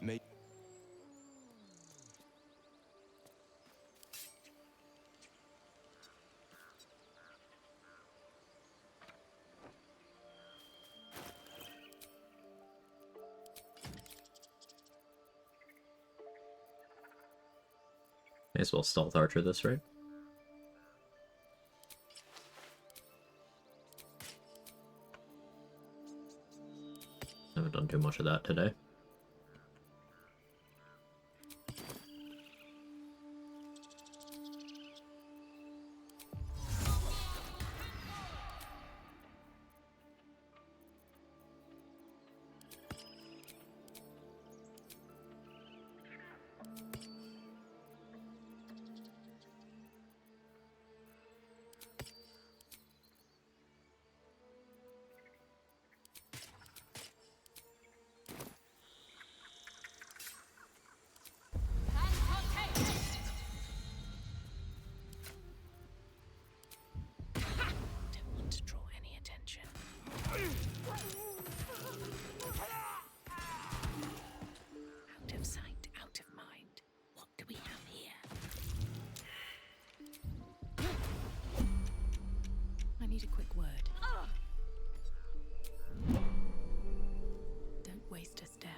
Speaker 4: May
Speaker 1: May as well stealth archer this, right? Haven't done too much of that today.
Speaker 10: Don't want to draw any attention. Out of sight, out of mind. What do we have here? I need a quick word. Don't waste a step.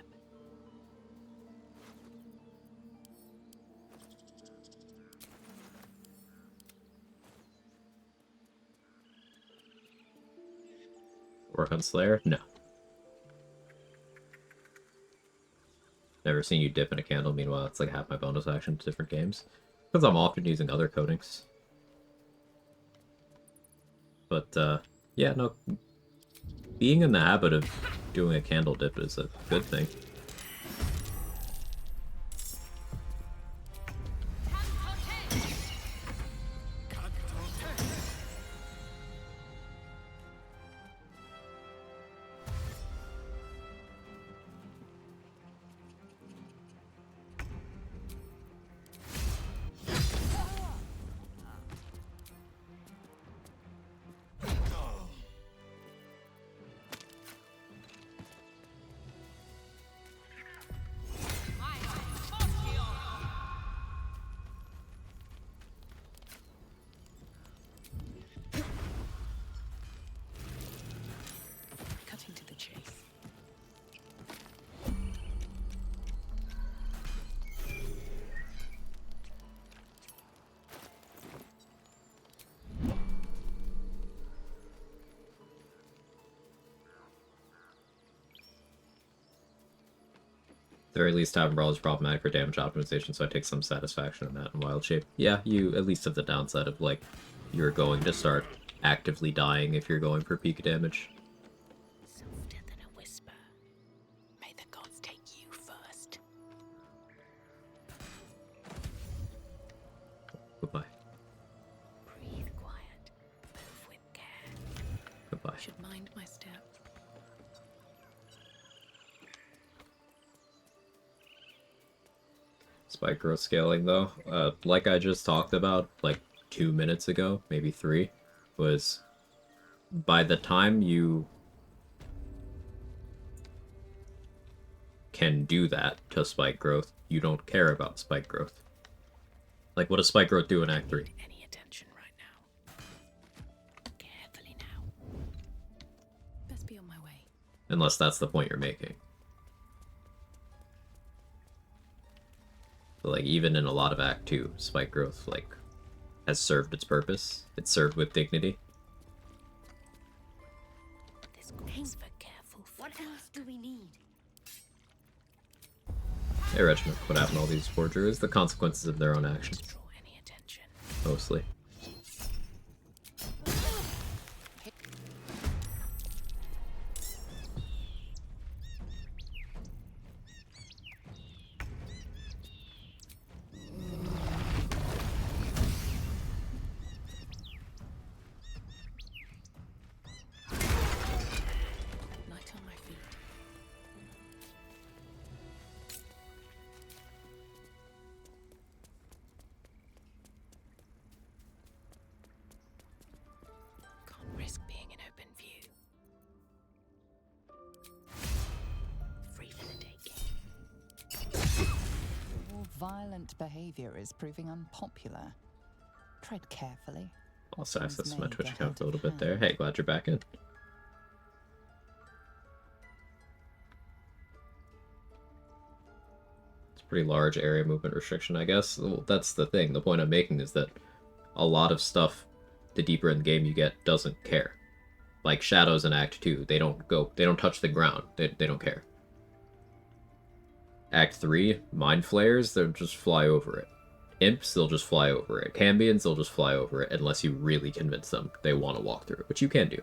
Speaker 1: Work on Slayer? No. Never seen you dip in a candle, meanwhile it's like half my bonus action to different games. Because I'm often using other coatings. But, yeah, no. Being in the habit of doing a candle dip is a good thing.
Speaker 10: Cutting to the chase.
Speaker 1: At the very least, Tavern Brawl is problematic for damage optimization, so I take some satisfaction in that in Wild Shape. Yeah, you at least have the downside of, like, you're going to start actively dying if you're going for peak damage.
Speaker 10: Softer than a whisper. May the gods take you first.
Speaker 1: Goodbye.
Speaker 10: Breathe quiet. Move with care.
Speaker 1: Goodbye.
Speaker 10: Should mind my step.
Speaker 1: Spike growth scaling, though, like I just talked about, like 2 minutes ago, maybe 3, was by the time you can do that to spike growth, you don't care about spike growth. Like, what does spike growth do in Act 3?
Speaker 10: Any attention right now. Carefully now. Best be on my way.
Speaker 1: Unless that's the point you're making. But, like, even in a lot of Act 2, spike growth, like, has served its purpose. It's served with dignity.
Speaker 8: This calls for careful. What else do we need?
Speaker 1: Hey, Regiment, what happened to all these forgers? The consequences of their own actions. Mostly.
Speaker 10: Light on my feet. Can't risk being in open view. Free for the taking.
Speaker 7: Your violent behavior is proving unpopular. Tread carefully.
Speaker 1: Also
Speaker 7: Options
Speaker 1: access to my
Speaker 7: may
Speaker 1: Twitch
Speaker 7: get
Speaker 1: account
Speaker 7: out
Speaker 1: a little
Speaker 7: of
Speaker 1: bit there. Hey, glad you're back in. It's a pretty large area movement restriction, I guess. Well, that's the thing. The point I'm making is that a lot of stuff, the deeper in the game you get, doesn't care. Like shadows in Act 2, they don't touch the ground. They don't care. Act 3, mind flayers, they'll just fly over it. Imps, they'll just fly over it. Cambions, they'll just fly over it unless you really convince them they want to walk through it, which you can do.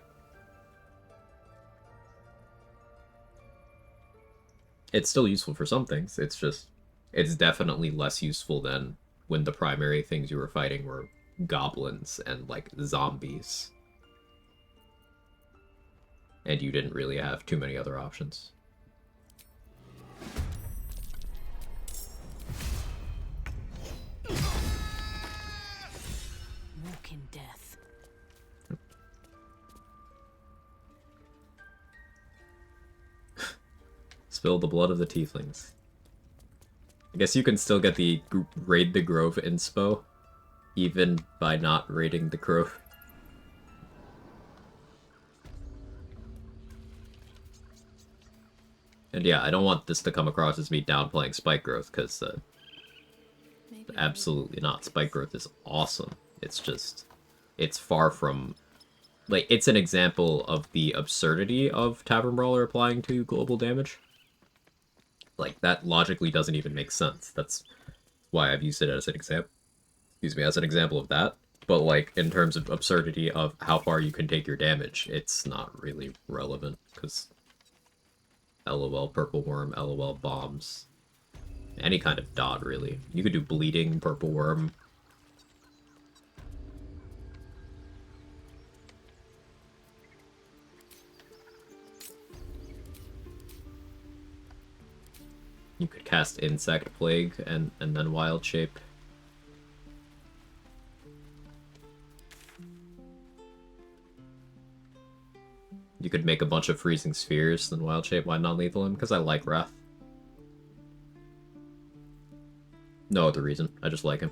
Speaker 1: It's still useful for some things, it's definitely less useful than when the primary things you were fighting were goblins and, like, zombies. And you didn't really have too many other options.
Speaker 10: Walk in death.
Speaker 1: Spill the blood of the tieflings. I guess you can still get the Raid the Grove inspo, even by not raiding the Grove. And yeah, I don't want this to come across as me downplaying Spike Growth, because absolutely not. Spike Growth is awesome. It's just, it's far from, like, it's an example of the absurdity of Tavern Brawler applying to global damage. Like, that logically doesn't even make sense. That's why I've used it as an example. Excuse me, as an example of that. But, like, in terms of absurdity of how far you can take your damage, it's not really relevant, because LOL Purple Worm, LOL Bombs. Any kind of dot, really. You could do Bleeding, Purple Worm. You could cast Insect Plague and then Wild Shape. You could make a bunch of Freezing Spheres, then Wild Shape. Why not lethal him? Because I like Wrath. No other reason. I just like him.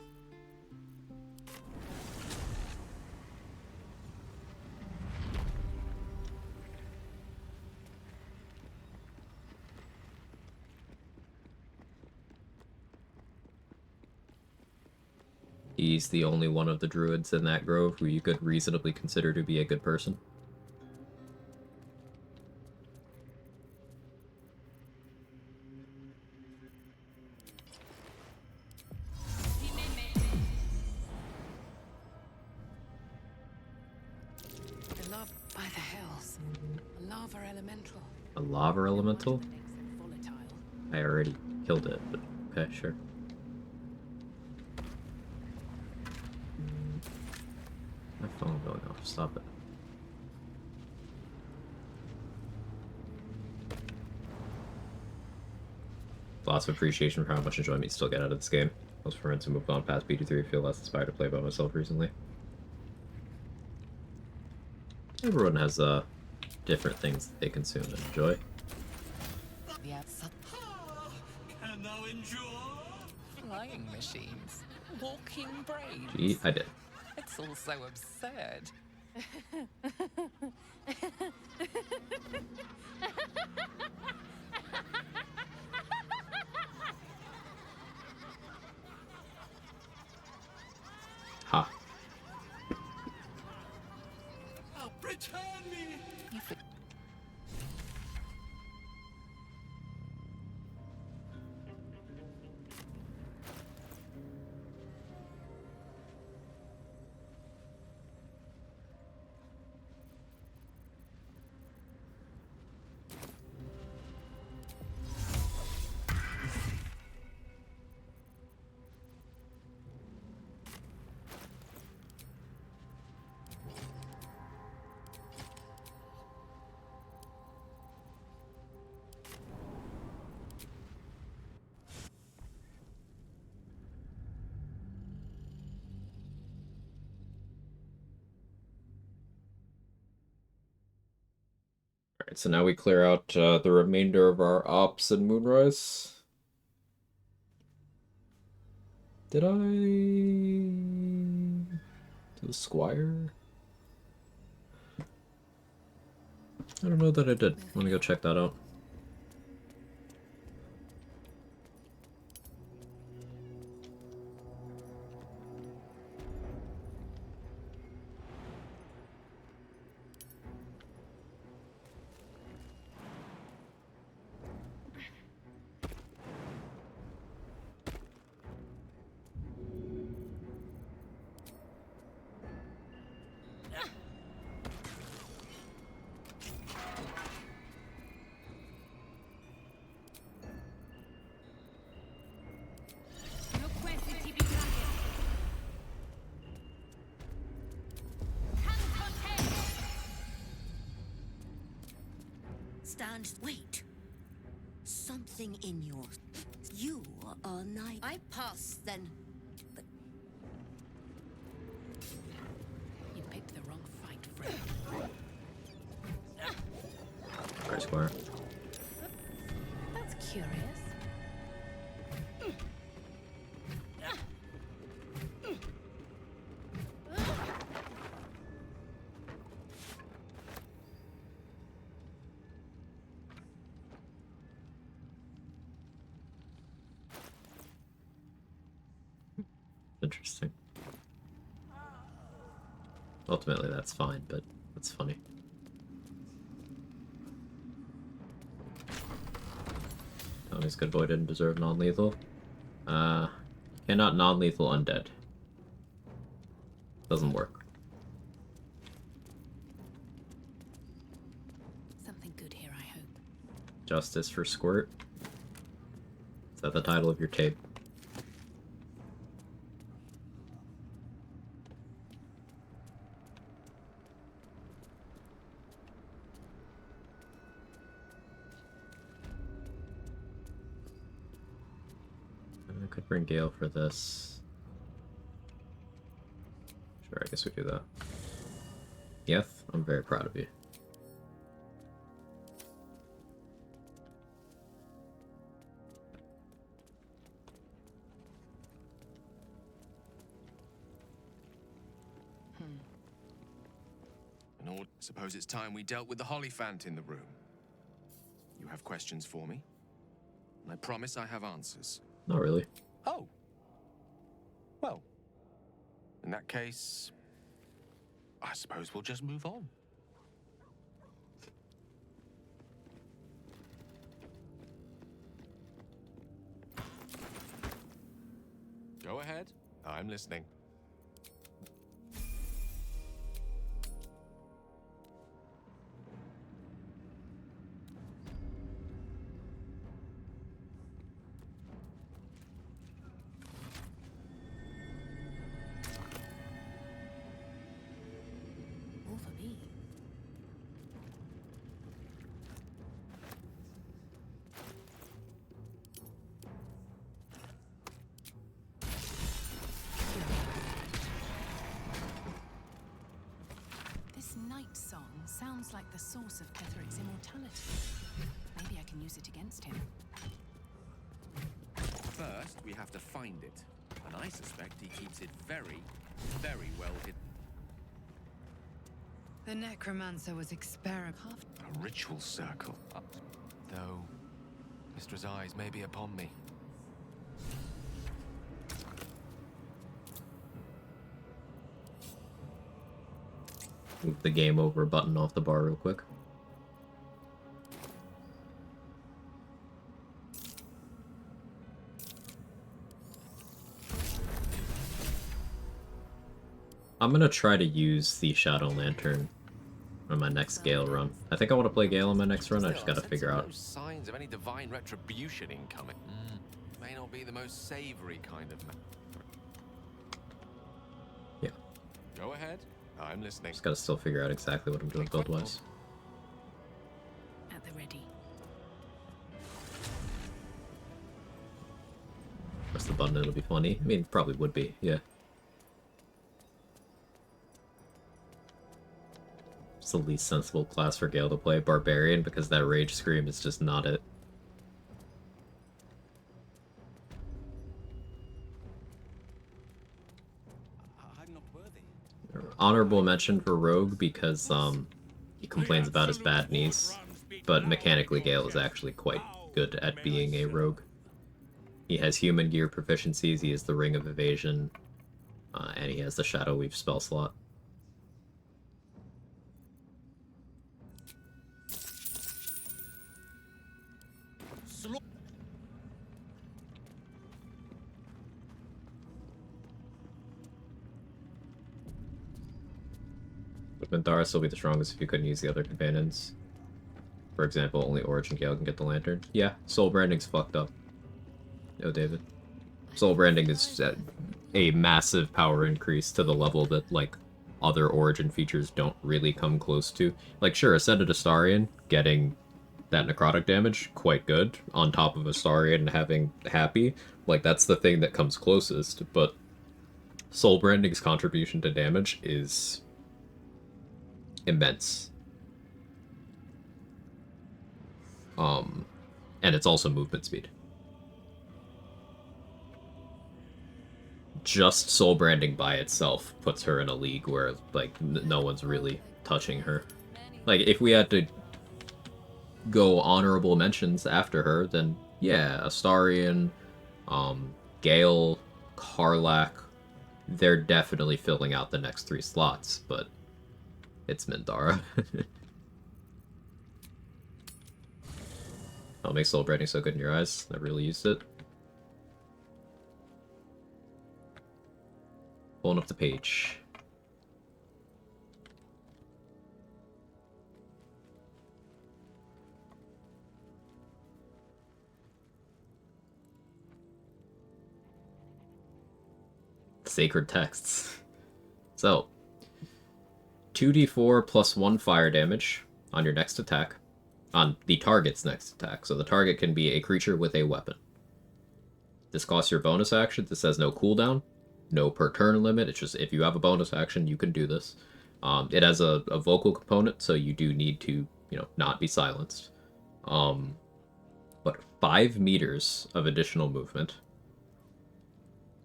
Speaker 1: He's the only one of the druids in that grove who you could reasonably consider to be a good person.
Speaker 10: The lava by the hills. A lava elemental.
Speaker 1: A lava elemental?
Speaker 10: Makes it volatile.
Speaker 1: I already killed it, but okay, sure. My phone going off. Stop it. Lots of appreciation for how much enjoyment you still get out of this game. Most friends who moved on past BD3 feel less inspired to play by myself recently. Everyone has different things that they consume and enjoy.
Speaker 7: Yes.
Speaker 14: Can thou endure?
Speaker 7: Flying machines. Walking brains.
Speaker 1: Gee, I did.
Speaker 7: It's all so absurd.
Speaker 1: Ha. Alright, so now we clear out the remainder of our ops in Moonrise. Did I do the Squire? I don't know that I did. Let me go check that out.
Speaker 18: Stand. Wait. Something in your. You are Naycher. I pass then. But
Speaker 19: You picked the wrong fight, friend.
Speaker 1: Alright, Squire.
Speaker 19: That's curious.
Speaker 1: Interesting. Ultimately, that's fine, but that's funny. Tommy's good boy didn't deserve non-lethal. Cannot non-lethal undead. Doesn't work.
Speaker 19: Something good here, I hope.
Speaker 1: Justice for Squirt. Is that the title of your tape? I could bring Gale for this. Sure, I guess we do that. Yeth, I'm very proud of you.
Speaker 20: Suppose it's time we dealt with the Hollyphant in the room. You have questions for me? And I promise I have answers.
Speaker 1: Not really.
Speaker 20: Oh. Well, in that case, I suppose we'll just move on. Go ahead. I'm listening.
Speaker 19: All for me. This night song sounds like the source of Ketheric's immortality. Maybe I can use it against him.
Speaker 20: First, we have to find it. And I suspect he keeps it very, very well hidden.
Speaker 21: The necromancer was experiment.
Speaker 20: A ritual circle. Though, Mistress' eyes may be upon me.
Speaker 1: Move the game over button off the bar real quick. I'm gonna try to use the Shadow Lantern on my next Gale run. I think I want to play Gale on my next run. I just gotta figure out.
Speaker 20: No signs of any divine retribution incoming. May not be the most savory kind of.
Speaker 1: Yeah.
Speaker 20: Go ahead. I'm listening.
Speaker 1: Just gotta still figure out exactly what I'm doing build-wise.
Speaker 19: At the ready.
Speaker 1: Press the button, it'll be funny. I mean, probably would be, yeah. It's the least sensible class for Gale to play, Barbarian, because that Rage Scream is just not it.
Speaker 9: I'm not worthy.
Speaker 1: Honorable mention for Rogue because he complains about his bad knees, but mechanically Gale is actually quite good at being a rogue. He has human gear proficiencies, he has the Ring of Evasion, and he has the Shadow Weave spell slot. Would Minthara still be the strongest if you couldn't use the other companions? For example, only Origin Gale can get the Lantern. Yeah, Soul Branding's fucked up. No, David. Soul Branding is a massive power increase to the level that, like, other Origin features don't really come close to. Like, sure, Ascended Astarion, getting that necrotic damage, quite good, on top of Astarion and having Happy. Like, that's the thing that comes closest, but Soul Branding's contribution to damage is immense. And it's also movement speed. Just Soul Branding by itself puts her in a league where, like, no one's really touching her. Like, if we had to go honorable mentions after her, then yeah, Astarion, Gale, Karlach, they're definitely filling out the next 3 slots, but it's Minthara. What makes Soul Branding so good in your eyes? Never really used it. Pulling up the page. Sacred texts. So, 2d4 plus 1 fire damage on your next attack. On the target's next attack. So the target can be a creature with a weapon. This costs your bonus action. This has no cooldown. No per turn limit. It's just if you have a bonus action, you can do this. It has a vocal component, so you do need to, not be silenced. But 5 meters of additional movement.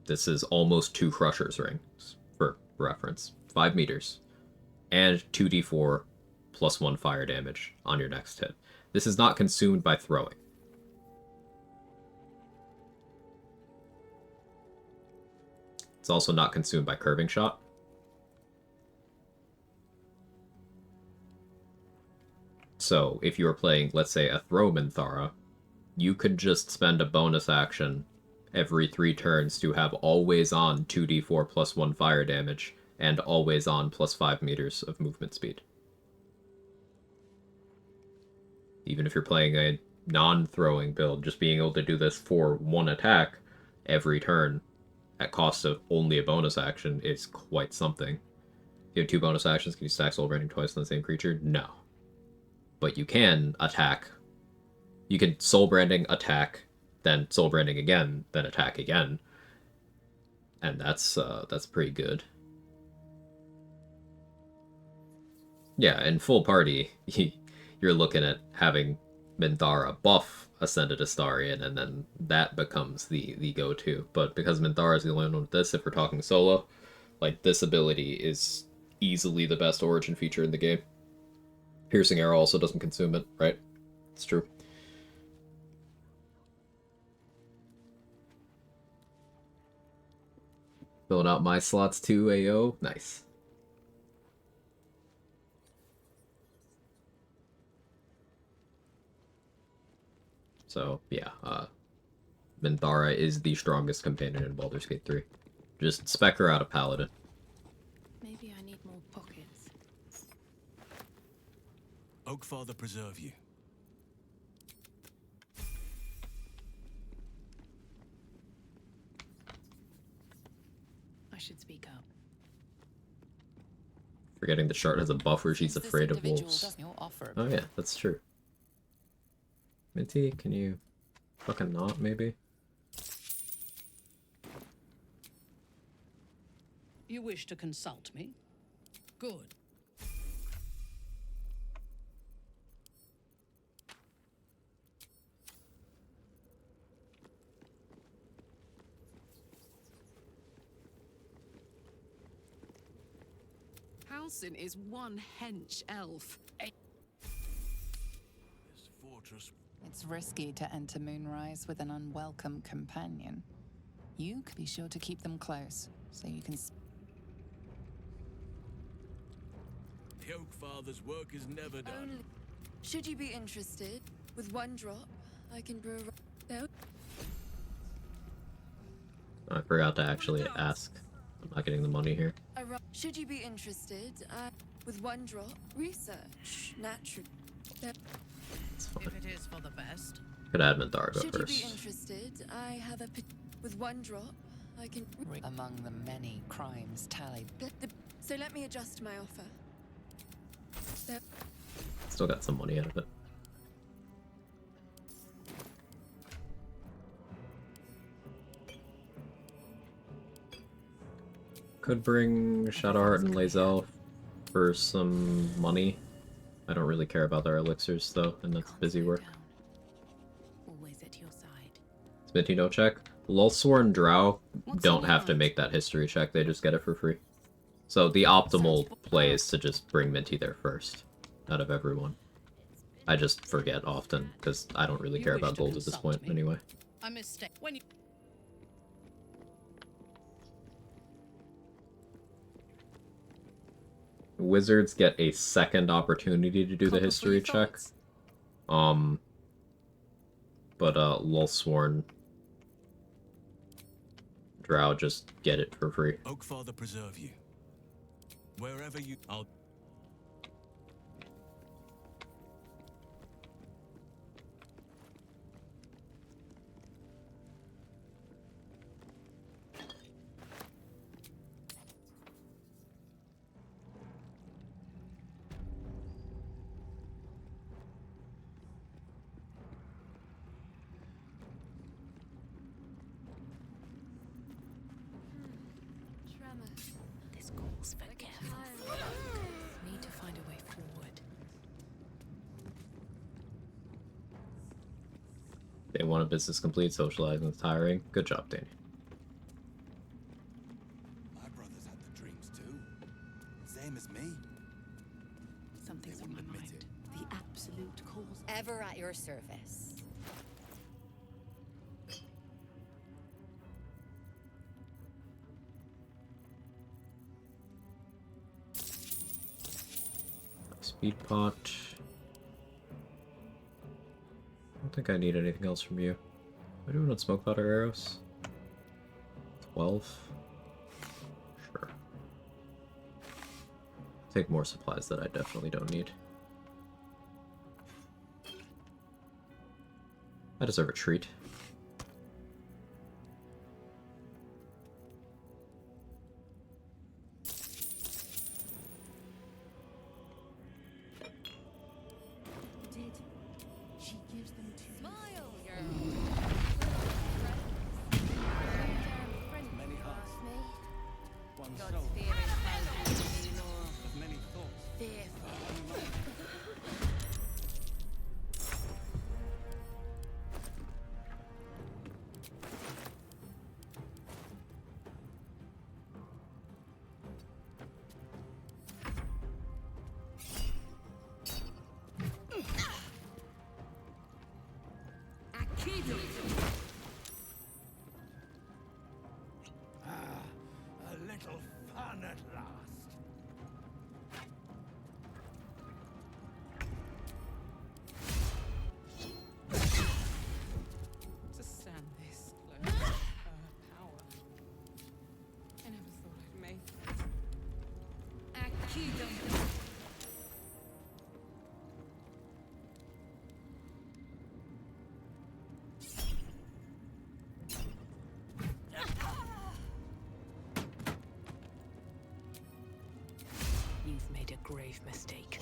Speaker 1: This is almost 2 Crusher's Rings, for reference. 5 meters. And 2d4 plus 1 fire damage on your next hit. This is not consumed by throwing. It's also not consumed by curving shot. So, if you were playing, let's say, a throw Minthara, you could just spend a bonus action every 3 turns to have always on 2d4 plus 1 fire damage, and always on plus 5 meters of movement speed. Even if you're playing a non-throwing build, just being able to do this for 1 attack every turn at cost of only a bonus action is quite something. If you have 2 bonus actions, can you stack Soul Branding twice on the same creature? No. But you can attack. You can Soul Branding, attack, then Soul Branding again, then attack again. And that's pretty good. Yeah, in full party, you're looking at having Minthara buff Ascended Astarion, and then that becomes the go-to. But because Minthara is the only one with this, if we're talking solo, like, this ability is easily the best Origin feature in the game. Piercing Arrow also doesn't consume it, right? It's true. Filling out my slots too, AO. Nice. So yeah, Minthara is the strongest companion in Baldur's Gate 3. Just spec her out a paladin.
Speaker 19: Maybe I need more pockets.
Speaker 4: Oakfather preserve you.
Speaker 19: I should speak up.
Speaker 1: Forgetting the shard has a buff where she's
Speaker 7: Since this
Speaker 1: afraid of
Speaker 7: individual
Speaker 1: wolves.
Speaker 7: doesn't offer
Speaker 1: Oh yeah, that's true. Minty, can you fucking not, maybe?
Speaker 5: You wish to consult me? Good.
Speaker 11: Halsin is one hench elf.
Speaker 4: This fortress.
Speaker 7: It's risky to enter Moonrise with an unwelcome companion. You could be sure to keep them close, so you can...
Speaker 4: The Oakfather's work is never done.
Speaker 3: Only. Should you be interested, with one drop, I can brew a... No?
Speaker 1: I forgot to actually ask. I'm not getting the money here.
Speaker 3: Should you be interested, with one drop, research, natural...
Speaker 5: If it is for the best.
Speaker 1: Could add Minthara go
Speaker 3: Should you be
Speaker 1: first.
Speaker 3: interested, I have a... With one drop, I can...
Speaker 7: Among the many crimes tallied.
Speaker 3: So let me adjust my offer.
Speaker 1: Still got some money out of it. Could bring Shadowheart and Lae'zel for some money. I don't really care about their elixirs though, and that's busy work.
Speaker 19: Always at your side.
Speaker 1: Smitty no check. Lulsworn Drow don't have to make that history check, they just get it for free. So the optimal play is to just bring Minty there first, out of everyone. I just forget often, because I don't really care about gold at this point anyway.
Speaker 5: A mistake. When you...
Speaker 1: Wizards get a second opportunity to do the history check. But Lulsworn Drow just get it for free.
Speaker 4: Oakfather preserve you. Wherever you... I'll...
Speaker 19: This calls for careful focus. Need to find a way forward.
Speaker 1: They want a business complete, socializing is tiring. Good job, Danny.
Speaker 22: My brothers had the dreams too. Same as me.
Speaker 19: Something's on my mind.
Speaker 23: The absolute cause. Ever at your service.
Speaker 1: Speed pot. I don't think I need anything else from you. What are we doing on smoke powder arrows? 12? Sure. Take more supplies that I definitely don't need. I deserve a treat.
Speaker 23: She gives them to smile.
Speaker 9: Many hearts. One
Speaker 23: God's
Speaker 9: soul.
Speaker 23: fear is thousand more.
Speaker 9: Of many thoughts.
Speaker 23: Fearful.
Speaker 14: A little fun at last.
Speaker 12: grave mistake.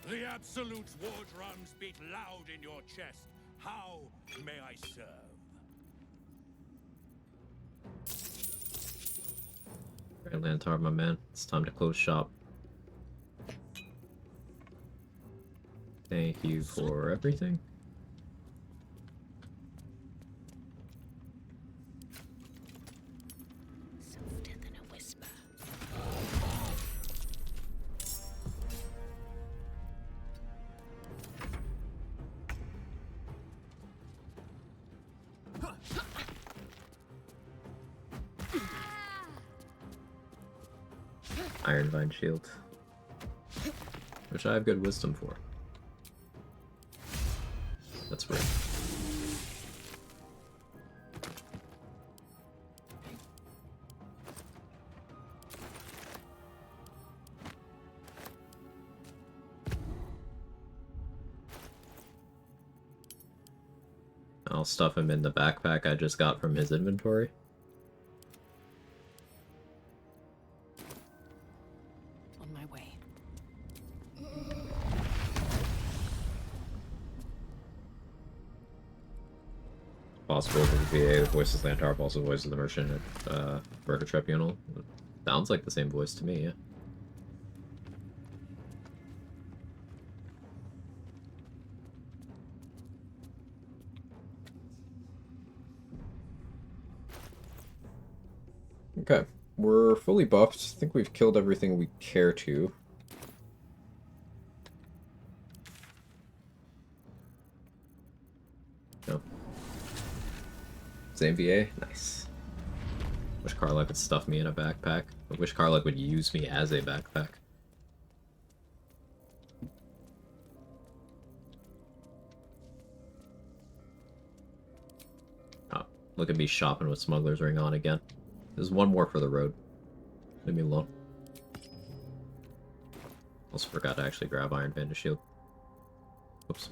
Speaker 14: The Absolute's war drums beat loud in your chest. How may I serve?
Speaker 1: Grand Lantar, my man. It's time to close shop. Thank you for everything.
Speaker 12: Softer than a whisper.
Speaker 1: Iron Vine Shield. Which I have good wisdom for. That's weird. I'll stuff him in the backpack I just got from his inventory.
Speaker 12: On my way.
Speaker 1: Possible that the VA voices Lantar, also voices the merchant at Burger Tribunal. Sounds like the same voice to me, yeah. Okay, we're fully buffed. I think we've killed everything we care to. No. Same VA? Nice. Wish Karlach would stuff me in a backpack. I wish Karlach would use me as a backpack. Oh, look at me shopping with Smuggler's Ring on again. There's one more for the road. Leave me alone. Also forgot to actually grab Iron Bandage Shield. Oops.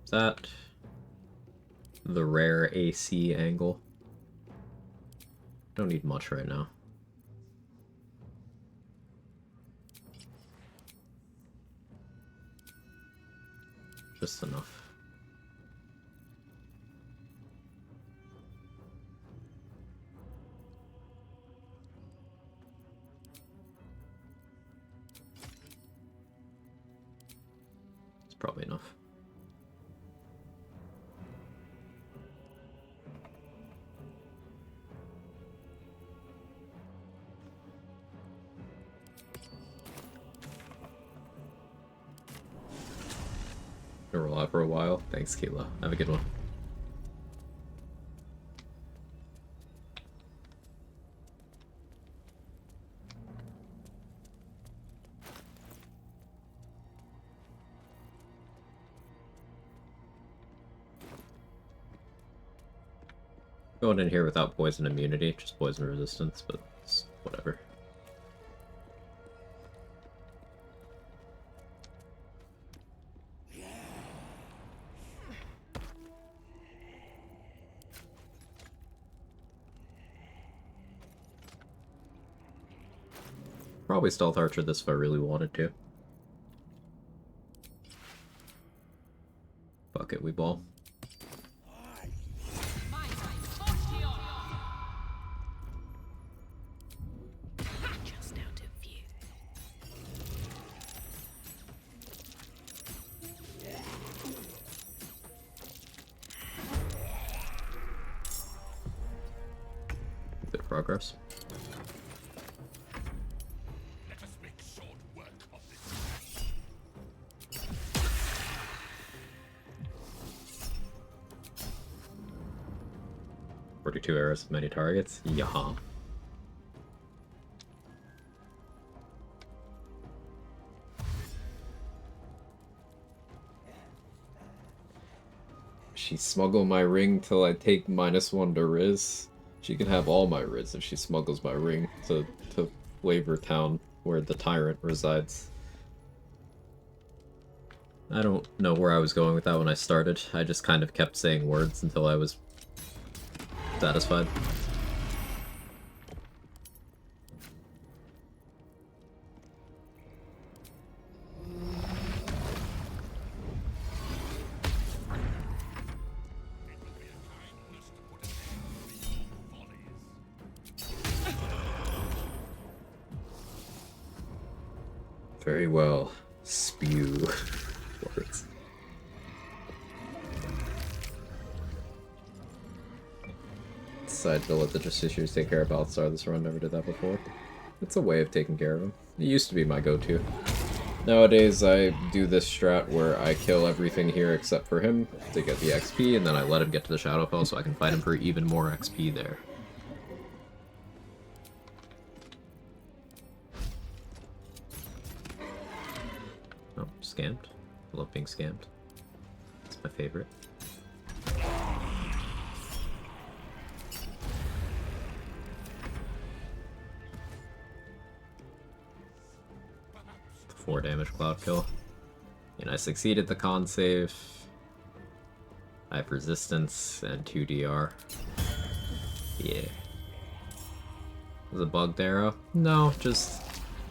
Speaker 1: That the rare AC angle. Don't need much right now. Just enough. It's probably enough. Gonna roll out for a while. Thanks, Keela. Have a good one. Going in here without poison immunity, just poison resistance, but it's whatever. Probably stealth archer this if I really wanted to. Fuck it, we ball.
Speaker 12: Just out of view.
Speaker 1: Good progress. 42 arrows with many targets. Yaha. She smuggle my ring till I take -1 to Riz. She can have all my Riz if she smuggles my ring to Flavor Town, where the tyrant resides. I don't know where I was going with that when I started. I just kind of kept saying words until I was satisfied. Very well. Spew words. Decided to let the Justiciars take care of Balthasar this run. Never did that before. It's a way of taking care of him. It used to be my go-to. Nowadays, I do this strat where I kill everything here except for him to get the XP, and then I let him get to the Shadowfell so I can fight him for even more XP there. Oh, scammed. I love being scammed. It's my favorite. The 4 damage cloud kill. And I succeeded the con save. I have resistance and 2 DR. Yeah. Was it bugged arrow? No, just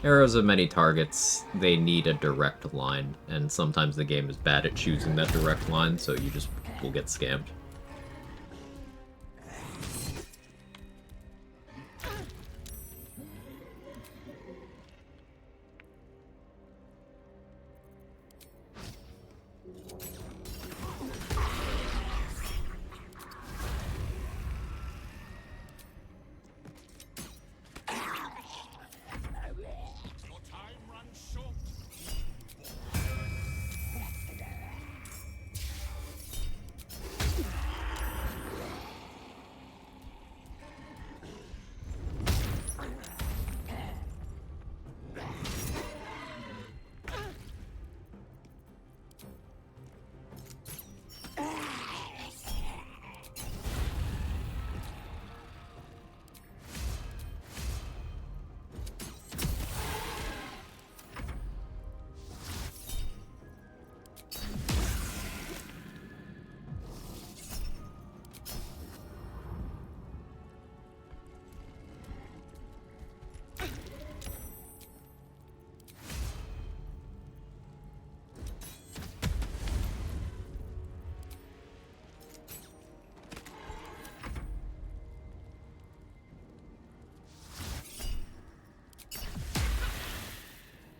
Speaker 1: arrows of many targets. They need a direct line, and sometimes the game is bad at choosing that direct line, so you just will get scammed.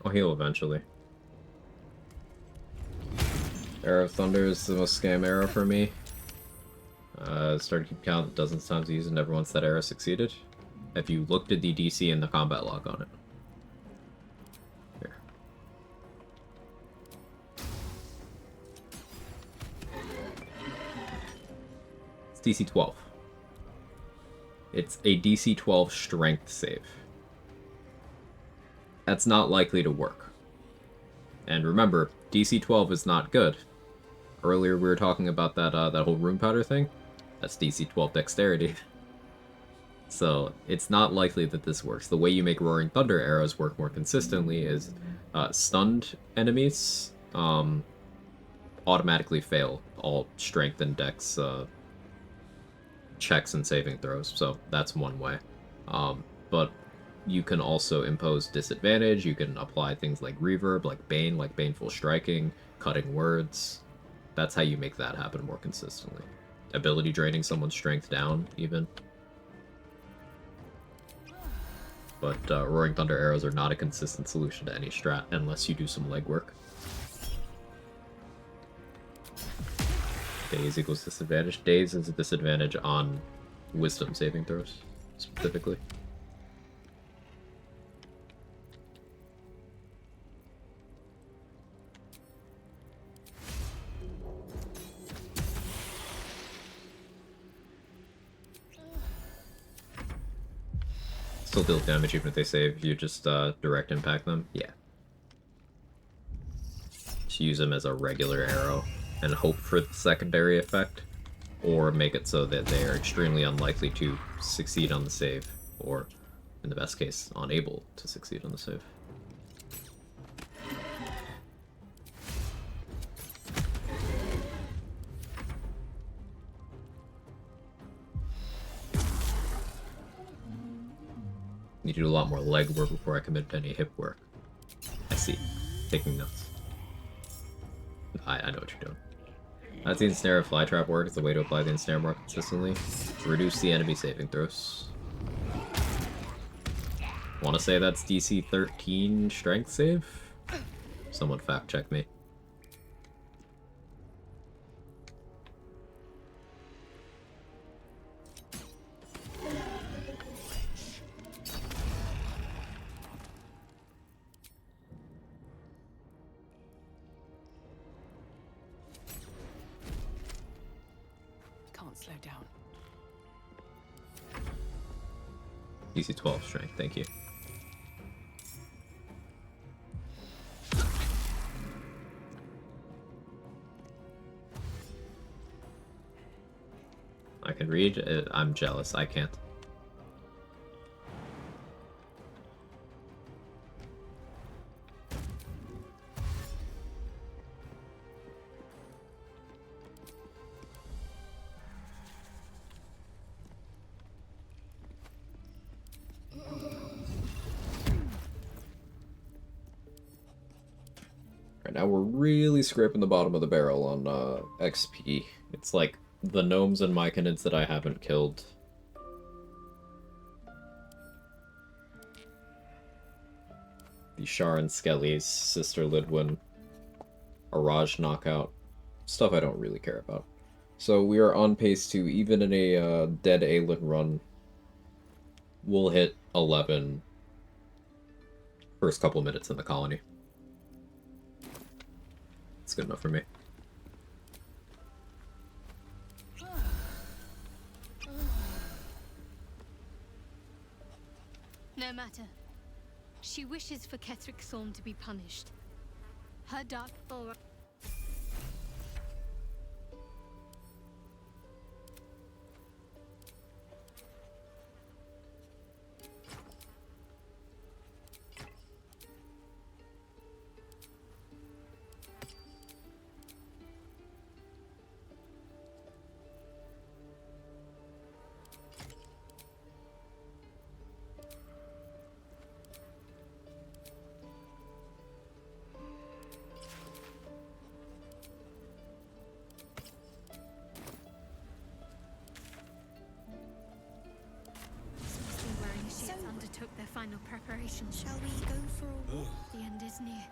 Speaker 1: I'll heal eventually. Arrow of Thunder is the most scam arrow for me. Started keep count dozens of times used and never once that arrow succeeded. If you looked at the DC and the combat log on it. Here. It's DC 12. It's a DC 12 strength save. That's not likely to work. And remember, DC 12 is not good. Earlier we were talking about that that whole rune powder thing. That's DC 12 dexterity. So it's not likely that this works. The way you make Roaring Thunder arrows work more consistently is stunned enemies automatically fail all strength and dex checks and saving throws. So that's one way. But you can also impose disadvantage. You can apply things like reverb, like baneful striking, cutting words. That's how you make that happen more consistently. Ability draining someone's strength down, even. But Roaring Thunder arrows are not a consistent solution to any strat unless you do some legwork. Daze equals disadvantage. Daze is a disadvantage on wisdom saving throws, specifically. still deal damage even if they save. You just direct impact them. Yeah. Just use them as a regular arrow and hope for the secondary effect, or make it so that they are extremely unlikely to succeed on the save, or in the best case, unable to succeed on the save. Need to do a lot more leg work before I commit to any hip work. I see. Taking notes. I know what you're doing. That's the ensnare of flytrap work. It's the way to apply the ensnare more consistently. To reduce the enemy saving throws. Wanna say that's DC 13 strength save? Someone fact check me.
Speaker 19: Can't slow down.
Speaker 1: DC 12 strength, thank you. I can read. I'm jealous. I can't. Right now we're really scraping the bottom of the barrel on XP. It's like the gnomes and myconids that I haven't killed. The Sharon Skelly's Sister Lidwin, a Raj knockout. Stuff I don't really care about. So we are on pace to, even in a dead Aelin run, we'll hit 11 first couple minutes in the colony. It's good enough for me.
Speaker 13: No matter. She wishes for Ketheric Thorn to be punished. Her dark aura... undertook their final preparations.
Speaker 8: Shall we go for a walk?
Speaker 13: The end is near.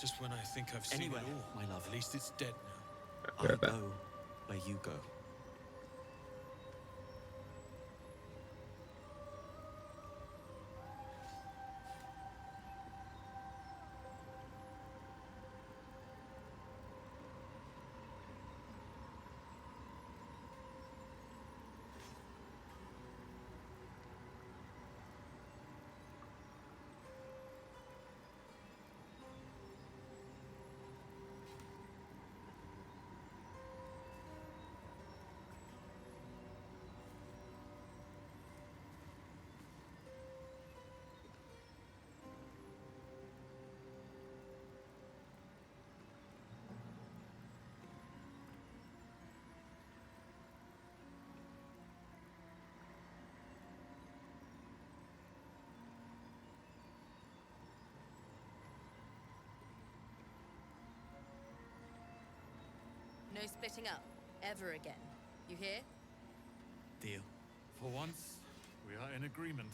Speaker 4: Just when I think I've seen
Speaker 9: Anyway,
Speaker 4: it all.
Speaker 9: my love.
Speaker 4: At least it's dead now.
Speaker 1: Be right
Speaker 9: I'll
Speaker 1: back.
Speaker 9: go where you go.
Speaker 23: No splitting up. Ever again. You hear?
Speaker 9: Deal.
Speaker 4: For once, we are in agreement.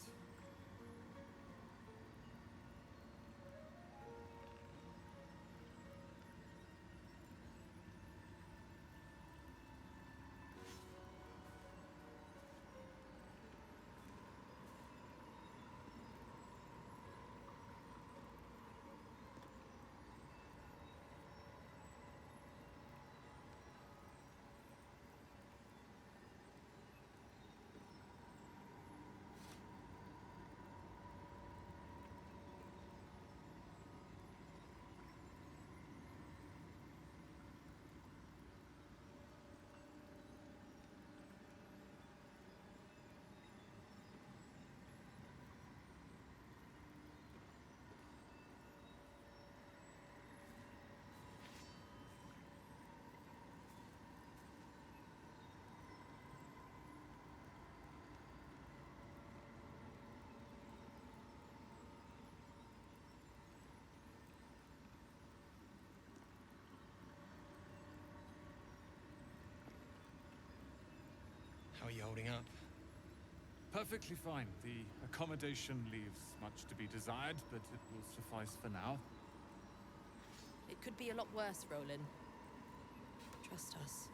Speaker 4: you holding up?
Speaker 15: Perfectly fine. The accommodation leaves much to be desired, but it will suffice for now.
Speaker 3: It could be a lot worse, Roland. Trust us.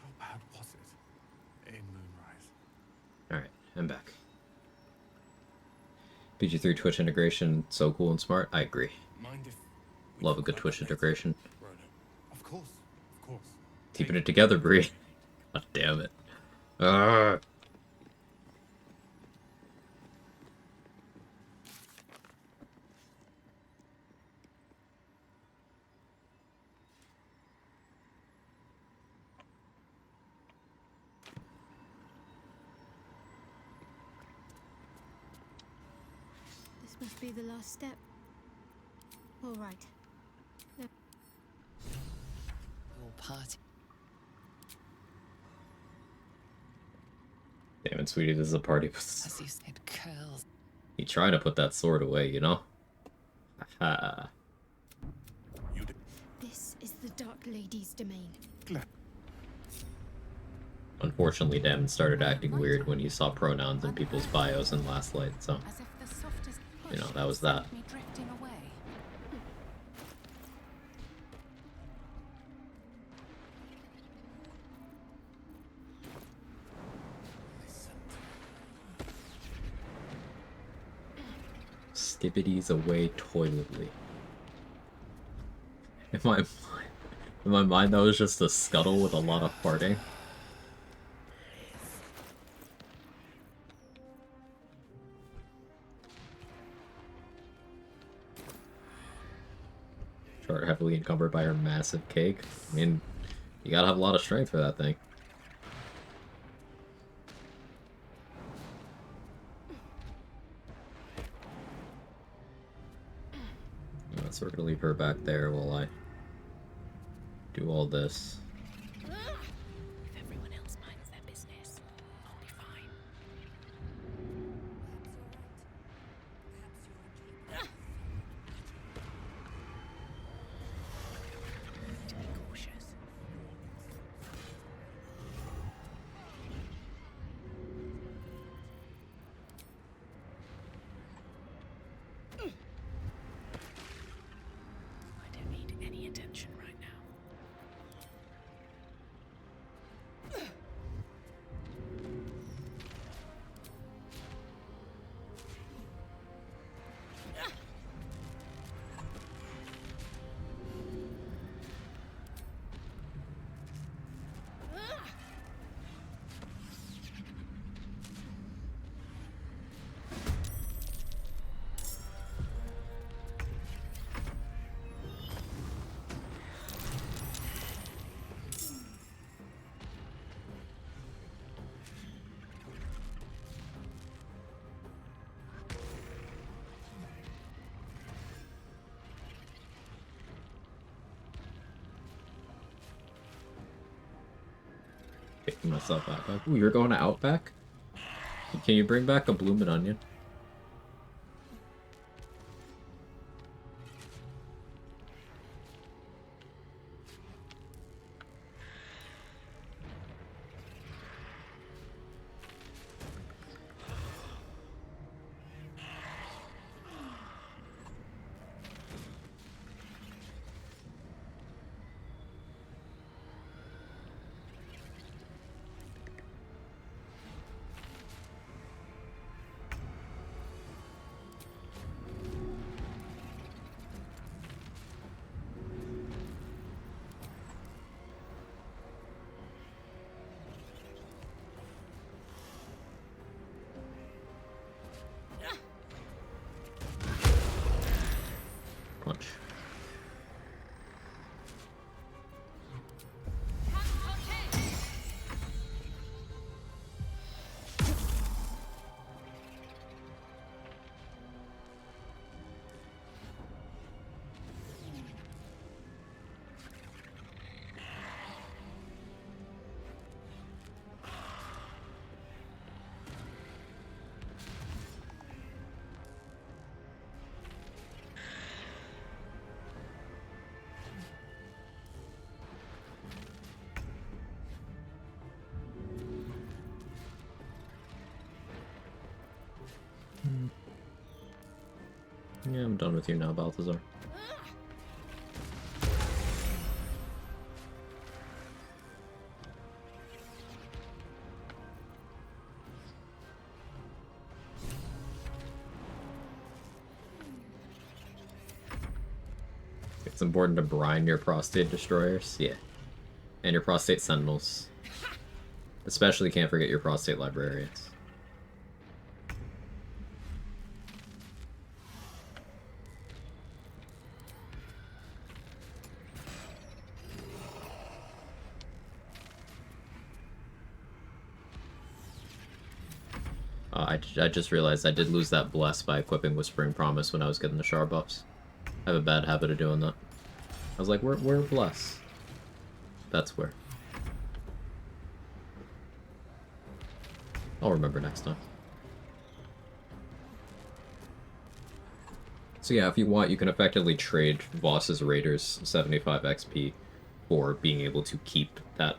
Speaker 15: How bad was it in Moonrise?
Speaker 1: Alright, I'm back. PG3 Twitch integration, so cool and smart. I agree.
Speaker 4: Mind if
Speaker 1: Love a good Twitch integration.
Speaker 15: Of course, of course.
Speaker 1: Keeping it together, Bree. God damn it. Ah.
Speaker 13: This must be the last step. All right. No.
Speaker 7: Your party.
Speaker 1: Damn it, sweetie, this is a party.
Speaker 7: As you said, curls.
Speaker 1: You trying to put that sword away, you know? Haha.
Speaker 13: This is the Dark Lady's domain.
Speaker 1: Unfortunately, Damon started acting weird when he saw pronouns in people's bios in Last Light, so...
Speaker 19: As if the softest
Speaker 1: You know,
Speaker 19: push
Speaker 1: that was that.
Speaker 19: sent me drifting away.
Speaker 1: Skibbities away toiletly. In my mind, that was just a scuttle with a lot of farting. Short, heavily encumbered by her massive cake. I mean, you gotta have a lot of strength for that thing. So we're gonna leave her back there while I do all this.
Speaker 12: If everyone else minds their business, I'll be fine. To be cautious. I don't need any attention right now.
Speaker 1: Picking myself out back. Ooh, you're going to Outback? Can you bring back a bloomin' onion? Yeah, I'm done with you now, Balthazar. It's important to brine your prostate destroyers, yeah. And your prostate sentinels. Especially can't forget your prostate librarians. I just realized I did lose that bless by equipping Whispering Promise when I was getting the Char buffs. I have a bad habit of doing that. I was like, where bless? That's where. I'll remember next time. So yeah, if you want, you can effectively trade Voss's Raiders 75 XP for being able to keep that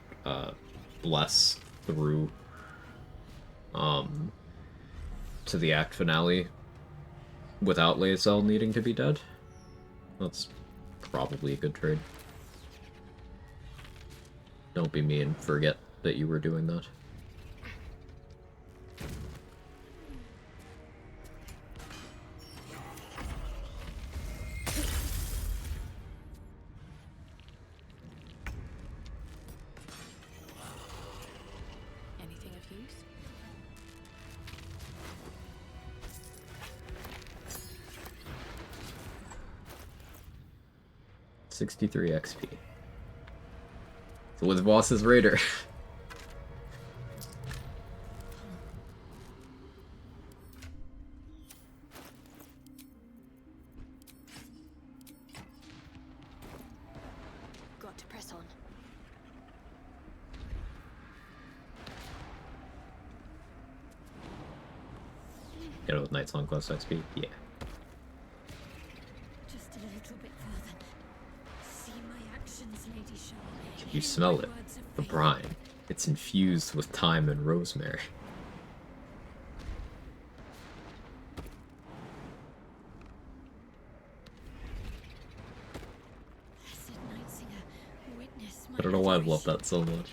Speaker 1: bless through to the act finale without Lae'zel needing to be dead. That's probably a good trade. Don't be me and forget that you were doing that.
Speaker 19: Anything of use?
Speaker 1: 63 XP. So with Voss's Raider.
Speaker 13: Got to press on.
Speaker 1: Get it with Knight's Long Quest XP? Yeah.
Speaker 13: Just a little bit further. See my actions, Lady Shaw.
Speaker 1: Can you smell it? The brine. It's infused with thyme and rosemary.
Speaker 13: Blessed Nightsinger, witness my
Speaker 1: I don't know why I've loved that so much.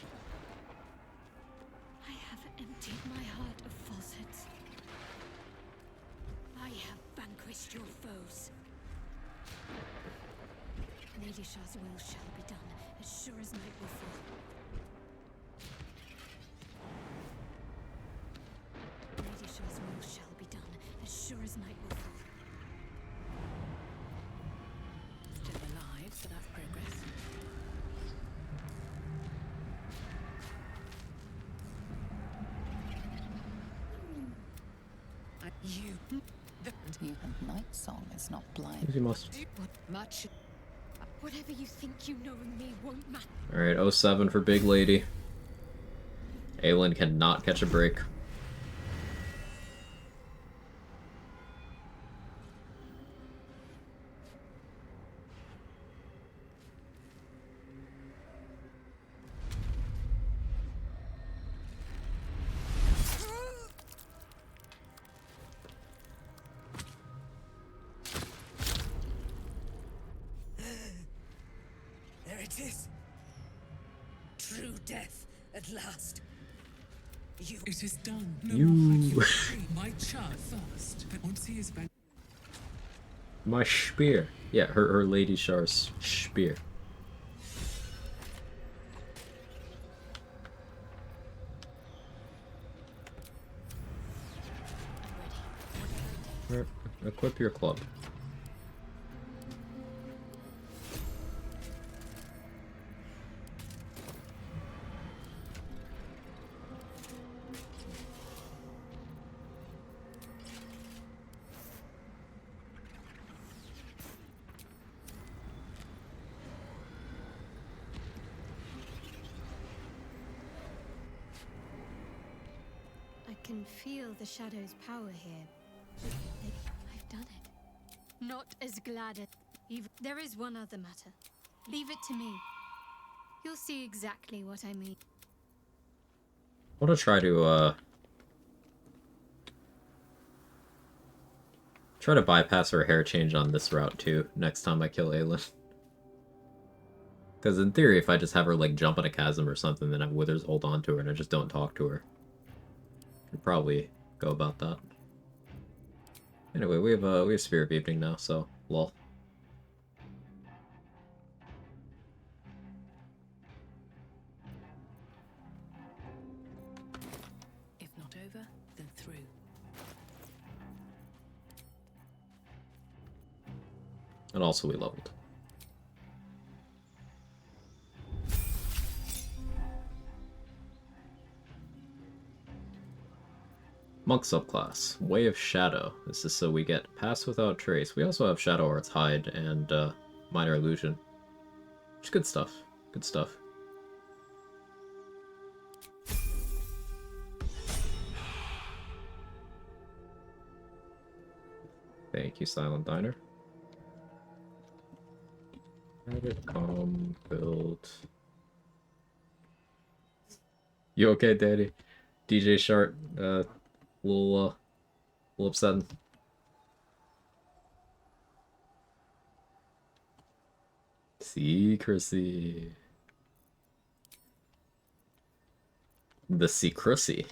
Speaker 13: I have emptied my heart of falsehoods. I have vanquished your foes. Lady Shaw's will shall be done, as sure as night will fall. Lady Shaw's will shall be done, as sure as night will fall.
Speaker 19: Still alive, so that's progress.
Speaker 7: Even Night Song is not blind.
Speaker 1: You must.
Speaker 13: Much. Whatever you think you know of me won't matter.
Speaker 1: Alright, 07 for Big Lady. Aelin cannot catch a break.
Speaker 2: There it is. True death at last.
Speaker 16: It is done. No
Speaker 1: You.
Speaker 16: more hide you free. My child first, but once he is back.
Speaker 1: My spear. Yeah, her Lady Shar's spear. Equip your club.
Speaker 13: I can feel the shadow's power here. I've done it. Not as glad as even. There is one other matter. Leave it to me. You'll see exactly what I mean.
Speaker 1: I want to try to Try to bypass her hair change on this route too, next time I kill Aelin. Because in theory, if I just have her like jump in a chasm or something, then have Withers hold on to her and I just don't talk to her. Could probably go about that. Anyway, we have Spirit of Evening now, so lol.
Speaker 19: If not over, then through.
Speaker 1: And also we leveled. Monk subclass, Way of Shadow. This is so we get Pass Without Trace. We also have Shadow Arts Hide and Minor Illusion. Which is good stuff. Good stuff. Thank you, Silent Diner. Edit, calm, build. You okay, Daddy? DJ Sharp, little upsetting. Secrecy. The secrecy.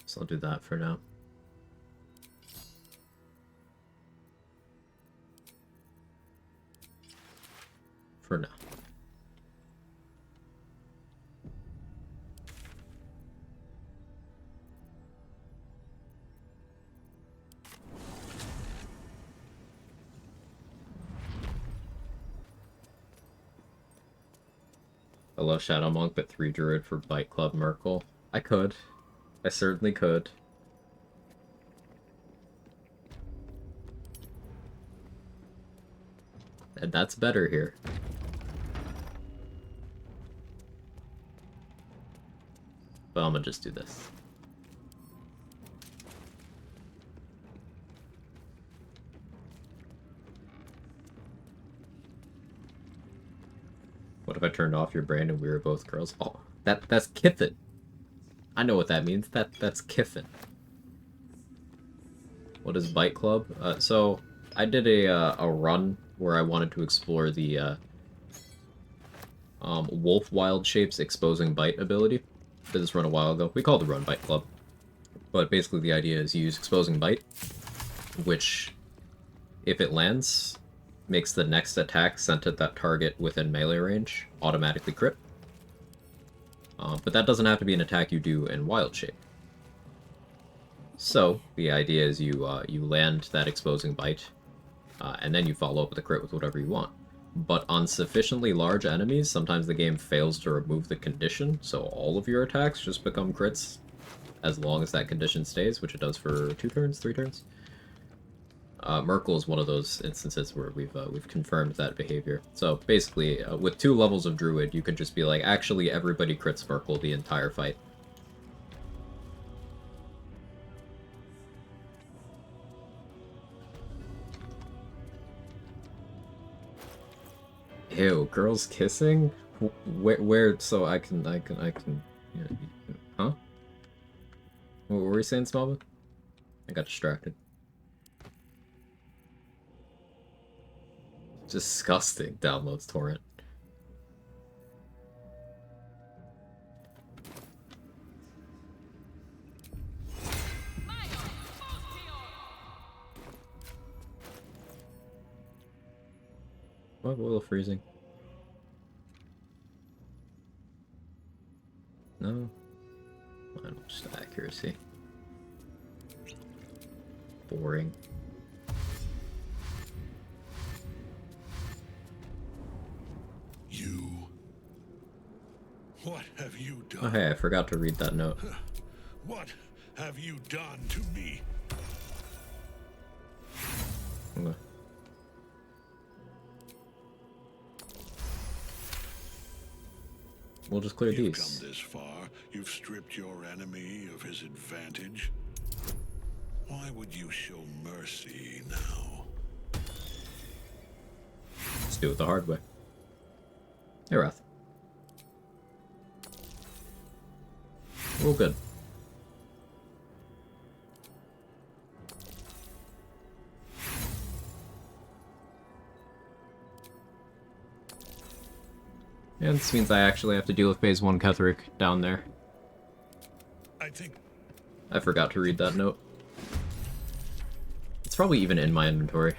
Speaker 1: So I'll do that for now. For now. I love Shadow Monk, but 3 Druid for Bite Club Merkel. I could. I certainly could. And that's better here. But I'm gonna just do this. What if I turned off your brain and we were both girls? Oh, that's Kiffin. I know what that means. That's Kiffin. What is Bite Club? So I did a run where I wanted to explore the Wolf Wild Shapes Exposing Bite ability. Did this run a while ago. We called the run Bite Club. But basically the idea is you use Exposing Bite, which, if it lands, makes the next attack sent at that target within melee range automatically crit. But that doesn't have to be an attack you do in Wild Shape. So, the idea is you land that Exposing Bite, and then you follow up with a crit with whatever you want. But on sufficiently large enemies, sometimes the game fails to remove the condition, so all of your attacks just become crits, as long as that condition stays, which it does for 2 turns, 3 turns. Merkel is one of those instances where we've confirmed that behavior. So basically, with 2 levels of Druid, you can just be like, actually everybody crits Merkel the entire fight. Ew, girls kissing? Where? So I can. Yeah, huh? What were we saying, Smallwood? I got distracted. Disgusting. Downloads torrent. What? Will freezing? No. Mine was just accuracy. Boring.
Speaker 14: You. What have you done?
Speaker 1: Oh hey, I forgot to read that note.
Speaker 14: What have you done to me?
Speaker 1: Okay. We'll just clear
Speaker 14: You've
Speaker 1: these.
Speaker 14: come this far. You've stripped your enemy of his advantage. Why would you show mercy now?
Speaker 1: Let's do it the hard way. Hey, Wrath. We're all good. And this means I actually have to deal with phase 1 Cleric down there.
Speaker 14: I think
Speaker 1: I forgot to read that note. It's probably even in my inventory.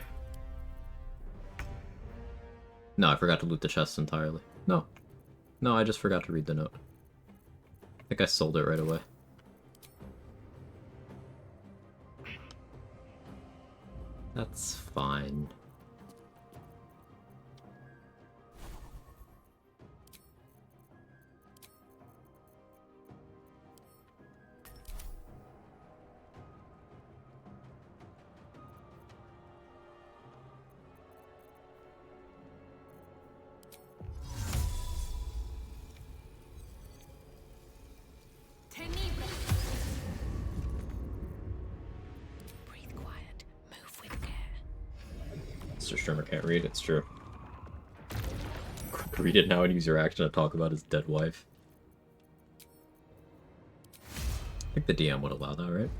Speaker 1: No, I forgot to loot the chest entirely. No. No, I just forgot to read the note. I think I sold it right away. That's fine.
Speaker 12: Breathe quiet. Move with care.
Speaker 1: Mr. Strimmer can't read, it's true. Read it now and use your action to talk about his dead wife. I think the DM would allow that, right?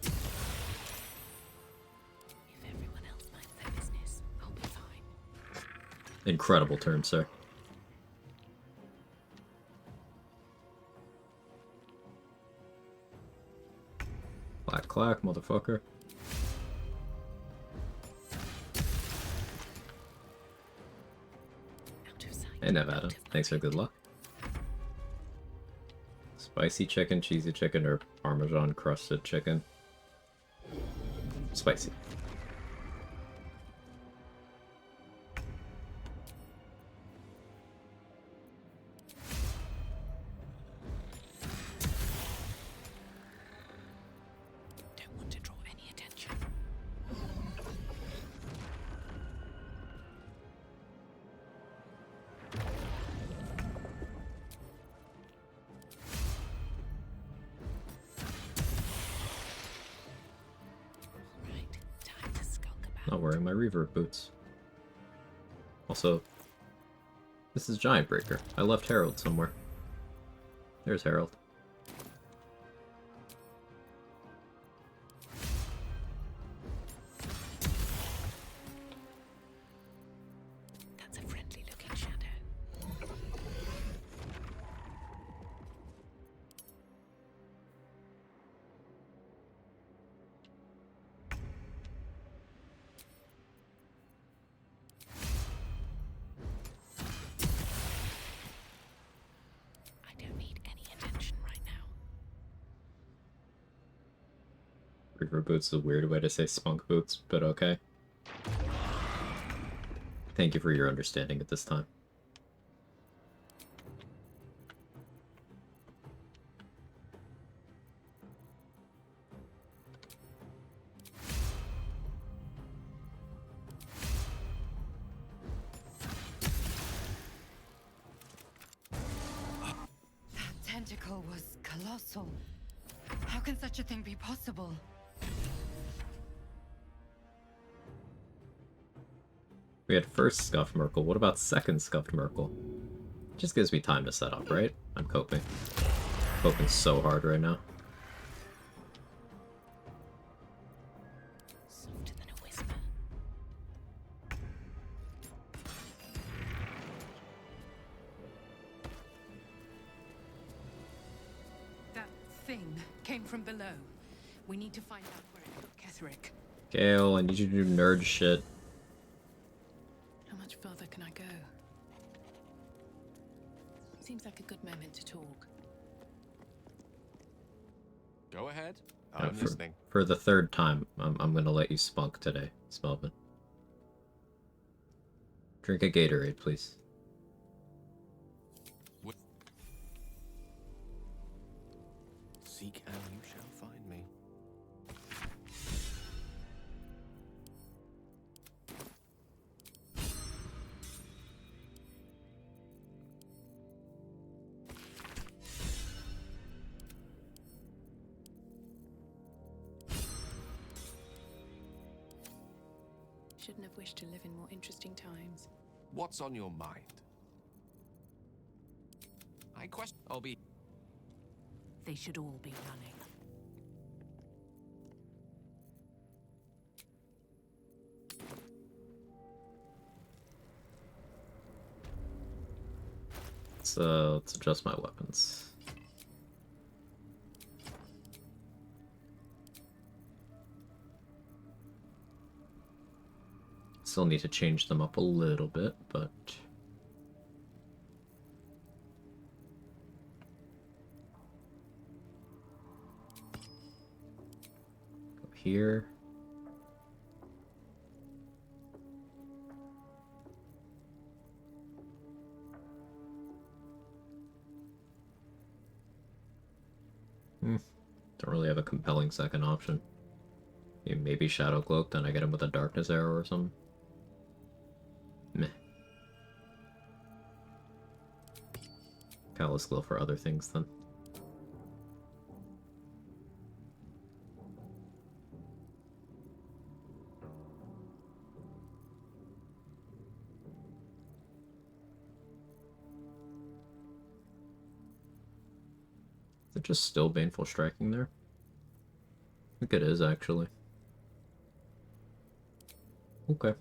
Speaker 12: If everyone else minds their business, I'll be fine.
Speaker 1: Incredible term, sir. Clack clack, motherfucker. Hey Nevada, thanks for good luck. Spicy chicken, cheesy chicken, or Parmesan crusted chicken? Spicy.
Speaker 12: Don't want to draw any attention.
Speaker 1: Not wearing my reverb boots. Also, this is Giant Breaker. I left Harold somewhere. There's Harold.
Speaker 12: That's a friendly looking shadow. I don't need any attention right now.
Speaker 1: Reverb boots is a weird way to say spunk boots, but okay. Thank you for your understanding at this time.
Speaker 21: That tentacle was colossal. How can such a thing be possible?
Speaker 1: We had first Scuffed Merkle. What about second Scuffed Merkle? Just gives me time to set up, right? I'm coping. Coping so hard right now.
Speaker 12: Softer than a whisper.
Speaker 19: That thing came from below. We need to find out where it took Ketheric.
Speaker 1: Gale, I need you to do nerd shit.
Speaker 19: How much much further can I go? Seems like a good moment to talk.
Speaker 20: Go ahead.
Speaker 1: Yeah,
Speaker 20: I'm listening.
Speaker 1: For the third time, I'm gonna let you spunk today, Spelman. Drink a Gatorade, please.
Speaker 20: Seek and you shall find me.
Speaker 19: Shouldn't have wished to live in more interesting times.
Speaker 20: What's on your mind? I question. I'll be.
Speaker 19: They should all be running.
Speaker 1: Let's adjust my weapons. Still need to change them up a little bit, but go here. Don't really have a compelling second option. Maybe Shadow Cloak, then I get him with a Darkness Arrow or something. Meh. Callous Glow for other things then. Is it just still Baneful Striking there? I think it is, actually. Okay.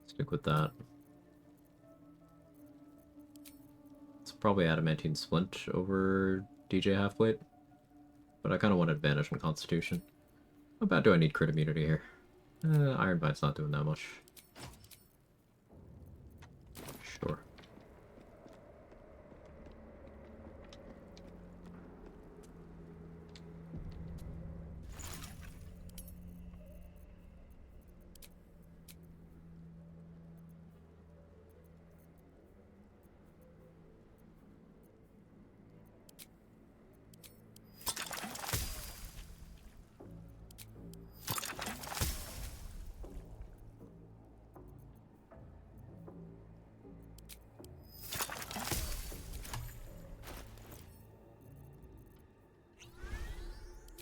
Speaker 1: Stick with that. It's probably Adamantine Splint over DJ Halfweight. But I kind of want Advantage from Constitution. How bad do I need crit immunity here? Iron Bite's not doing that much. Sure.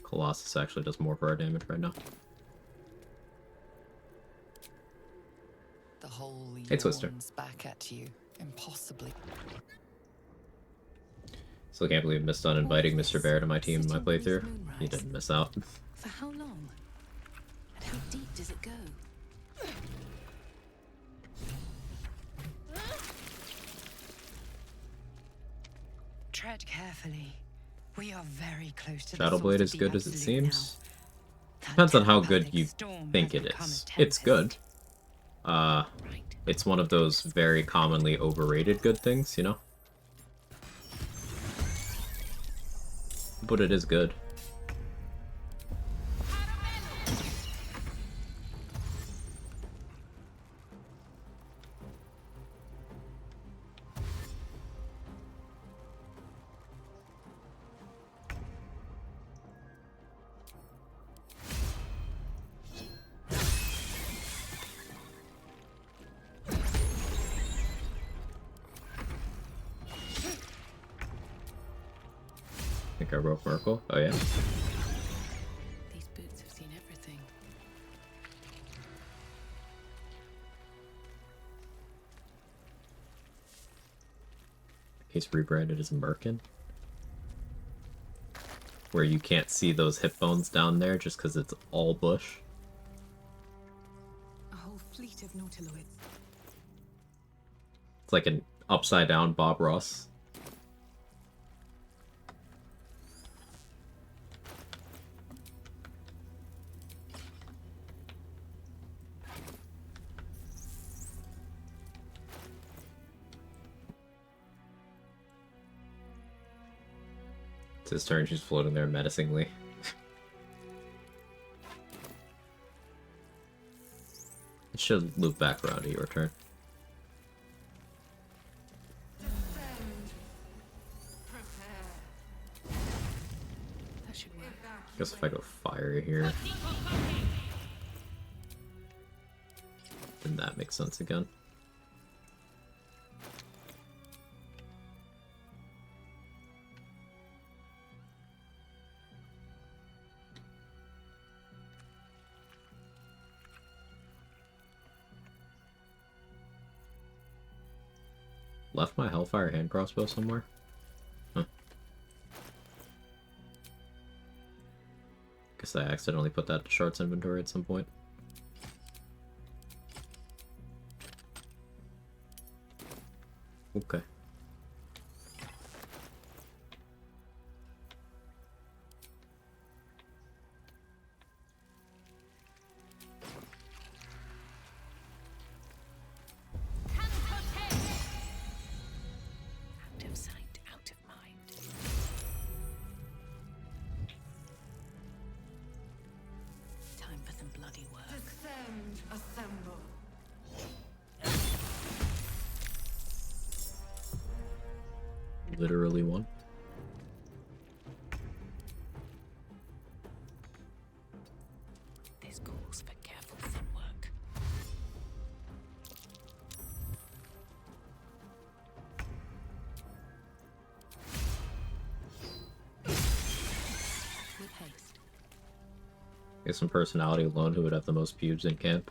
Speaker 1: Colossus actually does more for our damage right now.
Speaker 7: The holy
Speaker 1: Hey, Twister.
Speaker 7: yawns back at you, impossibly.
Speaker 1: Still can't believe I missed on inviting Mr. Bear to my team in my playthrough. He didn't miss out.
Speaker 19: For how long? And how deep does it go?
Speaker 21: Tread carefully. We are very close to
Speaker 1: Shadowblade is good as it seems. Depends on how good you think it is. It's good. It's one of those very commonly overrated good things, you know? But it is good. I think I broke Merkle. Oh yeah.
Speaker 19: These boots have seen everything.
Speaker 1: He's rebranded as Merkin. Where you can't see those hip bones down there just because it's all bush.
Speaker 19: A whole fleet of nautiloids.
Speaker 1: It's like an upside down Bob Ross. It's his turn, she's floating there menacingly. It should loop back around to your turn.
Speaker 19: That should work.
Speaker 1: Guess if I go fire here, then that makes sense again. Left my Hellfire hand crossbow somewhere? Huh. Guess I accidentally put that to Shard's inventory at some point. Okay.
Speaker 12: Out of sight, out of mind. Time for some bloody work.
Speaker 21: Descend, assemble.
Speaker 1: Literally one.
Speaker 12: This calls for careful footwork. With haste.
Speaker 1: Guess some personality alone who would have the most pubes in camp.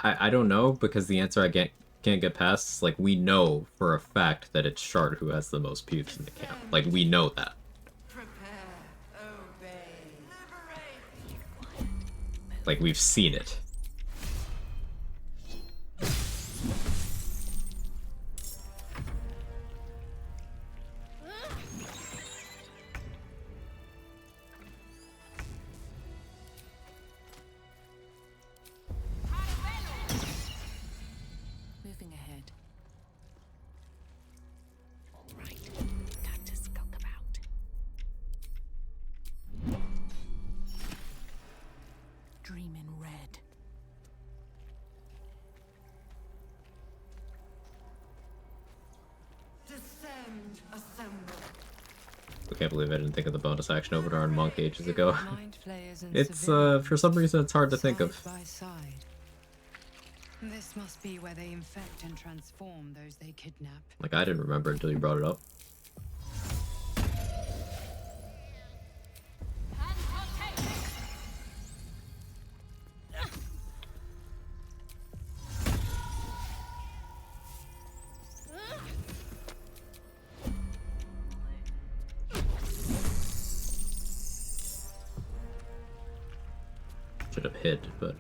Speaker 1: I don't know, because the answer I can't get past is, like, we know for a fact that it's Shard who has the most pubes in the camp. Like, we know that. Like, we've seen it.
Speaker 12: Moving ahead. All right, time to skulk about. Dream in red.
Speaker 21: Descend, assemble.
Speaker 1: I can't believe I didn't think of the bonus action over on Monk ages ago.
Speaker 21: Mind flayers and
Speaker 1: It's,
Speaker 21: civilians
Speaker 1: for some reason it's hard to think of.
Speaker 21: side by side. This must be where they infect and transform those they kidnap.
Speaker 1: Like, I didn't remember until you brought it up. Should have hit, but...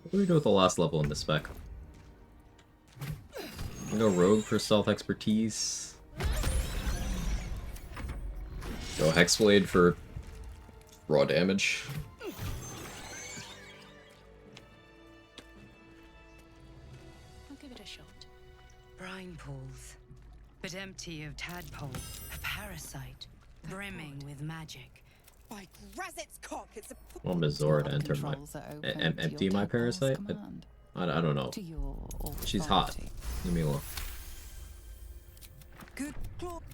Speaker 1: What do we do with the last level in this spec? We go Rogue for stealth expertise. Go Hexblade for raw damage.
Speaker 12: I'll give it a shot.
Speaker 21: Brine pools, but empty of tadpole. A parasite, brimming with magic.
Speaker 11: By Grazit's cock, it's a
Speaker 1: Well, Mizora to enter my...
Speaker 7: Controls are open to
Speaker 1: empty
Speaker 7: your
Speaker 1: my
Speaker 7: tadpole's
Speaker 1: parasite?
Speaker 7: command.
Speaker 1: I don't know.
Speaker 7: To your
Speaker 1: She's hot.
Speaker 7: authority.
Speaker 1: Leave me alone.
Speaker 11: good,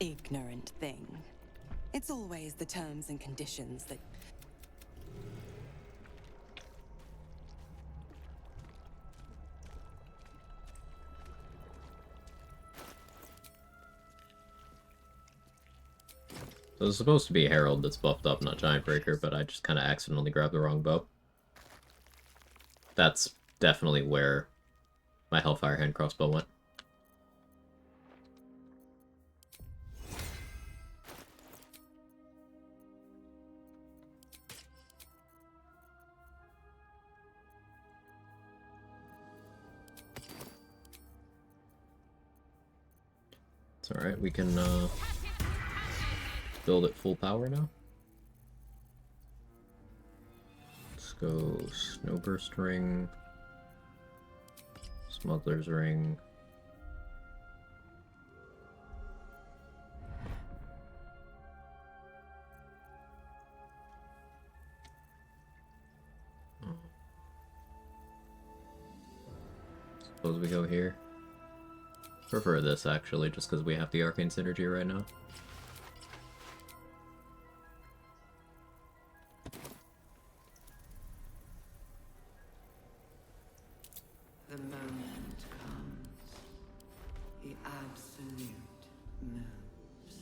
Speaker 11: ignorant thing. It's always the terms and conditions that.
Speaker 1: It was supposed to be Herald that's buffed up, not Giant Breaker, but I just kind of accidentally grabbed the wrong bow. That's definitely where my Hellfire hand crossbow went. It's alright, we can build it full power now. Let's go Snowburst Ring, Smuggler's Ring. Suppose we go here. Prefer this actually, just because we have the arcane synergy right now.
Speaker 11: The moment comes. The absolute moves.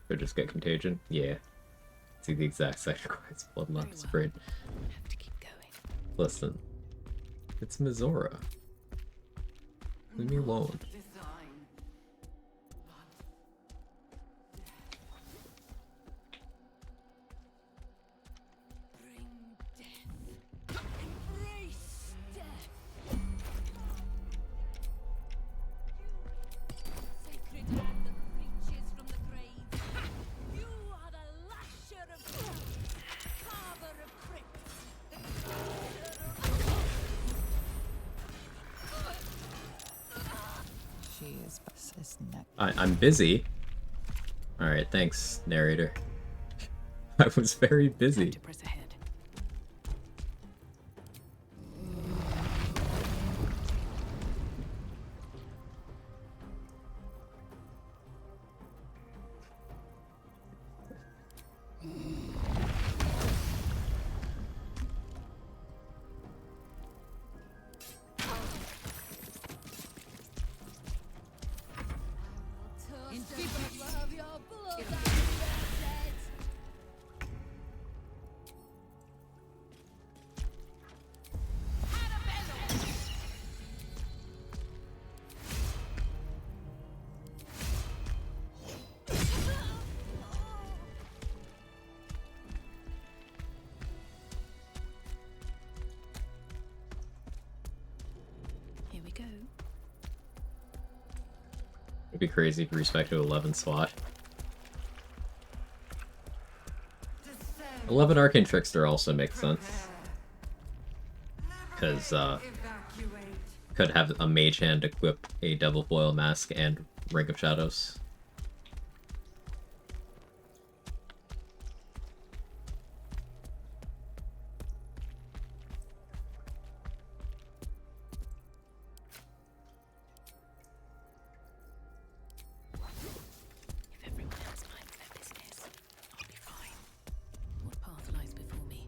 Speaker 1: Or just get Contagion? Yeah. See the exact sacrifice. Bloodlust afraid.
Speaker 12: Have to keep going.
Speaker 1: Listen. It's Mizora. Leave me alone.
Speaker 2: Embrace death. Sacred hand that reaches from the grave. You are the lasher of souls, carver of crypts,
Speaker 7: She is neck.
Speaker 1: I'm busy. Alright, thanks, narrator. I was very busy.
Speaker 12: To press ahead.
Speaker 2: of your blood and dead.
Speaker 12: Here we go.
Speaker 1: It'd be crazy if respect to 11 slot. 11 Arcane Trickster also makes sense. Because, could have a mage hand equip a Devil Foil Mask and Ring of Shadows.
Speaker 12: If everyone else minds their business, I'll be fine. What path lies before me?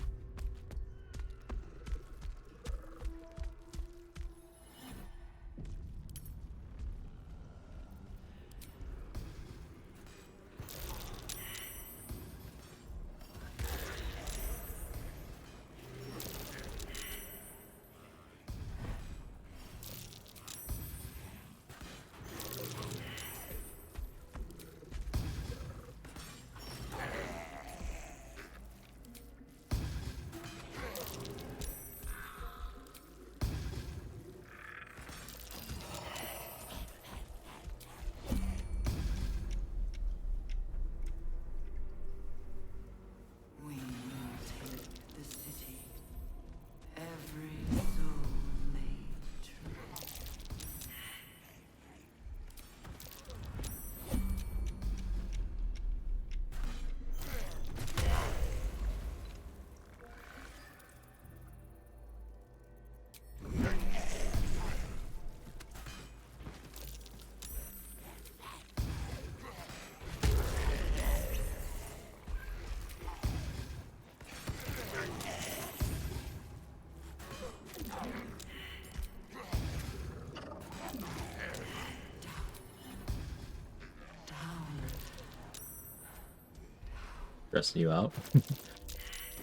Speaker 1: Stressing you out?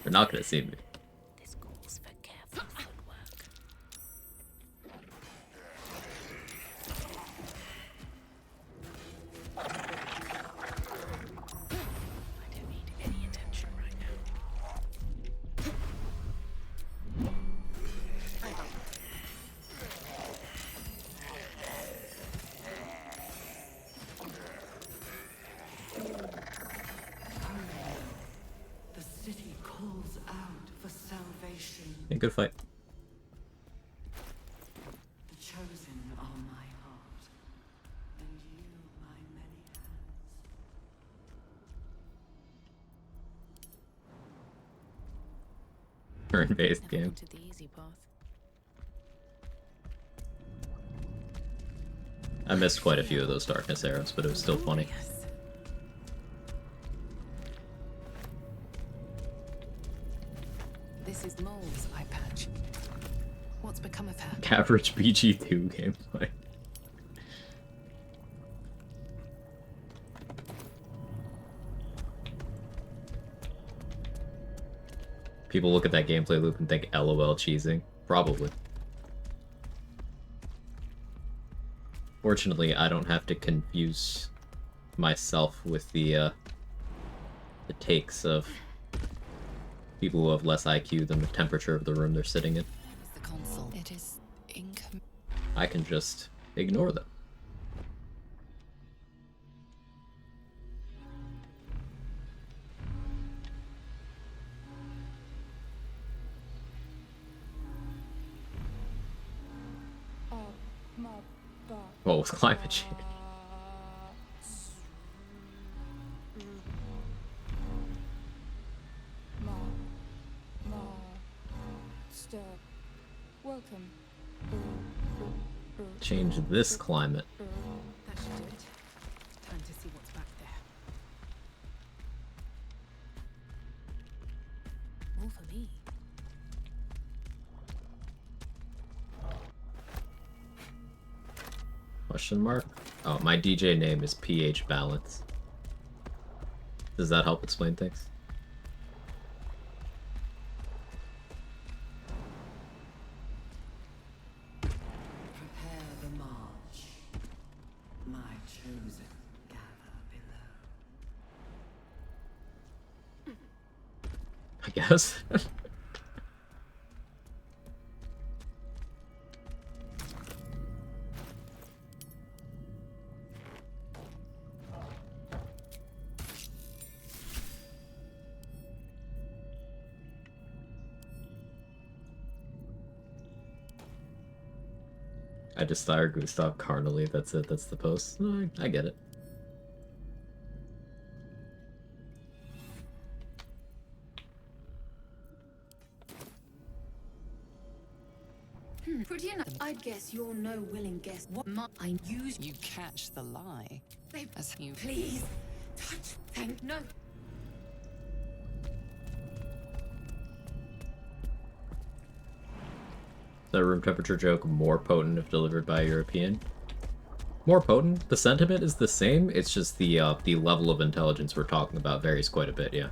Speaker 1: They're not gonna see me.
Speaker 12: This calls for careful footwork. I don't need any attention right now.
Speaker 6: The city calls out for salvation.
Speaker 1: Yeah, good fight.
Speaker 6: The chosen are my heart, and you my many hands.
Speaker 1: Turn-based game.
Speaker 12: To the easy path.
Speaker 1: I missed quite a few of those darkness arrows, but it was still funny.
Speaker 19: This is Mole's eye patch. What's become of her?
Speaker 1: Average BG2 gameplay. People look at that gameplay loop and think LOL cheesing. Probably. Fortunately, I don't have to confuse myself with the takes of people who have less IQ than the temperature of the room they're sitting in.
Speaker 7: The console. It is
Speaker 1: I can just ignore them. What was climate change?
Speaker 10: Welcome.
Speaker 1: Change this climate.
Speaker 19: That should do it. Time to see what's back there.
Speaker 12: More for me.
Speaker 1: Question mark? Oh, my DJ name is PH Balance. Does that help explain things?
Speaker 6: Prepare the march. My chosen gather below.
Speaker 1: I guess. I just tired Gustav carnally. That's it. That's the post. I get it.
Speaker 3: Pretty enough. I'd guess you're no willing guest. What I use
Speaker 7: You catch the lie. As you
Speaker 3: Please. Touch. Thank no.
Speaker 1: The room temperature joke more potent if delivered by a European. More potent. The sentiment is the same. It's just the level of intelligence we're talking about varies quite a bit. Yeah.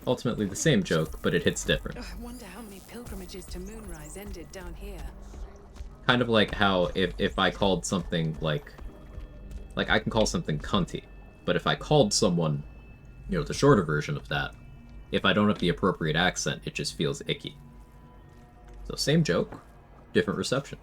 Speaker 1: Ultimately the same joke, but it hits different.
Speaker 19: I wonder how many pilgrimages to Moonrise ended down here.
Speaker 1: Kind of like how if I called something like I can call something cunty, but if I called someone, you know, the shorter version of that, if I don't have the appropriate accent, it just feels icky. So same joke, different reception.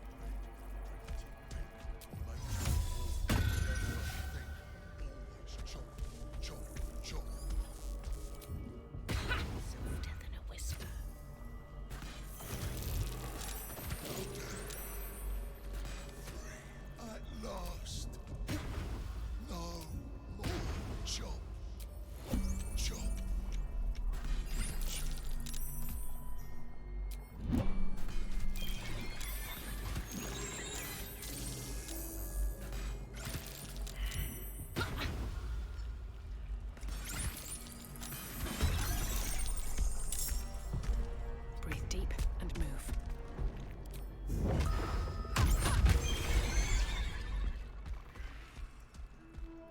Speaker 14: At last. No more chop. Chop.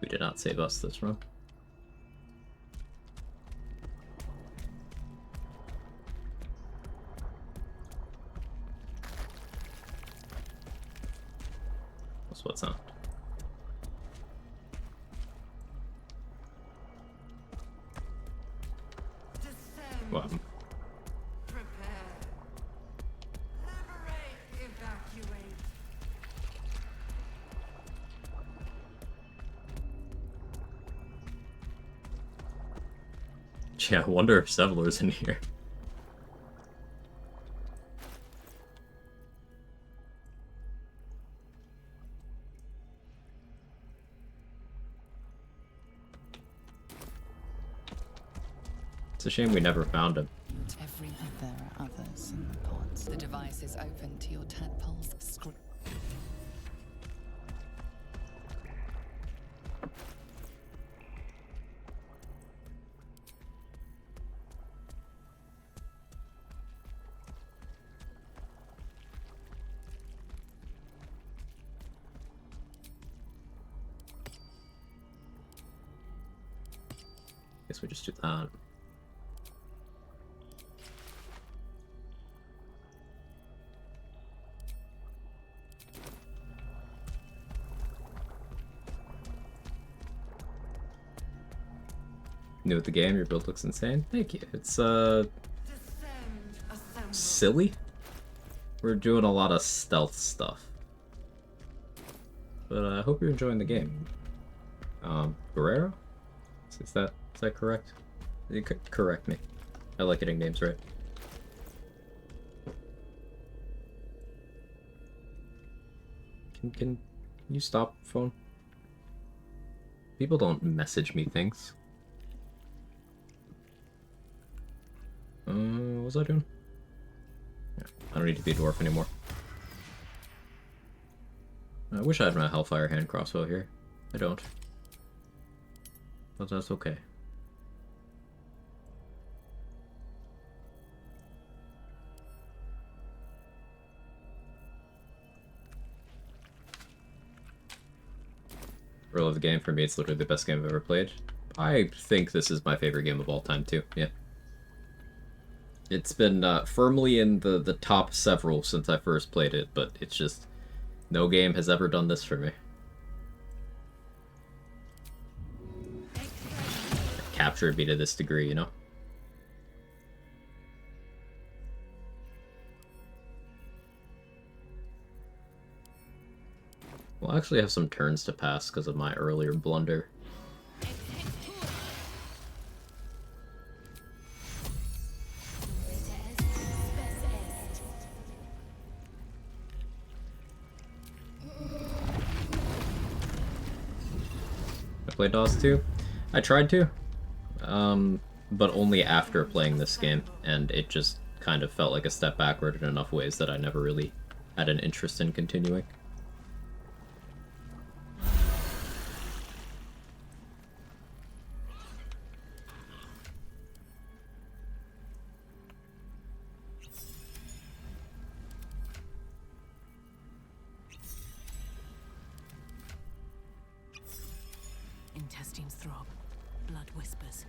Speaker 1: We did not save us this run. What's on? What?
Speaker 6: Prepare. Liberate, evacuate.
Speaker 1: Yeah, I wonder if Settler's in here. It's a shame we never found him.
Speaker 7: There are others in the pods. The device is open to your tadpole's script.
Speaker 1: Guess we just do that. New with the game, your build looks insane. Thank you. It's silly. We're doing a lot of stealth stuff. But I hope you're enjoying the game. Guerrero? Is that correct? You could correct me. I like getting names right. Can you stop, phone? People don't message me things. What was I doing? Yeah, I don't need to be a dwarf anymore. I wish I had my Hellfire hand crossbow here. I don't. But that's okay. I love the game. For me, it's literally the best game I've ever played. I think this is my favorite game of all time, too. Yeah. It's been firmly in the top several since I first played it, but it's just... no game has ever done this for me. It captured me to this degree, you know? We'll actually have some turns to pass because of my earlier blunder. I played DOS 2? I tried to, but only after playing this game, and it just kind of felt like a step backward in enough ways that I never really had an interest in continuing.
Speaker 19: Intestines throb. Blood whispers.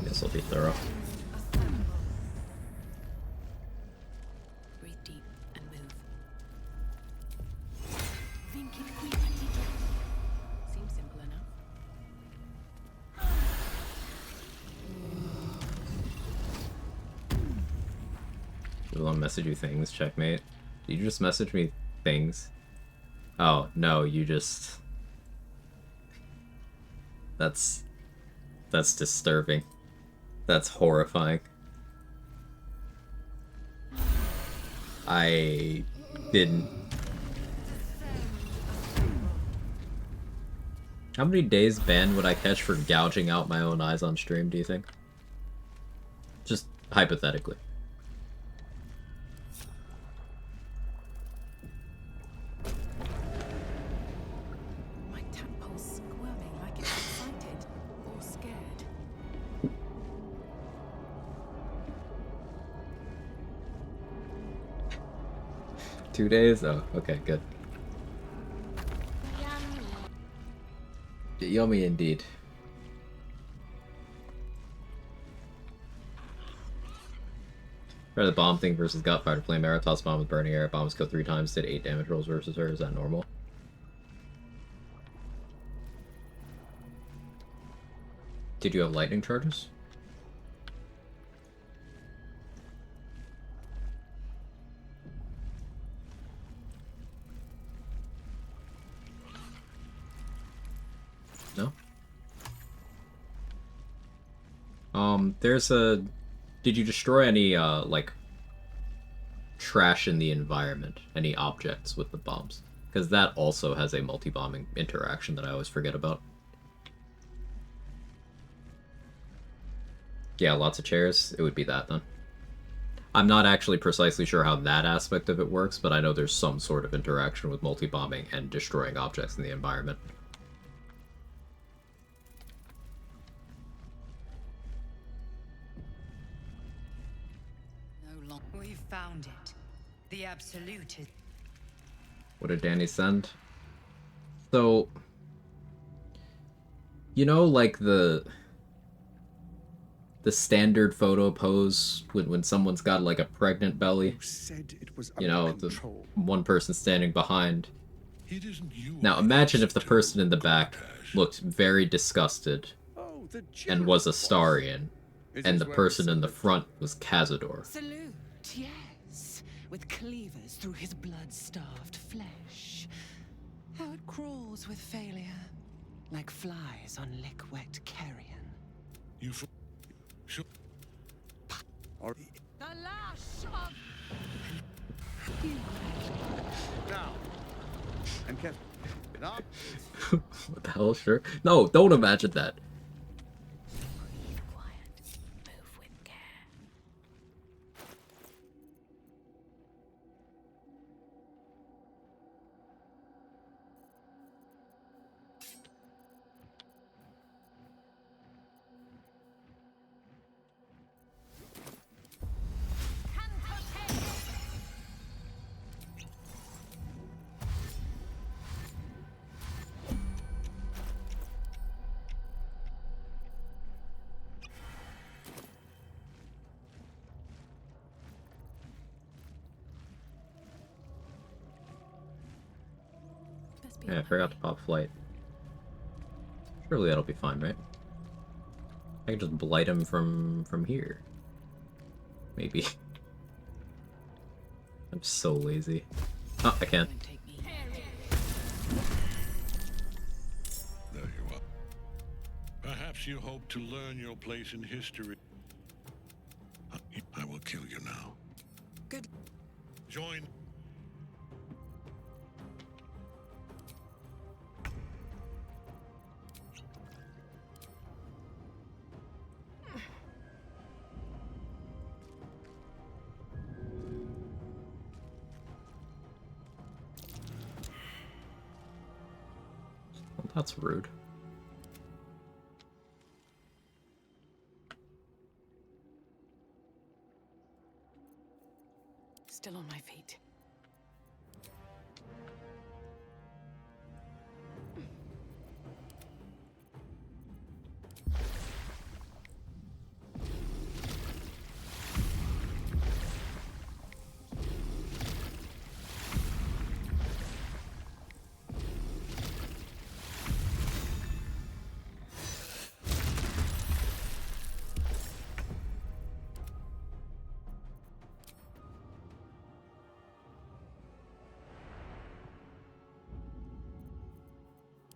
Speaker 1: Guess I'll be thorough.
Speaker 19: Breathe deep and move. Seems simple enough.
Speaker 1: People don't message you things, checkmate. Did you just message me things? Oh, no, you just... That's disturbing. That's horrifying. I didn't... How many days banned would I catch for gouging out my own eyes on stream, do you think? Just hypothetically.
Speaker 19: My tadpole's squirming like it's excited or scared.
Speaker 1: 2 days? Oh, okay, good. Yummy indeed. Try the bomb thing versus Gutfighter Flame Arrow. Toss bomb with burning air. Bombs kill 3 times. Did 8 damage rolls versus her. Is that normal? Did you have lightning charges? No? There's a... Did you destroy any, like, trash in the environment? Any objects with the bombs? Because that also has a multi-bombing interaction that I always forget about. Yeah, lots of chairs. It would be that, then. I'm not actually precisely sure how that aspect of it works, but I know there's some sort of interaction with multi-bombing and destroying objects in the environment.
Speaker 21: We found it. The absolute is...
Speaker 1: What did Danny send? So... You know, like, the standard photo pose when someone's got, like, a pregnant belly? You know, the one person standing behind. Now, imagine if the person in the back looked very disgusted and was Astarion, and the person in the front was Cazador.
Speaker 6: Salute, yes, with cleavers through his blood-starved flesh. How it crawls with failure, like flies on lick-wet carrion.
Speaker 14: You
Speaker 6: The lash of...
Speaker 10: Now, and kept it up.
Speaker 1: What the hell, sure? No, don't imagine that. Yeah, I forgot to pop flight. Surely that'll be fine, right? I can just blight him from here. Maybe. I'm so lazy. Oh, I can't.
Speaker 14: There you are. Perhaps you hope to learn your place in history. I will kill you now.
Speaker 11: Good.
Speaker 14: Join.
Speaker 1: Well, that's rude.
Speaker 6: Still on my feet.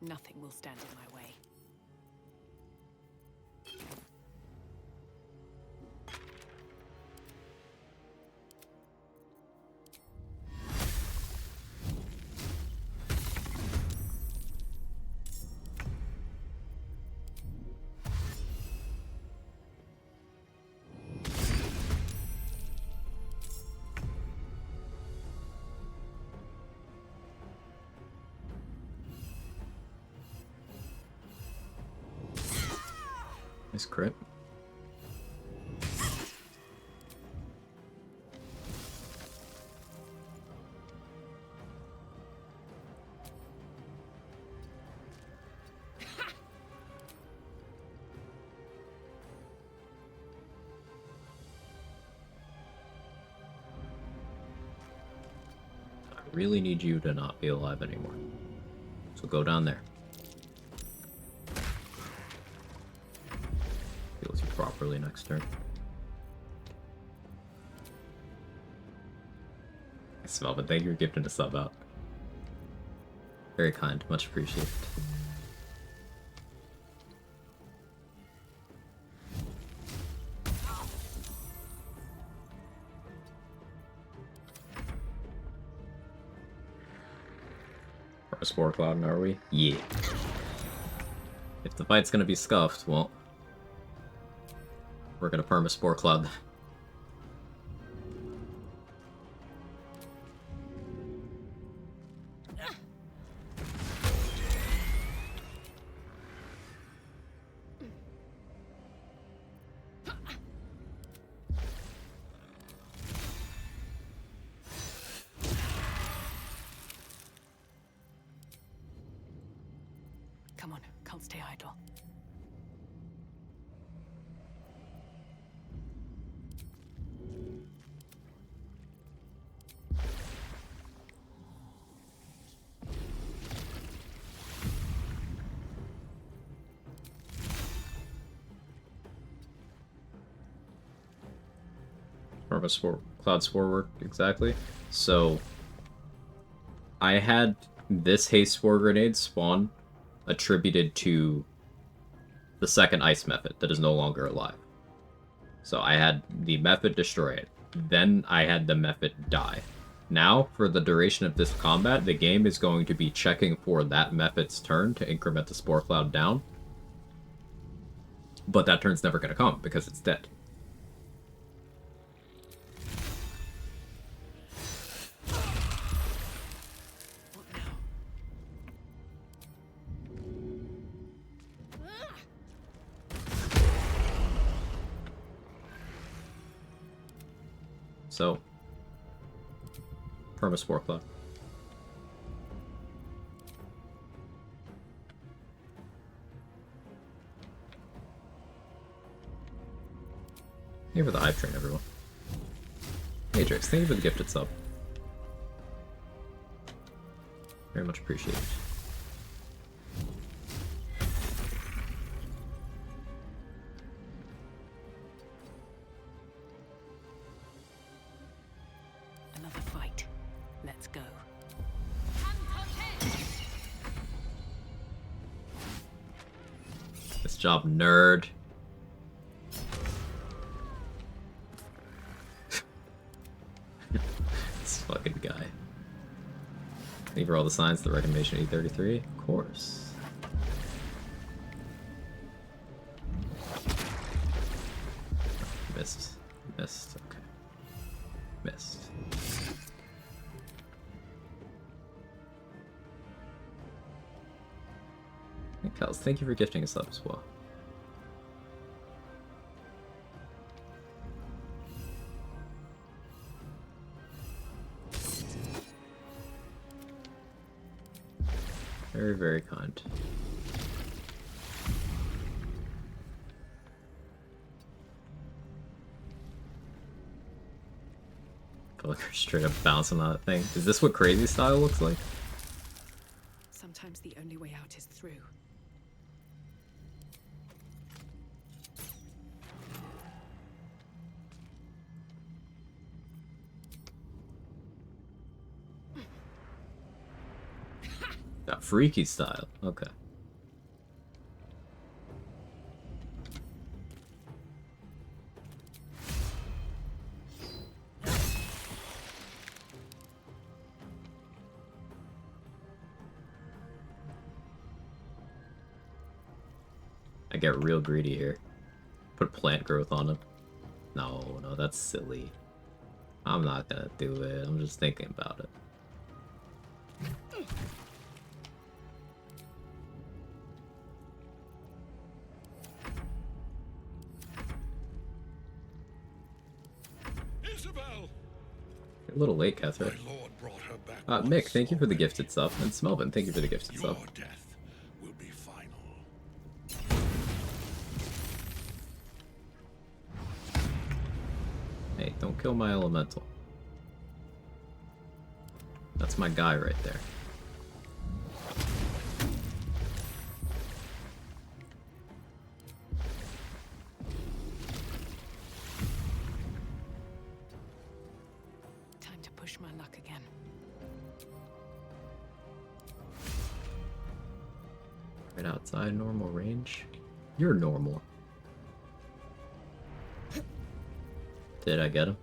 Speaker 6: Nothing will stand in my way.
Speaker 1: Nice crit. really need you to not be alive anymore. So go down there. Heals you properly next turn. Smelvin, thank you for gifting a sub out. Very kind, much appreciated. Or a Spore Cloud, are we? Yeah. If the fight's gonna be scuffed, well, we're gonna perma Spore Cloud.
Speaker 19: Come on, can't stay idle.
Speaker 1: Perma Spore Cloud Spore work exactly. So I had this haste spore grenade spawn attributed to the second ice method that is no longer alive. So I had the method destroy it. Then I had the method die. Now, for the duration of this combat, the game is going to be checking for that method's turn to increment the Spore Cloud down. But that turn's never going to come because it's dead. So, perma Spore Cloud. Thank you for the Hive Train, everyone. Naycher, thank you for the gifted sub. Very much appreciated.
Speaker 19: Another fight. Let's go.
Speaker 1: This job, nerd. This fucking guy. Thank you for all the signs, the recommendation E33. Of course. Missed. Missed. Okay. Missed. Hey, Kels, thank you for gifting us up as well. Very, very kind. Feel like we're straight up bouncing on that thing. Is this what crazy style looks like?
Speaker 19: Sometimes the only way out is through.
Speaker 1: That freaky style. Okay. I get real greedy here. Put plant growth on him. No, no, that's silly. I'm not gonna do it. I'm just thinking about it.
Speaker 14: Isabel!
Speaker 1: You're a little late, Catherine. Mick, thank you for the gifted stuff. And Smelvin, thank you for the gifted stuff.
Speaker 14: Your death will be final.
Speaker 1: Hey, don't kill my elemental. That's my guy right there.
Speaker 19: Time to push my luck again.
Speaker 1: Right outside normal range. You're normal. Did I get him?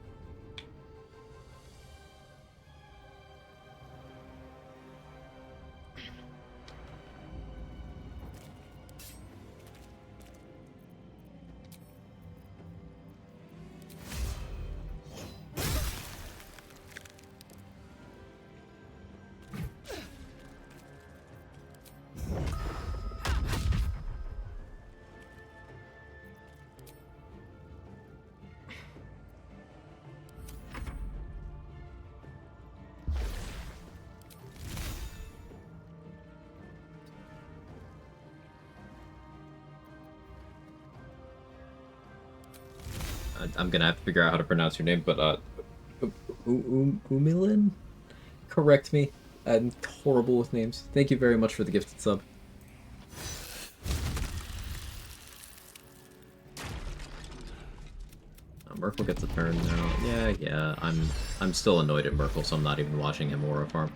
Speaker 1: I'm gonna have to figure out how to pronounce your name, but Umilin? Correct me. I'm horrible with names. Thank you very much for the gifted sub. Merkel gets a turn now. Yeah. I'm still annoyed at Merkel, so I'm not even watching him Aura farm.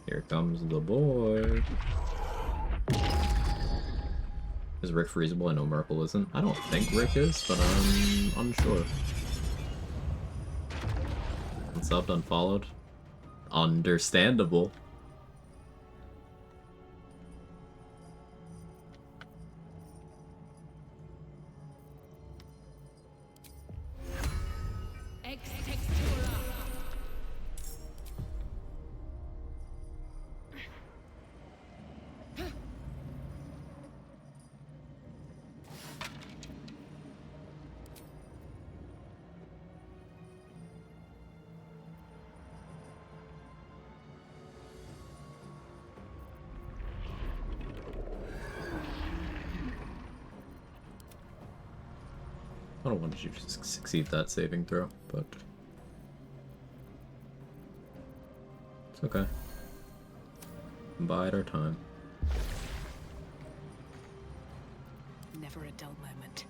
Speaker 1: Here comes the boy. Is Rick freezable? I know Merkel isn't. I don't think Rick is, but I'm unsure. Unsubbed, unfollowed. Understandable. I don't want you to succeed that saving throw, but it's okay. Bide our time.
Speaker 19: Never a dull moment.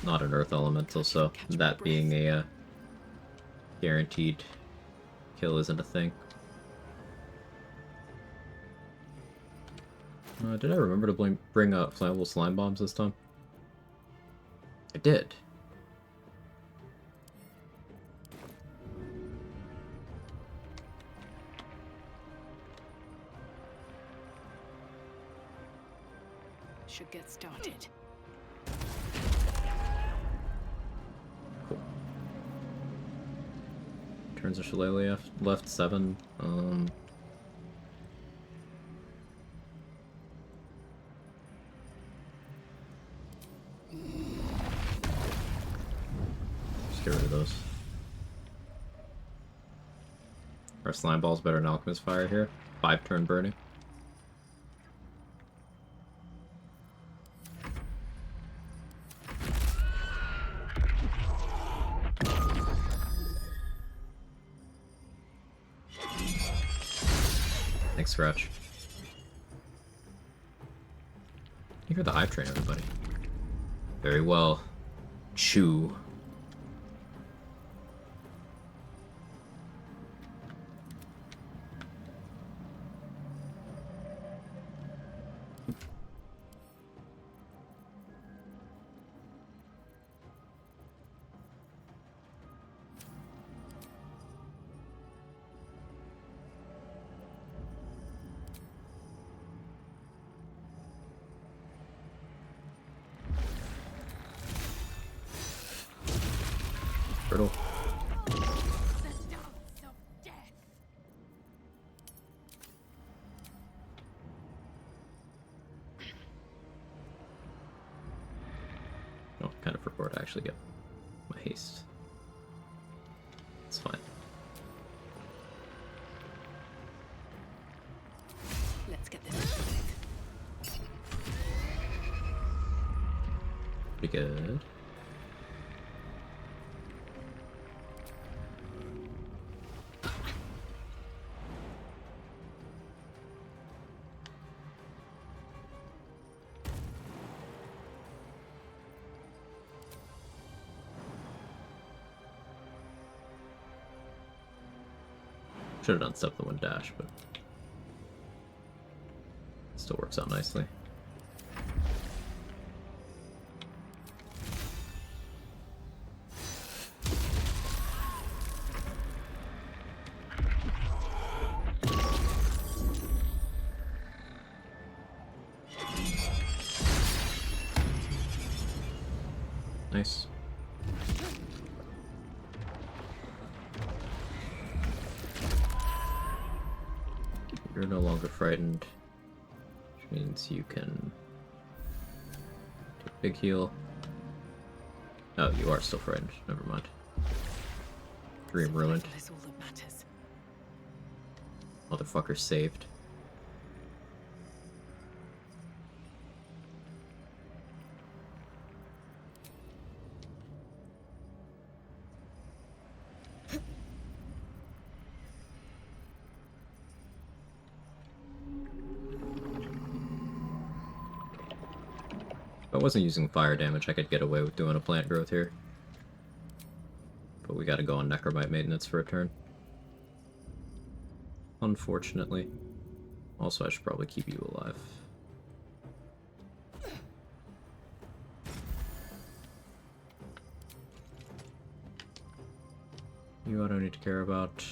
Speaker 1: Not an earth elemental, so that being a guaranteed kill isn't a thing. Did I remember to bring flammable slime bombs this time? I did.
Speaker 19: Should get started.
Speaker 1: Turns of Shillelagh left 7. Just get rid of those. Our slime ball's better than Alchemist Fire here. 5-turn burning. Thanks, Scratch. You hear the hype train, everybody. Very well. Chew. actually get my haste. It's fine.
Speaker 19: Let's get this over with.
Speaker 1: Pretty good. Should have done step the one dash, but still works out nicely. Nice. You're no longer frightened, which means you can take a big heal. Oh, you are still frightened. Never mind. Dream ruined.
Speaker 19: Is all that matters.
Speaker 1: Motherfucker saved. If I wasn't using fire damage, I could get away with doing a plant growth here. But we gotta go on Necromite maintenance for a turn. Unfortunately. Also, I should probably keep you alive. You I don't need to care about.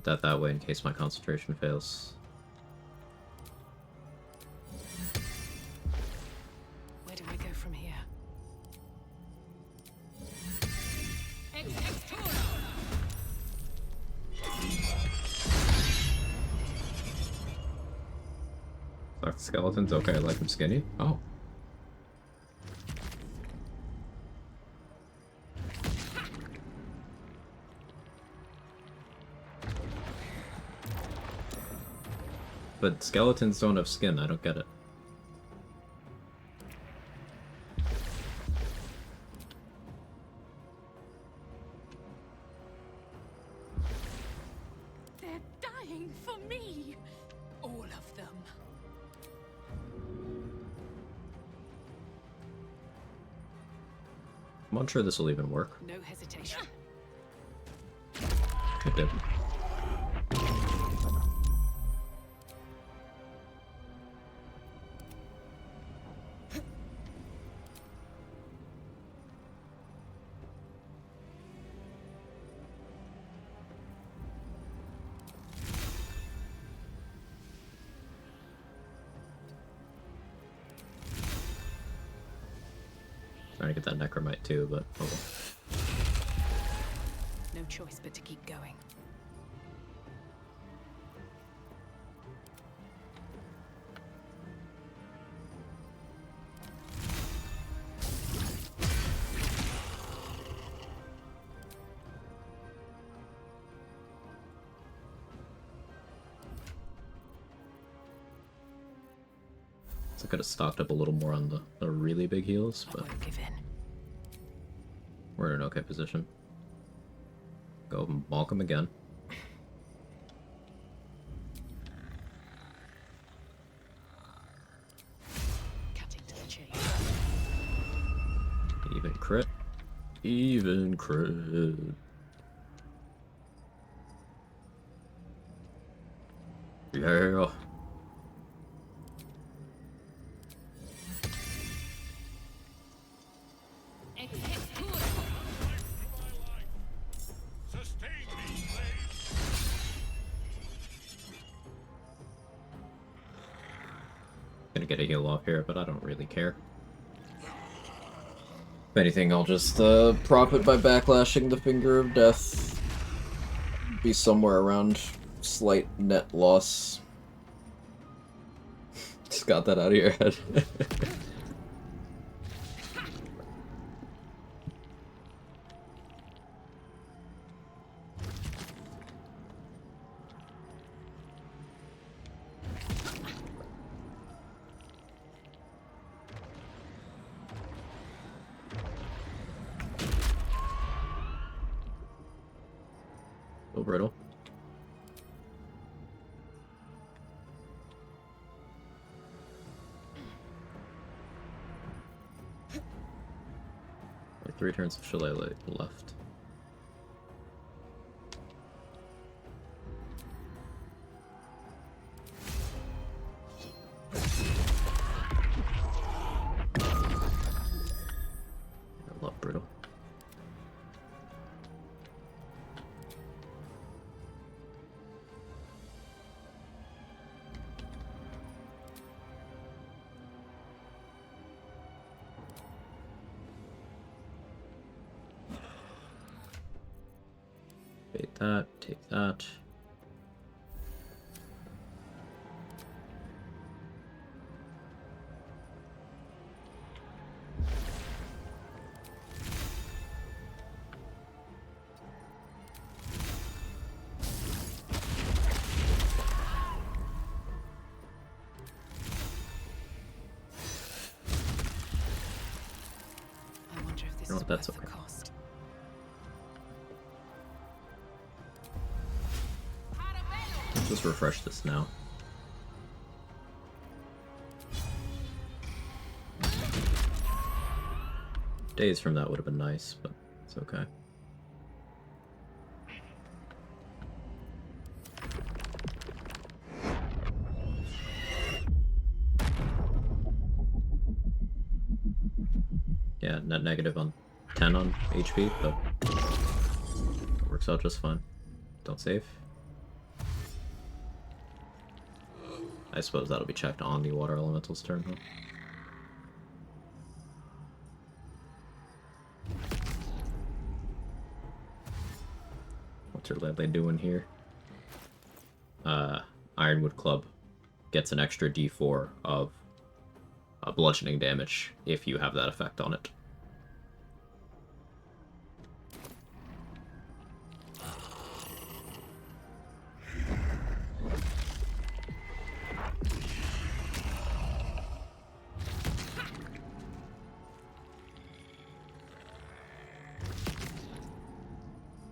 Speaker 1: Did that way in case my concentration fails.
Speaker 19: Where do we go from here?
Speaker 1: Dark skeletons? Okay, I like them skinny. Oh. But skeletons don't have skin, I don't get it.
Speaker 19: They're dying for me! All of them.
Speaker 1: I'm unsure this will even work.
Speaker 19: No hesitation.
Speaker 1: It did. Trying to get that Necromite too, but oh well.
Speaker 19: No choice but to keep going.
Speaker 1: I could have stocked up a little more on the really big heals, but
Speaker 19: Give in.
Speaker 1: we're in an okay position. Go bonk him again.
Speaker 19: Cutting to the chase.
Speaker 1: Even crit. Even crit. Yeah. Gonna get a heal off here, but I don't really care. If anything, I'll just prop it by backlashing the Finger of Death. be somewhere around slight net loss. Just got that out of your head. So brittle. Like 3 turns of Shillelagh left. I love brittle. Take that, take that.
Speaker 19: I wonder if this
Speaker 1: You know
Speaker 19: is
Speaker 1: what, that's
Speaker 19: worth the
Speaker 1: okay.
Speaker 19: cost.
Speaker 1: Let's just refresh this now. Days from that would have been nice, but it's okay. Yeah, net negative on 10 on HP, but it works out just fine. Don't save. I suppose that'll be checked on the water elemental's turn, huh? What's her Ledley doing here? Ironwood Club gets an extra d4 of bludgeoning damage if you have that effect on it.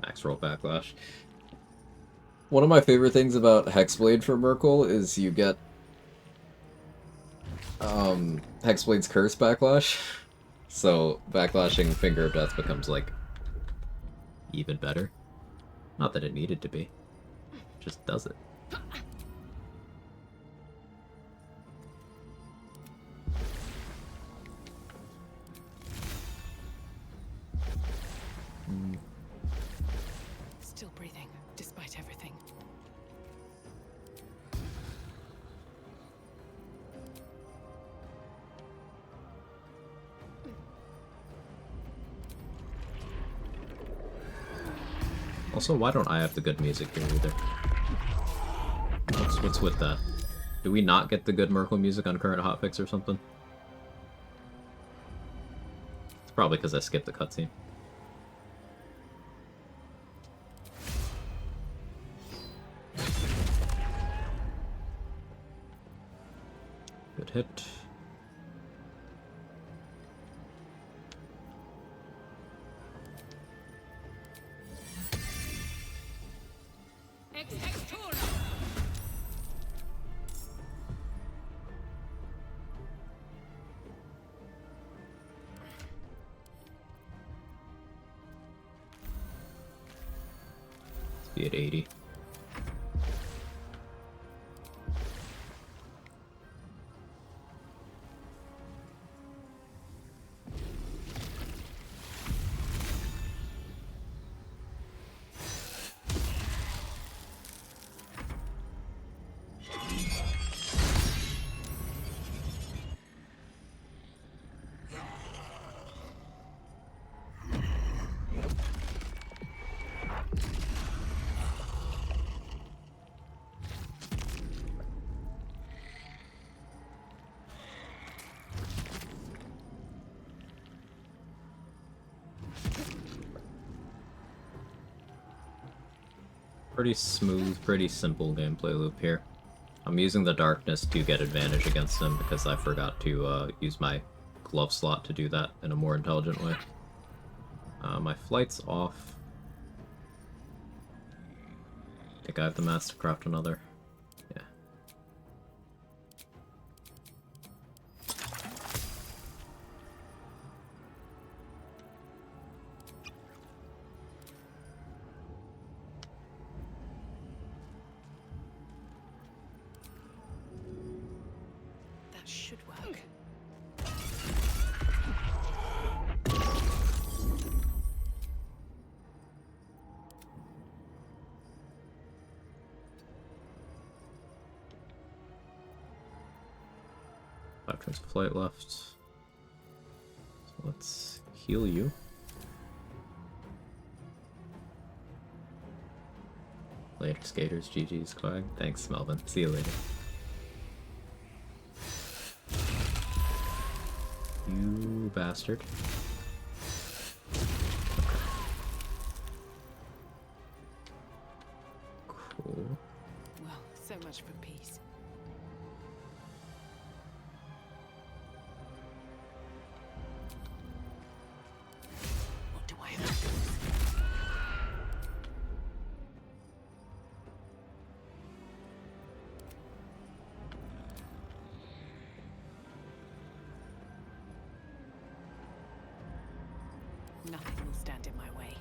Speaker 1: Max roll backlash. One of my favorite things about Hexblade for Merkle is you get Hexblade's Curse backlash. So backlashing Finger of Death becomes like even better. Not that it needed to be. Just does it.
Speaker 19: Still breathing, despite everything.
Speaker 1: Also, why don't I have the good music here either? What's with that? Do we not get the good Merkle music on current hotfix or something? It's probably because I skipped the cutscene. Good hit. Let's be at 80. Pretty smooth, pretty simple gameplay loop here. I'm using the darkness to get advantage against him because I forgot to use my glove slot to do that in a more intelligent way. My flight's off. I think I have the mass to craft another. Yeah.
Speaker 12: That should work.
Speaker 1: Five turns of flight left. So let's heal you. Later, skaters. GG's, Quag. Thanks, Melvin. See you later. You bastard. Cool.
Speaker 6: Well, so much for peace. What do I have? Nothing will stand in my way.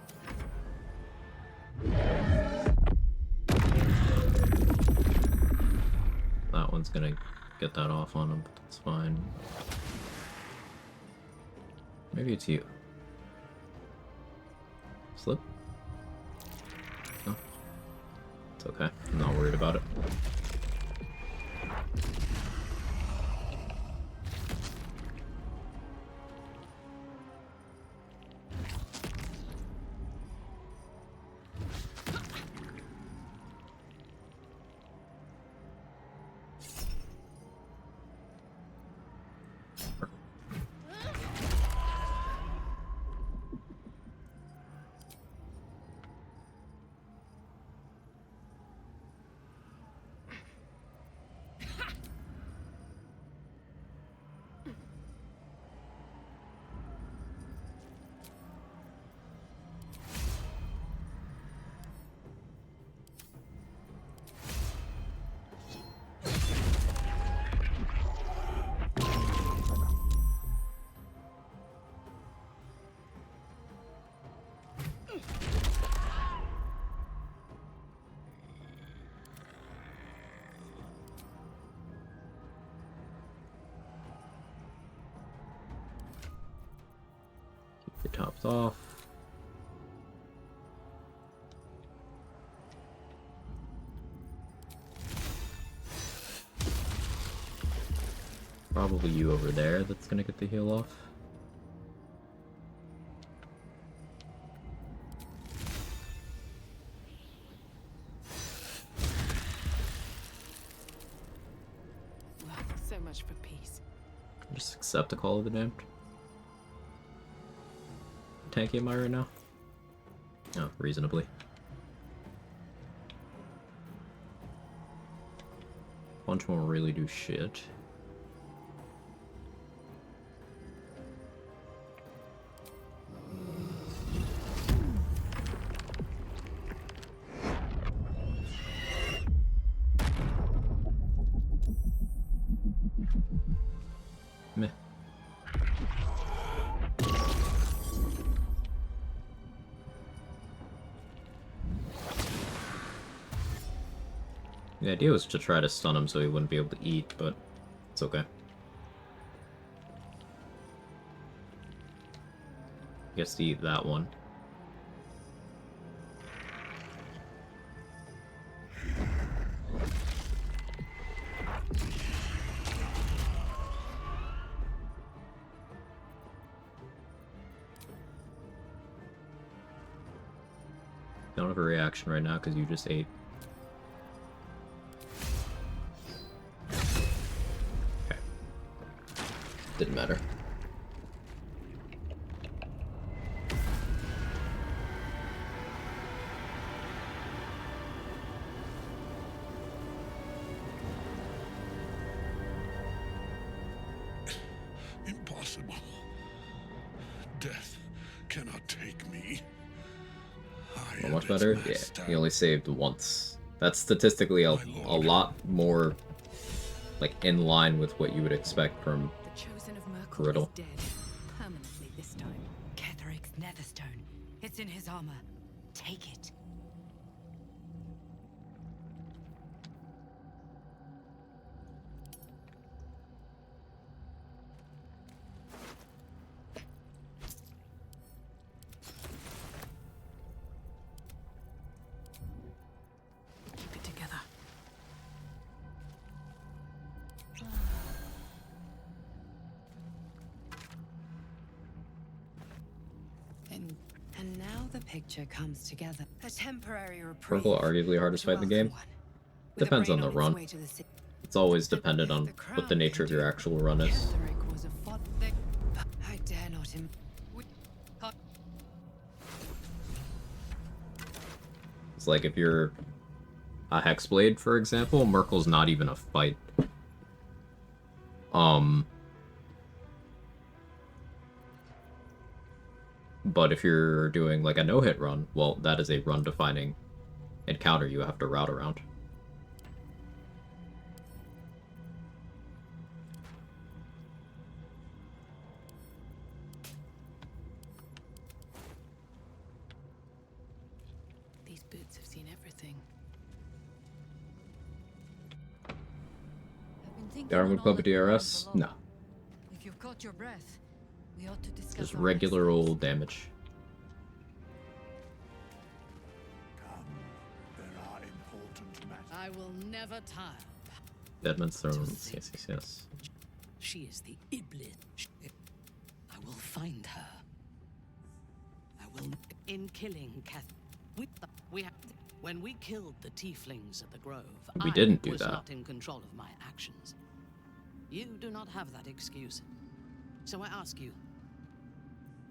Speaker 1: That one's gonna get that off on him, but that's fine. Maybe it's you. Slip? No. It's okay. I'm not worried about it. Keep your tops off. Probably you over there that's gonna get the heal off.
Speaker 6: Well, so much for peace.
Speaker 1: Just accept the call of the damned. Tanky am I right now? Oh, reasonably. Bunch won't really do shit. Meh. The idea was to try to stun him so he wouldn't be able to eat, but it's okay. Gets to eat that one. Don't have a reaction right now because you just ate. Okay. Didn't matter.
Speaker 14: Death cannot take me.
Speaker 1: Not much better? Yeah, he only saved once. That's statistically a lot more, like, in line with what you would expect from
Speaker 21: The chosen of Merkel
Speaker 1: Riddle.
Speaker 21: is dead. Permanently this time. Ketheric's netherstone. It's in his armor. Take it. Keep it together. And now the picture comes together. A temporary reprieve.
Speaker 1: Purple arguably hardest fight in the game. Depends on the run. It's always dependent on what the nature of your actual run is.
Speaker 21: Cleric was a I dare not
Speaker 1: It's like if you're a Hexblade, for example, Merkel's not even a fight. But if you're doing like a no-hit run, well, that is a run-defining encounter you have to route around.
Speaker 19: These boots have seen everything.
Speaker 1: Darwin Club of DRS? No.
Speaker 3: If you've caught your breath, we ought to discuss
Speaker 1: Just
Speaker 3: our
Speaker 1: regular old damage.
Speaker 5: I will never tire.
Speaker 1: Deadman's Thrones. Yes, yes, yes.
Speaker 5: She is the Iblis. I will find her. I will. In killing when we killed the tieflings at the Grove,
Speaker 1: We didn't do
Speaker 5: I was
Speaker 1: that.
Speaker 5: not in control of my actions. You do not have that excuse. So I ask you,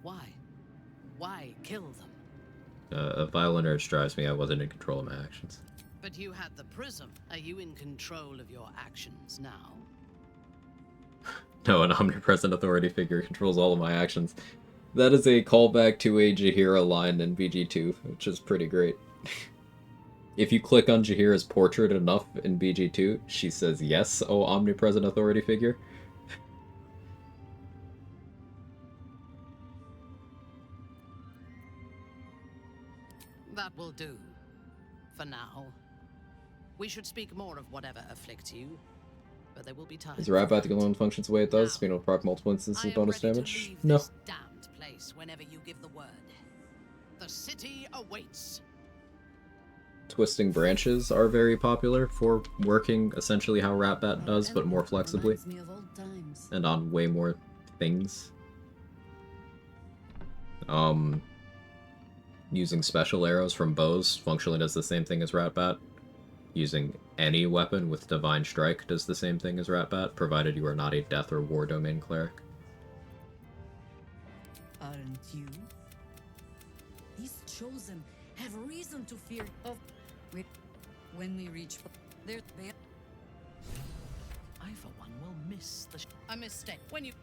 Speaker 5: why? Why kill them?
Speaker 1: A violent urge drives me. I wasn't in control of my actions.
Speaker 5: But you had the prism. Are you in control of your actions now?
Speaker 1: No, an omnipresent authority figure controls all of my actions. That is a callback to a Jaheira line in BG2, which is pretty great. If you click on Jaheira's portrait enough in BG2, she says, "Yes, oh omnipresent authority figure."
Speaker 5: That will do. For now. We should speak more of whatever afflicts you. But there will be time.
Speaker 1: Is Rat Bat alone functions the way it does? Being able to proc multiple instances bonus damage? No.
Speaker 5: Damned place whenever you give the word. The city awaits.
Speaker 1: Twisting branches are very popular for working essentially how Rat Bat does, but more flexibly.
Speaker 3: Reminds me of old times.
Speaker 1: And on way more things. Using special arrows from bows functionally does the same thing as Rat Bat. Using any weapon with Divine Strike does the same thing as Rat Bat, provided you are not a Death or War Domain Cleric.
Speaker 3: Aren't you? These chosen have reason to fear of. When we reach their
Speaker 5: I, for one, will miss the a mistake. When you...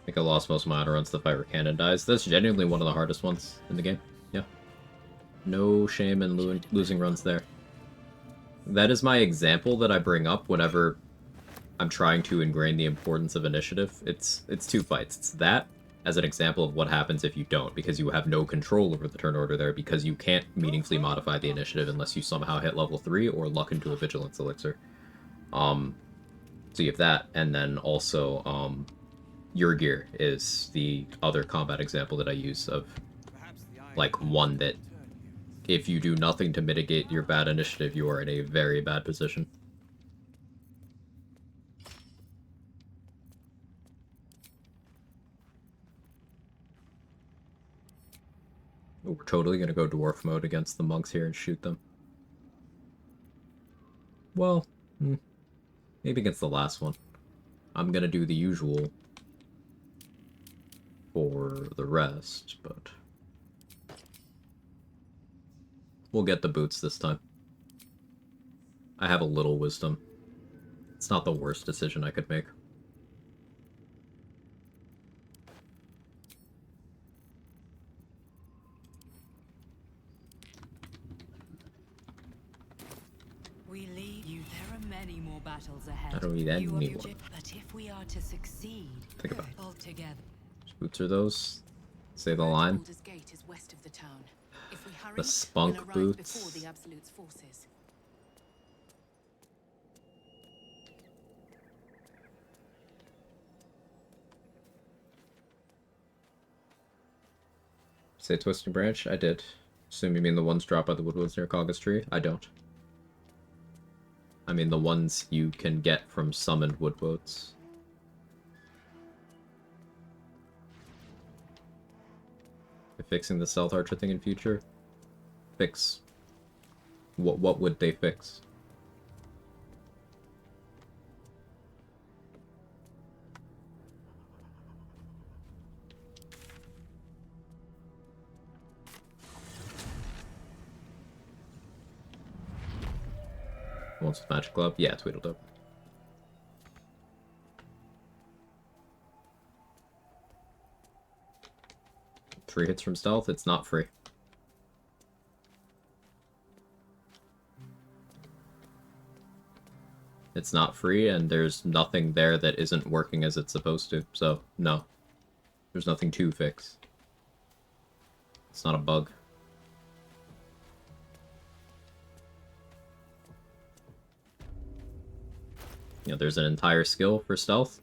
Speaker 1: I think I lost most of my auto runs to the fight where Cannon dies. That's genuinely one of the hardest ones in the game. Yeah. No shame in losing runs there. That is my example that I bring up whenever I'm trying to ingrain the importance of initiative. It's two fights. It's that as an example of what happens if you don't, because you have no control over the turn order there, because you can't meaningfully modify the initiative unless you somehow hit level 3 or luck into a Vigilance Elixir. So you have that, and then also, Your Gear is the other combat example that I use of, like, one that if you do nothing to mitigate your bad initiative, you are in a very bad position. We're totally gonna go dwarf mode against the monks here and shoot them. Well, maybe against the last one. I'm gonna do the usual for the rest, but we'll get the boots this time. I have a little wisdom. It's not the worst decision I could make.
Speaker 21: We leave you. There are many more battles ahead.
Speaker 1: I don't need any
Speaker 21: You are
Speaker 1: more.
Speaker 21: your- But if we are to succeed,
Speaker 1: Think about it.
Speaker 21: all together.
Speaker 1: Which boots are those? Say the line.
Speaker 19: Baldur's Gate is west of the town. If we hurry,
Speaker 1: The spunk
Speaker 19: we'll arrive
Speaker 1: boots.
Speaker 19: before the Absolute's forces.
Speaker 1: Say twisting branch? I did. Assume you mean the ones dropped by the woodwoods near Caugus tree? I don't. I mean the ones you can get from summoned woodwoods. They're fixing the stealth archer thing in future? Fix. What would they fix? Ones with magic glove? Yeah, Tweedledum. Three hits from stealth? It's not free. It's not free, and there's nothing there that isn't working as it's supposed to, so no. There's nothing to fix. It's not a bug. You know, there's an entire skill for stealth.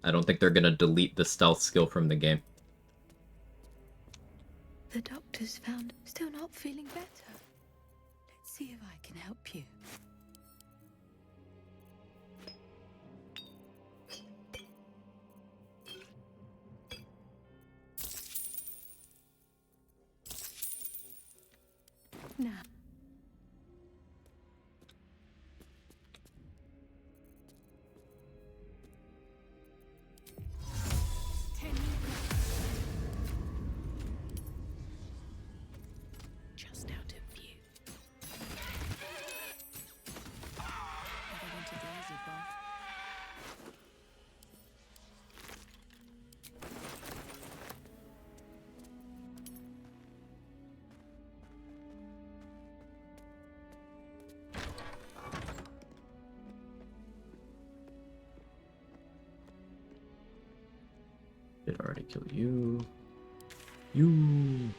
Speaker 1: I don't think they're gonna delete the stealth skill from the game.
Speaker 13: The doctor's found still not feeling better.
Speaker 21: Let's see if I can help you.
Speaker 13: Now.
Speaker 19: Just out of view. Never went to the easy path.
Speaker 1: Did already kill you. You.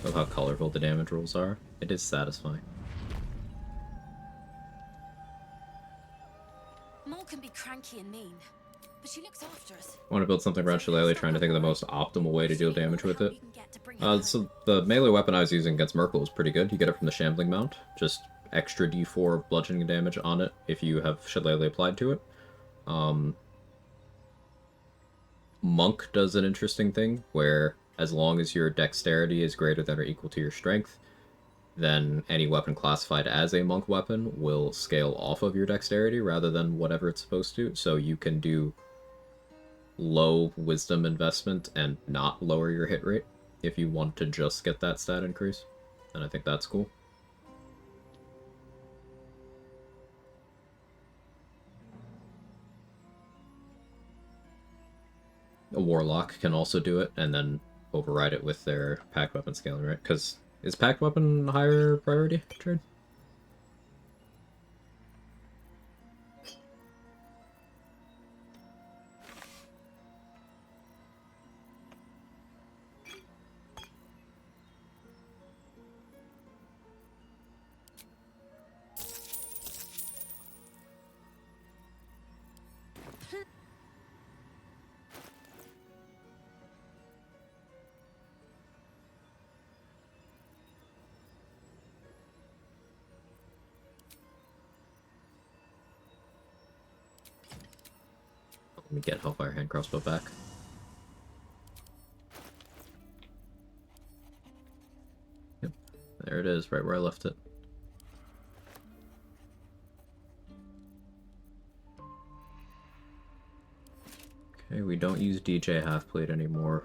Speaker 1: Love how colorful the damage rolls are. It is satisfying.
Speaker 8: Mole can be cranky and mean, but she looks after us.
Speaker 1: I want to build something around Shillelagh, trying to think of the most optimal way to deal damage with it. So the melee weapon I was using against Merkel was pretty good. You get it from the Shambling Mount. Just extra d4 bludgeoning damage on it if you have Shillelagh applied to it. Monk does an interesting thing, where as long as your dexterity is greater than or equal to your strength, then any weapon classified as a monk weapon will scale off of your dexterity rather than whatever it's supposed to. So you can do low wisdom investment and not lower your hit rate if you want to just get that stat increase. And I think that's cool. A warlock can also do it and then override it with their packed weapon scaling, right? Because is packed weapon higher priority trade? Let me get Hellfire Hand Crossbow back. Yep, there it is, right where I left it. Okay, we don't use DJ Halfplate anymore.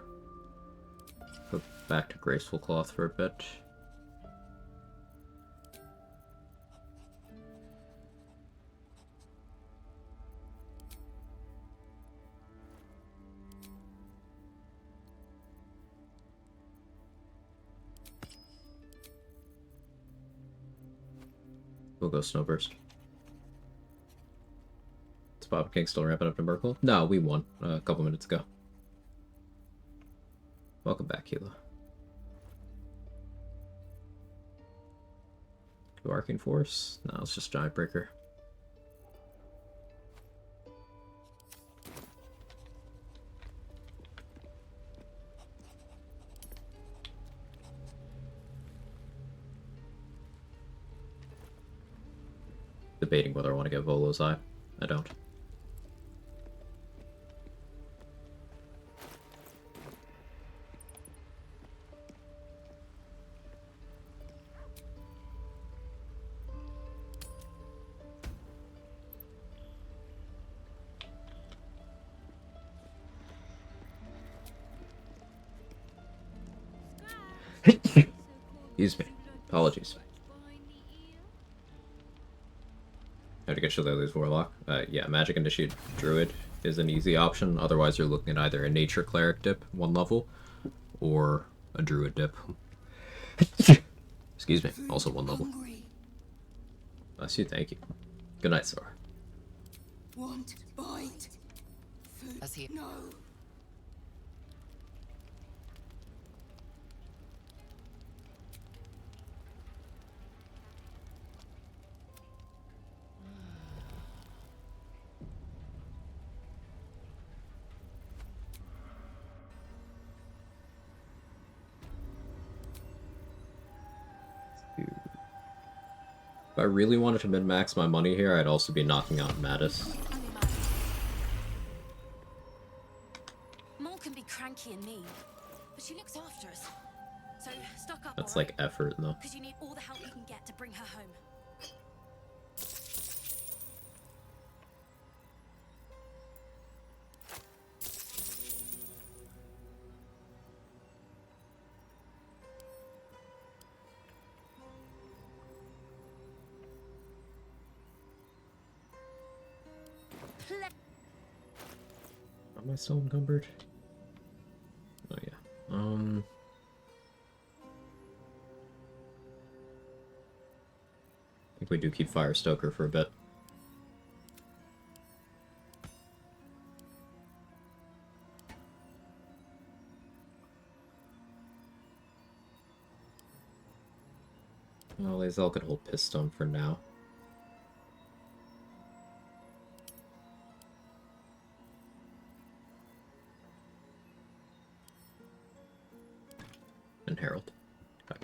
Speaker 1: Go back to Graceful Cloth for a bit. We'll go Snowburst. Is Bob King still ramping up to Merkle? No, we won a couple minutes ago. Welcome back, Hila. Go Arcane Force? No, it's just Giant Breaker. Debating whether I want to get Volo's Eye. I don't. Excuse me. Apologies. How to get Shillelagh's Warlock? Yeah, Magic Initiate Druid is an easy option. Otherwise, you're looking at either a Naycher Cleric dip, 1 level, or a Druid dip. Excuse me, also 1 level. Bless you, thank you. Good night, Sora.
Speaker 21: Want bite? Food? No.
Speaker 1: If I really wanted to min-max my money here, I'd also be knocking out Mattis.
Speaker 8: Mom can be cranky and mean, but she looks after us. So stock up.
Speaker 1: That's like effort, though.
Speaker 8: Because you need all the help you can get to bring her home.
Speaker 1: Am I still encumbered? Oh yeah. I think we do keep Firestoker for a bit. Well, Lae'zel could hold Pistone for now. And Herald. Okay.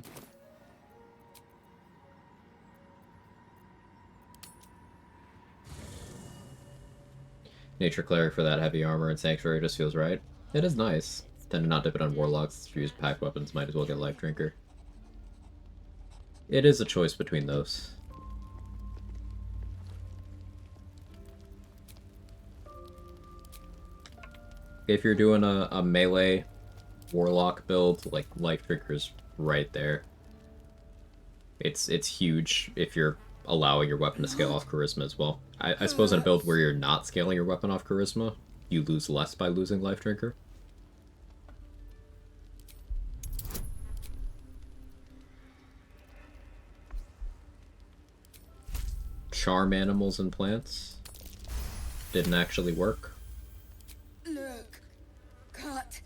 Speaker 1: Naycher Cleric for that heavy armor and Sanctuary just feels right. It is nice. Tend to not dip it on Warlocks. If you use pack weapons, might as well get Life Drinker. It is a choice between those. If you're doing a melee Warlock build, like Life Drinker's right there. It's huge if you're allowing your weapon to scale off Charisma as well. I suppose in a build where you're not scaling your weapon off Charisma, you lose less by losing Life Drinker. Charm animals and plants didn't actually work.
Speaker 21: Look. Cut.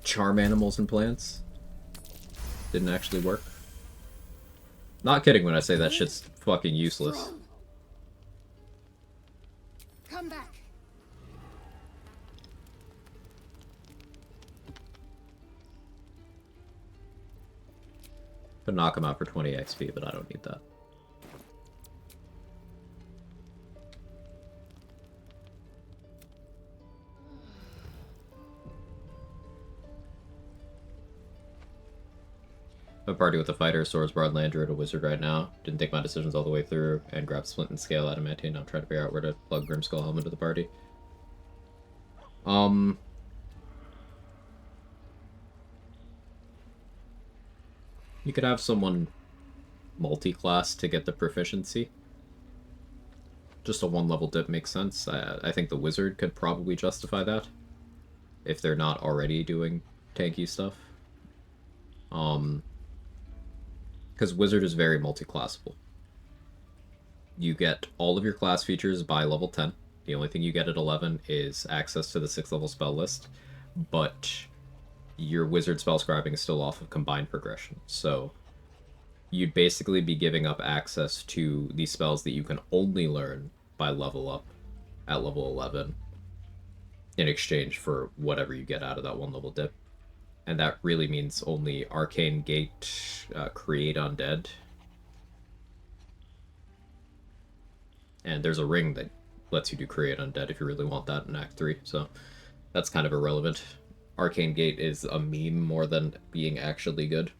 Speaker 1: Charm animals and plants didn't actually work. Not kidding when I say that shit's fucking useless.
Speaker 21: Come back.
Speaker 1: Could knock him out for 20 XP, but I don't need that. A party with a fighter, swords, bard, land druid, a wizard right now. Didn't think my decisions all the way through and grabbed Splint and Scale Adamantine. Now I'm trying to figure out where to plug Grimskull Helm into the party. You could have someone multi-class to get the proficiency. Just a one-level dip makes sense. I think the wizard could probably justify that if they're not already doing tanky stuff. Because wizard is very multi-classable. You get all of your class features by level 10. The only thing you get at 11 is access to the 6th level spell list, but your wizard spell scribing is still off of combined progression. So you'd basically be giving up access to these spells that you can only learn by level up at level 11 in exchange for whatever you get out of that one level dip. And that really means only Arcane Gate, Create Undead. And there's a ring that lets you do Create Undead if you really want that in Act 3, so that's kind of irrelevant. Arcane Gate is a meme more than being actually good.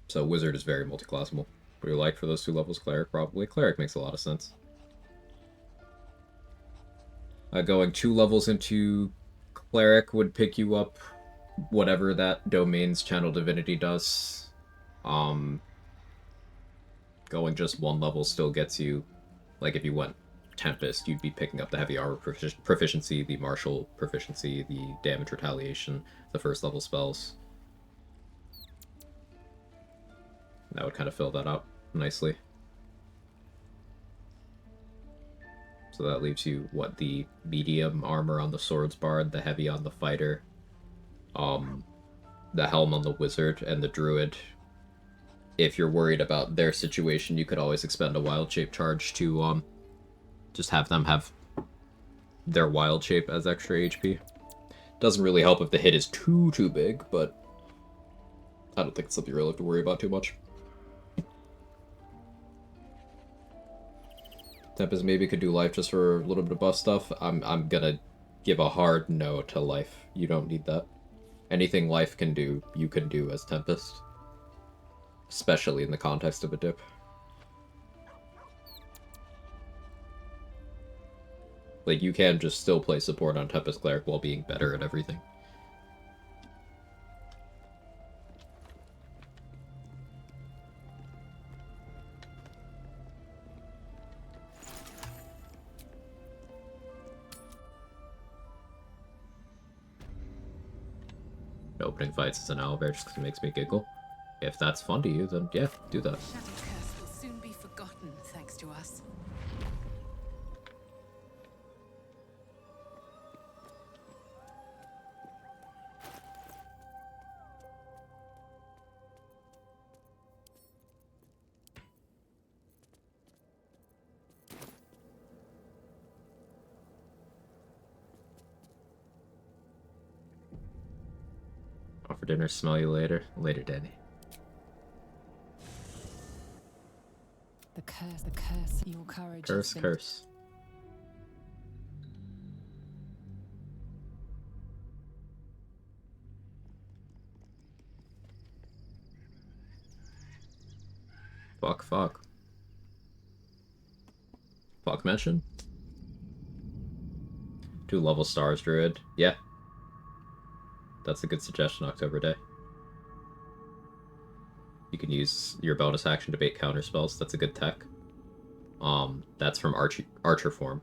Speaker 1: So Wizard is very multi-classable. What do you like for those 2 levels? Cleric, probably. Cleric makes a lot of sense. Going 2 levels into Cleric would pick you up whatever that domain's Channel Divinity does. Going just 1 level still gets you, like if you went Tempest, you'd be picking up the Heavy Armor proficiency, the Martial proficiency, the Damage Retaliation, the 1st level spells. That would kind of fill that out nicely. So that leaves you, what, the medium armor on the Swords Bard, the heavy on the Fighter, the helm on the Wizard, and the Druid. If you're worried about their situation, you could always expend a Wild Shape charge to just have them have their Wild Shape as extra HP. Doesn't really help if the hit is too big, but I don't think it's something you really have to worry about too much. Tempest maybe could do life just for a little bit of buff stuff. I'm gonna give a hard no to life. You don't need that. Anything life can do, you can do as Tempest. Especially in the context of a dip. Like, you can just still play support on Tempest Cleric while being better at everything. Opening fights as an owlbear just because it makes me giggle. If that's fun to you, then yeah, do that.
Speaker 5: Shadow Curse will soon be forgotten, thanks to us.
Speaker 1: Off for dinner, smell you later. Later, Danny.
Speaker 7: The curse, your courage.
Speaker 1: Curse. Fuck. Fuck mention? 2 level stars druid. Yeah. That's a good suggestion, October Day. You can use your bonus action to bait counter spells. That's a good tech. That's from Archer form.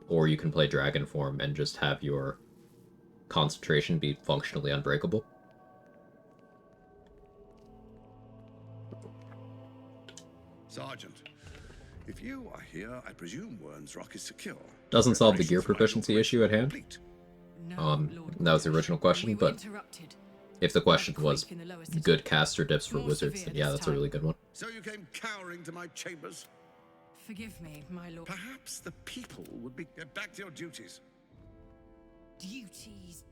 Speaker 1: Or you can play Dragon form and just have your concentration be functionally unbreakable.
Speaker 14: Sergeant, if you are here, I presume Wern's Rock is secure.
Speaker 1: Doesn't solve the gear proficiency issue at hand. That was the original question, but if the question was good caster dips for wizards, then yeah, that's a really good one.
Speaker 14: So you came cowering to my chambers?
Speaker 5: Forgive me, my lord.
Speaker 14: Perhaps the people would be... Get back to your duties.
Speaker 2: Duties.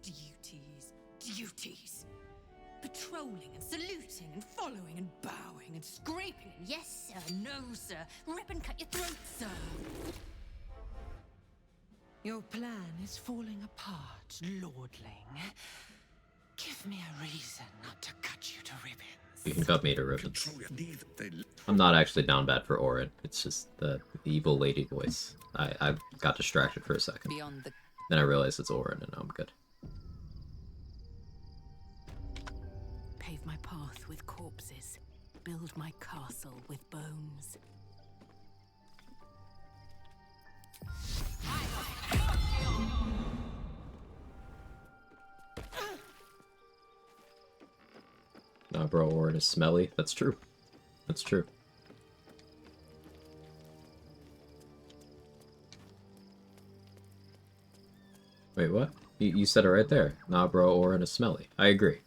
Speaker 2: Patrolling and saluting and following and bowing and scraping and yes sir, no sir, rip and cut your throat, sir.
Speaker 6: Your plan is falling apart, lordling. Give me a reason not to cut you to ribbons.
Speaker 1: You can cut me to ribbons. I'm not actually down bad for Orin. It's just the evil lady voice. I got distracted for a second.
Speaker 7: Beyond the...
Speaker 1: Then I realized it's Orin, and I'm good.
Speaker 19: Pave my path with corpses. Build my castle with bones.
Speaker 1: Nah, bro, Orin is smelly. That's true. That's true. Wait, what? You said it right there. Nah, bro, Orin is smelly. I agree.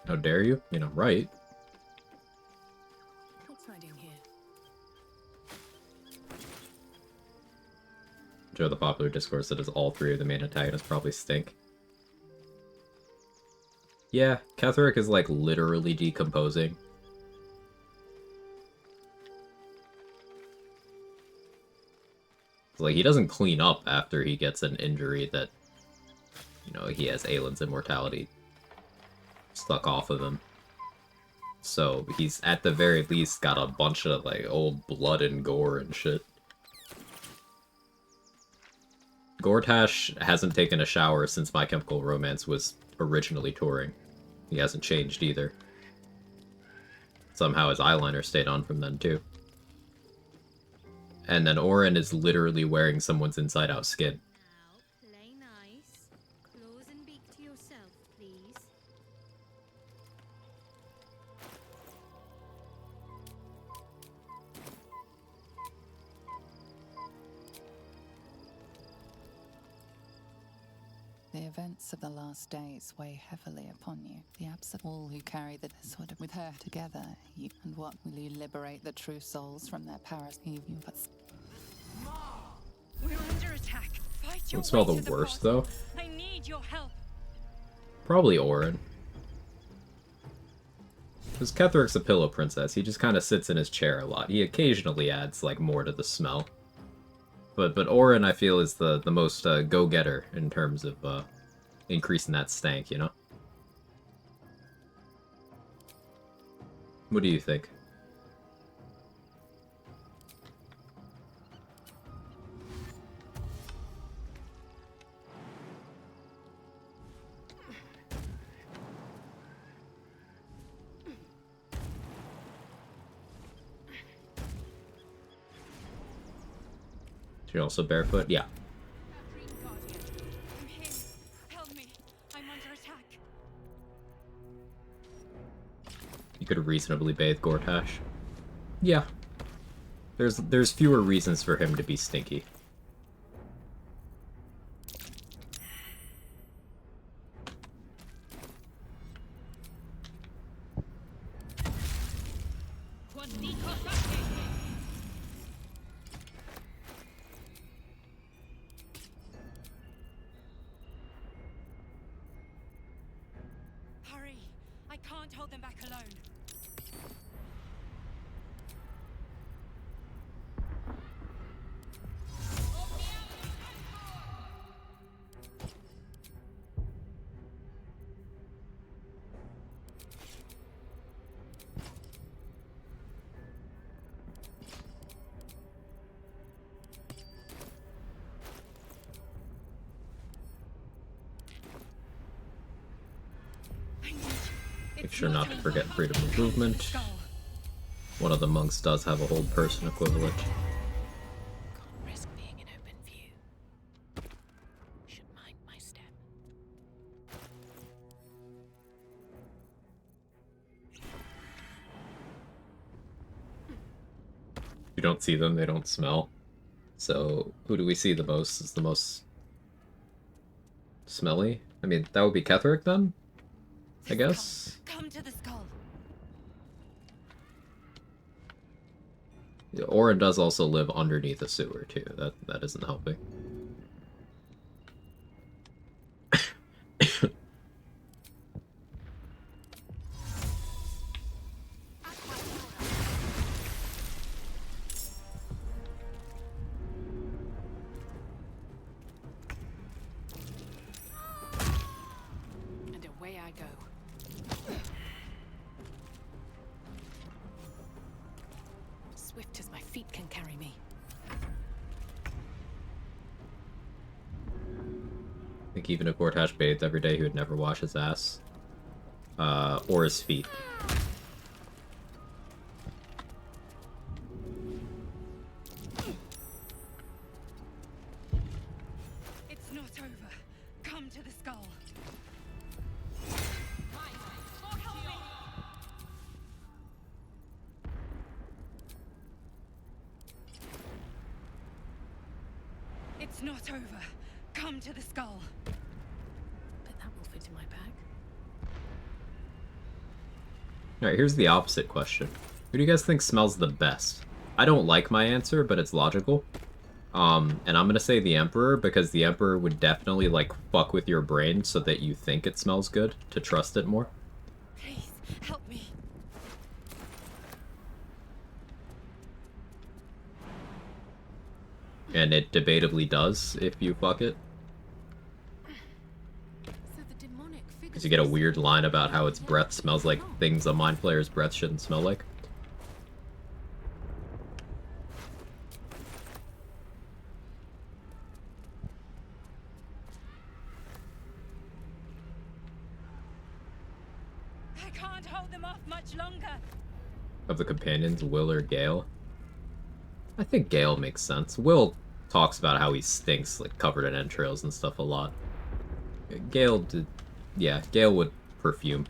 Speaker 1: How dare you? I mean, I'm right.
Speaker 19: What's hiding here?
Speaker 1: Joe, the popular discourse that is all three of the main antagonists probably stink. Yeah, Cleric is like literally decomposing. Like, he doesn't clean up after he gets an injury that, you know, he has Aylin's immortality stuck off of him. So he's at the very least got a bunch of like old blood and gore and shit. Gortash hasn't taken a shower since My Chemical Romance was originally touring. He hasn't changed either. Somehow his eyeliner stayed on from then too. And then Orin is literally wearing someone's inside-out skin.
Speaker 13: Now, play nice. Close and beak to yourself, please.
Speaker 7: The events of the last days weigh heavily upon you. The absence of all who carry the sword with her together. You, and what will you liberate the true souls from their paras?
Speaker 21: We're under attack. Fight your
Speaker 1: Would smell
Speaker 21: way
Speaker 1: the
Speaker 21: to
Speaker 1: worst
Speaker 21: bottom.
Speaker 1: though.
Speaker 21: I need your help.
Speaker 1: Probably Orin. Because Ketheric's a pillow princess. He just kind of sits in his chair a lot. He occasionally adds like more to the smell. But Orin, I feel, is the most go-getter in terms of increasing that stank, you know? What do you think? You're also barefoot? Yeah.
Speaker 21: I'm here. Help me. I'm under attack.
Speaker 1: You could reasonably bathe Gortash. Yeah. There's fewer reasons for him to be stinky.
Speaker 21: Hurry. I can't hold them back alone.
Speaker 1: Make sure not to forget freedom of movement. One of the monks does have a hold person equivalent.
Speaker 12: Can't risk being in open view. Should mind my step.
Speaker 1: You don't see them, they don't smell. So, who do we see the most is the most smelly? I mean, that would be Cleric then? I guess?
Speaker 21: Come to the skull.
Speaker 1: Yeah, Orin does also live underneath a sewer too. That isn't helping.
Speaker 19: feet can carry me.
Speaker 1: I think even if Gortash bathed every day, he would never wash his ass. Or his feet.
Speaker 21: It's not over. Come to the skull. It's not over. Come to the skull.
Speaker 19: But that will fit in my bag.
Speaker 1: Alright, here's the opposite question. Who do you guys think smells the best? I don't like my answer, but it's logical. And I'm gonna say the Emperor, because the Emperor would definitely, like, fuck with your brain so that you think it smells good, to trust it more.
Speaker 21: Please, help me.
Speaker 1: And it debatably does, if you fuck it. Because you get a weird line about how its breath smells like things a Mind Flayer's breath shouldn't smell like.
Speaker 21: I can't hold them off much longer.
Speaker 1: Of the companions, Will or Gale? I think Gale makes sense. Will talks about how he stinks, like, covered in entrails and stuff a lot. Gale did... Yeah, Gale would perfume.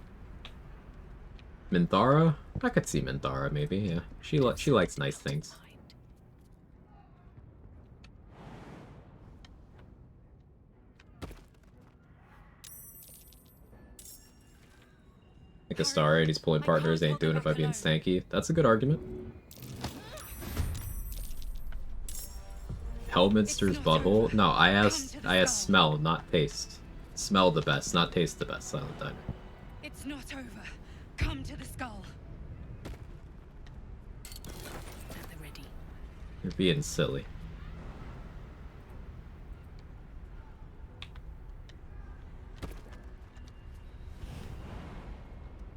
Speaker 1: Minthara? I could see Minthara, maybe, yeah. She likes nice things. Like a star, and he's pulling partners, ain't doing it by being stanky. That's a good argument. Helminster's butthole? No, I asked smell, not taste. Smell the best, not taste the best, Silent Diner.
Speaker 21: It's not over. Come to the skull.
Speaker 19: At the ready.
Speaker 1: You're being silly.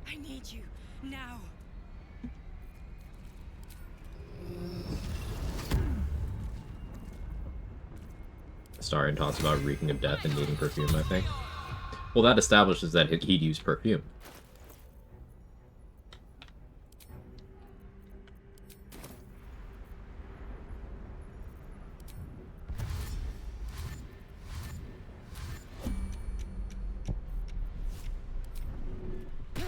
Speaker 21: I need you now.
Speaker 1: Starion talks about reeking of death and needing perfume, I think. Well, that establishes that he'd use perfume.
Speaker 21: The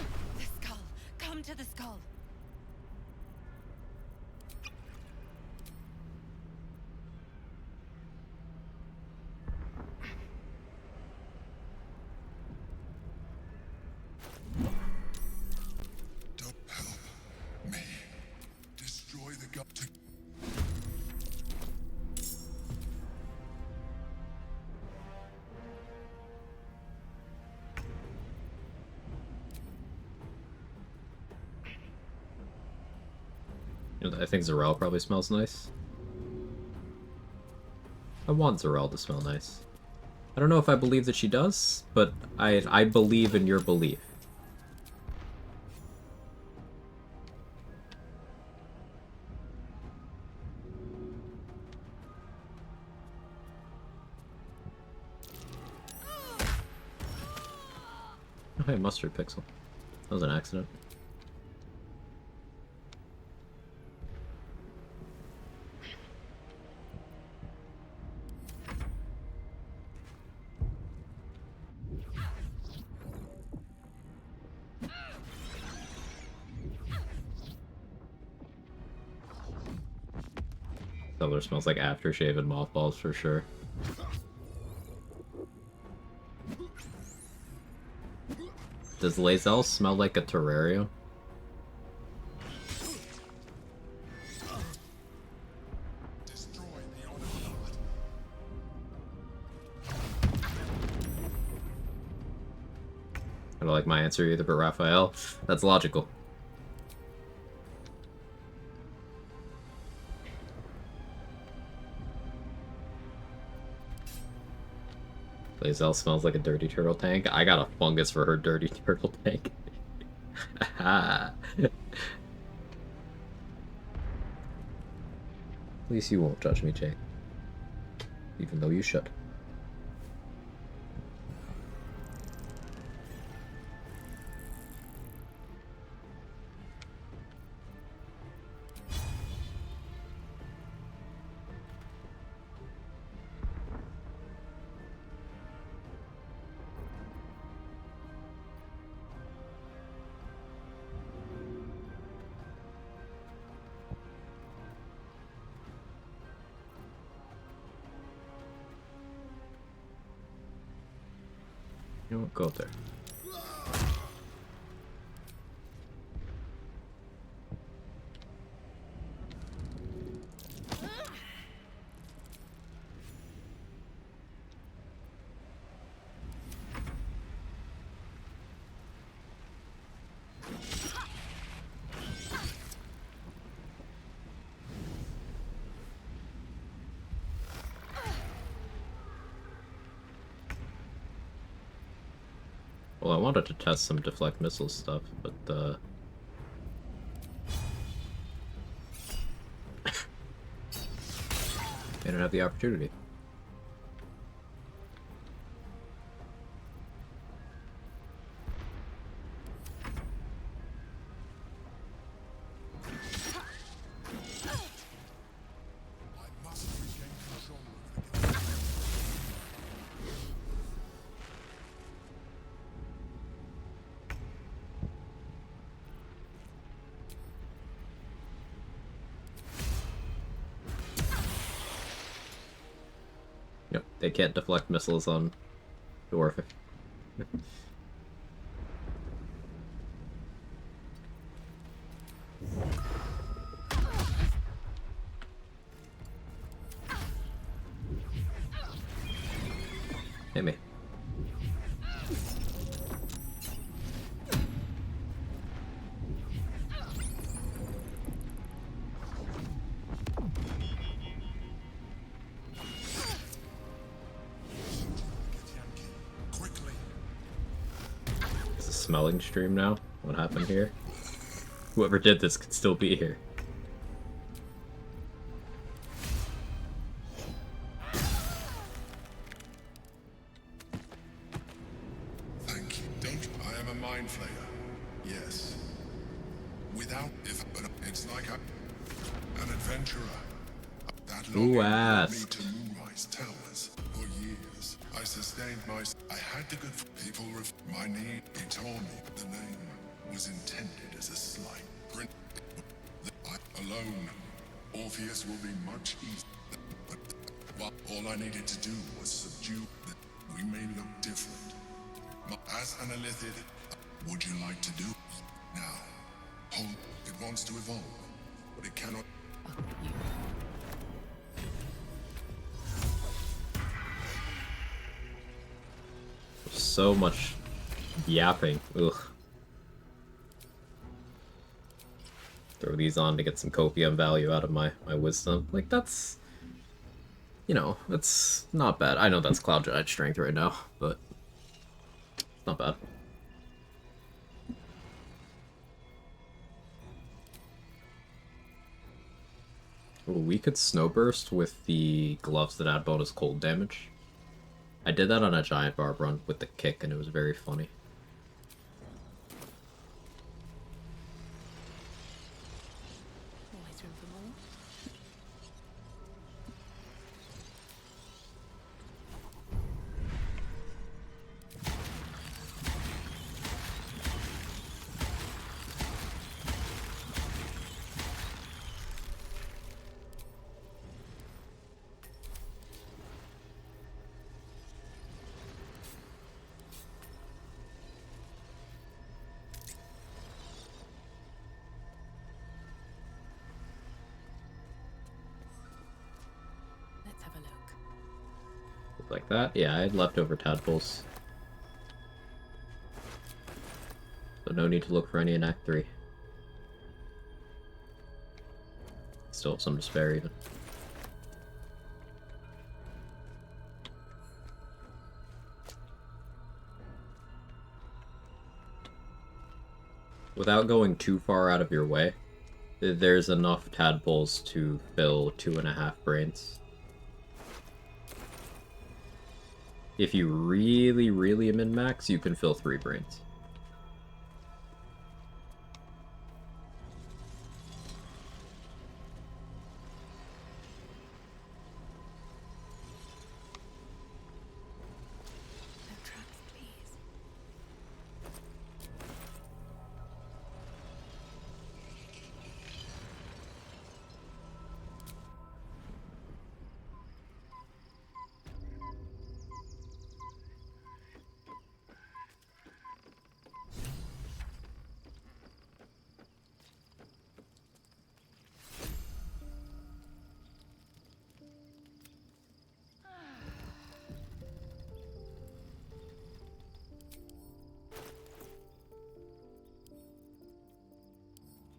Speaker 21: skull. Come to the skull.
Speaker 14: Destroy the gut to...
Speaker 1: You know, I think Zarel probably smells nice. I want Zarel to smell nice. I don't know if I believe that she does, but I believe in your belief. Oh, hey, Mustard Pixel. That was an accident. Cellar smells like aftershave and mothballs for sure. Does Lae'zel smell like a terrarium? I don't like my answer either, but Raphael, that's logical. Lae'zel smells like a dirty turtle tank. I got a fungus for her dirty turtle tank. least you won't judge me, Jake. Even though you should. You won't go there. Well, I wanted to test some deflect missile stuff, but I didn't have the opportunity. Yep, they can't deflect missiles on Dwarf. Hit me. It's a smelling stream now? What happened here? Whoever did this could still be here.
Speaker 14: Thank you. Don't. I am a mind flayer. Yes. Without if, but it's like an adventurer. That
Speaker 1: Who
Speaker 14: longing brought me
Speaker 1: asked?
Speaker 14: to Moonrise Towers. For years, I sustained my. I had the good people. My need. He told me the name was intended as a slight. Alone, Orpheus will be much easier. But all I needed to do was subdue. We may look different. As an Illithid, would you like to do now? Hold. It wants to evolve, but it cannot.
Speaker 1: So much yapping. Ugh. Throw these on to get some copium value out of my wisdom. Like, that's... You know, that's not bad. I know that's Cloud Giant strength right now, but... It's not bad. Ooh, we could Snowburst with the gloves that add bonus cold damage. I did that on a Giant Barb run with the kick, and it was very funny.
Speaker 19: Always room for more. Let's have a look.
Speaker 1: Like that? Yeah, I had leftover tadpoles. So no need to look for any in Act 3. Still have some to spare even. Without going too far out of your way, There's enough tadpoles to fill 2.5 brains. If you really, really min-max, you can fill 3 brains.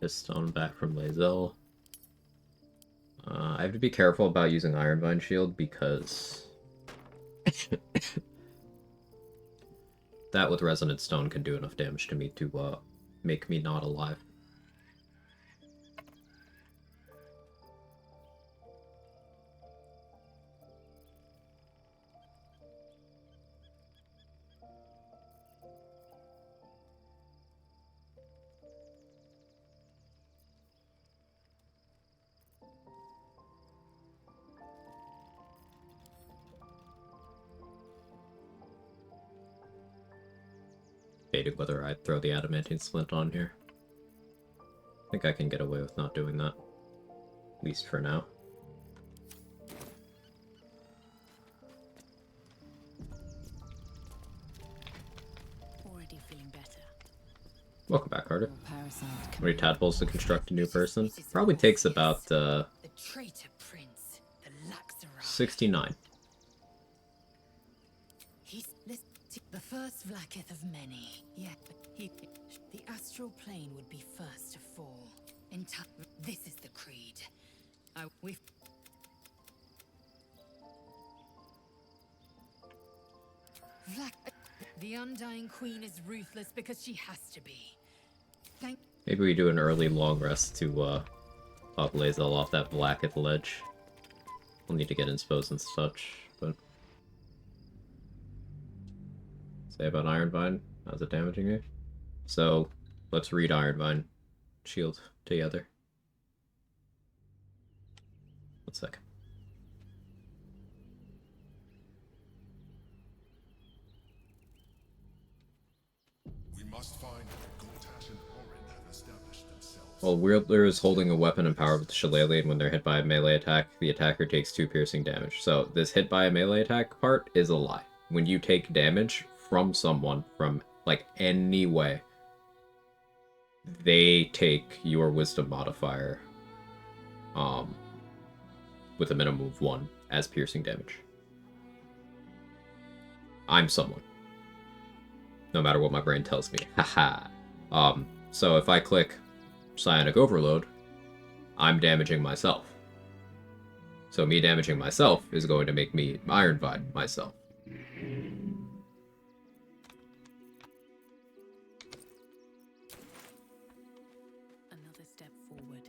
Speaker 1: Stone back from Lae'zel. I have to be careful about using Ironvine Shield because that with Resonant Stone can do enough damage to me to make me not alive. Debating whether I'd throw the Adamantine Splint on here. I think I can get away with not doing that. At least for now.
Speaker 19: Already feeling better.
Speaker 1: Welcome back, Carter. How many tadpoles to construct a new person? Probably takes about,
Speaker 21: The traitor prince, the Laxarai.
Speaker 1: 69.
Speaker 21: He's the first Vlakith of many. Yeah, the astral plane would be first to fall. This is the creed. The Undying Queen is ruthless because she has to be.
Speaker 1: Maybe we do an early long rest to pop Lae'zel off that Blacketh ledge. We'll need to get insposed and such, but... Say about Ironvine, how's it damaging me? So, let's read Ironvine Shield together. 1 second.
Speaker 14: We must find Gortash and Orin have established themselves.
Speaker 1: While Wielder is holding a weapon empowered with the Shillelagh, and when they're hit by a melee attack, the attacker takes 2 piercing damage. So, this hit by a melee attack part is a lie. When you take damage from someone, from, like, any way, they take your wisdom modifier, with a minimum of 1 as piercing damage. I'm someone. No matter what my brain tells me. Haha. So if I click Psionic Overload, I'm damaging myself. So me damaging myself is going to make me Ironvine myself.
Speaker 19: Another step forward.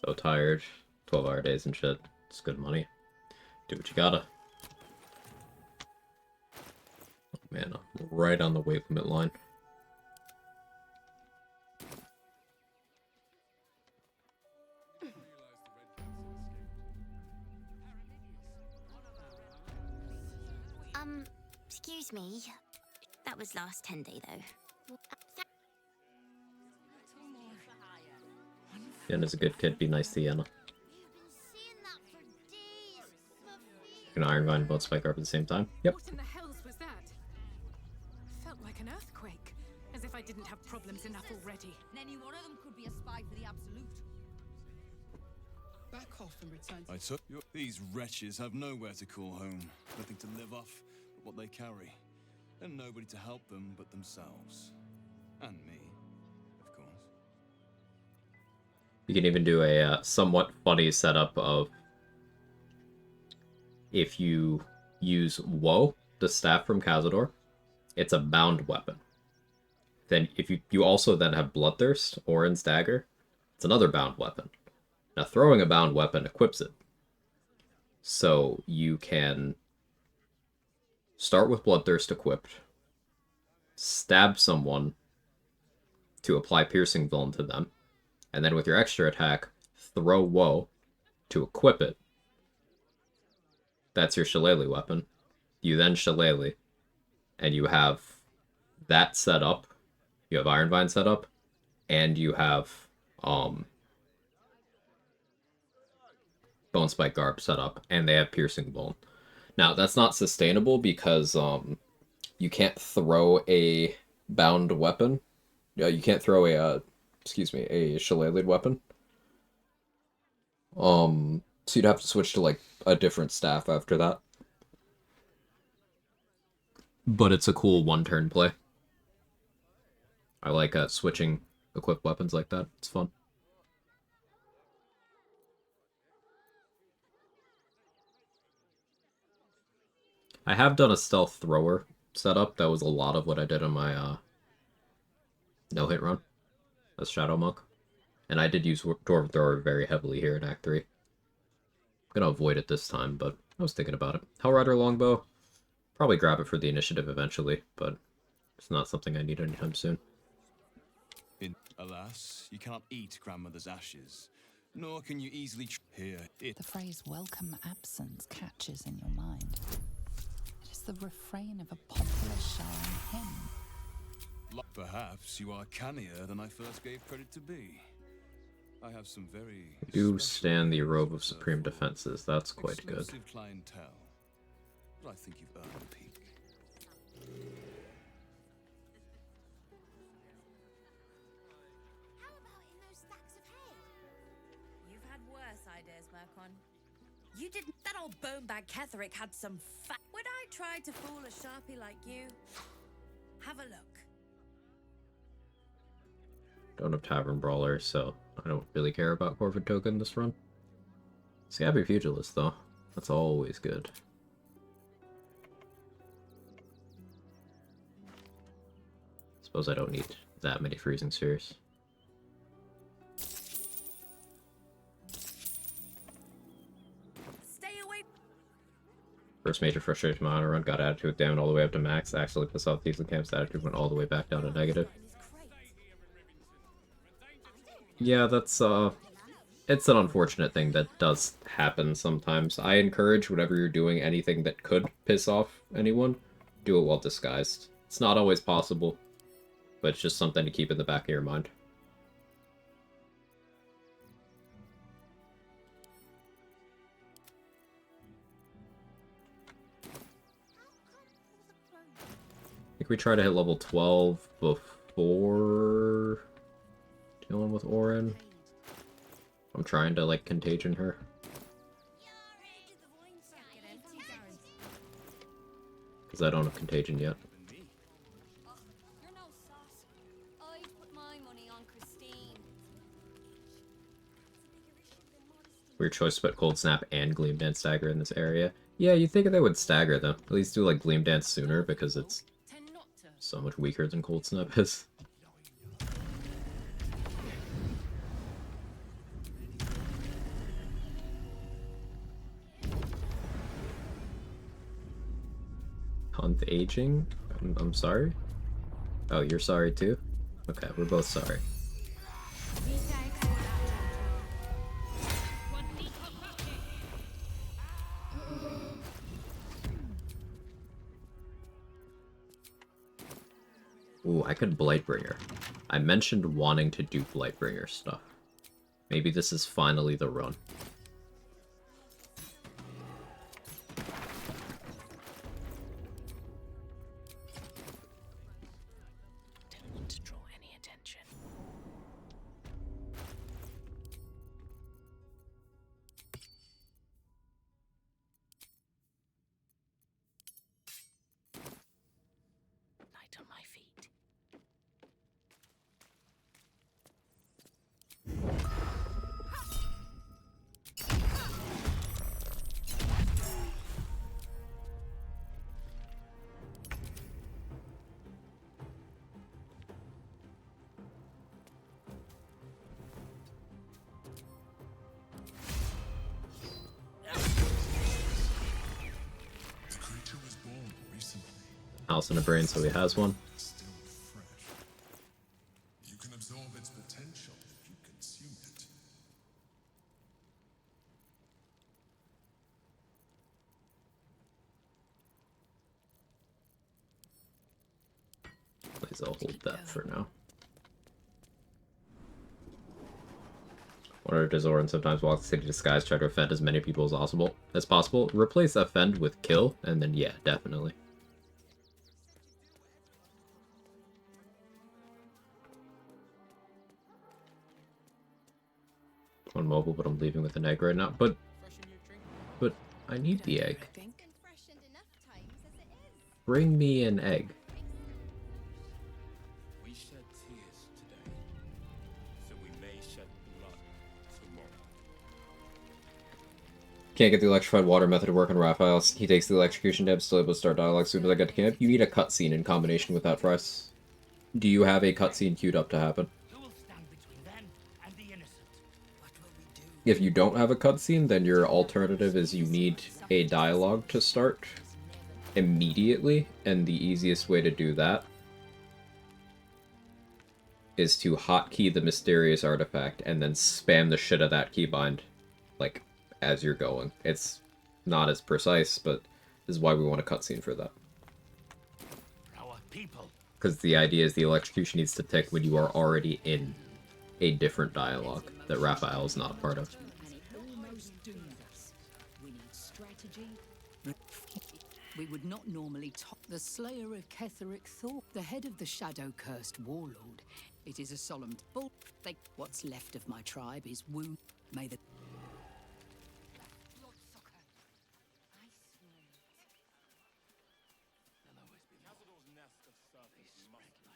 Speaker 1: So tired. 12-hour days and shit. It's good money. Do what you gotta. Oh man, I'm right on the weight limit line.
Speaker 8: Excuse me. That was last 10 day though.
Speaker 1: Yenna's a good kid, be nice to Yenna. You can Ironvine and both Spike up at the same time. Yep.
Speaker 6: What in the hells was that?
Speaker 19: didn't have problems enough already.
Speaker 3: Any one of them could be a spy for the Absolute.
Speaker 21: Back off and return to...
Speaker 17: I took you. These wretches have nowhere to call home, nothing to live off but what they carry, and nobody to help them but themselves. And me, of course.
Speaker 1: You can even do a somewhat funny setup of if you use Woe, the staff from Cazador, it's a bound weapon. Then if you also then have Bloodthirst, Orin's Dagger, it's another bound weapon. Now throwing a bound weapon equips it. So you can start with Bloodthirst equipped, stab someone to apply Piercing Vuln to them, and then with your extra attack, throw Woe to equip it. That's your Shillelagh weapon. You then Shillelagh, and you have that set up. You have Ironvine set up, and you have Bone Spike Garb set up, and they have Piercing Vuln. Now, that's not sustainable because you can't throw a bound weapon. You can't throw a Shillelagh weapon. So you'd have to switch to, like, a different staff after that. But it's a cool one-turn play. I like switching equipped weapons like that. It's fun. I have done a stealth thrower setup. That was a lot of what I did on my no-hit run as Shadow Monk. And I did use Dwarven Thrower very heavily here in Act 3. I'm gonna avoid it this time, but I was thinking about it. Hellrider Longbow, probably grab it for the initiative eventually, but it's not something I need anytime soon.
Speaker 17: Alas, you cannot eat grandmother's ashes, nor can you easily hear it.
Speaker 7: The phrase welcome absence catches in your mind. It is the refrain of a popular Sharon hymn.
Speaker 17: Perhaps you are cannier than I first gave credit to be. I have some very...
Speaker 1: Do stand the Robe of Supreme Defenses. That's quite good.
Speaker 17: Clientele, but I think you've earned a peek.
Speaker 23: You've had worse ideas, Mercon. You didn't. That old bonebag Cleric had some fat. Would I try to fool a sharpie like you? Have a look.
Speaker 1: Don't have Tavern Brawler, so I don't really care about Corvid Token this run. Scabby Pugilist, though. That's always good. Suppose I don't need that many Freezing Spheres.
Speaker 23: Stay away.
Speaker 1: First major frustration of my honor run, got attitude down all the way up to max. Actually pissed off Thieves and Camp's attitude went all the way back down to negative. Yeah, that's it's an unfortunate thing that does happen sometimes. I encourage whenever you're doing anything that could piss off anyone, do it well disguised. It's not always possible, but it's just something to keep in the back of your mind. I think we try to hit level 12 before dealing with Orin. I'm trying to, like, contagion her. Because I don't have contagion yet.
Speaker 2: You're no sauce. I put my money on Christine.
Speaker 1: Weird choice to put Cold Snap and Gleam Dance Stagger in this area. Yeah, you'd think they would stagger them. At least do, like, Gleam Dance sooner, because it's so much weaker than Cold Snap is. Hunt aging? I'm sorry? Oh, you're sorry too? Okay, we're both sorry. Ooh, I could Blightbringer. I mentioned wanting to do Blightbringer stuff. Maybe this is finally the run.
Speaker 12: Don't want to draw
Speaker 1: House in a Brain, so he has one.
Speaker 14: Still fresh. You can absorb its potential if you consume it.
Speaker 1: Please, I'll hold that for now. Order Dizoran sometimes walks the city disguised, try to offend as many people as possible. Replace offend with kill, and then yeah, definitely. On mobile, but I'm leaving with an egg right now. But I need the egg. Bring me an egg.
Speaker 9: We shed tears today, so we may shed blood tomorrow.
Speaker 1: Can't get the electrified water method to work on Raphael. He takes the electrocution dab, still able to start dialogue as soon as I get to camp. You need a cutscene in combination with that, Price. Do you have a cutscene queued up to happen? If you don't have a cutscene, then your alternative is you need a dialogue to start immediately, and the easiest way to do that is to hotkey the mysterious artifact and then spam the shit of that keybind, like, as you're going. It's not as precise, but this is why we want a cutscene for that. Because the idea is the electrocution needs to tick when you are already in a different dialogue that Raphael is not a part of.
Speaker 5: We need strategy. We would not normally top the slayer of Cleric Thor, the head of the shadow-cursed warlord. It is a solemn bull. What's left of my tribe is wound. May the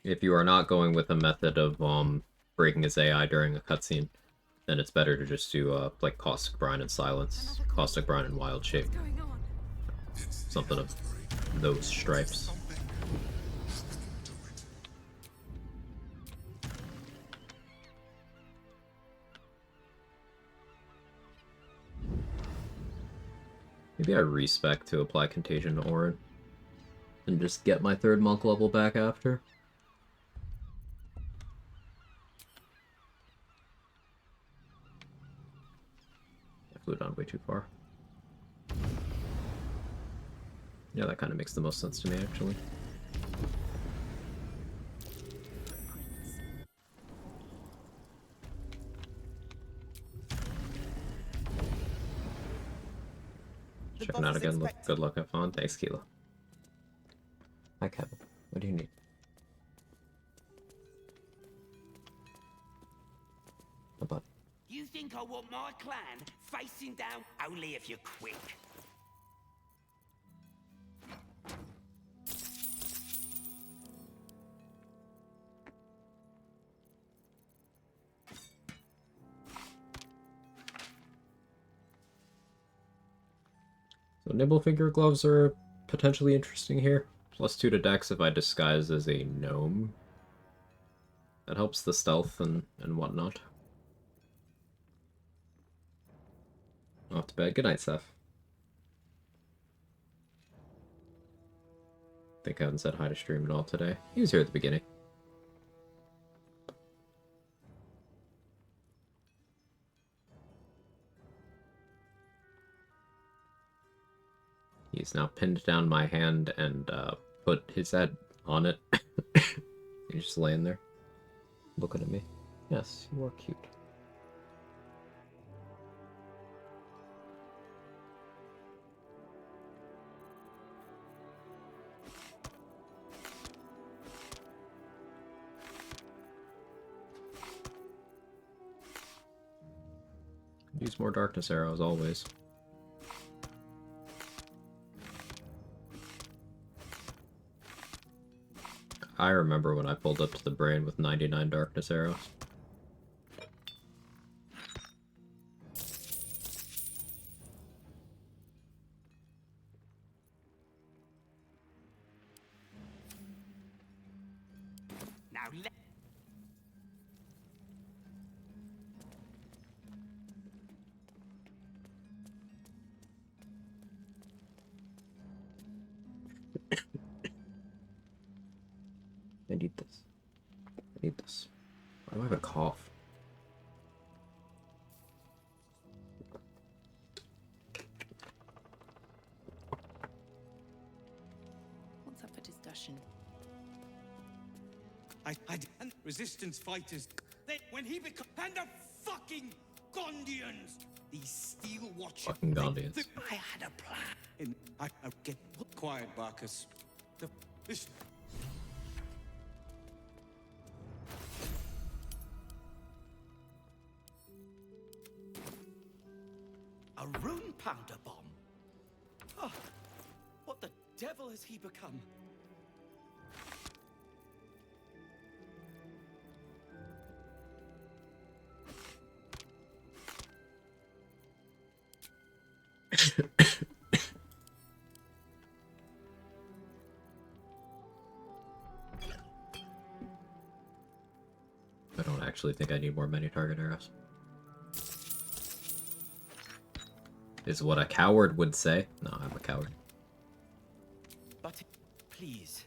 Speaker 1: If you are not going with a method of breaking his AI during a cutscene, then it's better to just do like Caustic Brine and Silence, Caustic Brine and Wild Shape. Something of those stripes. Maybe I respec to apply Contagion to Orin and just get my 3rd monk level back after. I flew down way too far. Yeah, that kind of makes the most sense to me, actually. Checking out again. Good luck, have fun. Thanks, Keela. Hi, Kevin. What do you need? A button.
Speaker 18: You think I want my clan facing down only if you're quick?
Speaker 1: So Nibblefinger gloves are potentially interesting here. +2 to dex if I disguise as a gnome. That helps the stealth and whatnot. Off to bed. Good night, Seth. Think I haven't said hi to stream at all today. He was here at the beginning. He's now pinned down my hand and put his head on it. He's just laying there, looking at me. Yes, you are cute. Use more darkness arrows, always. I remember when I pulled up to the brain with 99 darkness arrows.
Speaker 18: Now let
Speaker 1: have a cough.
Speaker 12: What's up for discussion?
Speaker 18: And resistance fighters. When he becomes and the fucking Gondians, these steel watchers.
Speaker 1: Fucking Gondians.
Speaker 18: I had a plan. And I get quiet, Barcus. This. A rune powder bomb. Oh, what the devil has he become?
Speaker 1: I don't actually think I need more many target arrows. Is what a coward would say. No, I'm a coward.
Speaker 18: But please.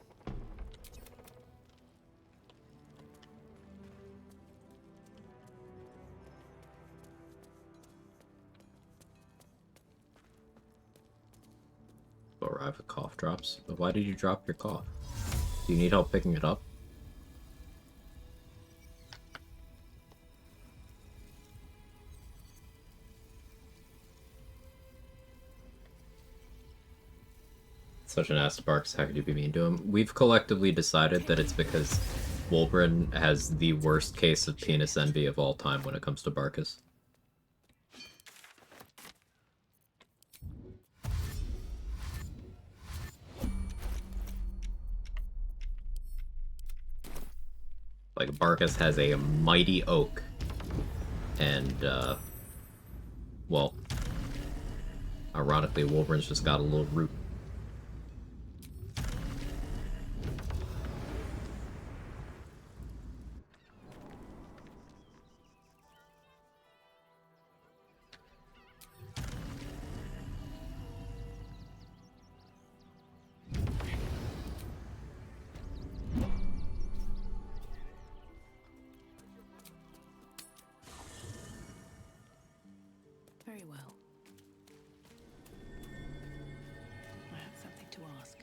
Speaker 1: Arrive with cough drops. But why did you drop your cough? Do you need help picking it up? Such an ass to Barks, how could you be mean to him? We've collectively decided that it's because Wolverine has the worst case of penis envy of all time when it comes to Barkus. Like, Barkus has a mighty oak, and, well, ironically, Wolverine's just got a little root.
Speaker 12: Very well. I have something to ask.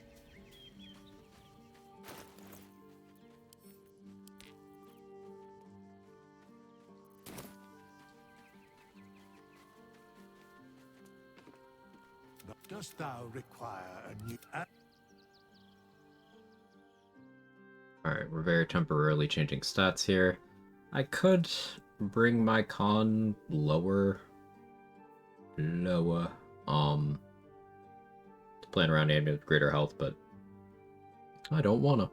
Speaker 10: Dost thou require a new...
Speaker 1: Alright, we're very temporarily changing stats here. I could bring my con lower, to plan around aiming with greater health, but I don't wanna.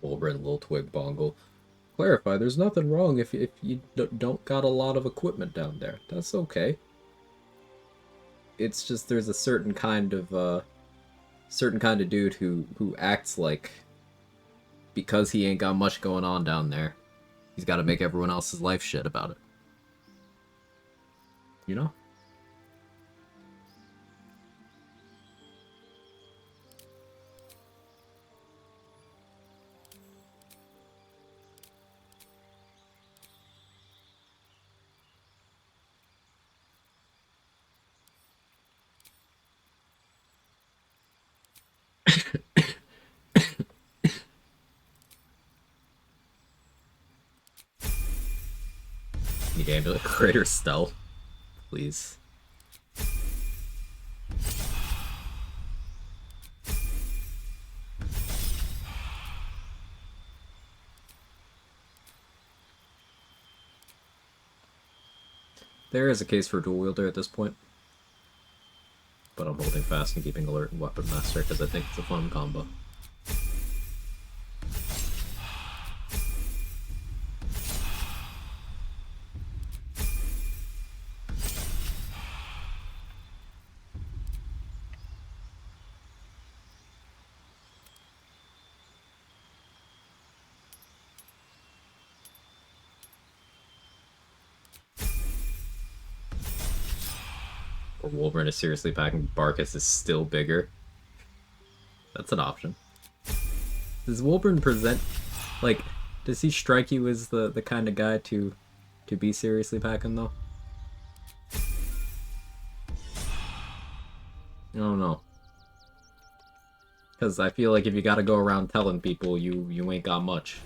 Speaker 1: Wolverine, Lil Twig, Bongle. Clarify, there's nothing wrong if you don't got a lot of equipment down there. That's okay. It's just there's a certain kind of dude who acts like because he ain't got much going on down there, he's got to make everyone else's life shit about it. You know? Need amulet greater stealth, please. There is a case for dual wielder at this point, but I'm holding fast and keeping alert and weapon master because I think it's a fun combo. Or Wolverine is seriously packing, Barkus is still bigger. That's an option. Does Wolverine present, like, does he strike you as the kind of guy to be seriously packing though? I don't know. Because I feel like if you gotta go around telling people, you ain't got much.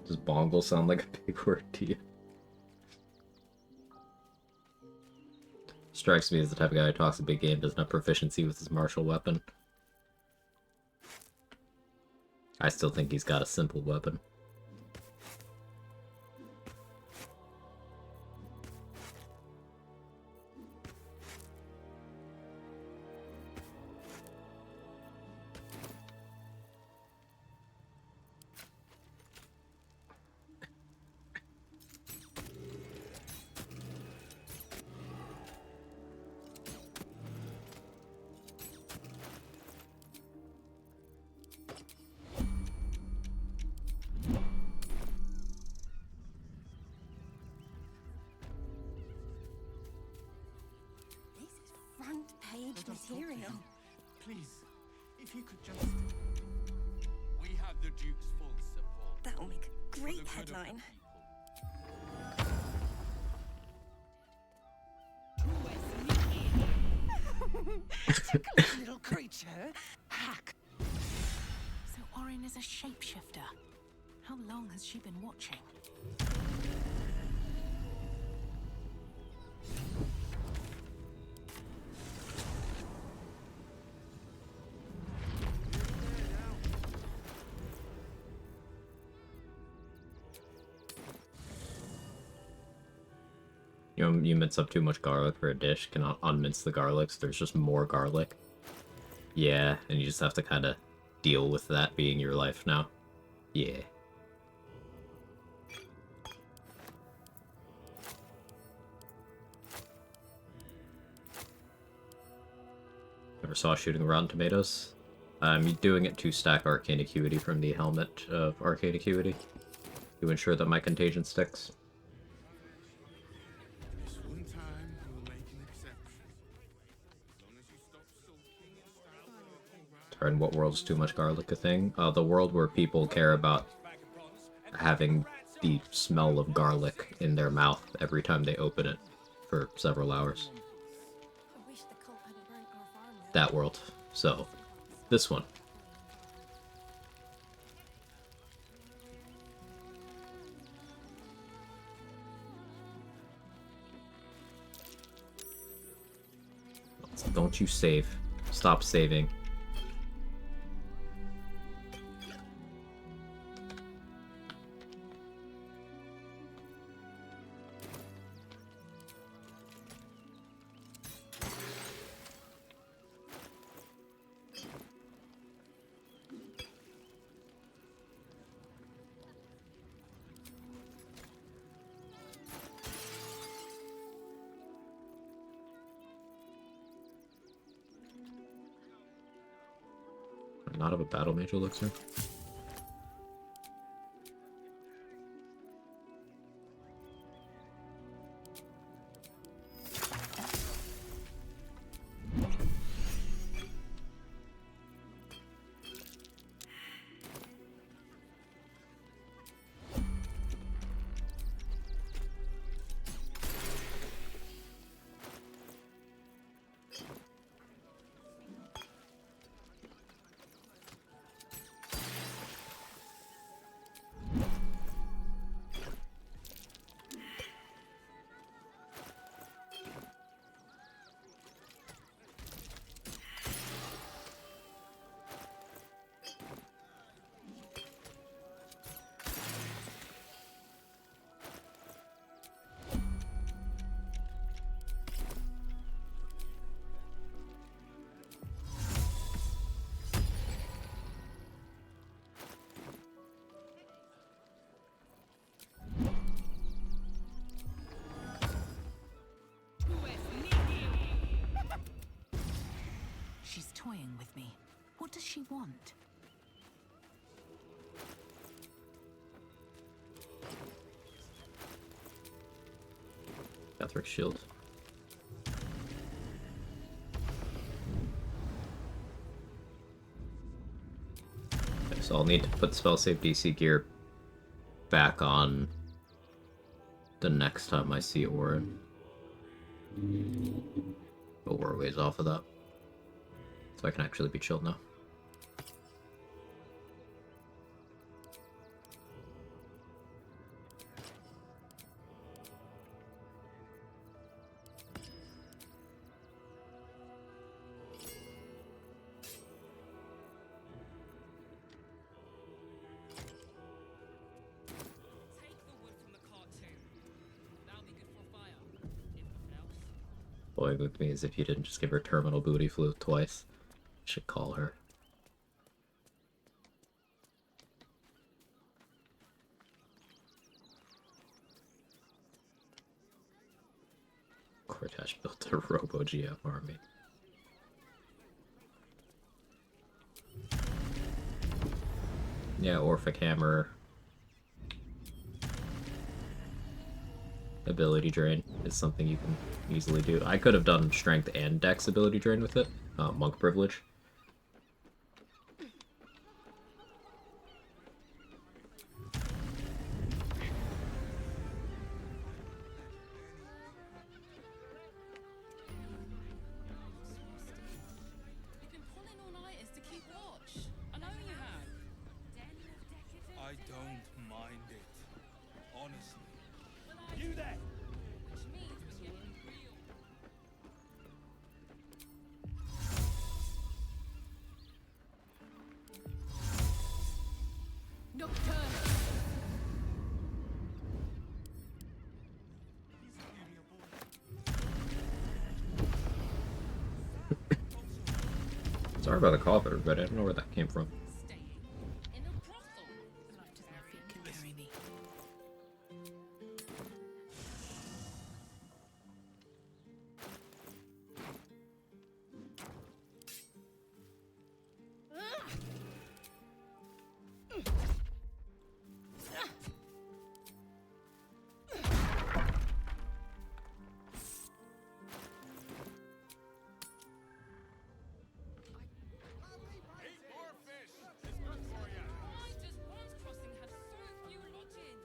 Speaker 1: Does bongle sound like a big word to you? Strikes me as the type of guy who talks a big game, doesn't have proficiency with his martial weapon. I still think he's got a simple weapon.
Speaker 8: Front page material.
Speaker 18: Please, if you could just...
Speaker 9: We have the Duke's full support.
Speaker 8: That'll make a great headline.
Speaker 6: Little creature. Hack.
Speaker 19: So Orin is a shapeshifter. How long has she been watching?
Speaker 1: You mince up too much garlic for a dish, cannot unmince the garlic, so there's just more garlic. Yeah, and you just have to kind of deal with that being your life now. Yeah. Never saw shooting Rotten Tomatoes. I'm doing it to stack Arcane Acuity from the helmet of Arcane Acuity to ensure that my contagion sticks. In what world is too much garlic a thing? The world where people care about having the smell of garlic in their mouth every time they open it for several hours. That world. So, this one. Don't you save. Stop saving. Not have a battle mage elixir.
Speaker 19: What does she want?
Speaker 1: Ketheric's shield. Okay, so I'll need to put spell save DC gear back on the next time I see Orin. But we're a ways off of that. So I can actually be chilled now. Boy with me as if you didn't just give her terminal booty flu twice. Should call her. Cordash built a Robo GF army. Yeah, Orphic Hammer. Ability drain is something you can easily do. I could have done strength and dex ability drain with it. Monk privilege.
Speaker 18: You've been pulling all-nighters to keep watch. I know you have.
Speaker 9: I don't mind it. Honestly. You there!
Speaker 18: Which means we're getting real.
Speaker 5: Nocturne!
Speaker 1: Sorry about the cough, everybody. I don't know where that came from.
Speaker 18: In a brothel.
Speaker 19: As much as my feet can carry me.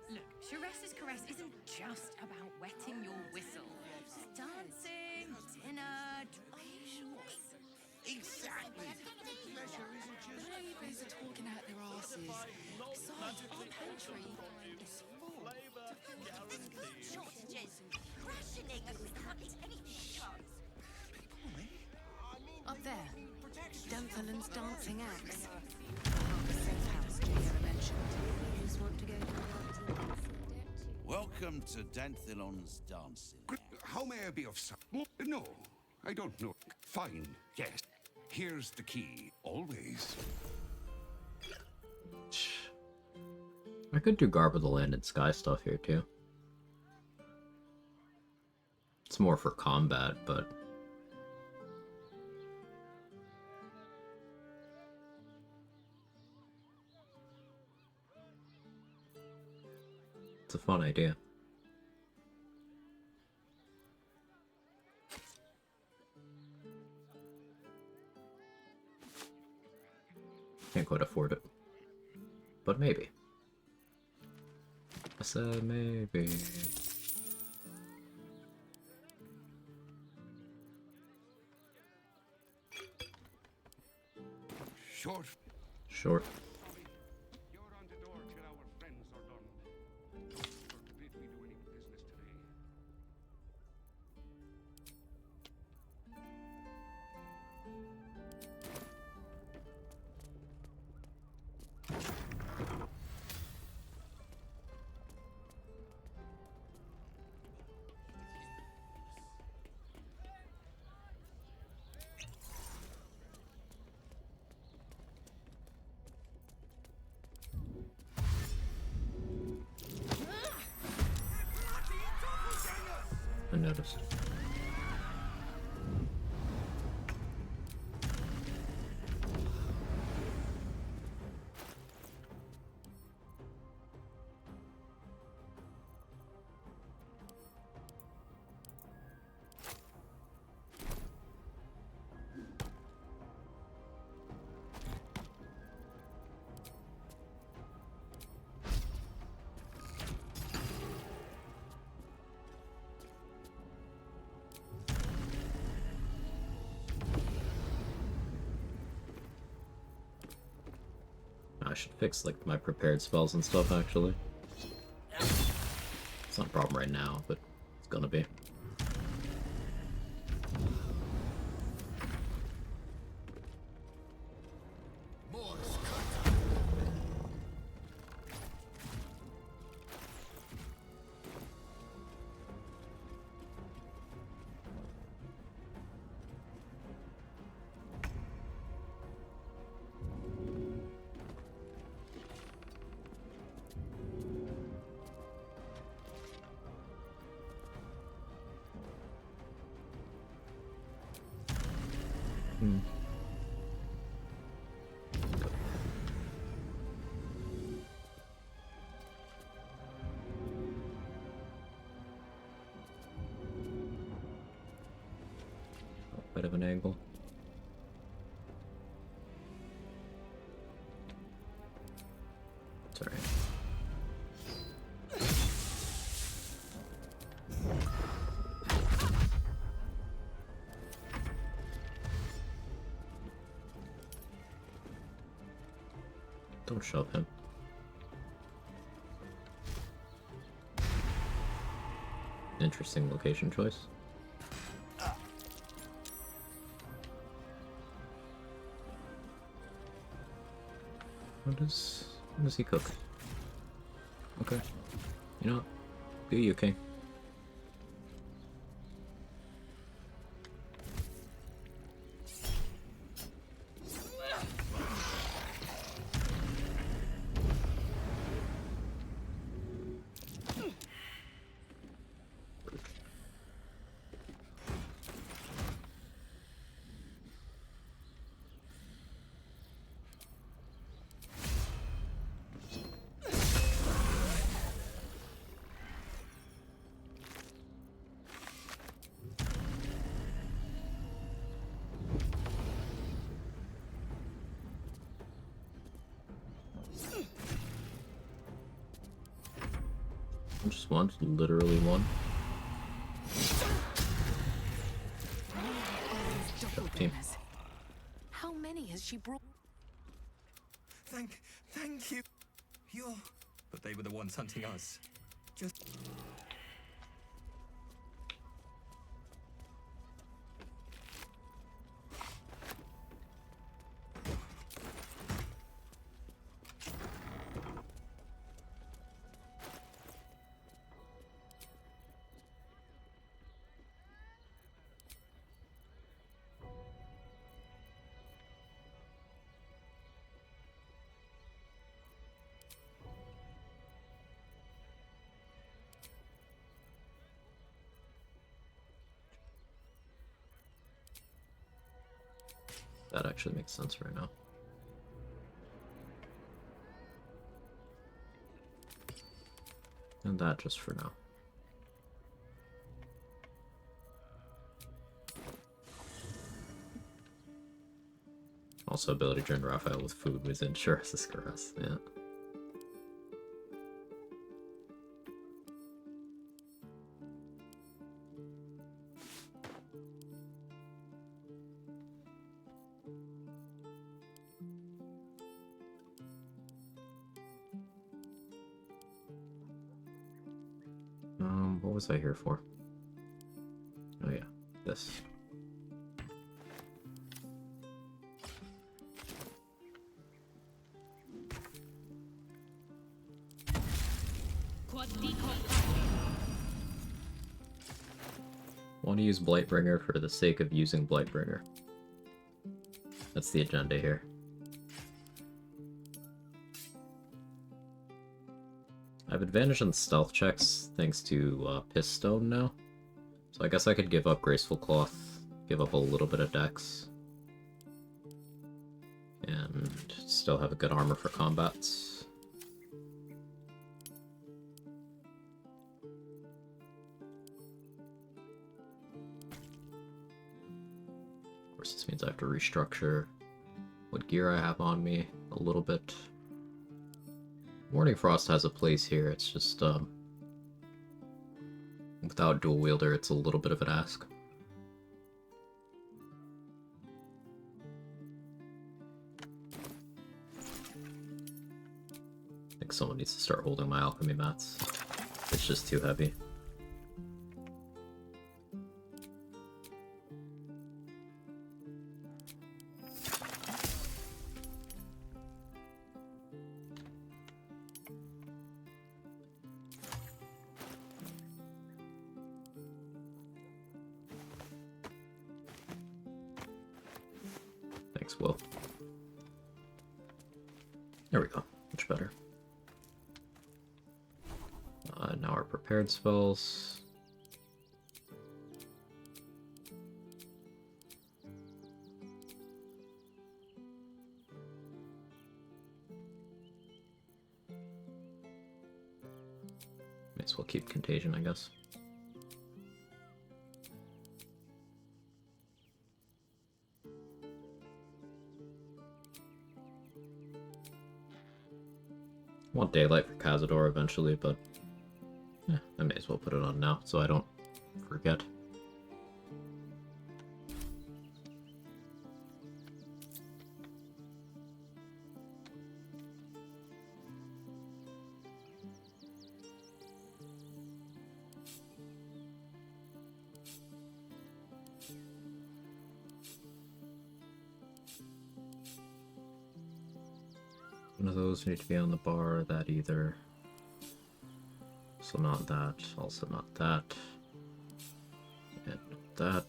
Speaker 23: Look, Sharessa's caress isn't just about wetting your whistle. It's dancing, dinner, drinks.
Speaker 10: Exactly. Pleasure isn't just...
Speaker 19: Neighbours are talking out their asses. Besides, our pantry is full.
Speaker 8: Shortages, rationing, hardly any shots.
Speaker 21: Up there, Danthalen's dancing axe. The safe house Jada mentioned. You just want to go to the party, don't you?
Speaker 10: Welcome to Danthilon's dancing. How may I be of some? No, I don't know. Fine, yes. Here's the key, always.
Speaker 1: I could do Garb of the Land and Sky stuff here too. It's more for combat, but it's a fun idea. Can't quite afford it, but maybe. I said maybe.
Speaker 10: Short.
Speaker 1: Short.
Speaker 10: You're on the door till our friends are done. Forbid we do any business today.
Speaker 1: I noticed. should fix like my prepared spells and stuff actually. It's not a problem right now, but it's gonna be. Bit of an angle. It's alright. Don't shove him. Interesting location choice. What does he cook? Okay. You know what? Do you, King? Just one, literally one. Team.
Speaker 19: How many has she brought?
Speaker 4: Thank you. You're... But they were the ones hunting us. Just...
Speaker 1: That actually makes sense right now. And that just for now. Also, ability to turn Raphael with food within Shura's Caress, yeah. What was I here for? Oh yeah, this. Want to use Blightbringer for the sake of using Blightbringer. That's the agenda here. I have advantage on stealth checks thanks to Pistone now. So I guess I could give up Graceful Cloth, give up a little bit of dex, and still have a good armor for combats. Of course, this means I have to restructure what gear I have on me a little bit. Morning Frost has a place here, it's just, without dual wielder, it's a little bit of an ask. think someone needs to start holding my alchemy mats. It's just too heavy. Thanks, Will. There we go. Much better. Now our prepared spells. May as well keep contagion, I guess. I want daylight for Cazador eventually, but yeah, I may as well put it on now so I don't forget. One of those need to be on the bar, that either. So not that, also not that. And that,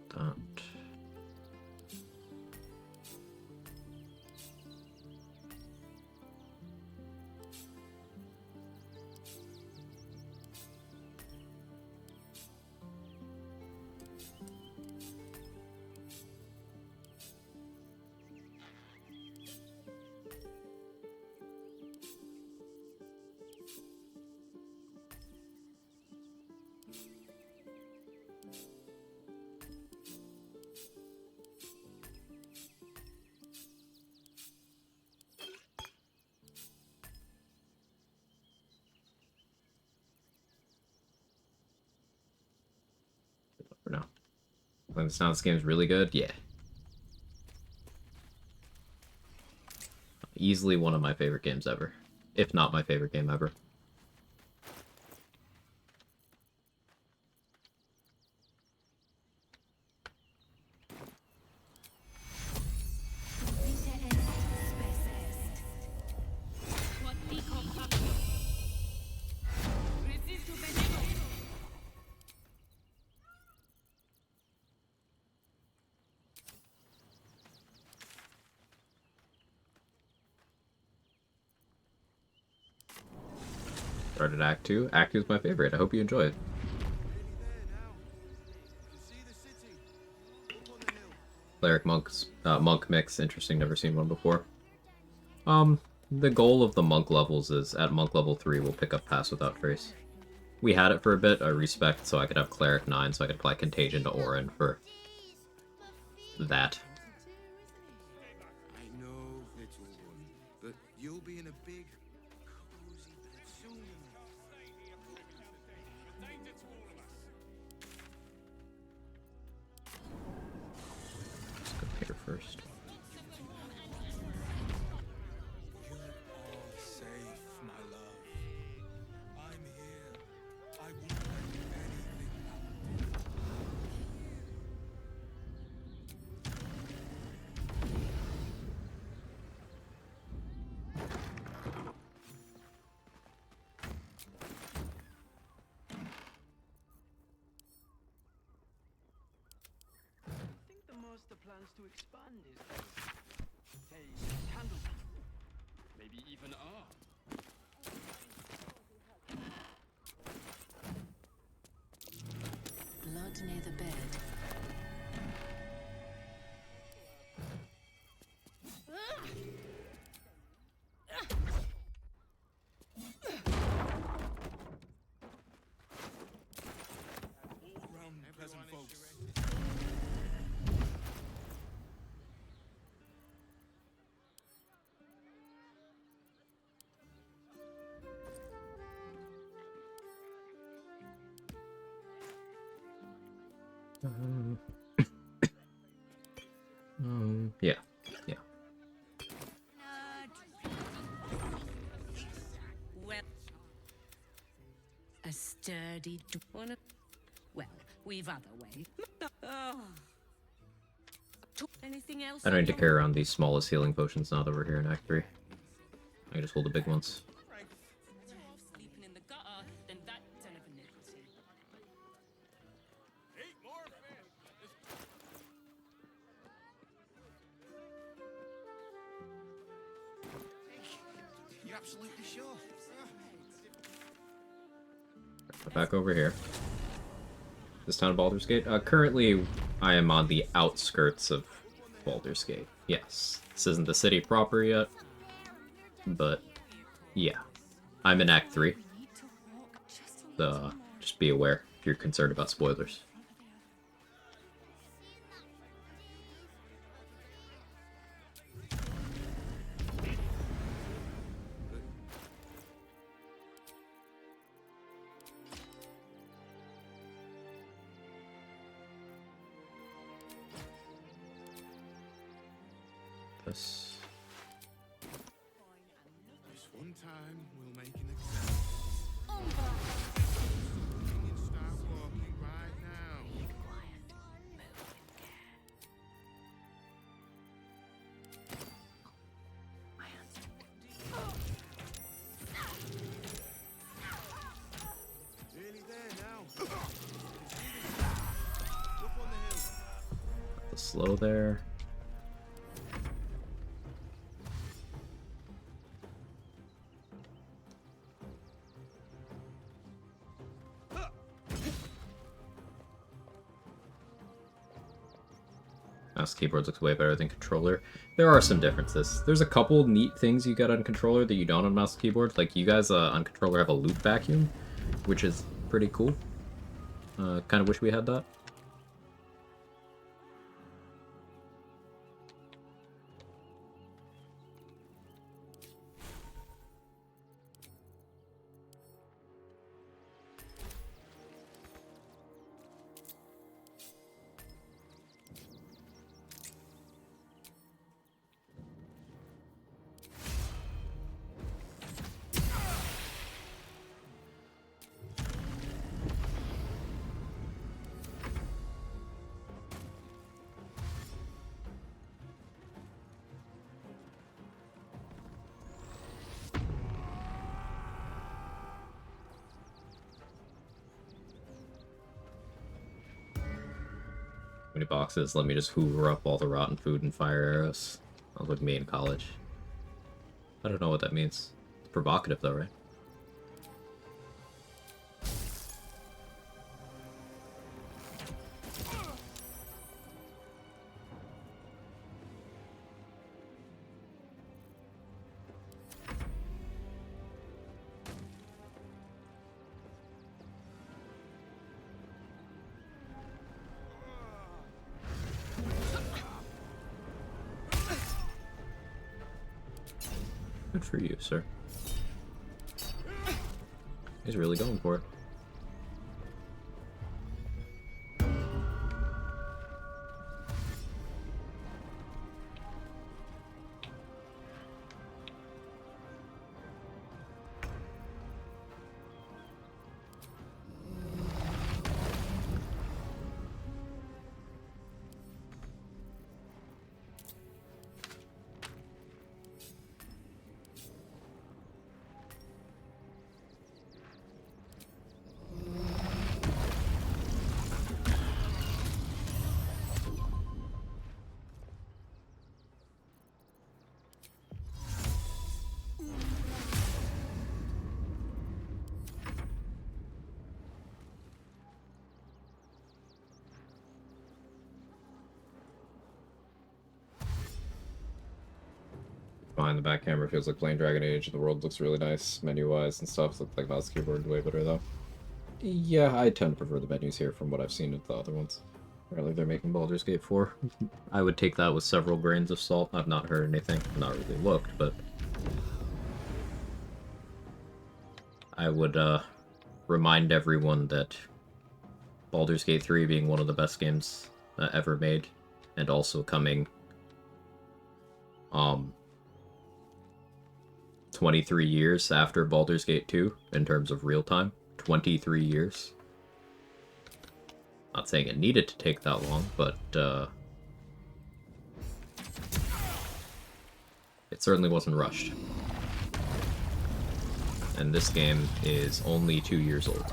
Speaker 1: that. For now. When the sound this game is really good, yeah. Easily one of my favorite games ever. If not my favorite game ever. Started Act 2. Act 2 is my favorite. I hope you enjoy it. Cleric monk mix. Interesting, never seen one before. The goal of the monk levels is at monk level 3 we'll pick up Pass Without Trace. We had it for a bit, I respect, so I could have Cleric 9 so I could apply Contagion to Orin for that.
Speaker 15: I know, little one, but you'll be in a big, cozy bed soon.
Speaker 1: Let's go here first.
Speaker 15: You are safe, my love. I'm here. I won't let anything happen.
Speaker 16: I think the master plans to expand his candle. Maybe even art.
Speaker 19: Blood near the bed.
Speaker 15: All round pleasant folks.
Speaker 1: Yeah. Yeah.
Speaker 23: sturdy. Well, we've other ways. Oh. Anything else?
Speaker 1: I don't need to carry around these smallest healing potions now that we're here in Act 3. I can just hold the big ones.
Speaker 23: Sleeping in the gutter, then that son of a nicotine.
Speaker 10: You're absolutely sure?
Speaker 1: Back over here. This town of Baldur's Gate? Currently, I am on the outskirts of Baldur's Gate. Yes. This isn't the city proper yet, but yeah. I'm in Act 3. So, just be aware if you're concerned about spoilers. This.
Speaker 15: This one time, we'll make an example. You can start walking right now. Nearly there now. Up on the hill.
Speaker 1: The slow there. Mouse keyboard looks way better than controller. There are some differences. There's a couple neat things you get on controller that you don't on mouse keyboard. Like you guys on controller have a loop vacuum, which is pretty cool. Kind of wish we had that. Many boxes let me just hoover up all the rotten food and fire arrows. Sounds like me in college. I don't know what that means. It's provocative though, right? Good for you, sir. He's really going for it. Behind the back camera feels like playing Dragon Age. The world looks really nice, menu-wise and stuff. Looks like mouse keyboard way better though. Yeah, I tend to prefer the menus here from what I've seen of the other ones. Apparently they're making Baldur's Gate 4. I would take that with several grains of salt. I've not heard anything. Not really looked, but I would remind everyone that Baldur's Gate 3 being one of the best games ever made, and also coming 23 years after Baldur's Gate 2 in terms of real time. 23 years. Not saying it needed to take that long, but it certainly wasn't rushed. And this game is only 2 years old.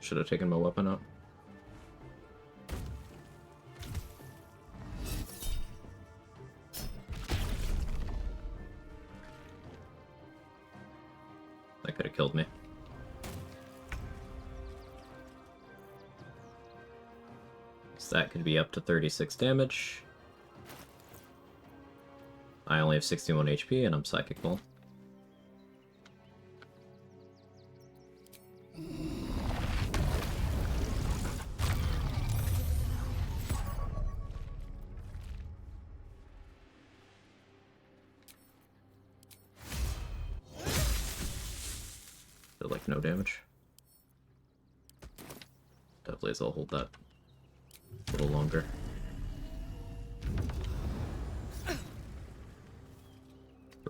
Speaker 1: Should have taken my weapon out. That could have killed me. So that could be up to 36 damage. I only have 61 HP and I'm Psychic Ball. Like no damage. Definitely I'll hold that a little longer.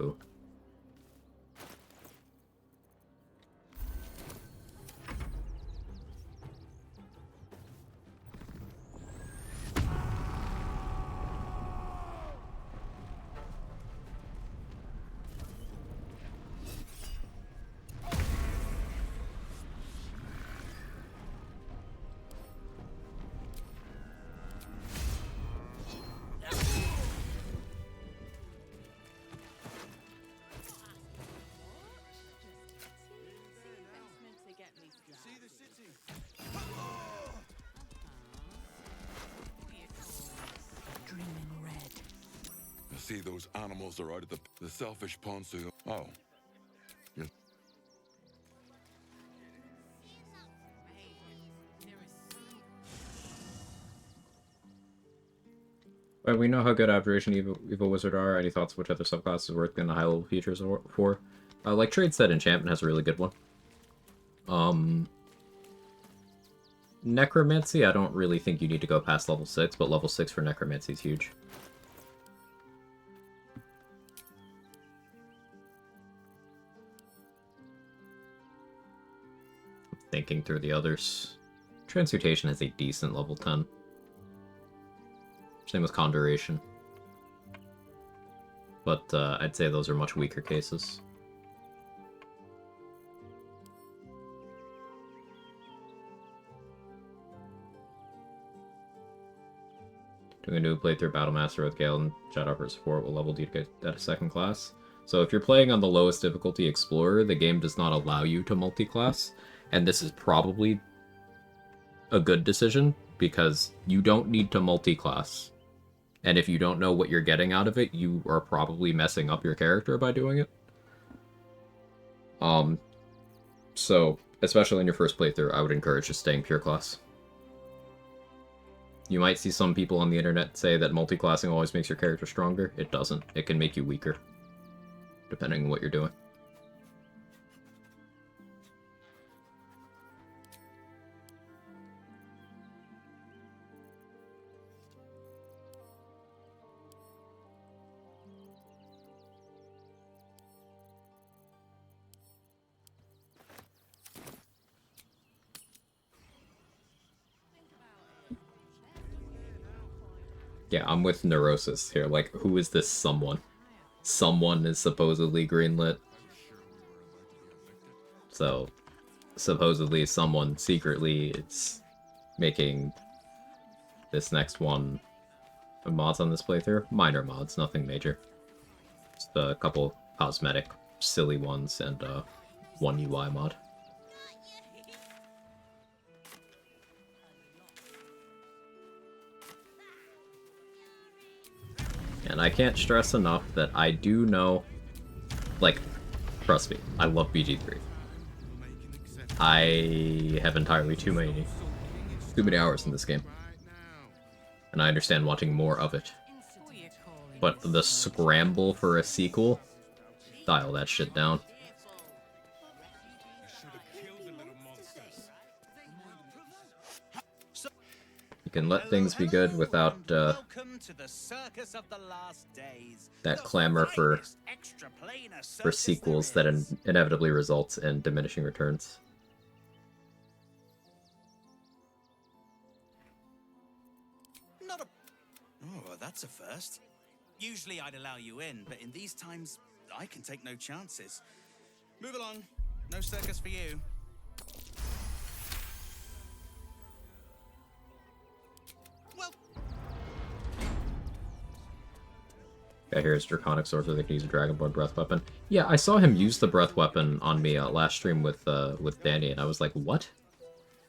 Speaker 1: Ooh.
Speaker 14: See, those animals are out of the selfish pawns who... Oh. Yeah.
Speaker 1: Well, we know how good Abjuration Evil Wizard are. Any thoughts which other subclasses worth getting the high level features for? Like Trade Set Enchantment has a really good one. Necromancy, I don't really think you need to go past level 6, but level 6 for Necromancy is huge. Thinking through the others. Transmutation has a decent level 10. Same with Conjuration. But I'd say those are much weaker cases. Doing a new playthrough Battlemaster with Gale and Shadowhopper support will level you to get at a second class. So if you're playing on the lowest difficulty Explorer, the game does not allow you to multi-class. And this is probably a good decision, because you don't need to multi-class. And if you don't know what you're getting out of it, you are probably messing up your character by doing it. So, especially in your first playthrough, I would encourage just staying pure class. You might see some people on the internet say that multi-classing always makes your character stronger. It doesn't. It can make you weaker, depending on what you're doing. Yeah, I'm with Neurosis here. Like, who is this someone? Someone is supposedly greenlit. So, supposedly someone secretly is making this next one, the mods on this playthrough, minor mods, nothing major. Just a couple cosmetic, silly ones, and one UI mod. And I can't stress enough that I do know, like, trust me, I love BG3. I have entirely too many hours in this game. And I understand wanting more of it. But the scramble for a sequel, dial that shit down. You can let things be good without that clamor for sequels that inevitably results in diminishing returns.
Speaker 11: Oh, that's a first. Usually I'd allow you in, but in these times, I can take no chances. Move along. No circus for you.
Speaker 1: Yeah, here's Draconic Sword so they can use a Dragonborn Breath Weapon. Yeah, I saw him use the Breath Weapon on me last stream with Danny, and I was like, what?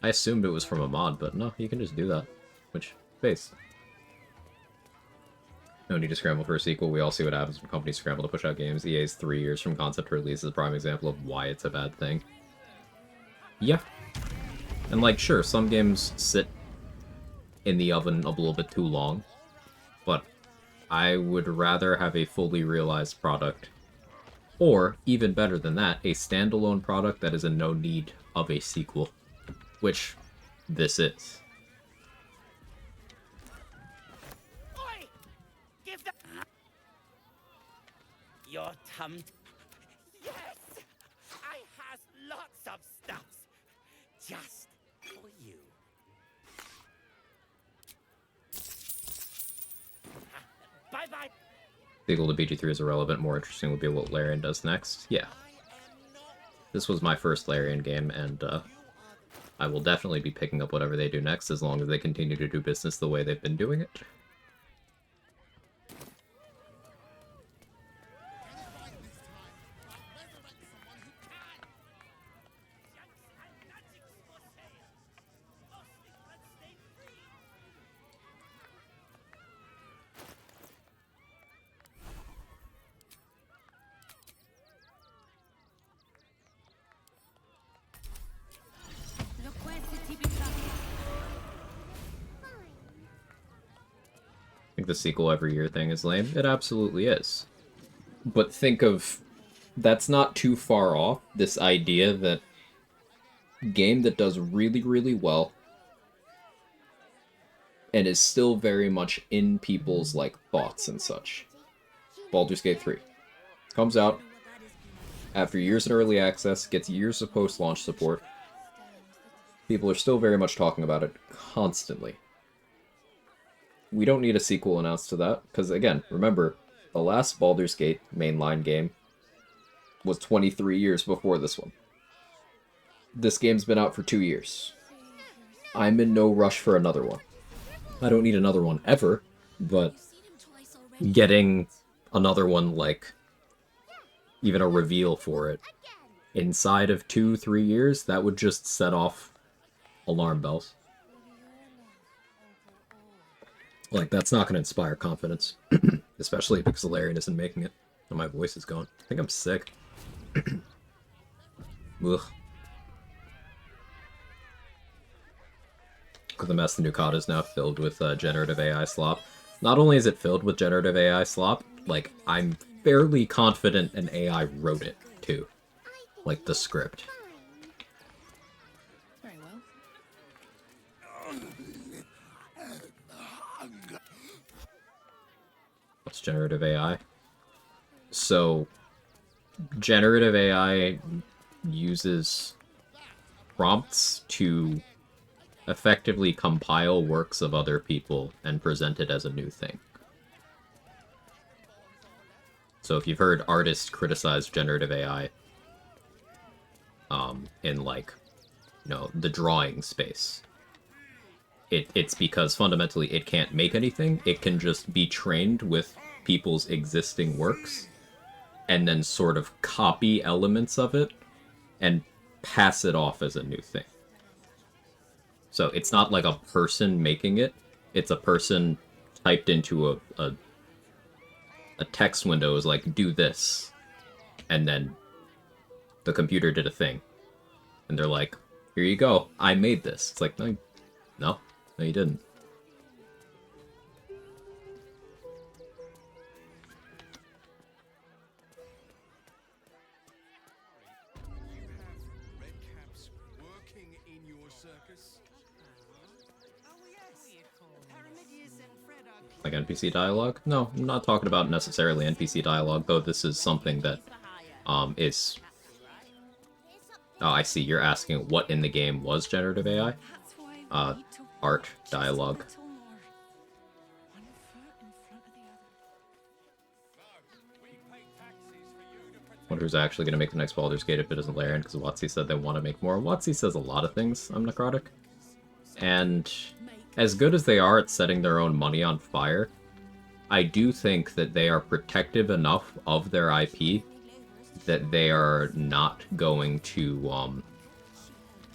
Speaker 1: I assumed it was from a mod, but no, you can just do that. Which, base. No need to scramble for a sequel. We all see what happens when companies scramble to push out games. EA's 3 years from concept release is a prime example of why it's a bad thing. Yeah. And like, sure, some games sit in the oven a little bit too long, but I would rather have a fully realized product, or, even better than that, a standalone product that is in no need of a sequel, which this is.
Speaker 18: Oi! Give the... Your tum... Yes! I has lots of stuff. Just for you. Bye-bye!
Speaker 1: Sequel to BG3 is irrelevant. More interesting would be what Larian does next. Yeah. This was my first Larian game, and I will definitely be picking up whatever they do next as long as they continue to do business the way they've been doing it. Think the sequel every year thing is lame? It absolutely is. But think of... That's not too far off, this idea that game that does really, really well and is still very much in people's, like, thoughts and such. Baldur's Gate 3. Comes out after years in early access, gets years of post-launch support. People are still very much talking about it constantly. We don't need a sequel announced to that, because again, remember, the last Baldur's Gate mainline game was 23 years before this one. This game's been out for 2 years. I'm in no rush for another one. I don't need another one ever, but getting another one, like, even a reveal for it, inside of 2-3 years, that would just set off alarm bells. Like, that's not going to inspire confidence. Especially because Larian isn't making it. And my voice is gone. I think I'm sick. Ugh. The mess the Nukata is now filled with generative AI slop. Not only is it filled with generative AI slop, like, I'm fairly confident an AI wrote it, too. Like, the script.
Speaker 19: Very well.
Speaker 1: What's generative AI? So, generative AI uses prompts to effectively compile works of other people and present it as a new thing. So if you've heard artists criticize generative AI in, like, you know, the drawing space, it's because fundamentally it can't make anything. It can just be trained with people's existing works and then sort of copy elements of it and pass it off as a new thing. So it's not like a person making it. It's a person typed into a text window is like, do this. And then the computer did a thing. And they're like, here you go. I made this. It's like, no, you didn't. Like NPC dialogue? No, I'm not talking about necessarily NPC dialogue, though this is something that is... Oh, I see. You're asking what in the game was generative AI? Art, dialogue. Wonder who's actually going to make the next Baldur's Gate if it isn't Larian, because WotC said they want to make more. WotC says a lot of things, I'm Necrotic. And as good as they are at setting their own money on fire, I do think that they are protective enough of their IP that they are not going to,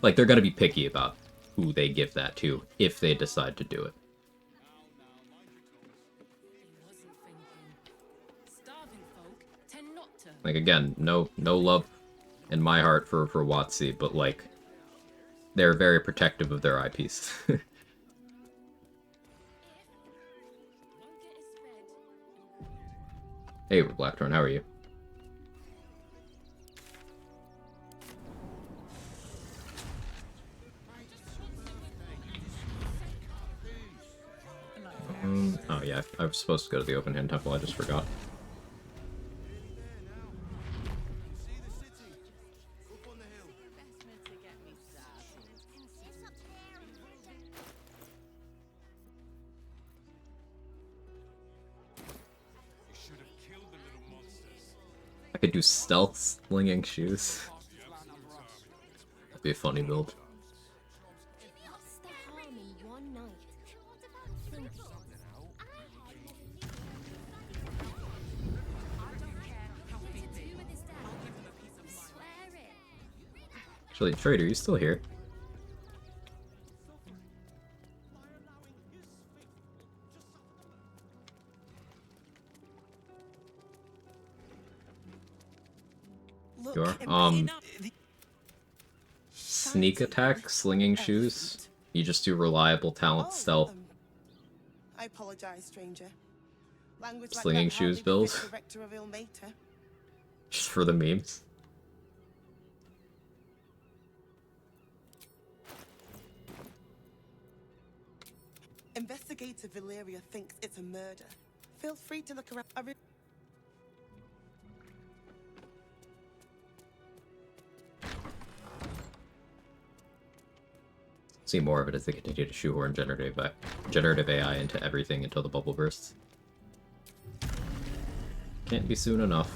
Speaker 1: like, they're going to be picky about who they give that to if they decide to do it. Like, again, no love in my heart for WotC, but, like, they're very protective of their IPs. Hey, Blackthorn, how are you? Oh yeah, I was supposed to go to the Open Hand Temple, I just forgot. I could do stealth slinging shoes. That'd be a funny build. Actually, Trader, you still here? You are? Sneak attack, slinging shoes. You just do reliable talent stealth.
Speaker 13: I apologize, stranger. Language
Speaker 1: Slinging shoes build. Just for the memes.
Speaker 13: Investigator Valeria thinks it's a murder. Feel free to look around.
Speaker 1: See more of it as they continue to shoehorn generative AI into everything until the bubble bursts. Can't be soon enough.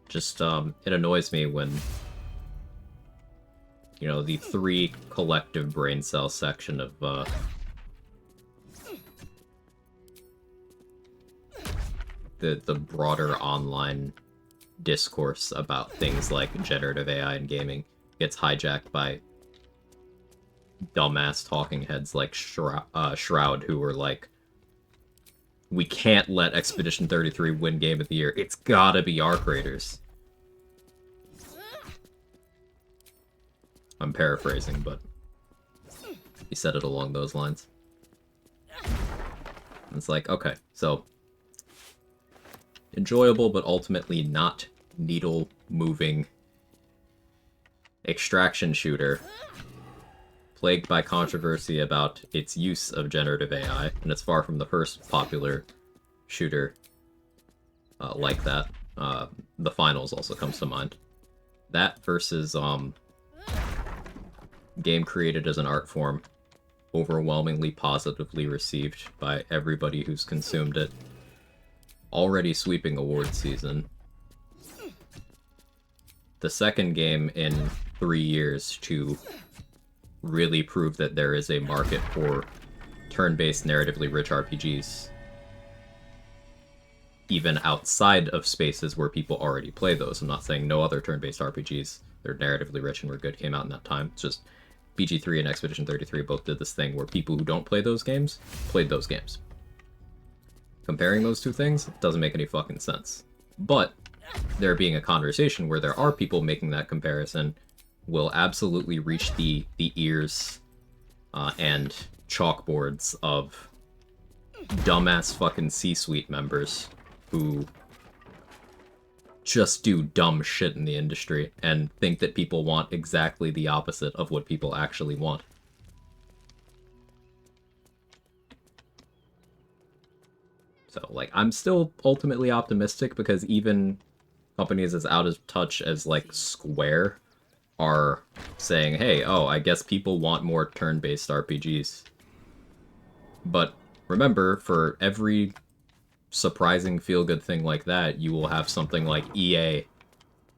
Speaker 1: Just, it annoys me when, you know, the 3 collective brain cell section of, the broader online discourse about things like generative AI and gaming gets hijacked by dumbass talking heads like Shroud, who were like, we can't let Expedition 33 win Game of the Year. It's gotta be Arc Raiders. I'm paraphrasing, but he said it along those lines. It's like, okay, so enjoyable, but ultimately not needle-moving extraction shooter plagued by controversy about its use of generative AI, and it's far from the first popular shooter like that. The Finals also comes to mind. That versus game created as an art form, overwhelmingly positively received by everybody who's consumed it, already sweeping award season. the second game in 3 years to really prove that there is a market for turn-based narratively rich RPGs, even outside of spaces where people already play those. I'm not saying no other turn-based RPGs that are narratively rich and were good came out in that time. It's just BG3 and Expedition 33 both did this thing where people who don't play those games played those games. Comparing those two things doesn't make any fucking sense. But there being a conversation where there are people making that comparison will absolutely reach the ears and chalkboards of dumbass fucking C-suite members who just do dumb shit in the industry and think that people want exactly the opposite of what people actually want. So, like, I'm still ultimately optimistic because even companies as out of touch as, like, Square are saying, hey, oh, I guess people want more turn-based RPGs. But remember, for every surprising feel-good thing like that, you will have something like EA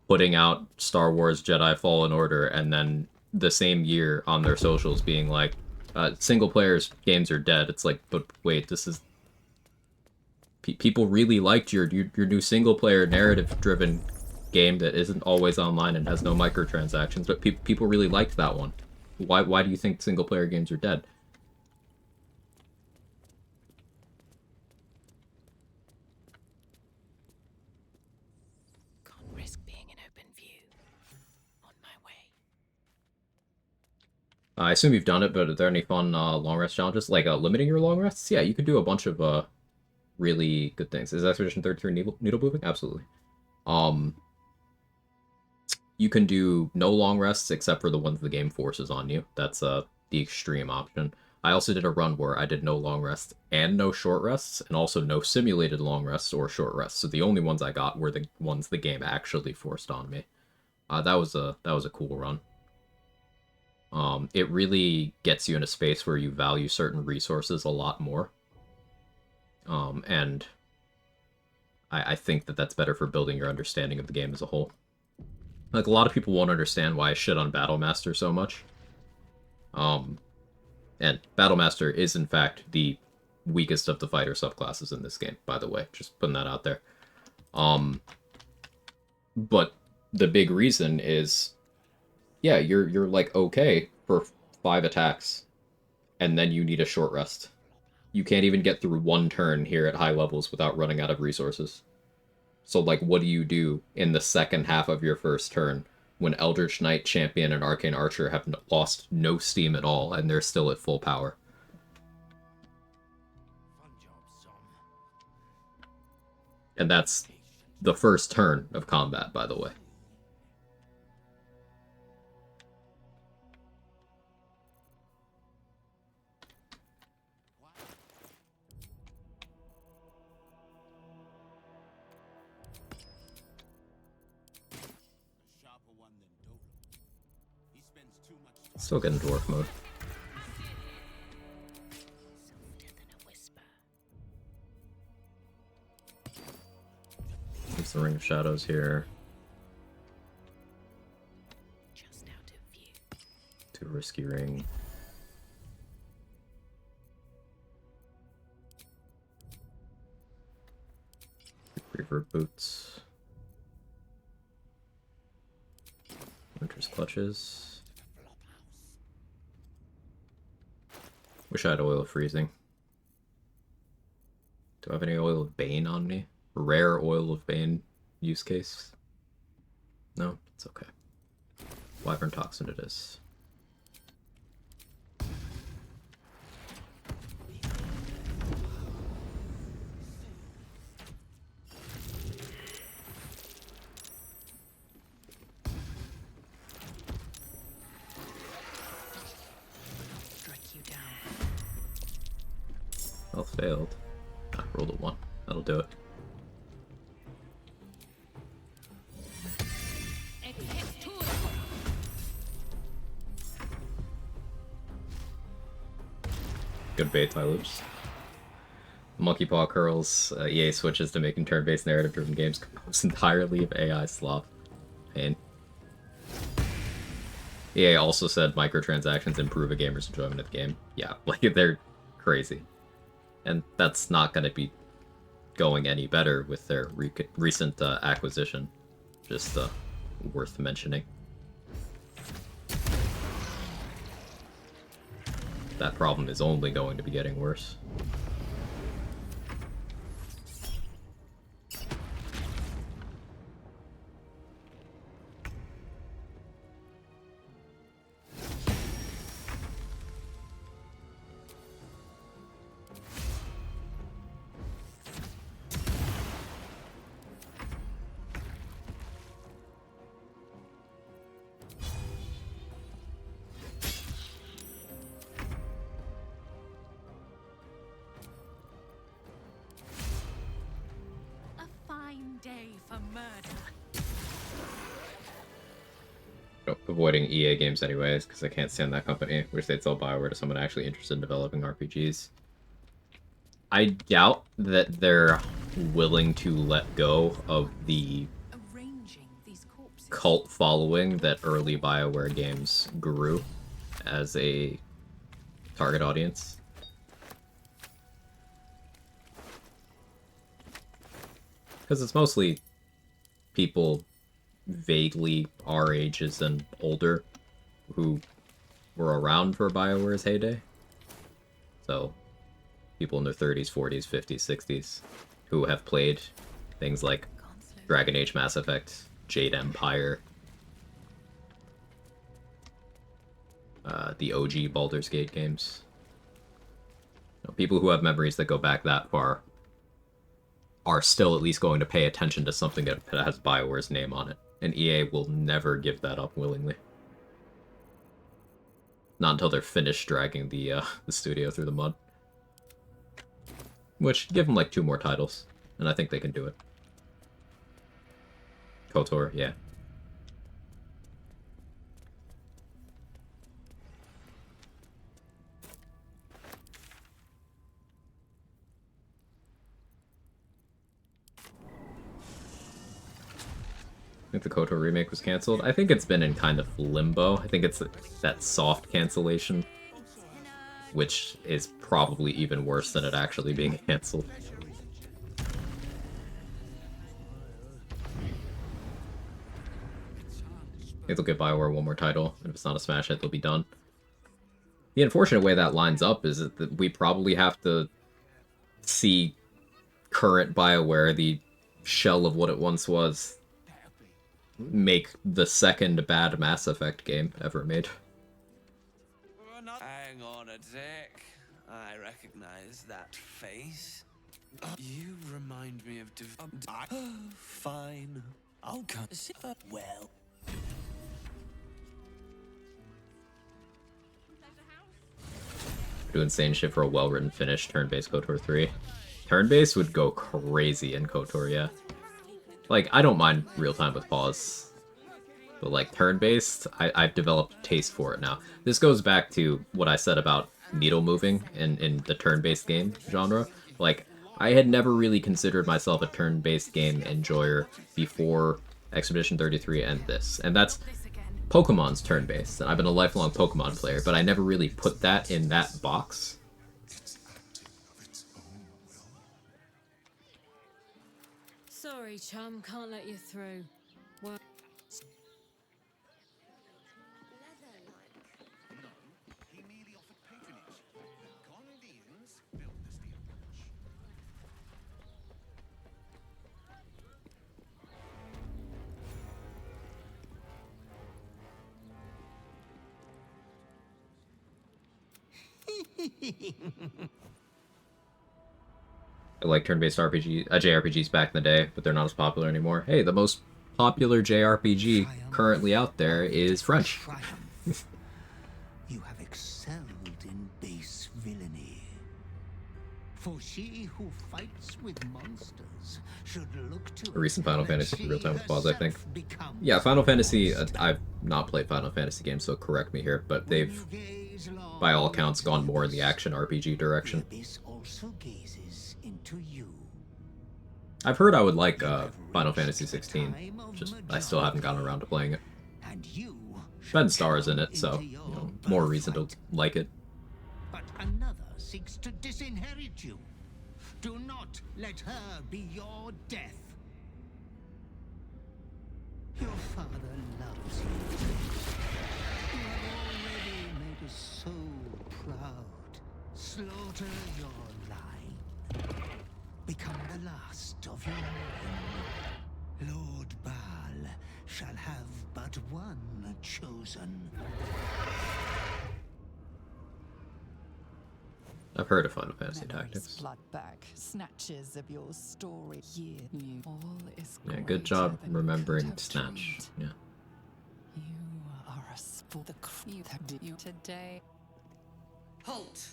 Speaker 1: putting out Star Wars Jedi Fallen Order and then the same year on their socials being like, single-player games are dead. It's like, but wait, this is... People really liked your new single-player narrative-driven game that isn't always online and has no microtransactions, but people really liked that one. Why do you think single-player games are dead?
Speaker 12: Can't risk being in open view. On my way.
Speaker 1: I assume you've done it, but are there any fun long rest challenges? Like limiting your long rests? Yeah, you could do a bunch of really good things. Is Expedition 33 needle moving? Absolutely. You can do no long rests except for the ones the game forces on you. That's the extreme option. I also did a run where I did no long rests and no short rests, and also no simulated long rests or short rests. So the only ones I got were the ones the game actually forced on me. That was a cool run. It really gets you in a space where you value certain resources a lot more. And I think that that's better for building your understanding of the game as a whole. Like, a lot of people won't understand why I shit on Battlemaster so much. And Battlemaster is, in fact, the weakest of the fighter subclasses in this game, by the way. Just putting that out there. But the big reason is, yeah, you're like, okay for 5 attacks, and then you need a short rest. You can't even get through one turn here at high levels without running out of resources. So, like, what do you do in the second half of your first turn when Eldritch Knight, Champion, and Arcane Archer have lost no steam at all and they're still at full power? And that's the first turn of combat, by the way. Still getting dwarf mode. Use the Ring of Shadows here.
Speaker 12: Just out of view.
Speaker 1: Too risky ring. Reverb boots. Winter's clutches. Wish I had Oil of Freezing. Do I have any Oil of Bane on me? Rare Oil of Bane use case? No? It's okay. Wyvern Toxin it is. Health failed. Ah, rolled a 1. That'll do it. Good bait, my loops. Monkey Paw Curls, EA switches to making turn-based narrative-driven games composed entirely of AI slop. Pain. EA also said microtransactions improve a gamer's enjoyment of the game. Yeah, like, they're crazy. And that's not going to be going any better with their recent acquisition. Just worth mentioning. That problem is only going to be getting worse.
Speaker 19: Day for murder.
Speaker 1: Avoiding EA games anyways, because I can't stand that company. Wish they'd sell Bioware to someone actually interested in developing RPGs. I doubt that they're willing to let go of the cult following that early Bioware games grew as a target audience. Because it's mostly people vaguely our ages and older who were around for BioWare's heyday. So, people in their 30s, 40s, 50s, 60s who have played things like Dragon Age Mass Effect, Jade Empire, the OG Baldur's Gate games. You know, people who have memories that go back that far are still at least going to pay attention to something that has BioWare's name on it. And EA will never give that up willingly. Not until they're finished dragging the studio through the mud. Which, give them like 2 more titles, and I think they can do it. KOTOR, yeah. I think the KOTOR remake was cancelled. I think it's been in kind of limbo. I think it's that soft cancellation, which is probably even worse than it actually being cancelled. I think they'll give BioWare 1 more title, and if it's not a smash hit, they'll be done. The unfortunate way that lines up is that we probably have to see current BioWare, the shell of what it once was, make the second bad Mass Effect game ever made.
Speaker 3: Hang on a sec. I recognize that face. You remind me of fine. I'll come. Well.
Speaker 1: Do insane shit for a well-written finish, turn-based KOTOR 3. Turn-based would go crazy in KOTOR, yeah. Like, I don't mind real-time with pause. But, like, turn-based, I've developed a taste for it now. This goes back to what I said about needle moving in the turn-based game genre. Like, I had never really considered myself a turn-based game enjoyer before Expedition 33 and this. And that's Pokemon's turn-based. And I've been a lifelong Pokemon player, but I never really put that in that box.
Speaker 23: Sorry, chum, can't let you through. What?
Speaker 10: He merely offered patronage. The Gondians built the steel bridge.
Speaker 1: I like turn-based JRPGs back in the day, but they're not as popular anymore. Hey, the most popular JRPG currently out there is French.
Speaker 20: You have excelled in base villainy. For she who fights with monsters should look to
Speaker 1: A recent Final Fantasy real-time with pause, I think. Yeah, Final Fantasy, I've not played Final Fantasy games, so correct me here, but they've, by all accounts, gone more in the action RPG direction. I've heard I would like Final Fantasy 16, just I still haven't gotten around to playing it.
Speaker 20: And you
Speaker 1: Ben Starr's in it, so you know, more reason to like it.
Speaker 20: But another seeks to disinherit you. Do not let her be your death. Your father loves you. You have already made us so proud. Slaughter your line. Become the last of your line. Lord Baal shall have but one chosen.
Speaker 1: I've heard of Final Fantasy Tactics.
Speaker 7: Blood back, snatches of your story. You all is
Speaker 1: Yeah, good job
Speaker 7: greater than
Speaker 1: remembering
Speaker 7: could have
Speaker 1: Snatch.
Speaker 7: dreamed.
Speaker 1: Yeah.
Speaker 7: You are a for the crew that did you today.
Speaker 17: Halt!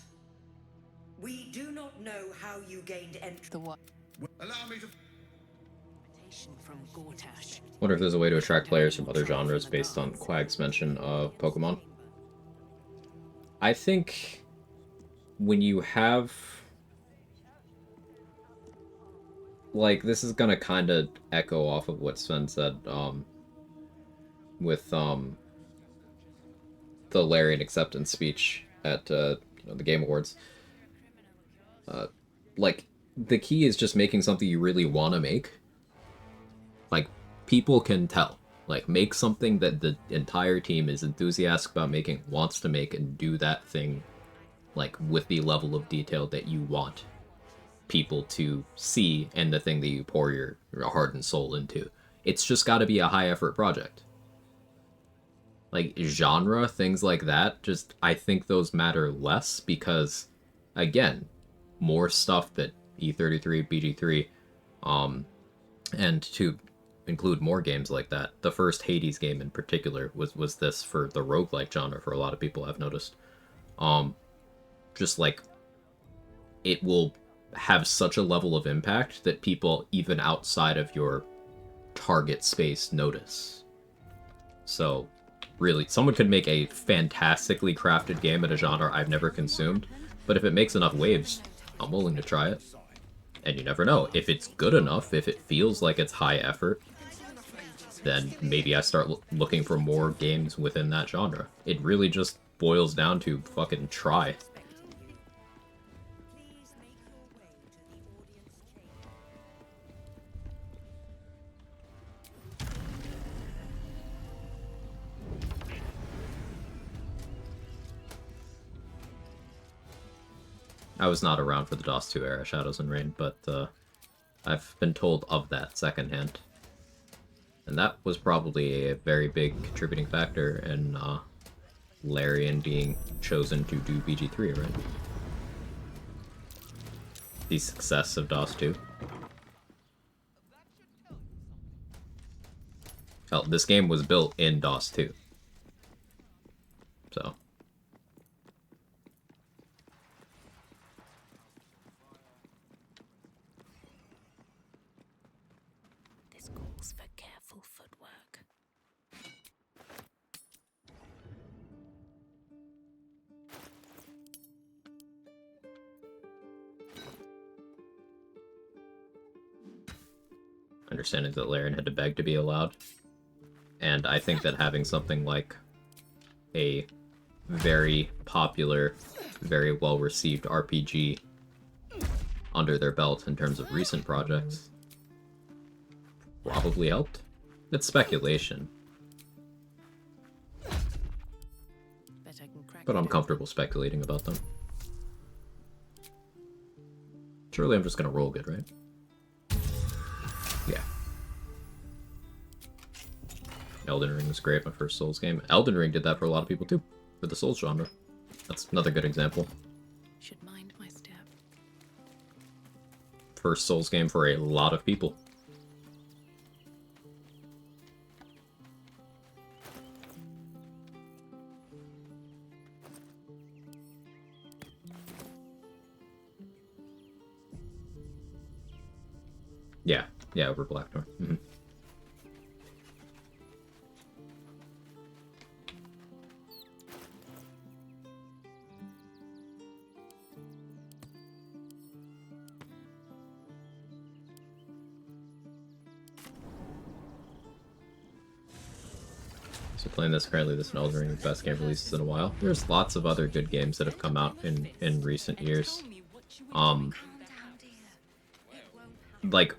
Speaker 17: We do not know how you gained entry.
Speaker 7: The what?
Speaker 10: Allow me to.
Speaker 12: From Gortash.
Speaker 1: Wonder if there's a way to attract players from other genres based on Quag's mention of Pokemon. I think when you have, like, this is gonna kind of echo off of what Sven said with the Larian acceptance speech at you know, the Game Awards. Like, the key is just making something you really want to make. Like, people can tell. Like, make something that the entire team is enthusiastic about making, wants to make, and do that thing, like, with the level of detail that you want people to see, and the thing that you pour your heart and soul into. It's just got to be a high-effort project. Like, genre, things like that, just, I think those matter less, because, again, more stuff that E33, BG3, and to include more games like that. The first Hades game in particular was this for the roguelike genre for a lot of people, I've noticed. Just like, it will have such a level of impact that people even outside of your target space notice. So really, someone could make a fantastically crafted game at a genre I've never consumed, but if it makes enough waves, I'm willing to try it. And you never know. If it's good enough, if it feels like it's high effort, then maybe I start looking for more games within that genre. It really just boils down to fucking try. I was not around for the DOS 2 era, Shadows and Rain, but I've been told of that secondhand. And that was probably a very big contributing factor in Larian being chosen to do BG3, right? The success of DOS 2. Hell, this game was built in DOS 2. So...
Speaker 12: calls for careful footwork.
Speaker 1: Understanding that Larian had to beg to be allowed. And I think that having something like a very popular, very well-received RPG under their belt in terms of recent projects probably helped. It's speculation. But I'm comfortable speculating about them. Surely I'm just gonna roll good, right? Yeah. Elden Ring was great, my first Souls game. Elden Ring did that for a lot of people too, for the Souls genre. That's another good example.
Speaker 12: Should mind my step.
Speaker 1: First Souls game for a lot of people. Yeah, over Blackthorn. Mm-hmm. So playing this currently, this is Elden Ring, the best game releases in a while. There's lots of other good games that have come out in recent years. Like,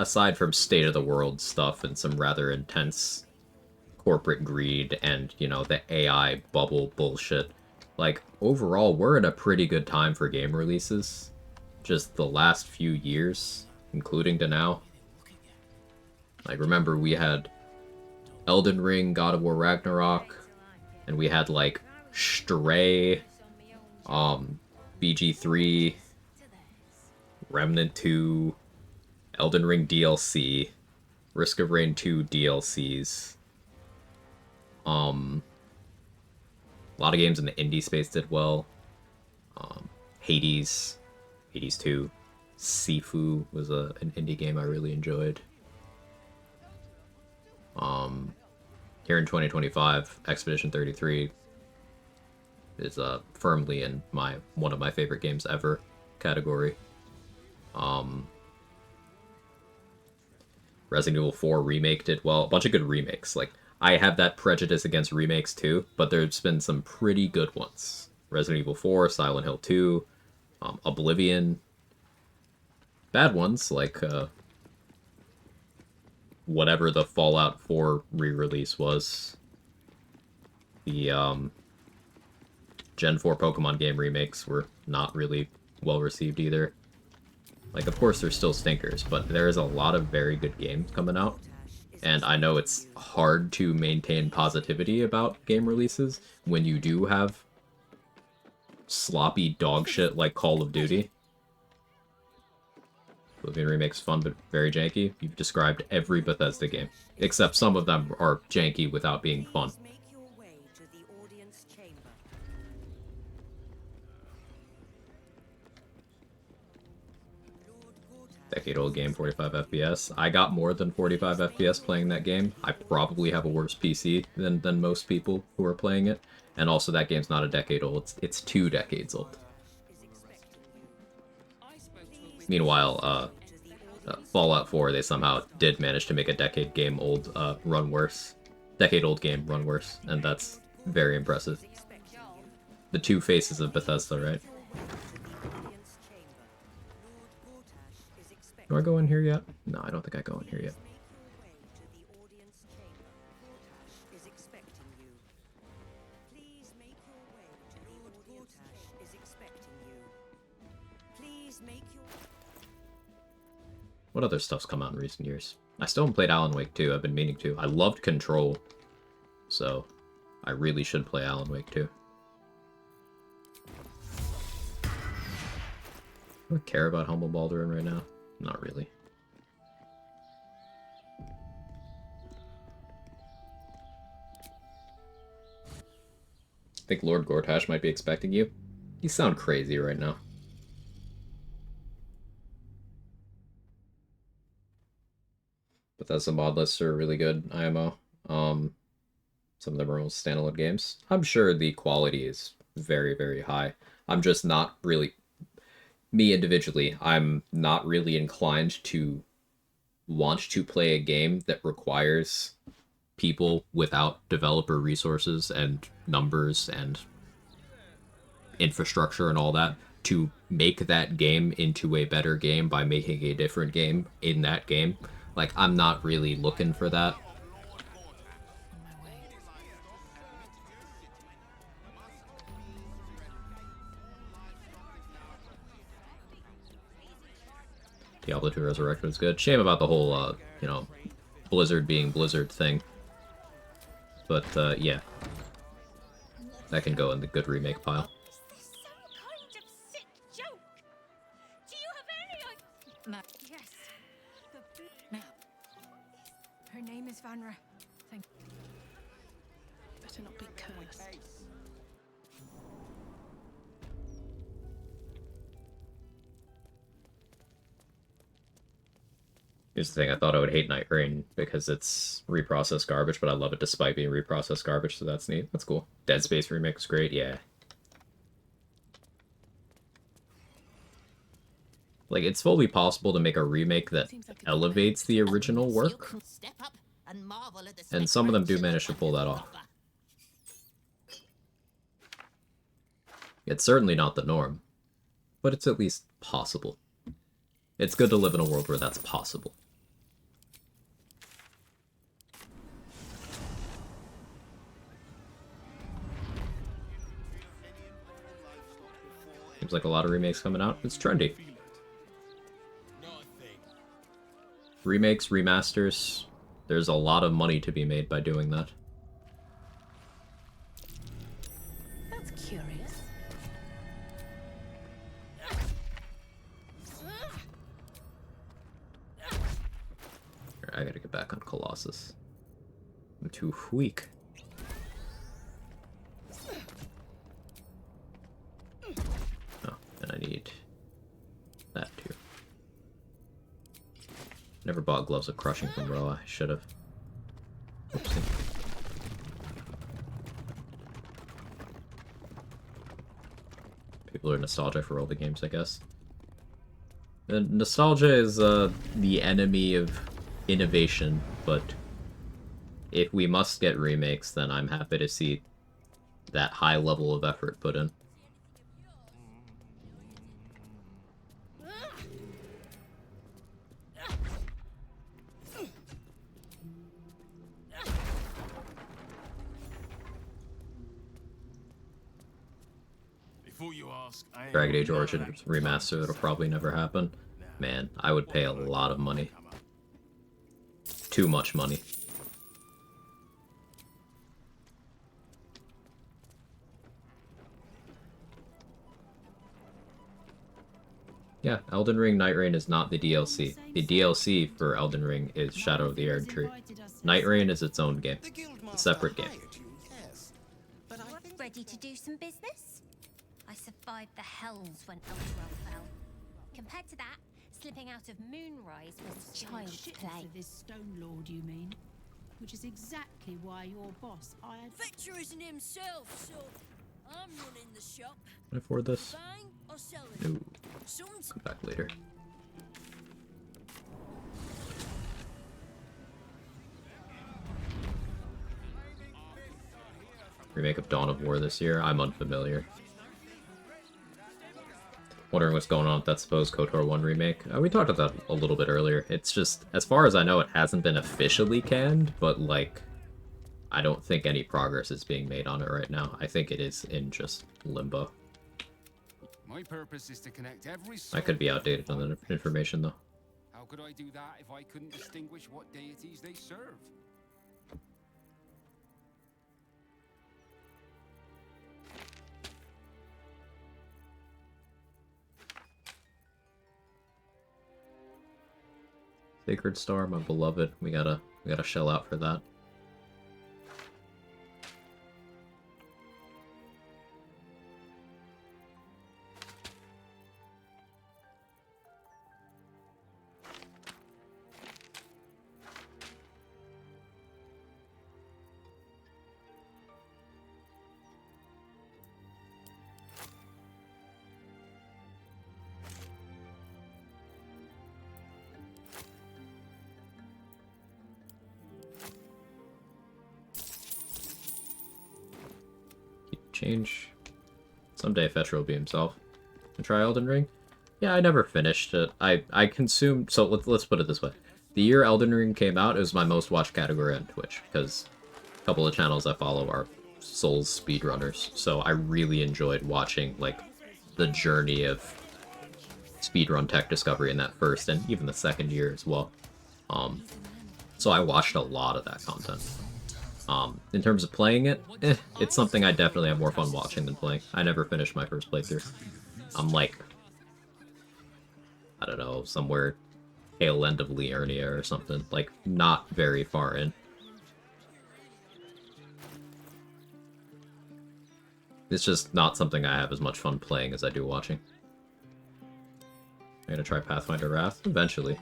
Speaker 1: aside from state of the world stuff and some rather intense corporate greed and, you know, the AI bubble bullshit, like, overall, we're in a pretty good time for game releases. Just the last few years, including to now. Like, remember, we had Elden Ring, God of War Ragnarok, and we had, like, Stray, BG3, Remnant 2, Elden Ring DLC, Risk of Rain 2 DLCs. A lot of games in the indie space did well. Hades 2. Sifu was an indie game I really enjoyed. Here in 2025, Expedition 33 is firmly in one of my favorite games ever category. Resident Evil 4 Remake did well. A bunch of good remakes. Like, I have that prejudice against remakes too, but there's been some pretty good ones. Resident Evil 4, Silent Hill 2, Oblivion. Bad ones, like, whatever the Fallout 4 re-release was. The, Gen 4 Pokemon game remakes were not really well-received either. Like, of course, there's still stinkers, but there is a lot of very good games coming out. And I know it's hard to maintain positivity about game releases when you do have sloppy dog shit like Call of Duty. Oblivion Remake's fun but very janky. You've described every Bethesda game, except some of them are janky without being fun. Decade-old game, 45 FPS. I got more than 45 FPS playing that game. I probably have a worse PC than most people who are playing it. And also, that game's not a decade old. It's 2 decades old. Meanwhile, Fallout 4, they somehow did manage to make a decade-old game run worse. Decade-old game run worse, and that's very impressive. The two faces of Bethesda, right? Do I go in here yet? No, I don't think I go in here yet. What other stuff's come out in recent years? I still haven't played Alan Wake 2. I've been meaning to. I loved Control, so I really should play Alan Wake 2. Do I care about Humble Baldwin right now? Not really. Think Lord Gortash might be expecting you? You sound crazy right now. Bethesda mod lists are really good, IMO. Some of them are almost standalone games. I'm sure the quality is very, very high. I'm just not really... Me individually, I'm not really inclined to want to play a game that requires people without developer resources and numbers and infrastructure and all that to make that game into a better game by making a different game in that game. Like, I'm not really looking for that. Diablo 2 Resurrected was good. Shame about the whole, you know, Blizzard being Blizzard thing. But, yeah. That can go in the good remake pile.
Speaker 21: Yes. Now. Her name is Vanra. Thank you.
Speaker 12: Better not be cursed.
Speaker 1: Here's the thing, I thought I would hate Night Rain because it's reprocessed garbage, but I love it despite being reprocessed garbage, so that's neat. That's cool. Dead Space remake was great, yeah. Like, it's fully possible to make a remake that elevates the original work.
Speaker 2: Step up
Speaker 20: and marvel at the
Speaker 1: And some of them do manage to pull that off. It's certainly not the norm, but it's at least possible. It's good to live in a world where that's possible. Seems like a lot of remakes coming out. It's trendy. Remakes, remasters, there's a lot of money to be made by doing that.
Speaker 19: That's curious.
Speaker 1: I gotta get back on Colossus. I'm too weak. Oh, and I need that too. Never bought Gloves of Crushing from Roa. I should have. Oopsie. People are nostalgic for all the games, I guess. And nostalgia is the enemy of innovation, but if we must get remakes, then I'm happy to see that high level of effort put in. Dragon Age Origins remaster that'll probably never happen. Man, I would pay a lot of money. Too much money. Yeah, Elden Ring Night Rain is not the DLC. The DLC for Elden Ring is Shadow of the Erd Tree. Night Rain is its own game. A separate game.
Speaker 8: Ready to do some business? I survived the hells when Elderwell fell. Compared to that, slipping out of Moonrise was child's play.
Speaker 5: This Stone Lord, you mean? Which is exactly why your boss hired.
Speaker 8: Victor isn't himself, so I'm running the shop.
Speaker 1: Can I afford this?
Speaker 8: Buying or selling?
Speaker 1: No. Come back later. Remake of Dawn of War this year? I'm unfamiliar. Wondering what's going on with that supposed KOTOR 1 remake. We talked about that a little bit earlier. It's just, as far as I know, it hasn't been officially canned, but, like, I don't think any progress is being made on it right now. I think it is in just limbo.
Speaker 10: My purpose is to connect every
Speaker 1: I could be outdated on the information, though.
Speaker 10: How could I do that if I couldn't distinguish what deities they serve?
Speaker 1: Sacred Star, my beloved. We gotta shell out for that. Change. Someday Fetra will be himself. And try Elden Ring? Yeah, I never finished it. I consumed... So let's put it this way. The year Elden Ring came out, it was my most watched category on Twitch, because a couple of channels I follow are Souls speedrunners. So I really enjoyed watching, like, the journey of speedrun tech discovery in that first and even the second year as well. So I watched a lot of that content. In terms of playing it, it's something I definitely have more fun watching than playing. I never finished my first playthrough. I'm like, I don't know, somewhere tail end of Liurnia or something. Like, not very far in. It's just not something I have as much fun playing as I do watching. I'm gonna try Pathfinder Wrath eventually.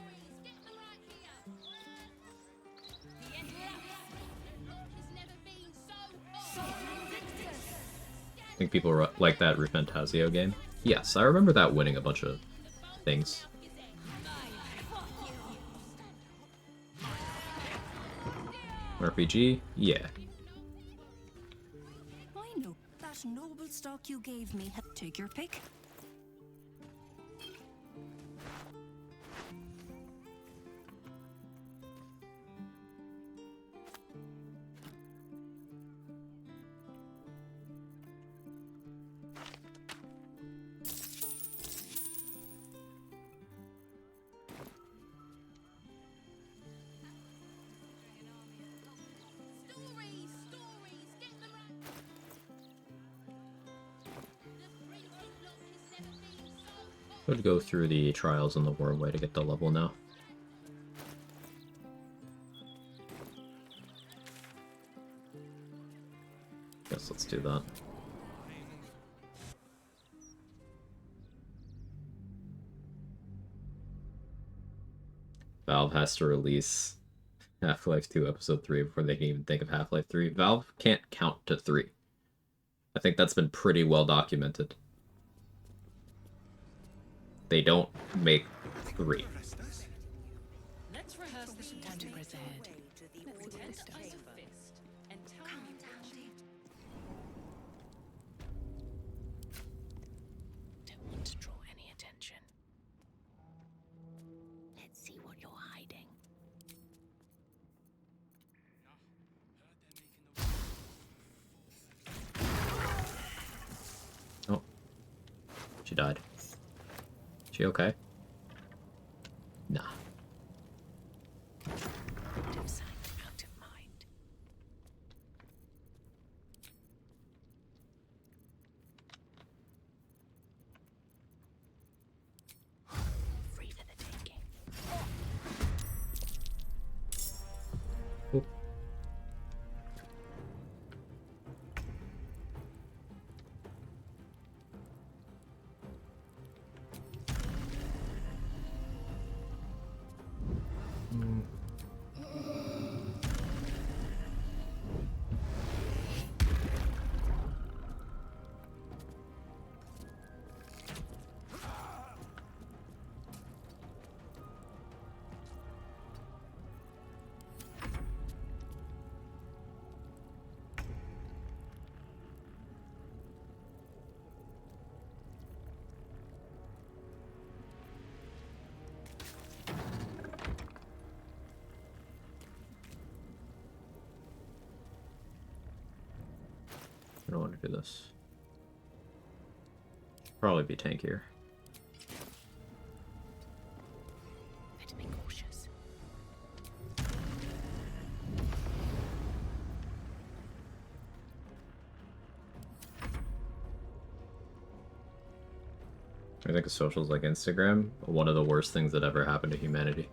Speaker 1: I think people like that Rufantasio game. Yes, I remember that winning a bunch of things. RPG? Yeah.
Speaker 2: I know that noble stock you gave me. Take your pick.
Speaker 1: Would go through the trials in the Wormway to get the level now. Guess let's do that. Valve has to release Half-Life 2 Episode 3 before they can even think of Half-Life 3. Valve can't count to 3. I think that's been pretty well documented. They don't make 3.
Speaker 19: Let's rehearse this time to press ahead. Let's get this done. And tell me what you don't want to draw any attention.
Speaker 12: Let's see what you're hiding.
Speaker 1: Oh. She died. She okay? Nah.
Speaker 12: Out of sight, out of mind. Free for the taking.
Speaker 1: Oop. I don't want to do this. Probably be tankier.
Speaker 12: Better be cautious.
Speaker 1: I think of socials like Instagram, one of the worst things that ever happened to humanity.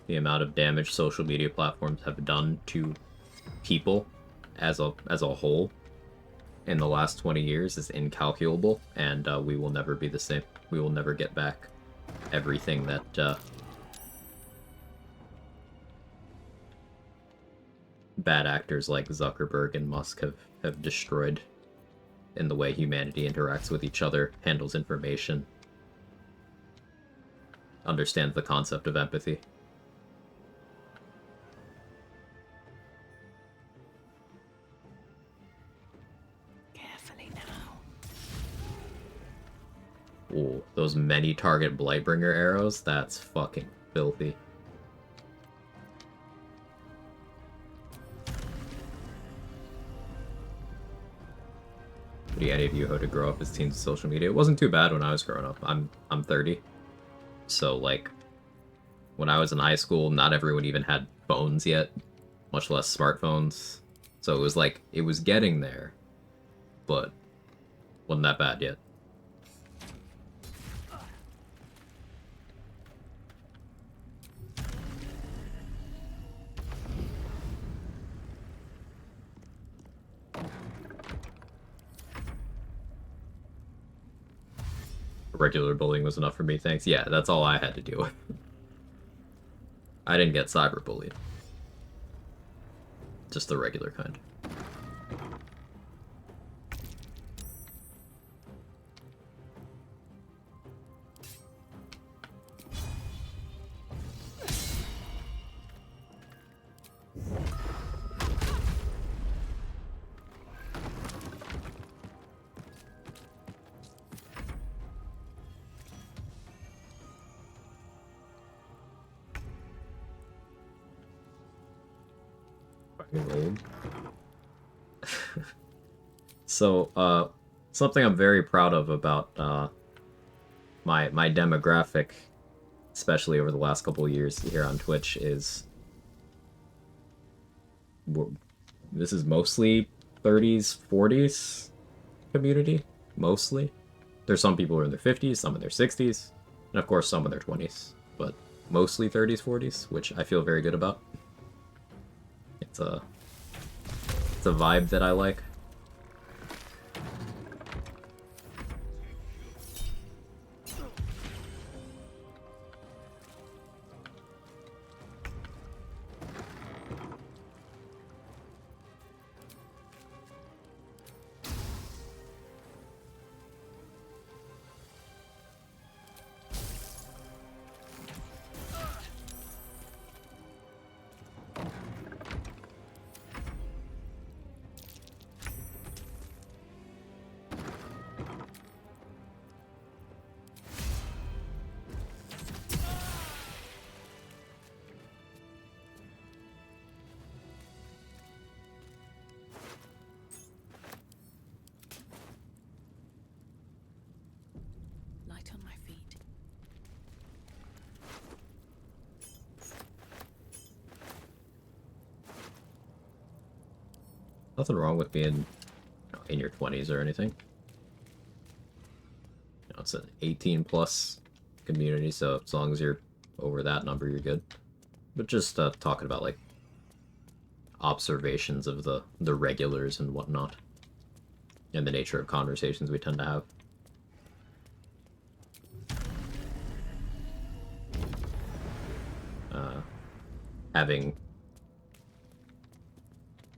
Speaker 1: The amount of damage social media platforms have done to people as a whole in the last 20 years is incalculable, and we will never be the same. We will never get back everything that bad actors like Zuckerberg and Musk have destroyed in the way humanity interacts with each other, handles information, understands the concept of empathy.
Speaker 12: Carefully now.
Speaker 1: Ooh, those many target Blightbringer arrows, that's fucking filthy. Do any of you had to grow up as teens with social media? It wasn't too bad when I was growing up. I'm 30. So like when I was in high school, not everyone even had phones yet, much less smartphones. So it was like it was getting there, but wasn't that bad yet. Regular bullying was enough for me, thanks. Yeah, that's all I had to deal with. I didn't get cyberbullied. Just the regular kind. Fucking old. So, something I'm very proud of about my demographic, especially over the last couple of years here on Twitch, is this is mostly 30s, 40s community, mostly. There's some people who are in their 50s, some in their 60s, and of course some in their 20s, but mostly 30s, 40s, which I feel very good about. It's a vibe that I like.
Speaker 12: Light on my feet.
Speaker 1: Nothing wrong with being in your 20s or anything. It's an 18 plus community, so as long as you're over that number, you're good. But just talking about like observations of the regulars and whatnot, and the nature of conversations we tend to have. Having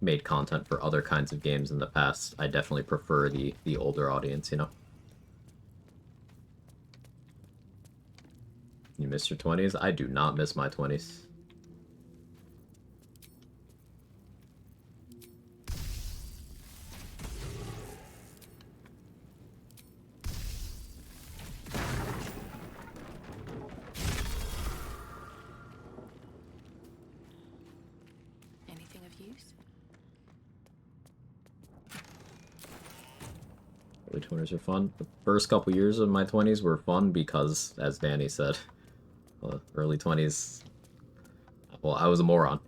Speaker 1: made content for other kinds of games in the past, I definitely prefer the older audience, you know? You miss your 20s? I do not miss my 20s.
Speaker 12: Anything of use?
Speaker 1: Early 20s are fun. The first couple years of my 20s were fun because, as Danny said, early 20s, well, I was a moron.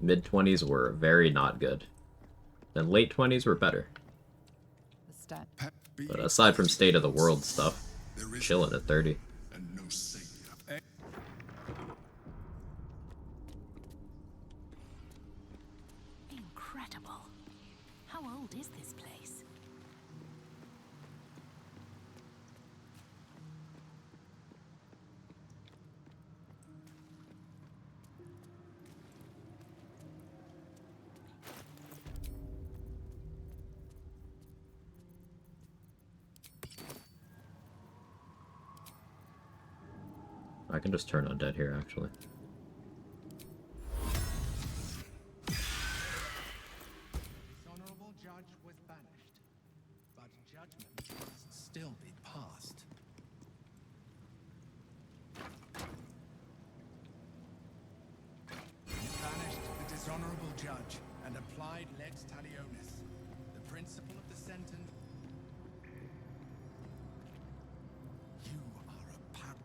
Speaker 1: Mid-20s were very not good. Then late 20s were better. But aside from state of the world stuff, chilling at 30.
Speaker 12: Incredible. How old is this place?
Speaker 1: I can just turn undead here, actually.
Speaker 4: Dishonorable judge was banished, but judgment must still be passed. You banished the dishonorable judge and applied lex talionis, the principle of the sentence. You are a par-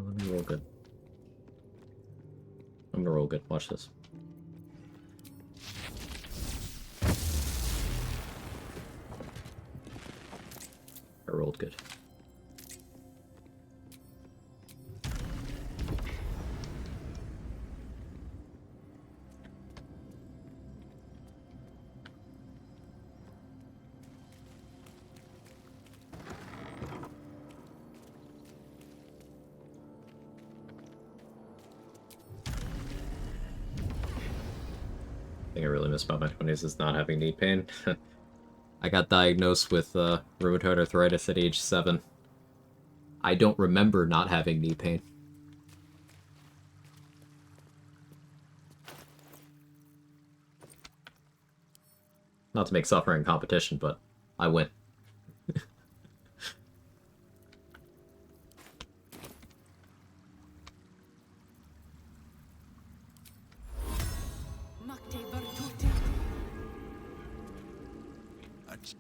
Speaker 1: Let me roll good. I'm gonna roll good. Watch this. I rolled good. thing I really miss about my 20s is not having knee pain. I got diagnosed with rheumatoid arthritis at age 7. I don't remember not having knee pain. Not to make suffering competition, but I win.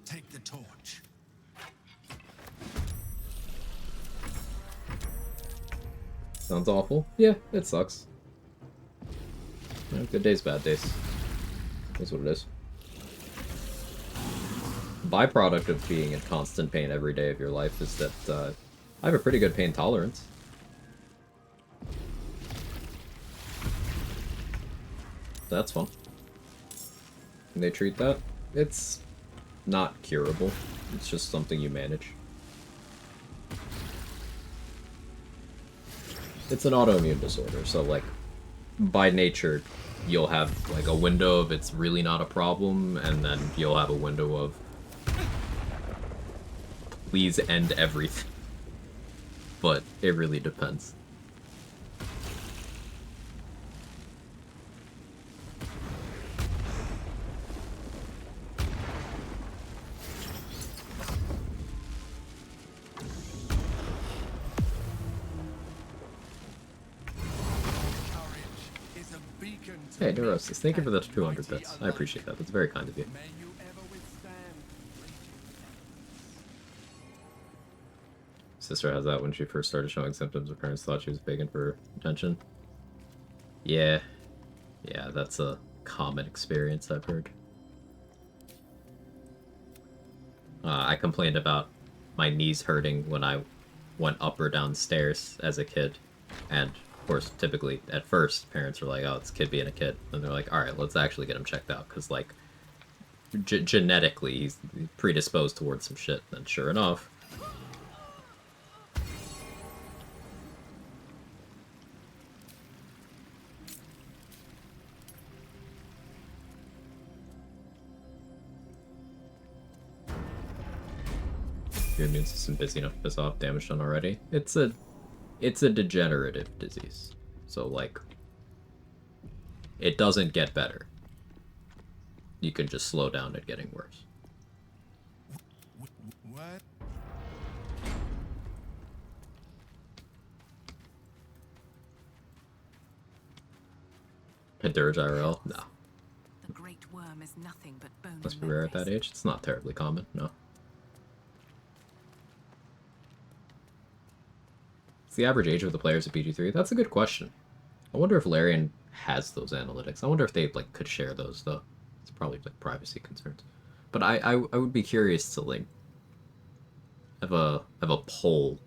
Speaker 14: Take the torch.
Speaker 1: Sounds awful. Yeah, it sucks. Good days, bad days. That's what it is. Byproduct of being in constant pain every day of your life is that I have a pretty good pain tolerance. That's fun. Can they treat that? It's not curable. It's just something you manage. It's an autoimmune disorder, so like by nature you'll have like a window of it's really not a problem, and then you'll have a window of please end everything. But it really depends. Hey, Neurosis, thank you for the 200 bits. I appreciate that. That's very kind of you. Sister has that when she first started showing symptoms. Her parents thought she was begging for attention. Yeah. Yeah, that's a common experience, I've heard. I complained about my knees hurting when I went up or down stairs as a kid. And, of course, typically, at first, parents are like, oh, it's a kid being a kid. And they're like, alright, let's actually get him checked out. Because, like, genetically, he's predisposed towards some shit. And sure enough... Your immune system busy enough to piss off, damage done already. It's a degenerative disease. So like it doesn't get better. You can just slow down it getting worse.
Speaker 14: What?
Speaker 1: Dirge IRL? No.
Speaker 21: The great worm is nothing but bone.
Speaker 1: Must be rare at that age. It's not terribly common, no. What's the average age of the players at BG3? That's a good question. I wonder if Larian has those analytics. I wonder if they like could share those though. It's probably like privacy concerns. But I would be curious to like have a poll,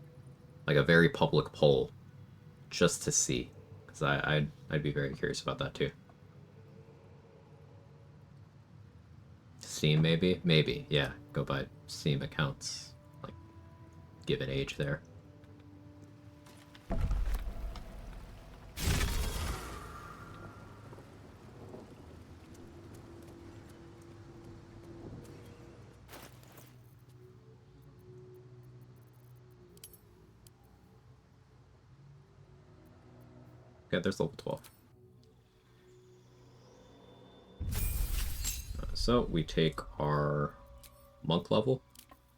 Speaker 1: like a very public poll, just to see, because I'd be very curious about that too. Steam maybe yeah. Go by Steam accounts, like give an age there. Okay, there's level 12. So we take our monk level.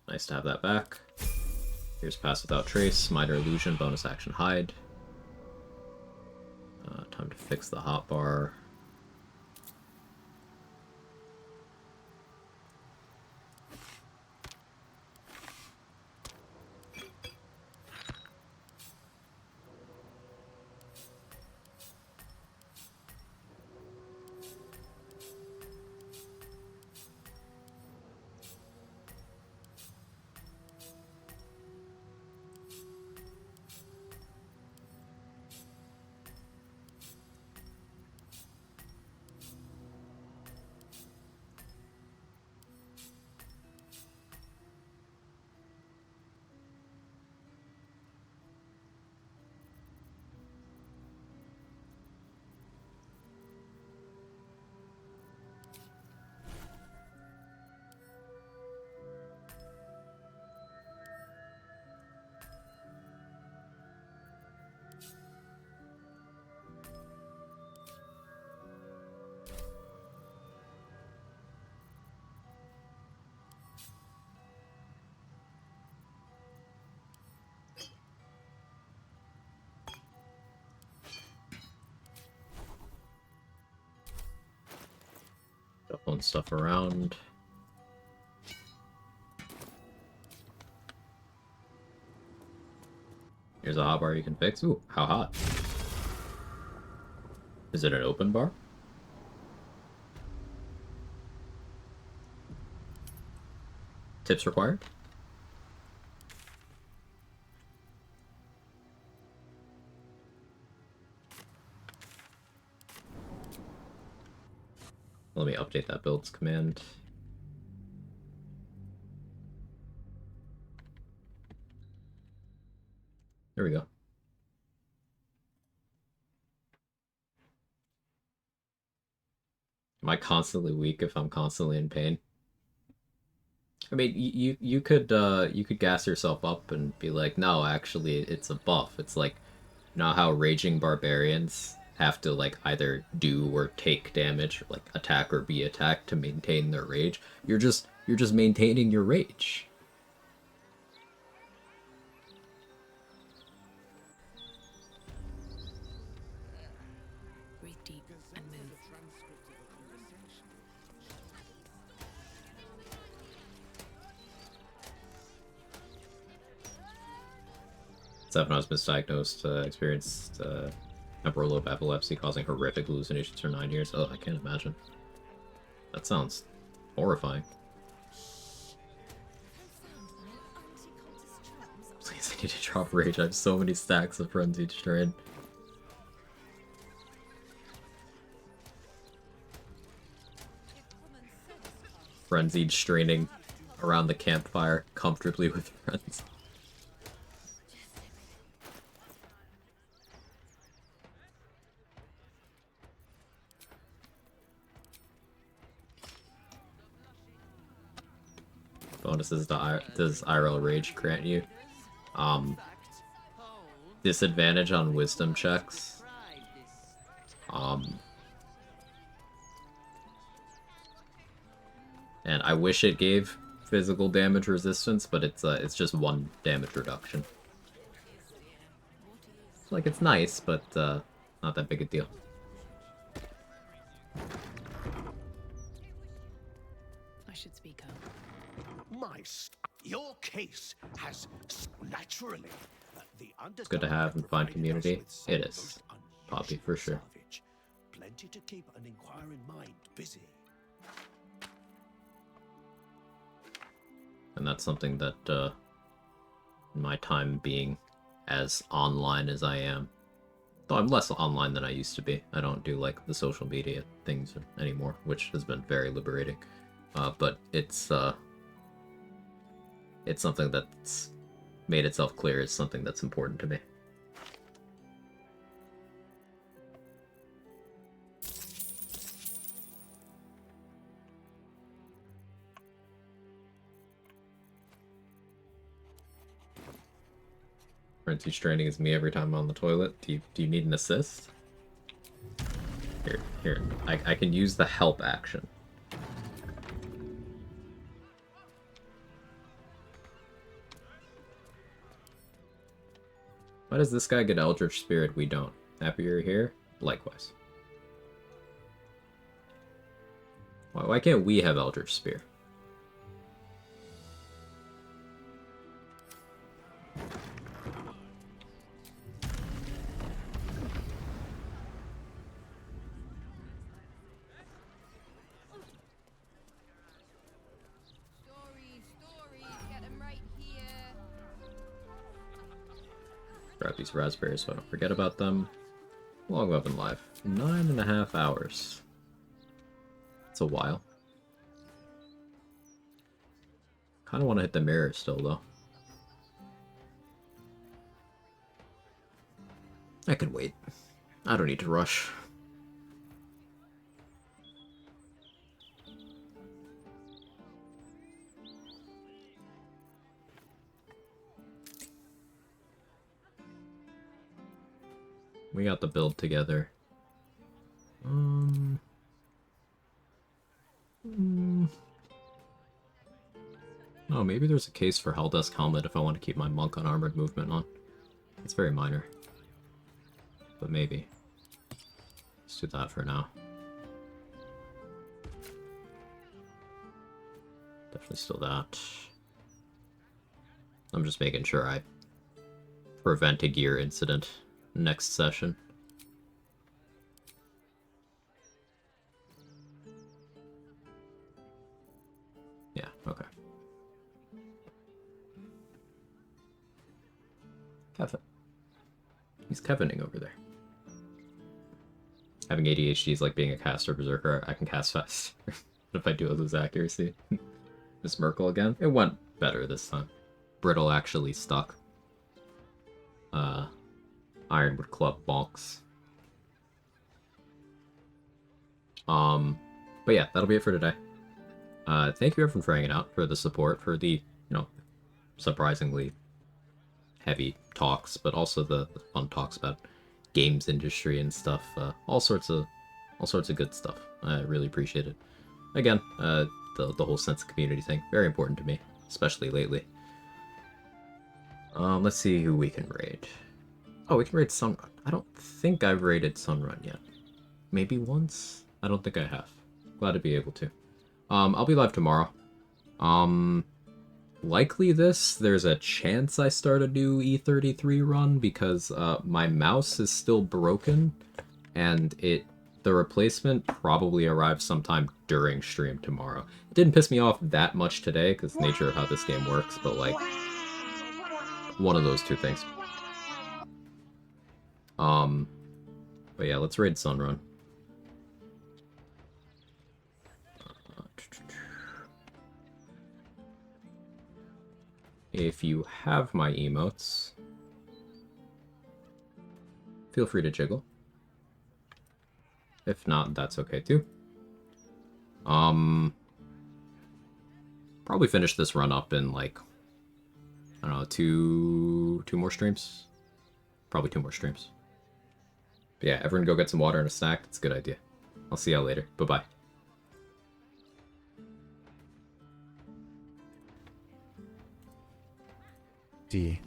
Speaker 1: Nice to have that back. Here's Pass Without Trace, Minor Illusion, bonus action hide. Time to fix the hotbar. throwing stuff around. Here's a hot bar you can fix. Ooh, how hot? Is it an open bar? Tips required? Let me update that builds command. There we go. Am I constantly weak if I'm constantly in pain? I mean, you could gas yourself up and be like, no, actually, it's a buff. It's like, you know how raging barbarians have to like either do or take damage, or, like attack or be attacked to maintain their rage. You're just maintaining your rage.
Speaker 12: Breathe deep and move.
Speaker 1: 7 was misdiagnosed, experienced temporal lobe epilepsy causing horrific hallucinations for 9 years. Oh, I can't imagine. That sounds horrifying. Please, I need to drop rage. I have so many stacks of frenzied strain. Frenzied straining around the campfire comfortably with friends. Bonuses does IRL Rage grant you? Disadvantage on wisdom checks. And I wish it gave physical damage resistance, but it's just 1 damage reduction. Like, it's nice, but not that big a deal.
Speaker 12: I should speak up.
Speaker 20: Your case has naturally
Speaker 1: It's good to have and find community. It is. Poppy, for sure.
Speaker 20: Plenty to keep an inquiring mind busy.
Speaker 1: And that's something that, in my time being as online as I am, though I'm less online than I used to be. I don't do, like, the social media things anymore, which has been very liberating. But it's something that's made itself clear as something that's important to me. Frenzy straining is me every time I'm on the toilet. Do you need an assist? Here. I can use the help action. Why does this guy get Eldritch Spirit? We don't. Happy you're here? Likewise. Why can't we have Eldritch Spear? Grab these raspberries so I don't forget about them. Long weapon life. 9.5 hours. It's a while. Kind of want to hit the mirror still, though. I can wait. I don't need to rush. We got the build together. Oh, maybe there's a case for Helldusk Helmet if I want to keep my Monk Unarmored movement on. It's very minor. But maybe. Let's do that for now. There's still that. I'm just making sure I prevent a gear incident next session. Yeah, okay. Kevin. He's Kevining over there. Having ADHD is like being a caster berserker. I can cast faster if I do lose accuracy. Miss Merkel again. It went better this time. Brittle actually stuck. Ironwood Club bonks. But yeah, that'll be it for today. Thank you everyone for hanging out, for the support, for the, surprisingly heavy talks, but also the fun talks about games industry and stuff. All sorts of good stuff. I really appreciate it. Again, the whole sense of community thing, very important to me, especially lately. Let's see who we can raid. Oh, we can raid Sunrun. I don't think I've raided Sunrun yet. Maybe once? I don't think I have. Glad to be able to. I'll be live tomorrow. Likely there's a chance I start a new E33 run because my mouse is still broken and the replacement probably arrives sometime during stream tomorrow. It didn't piss me off that much today because nature of how this game works, but like one of those two things. But yeah, let's raid Sunrun. If you have my emotes, feel free to jiggle. If not, that's okay too. Probably finish this run up in like, I don't know, two more streams? Probably 2 more streams. But yeah, everyone go get some water and a snack. It's a good idea. I'll see y'all later. Bye-bye.
Speaker 6: D.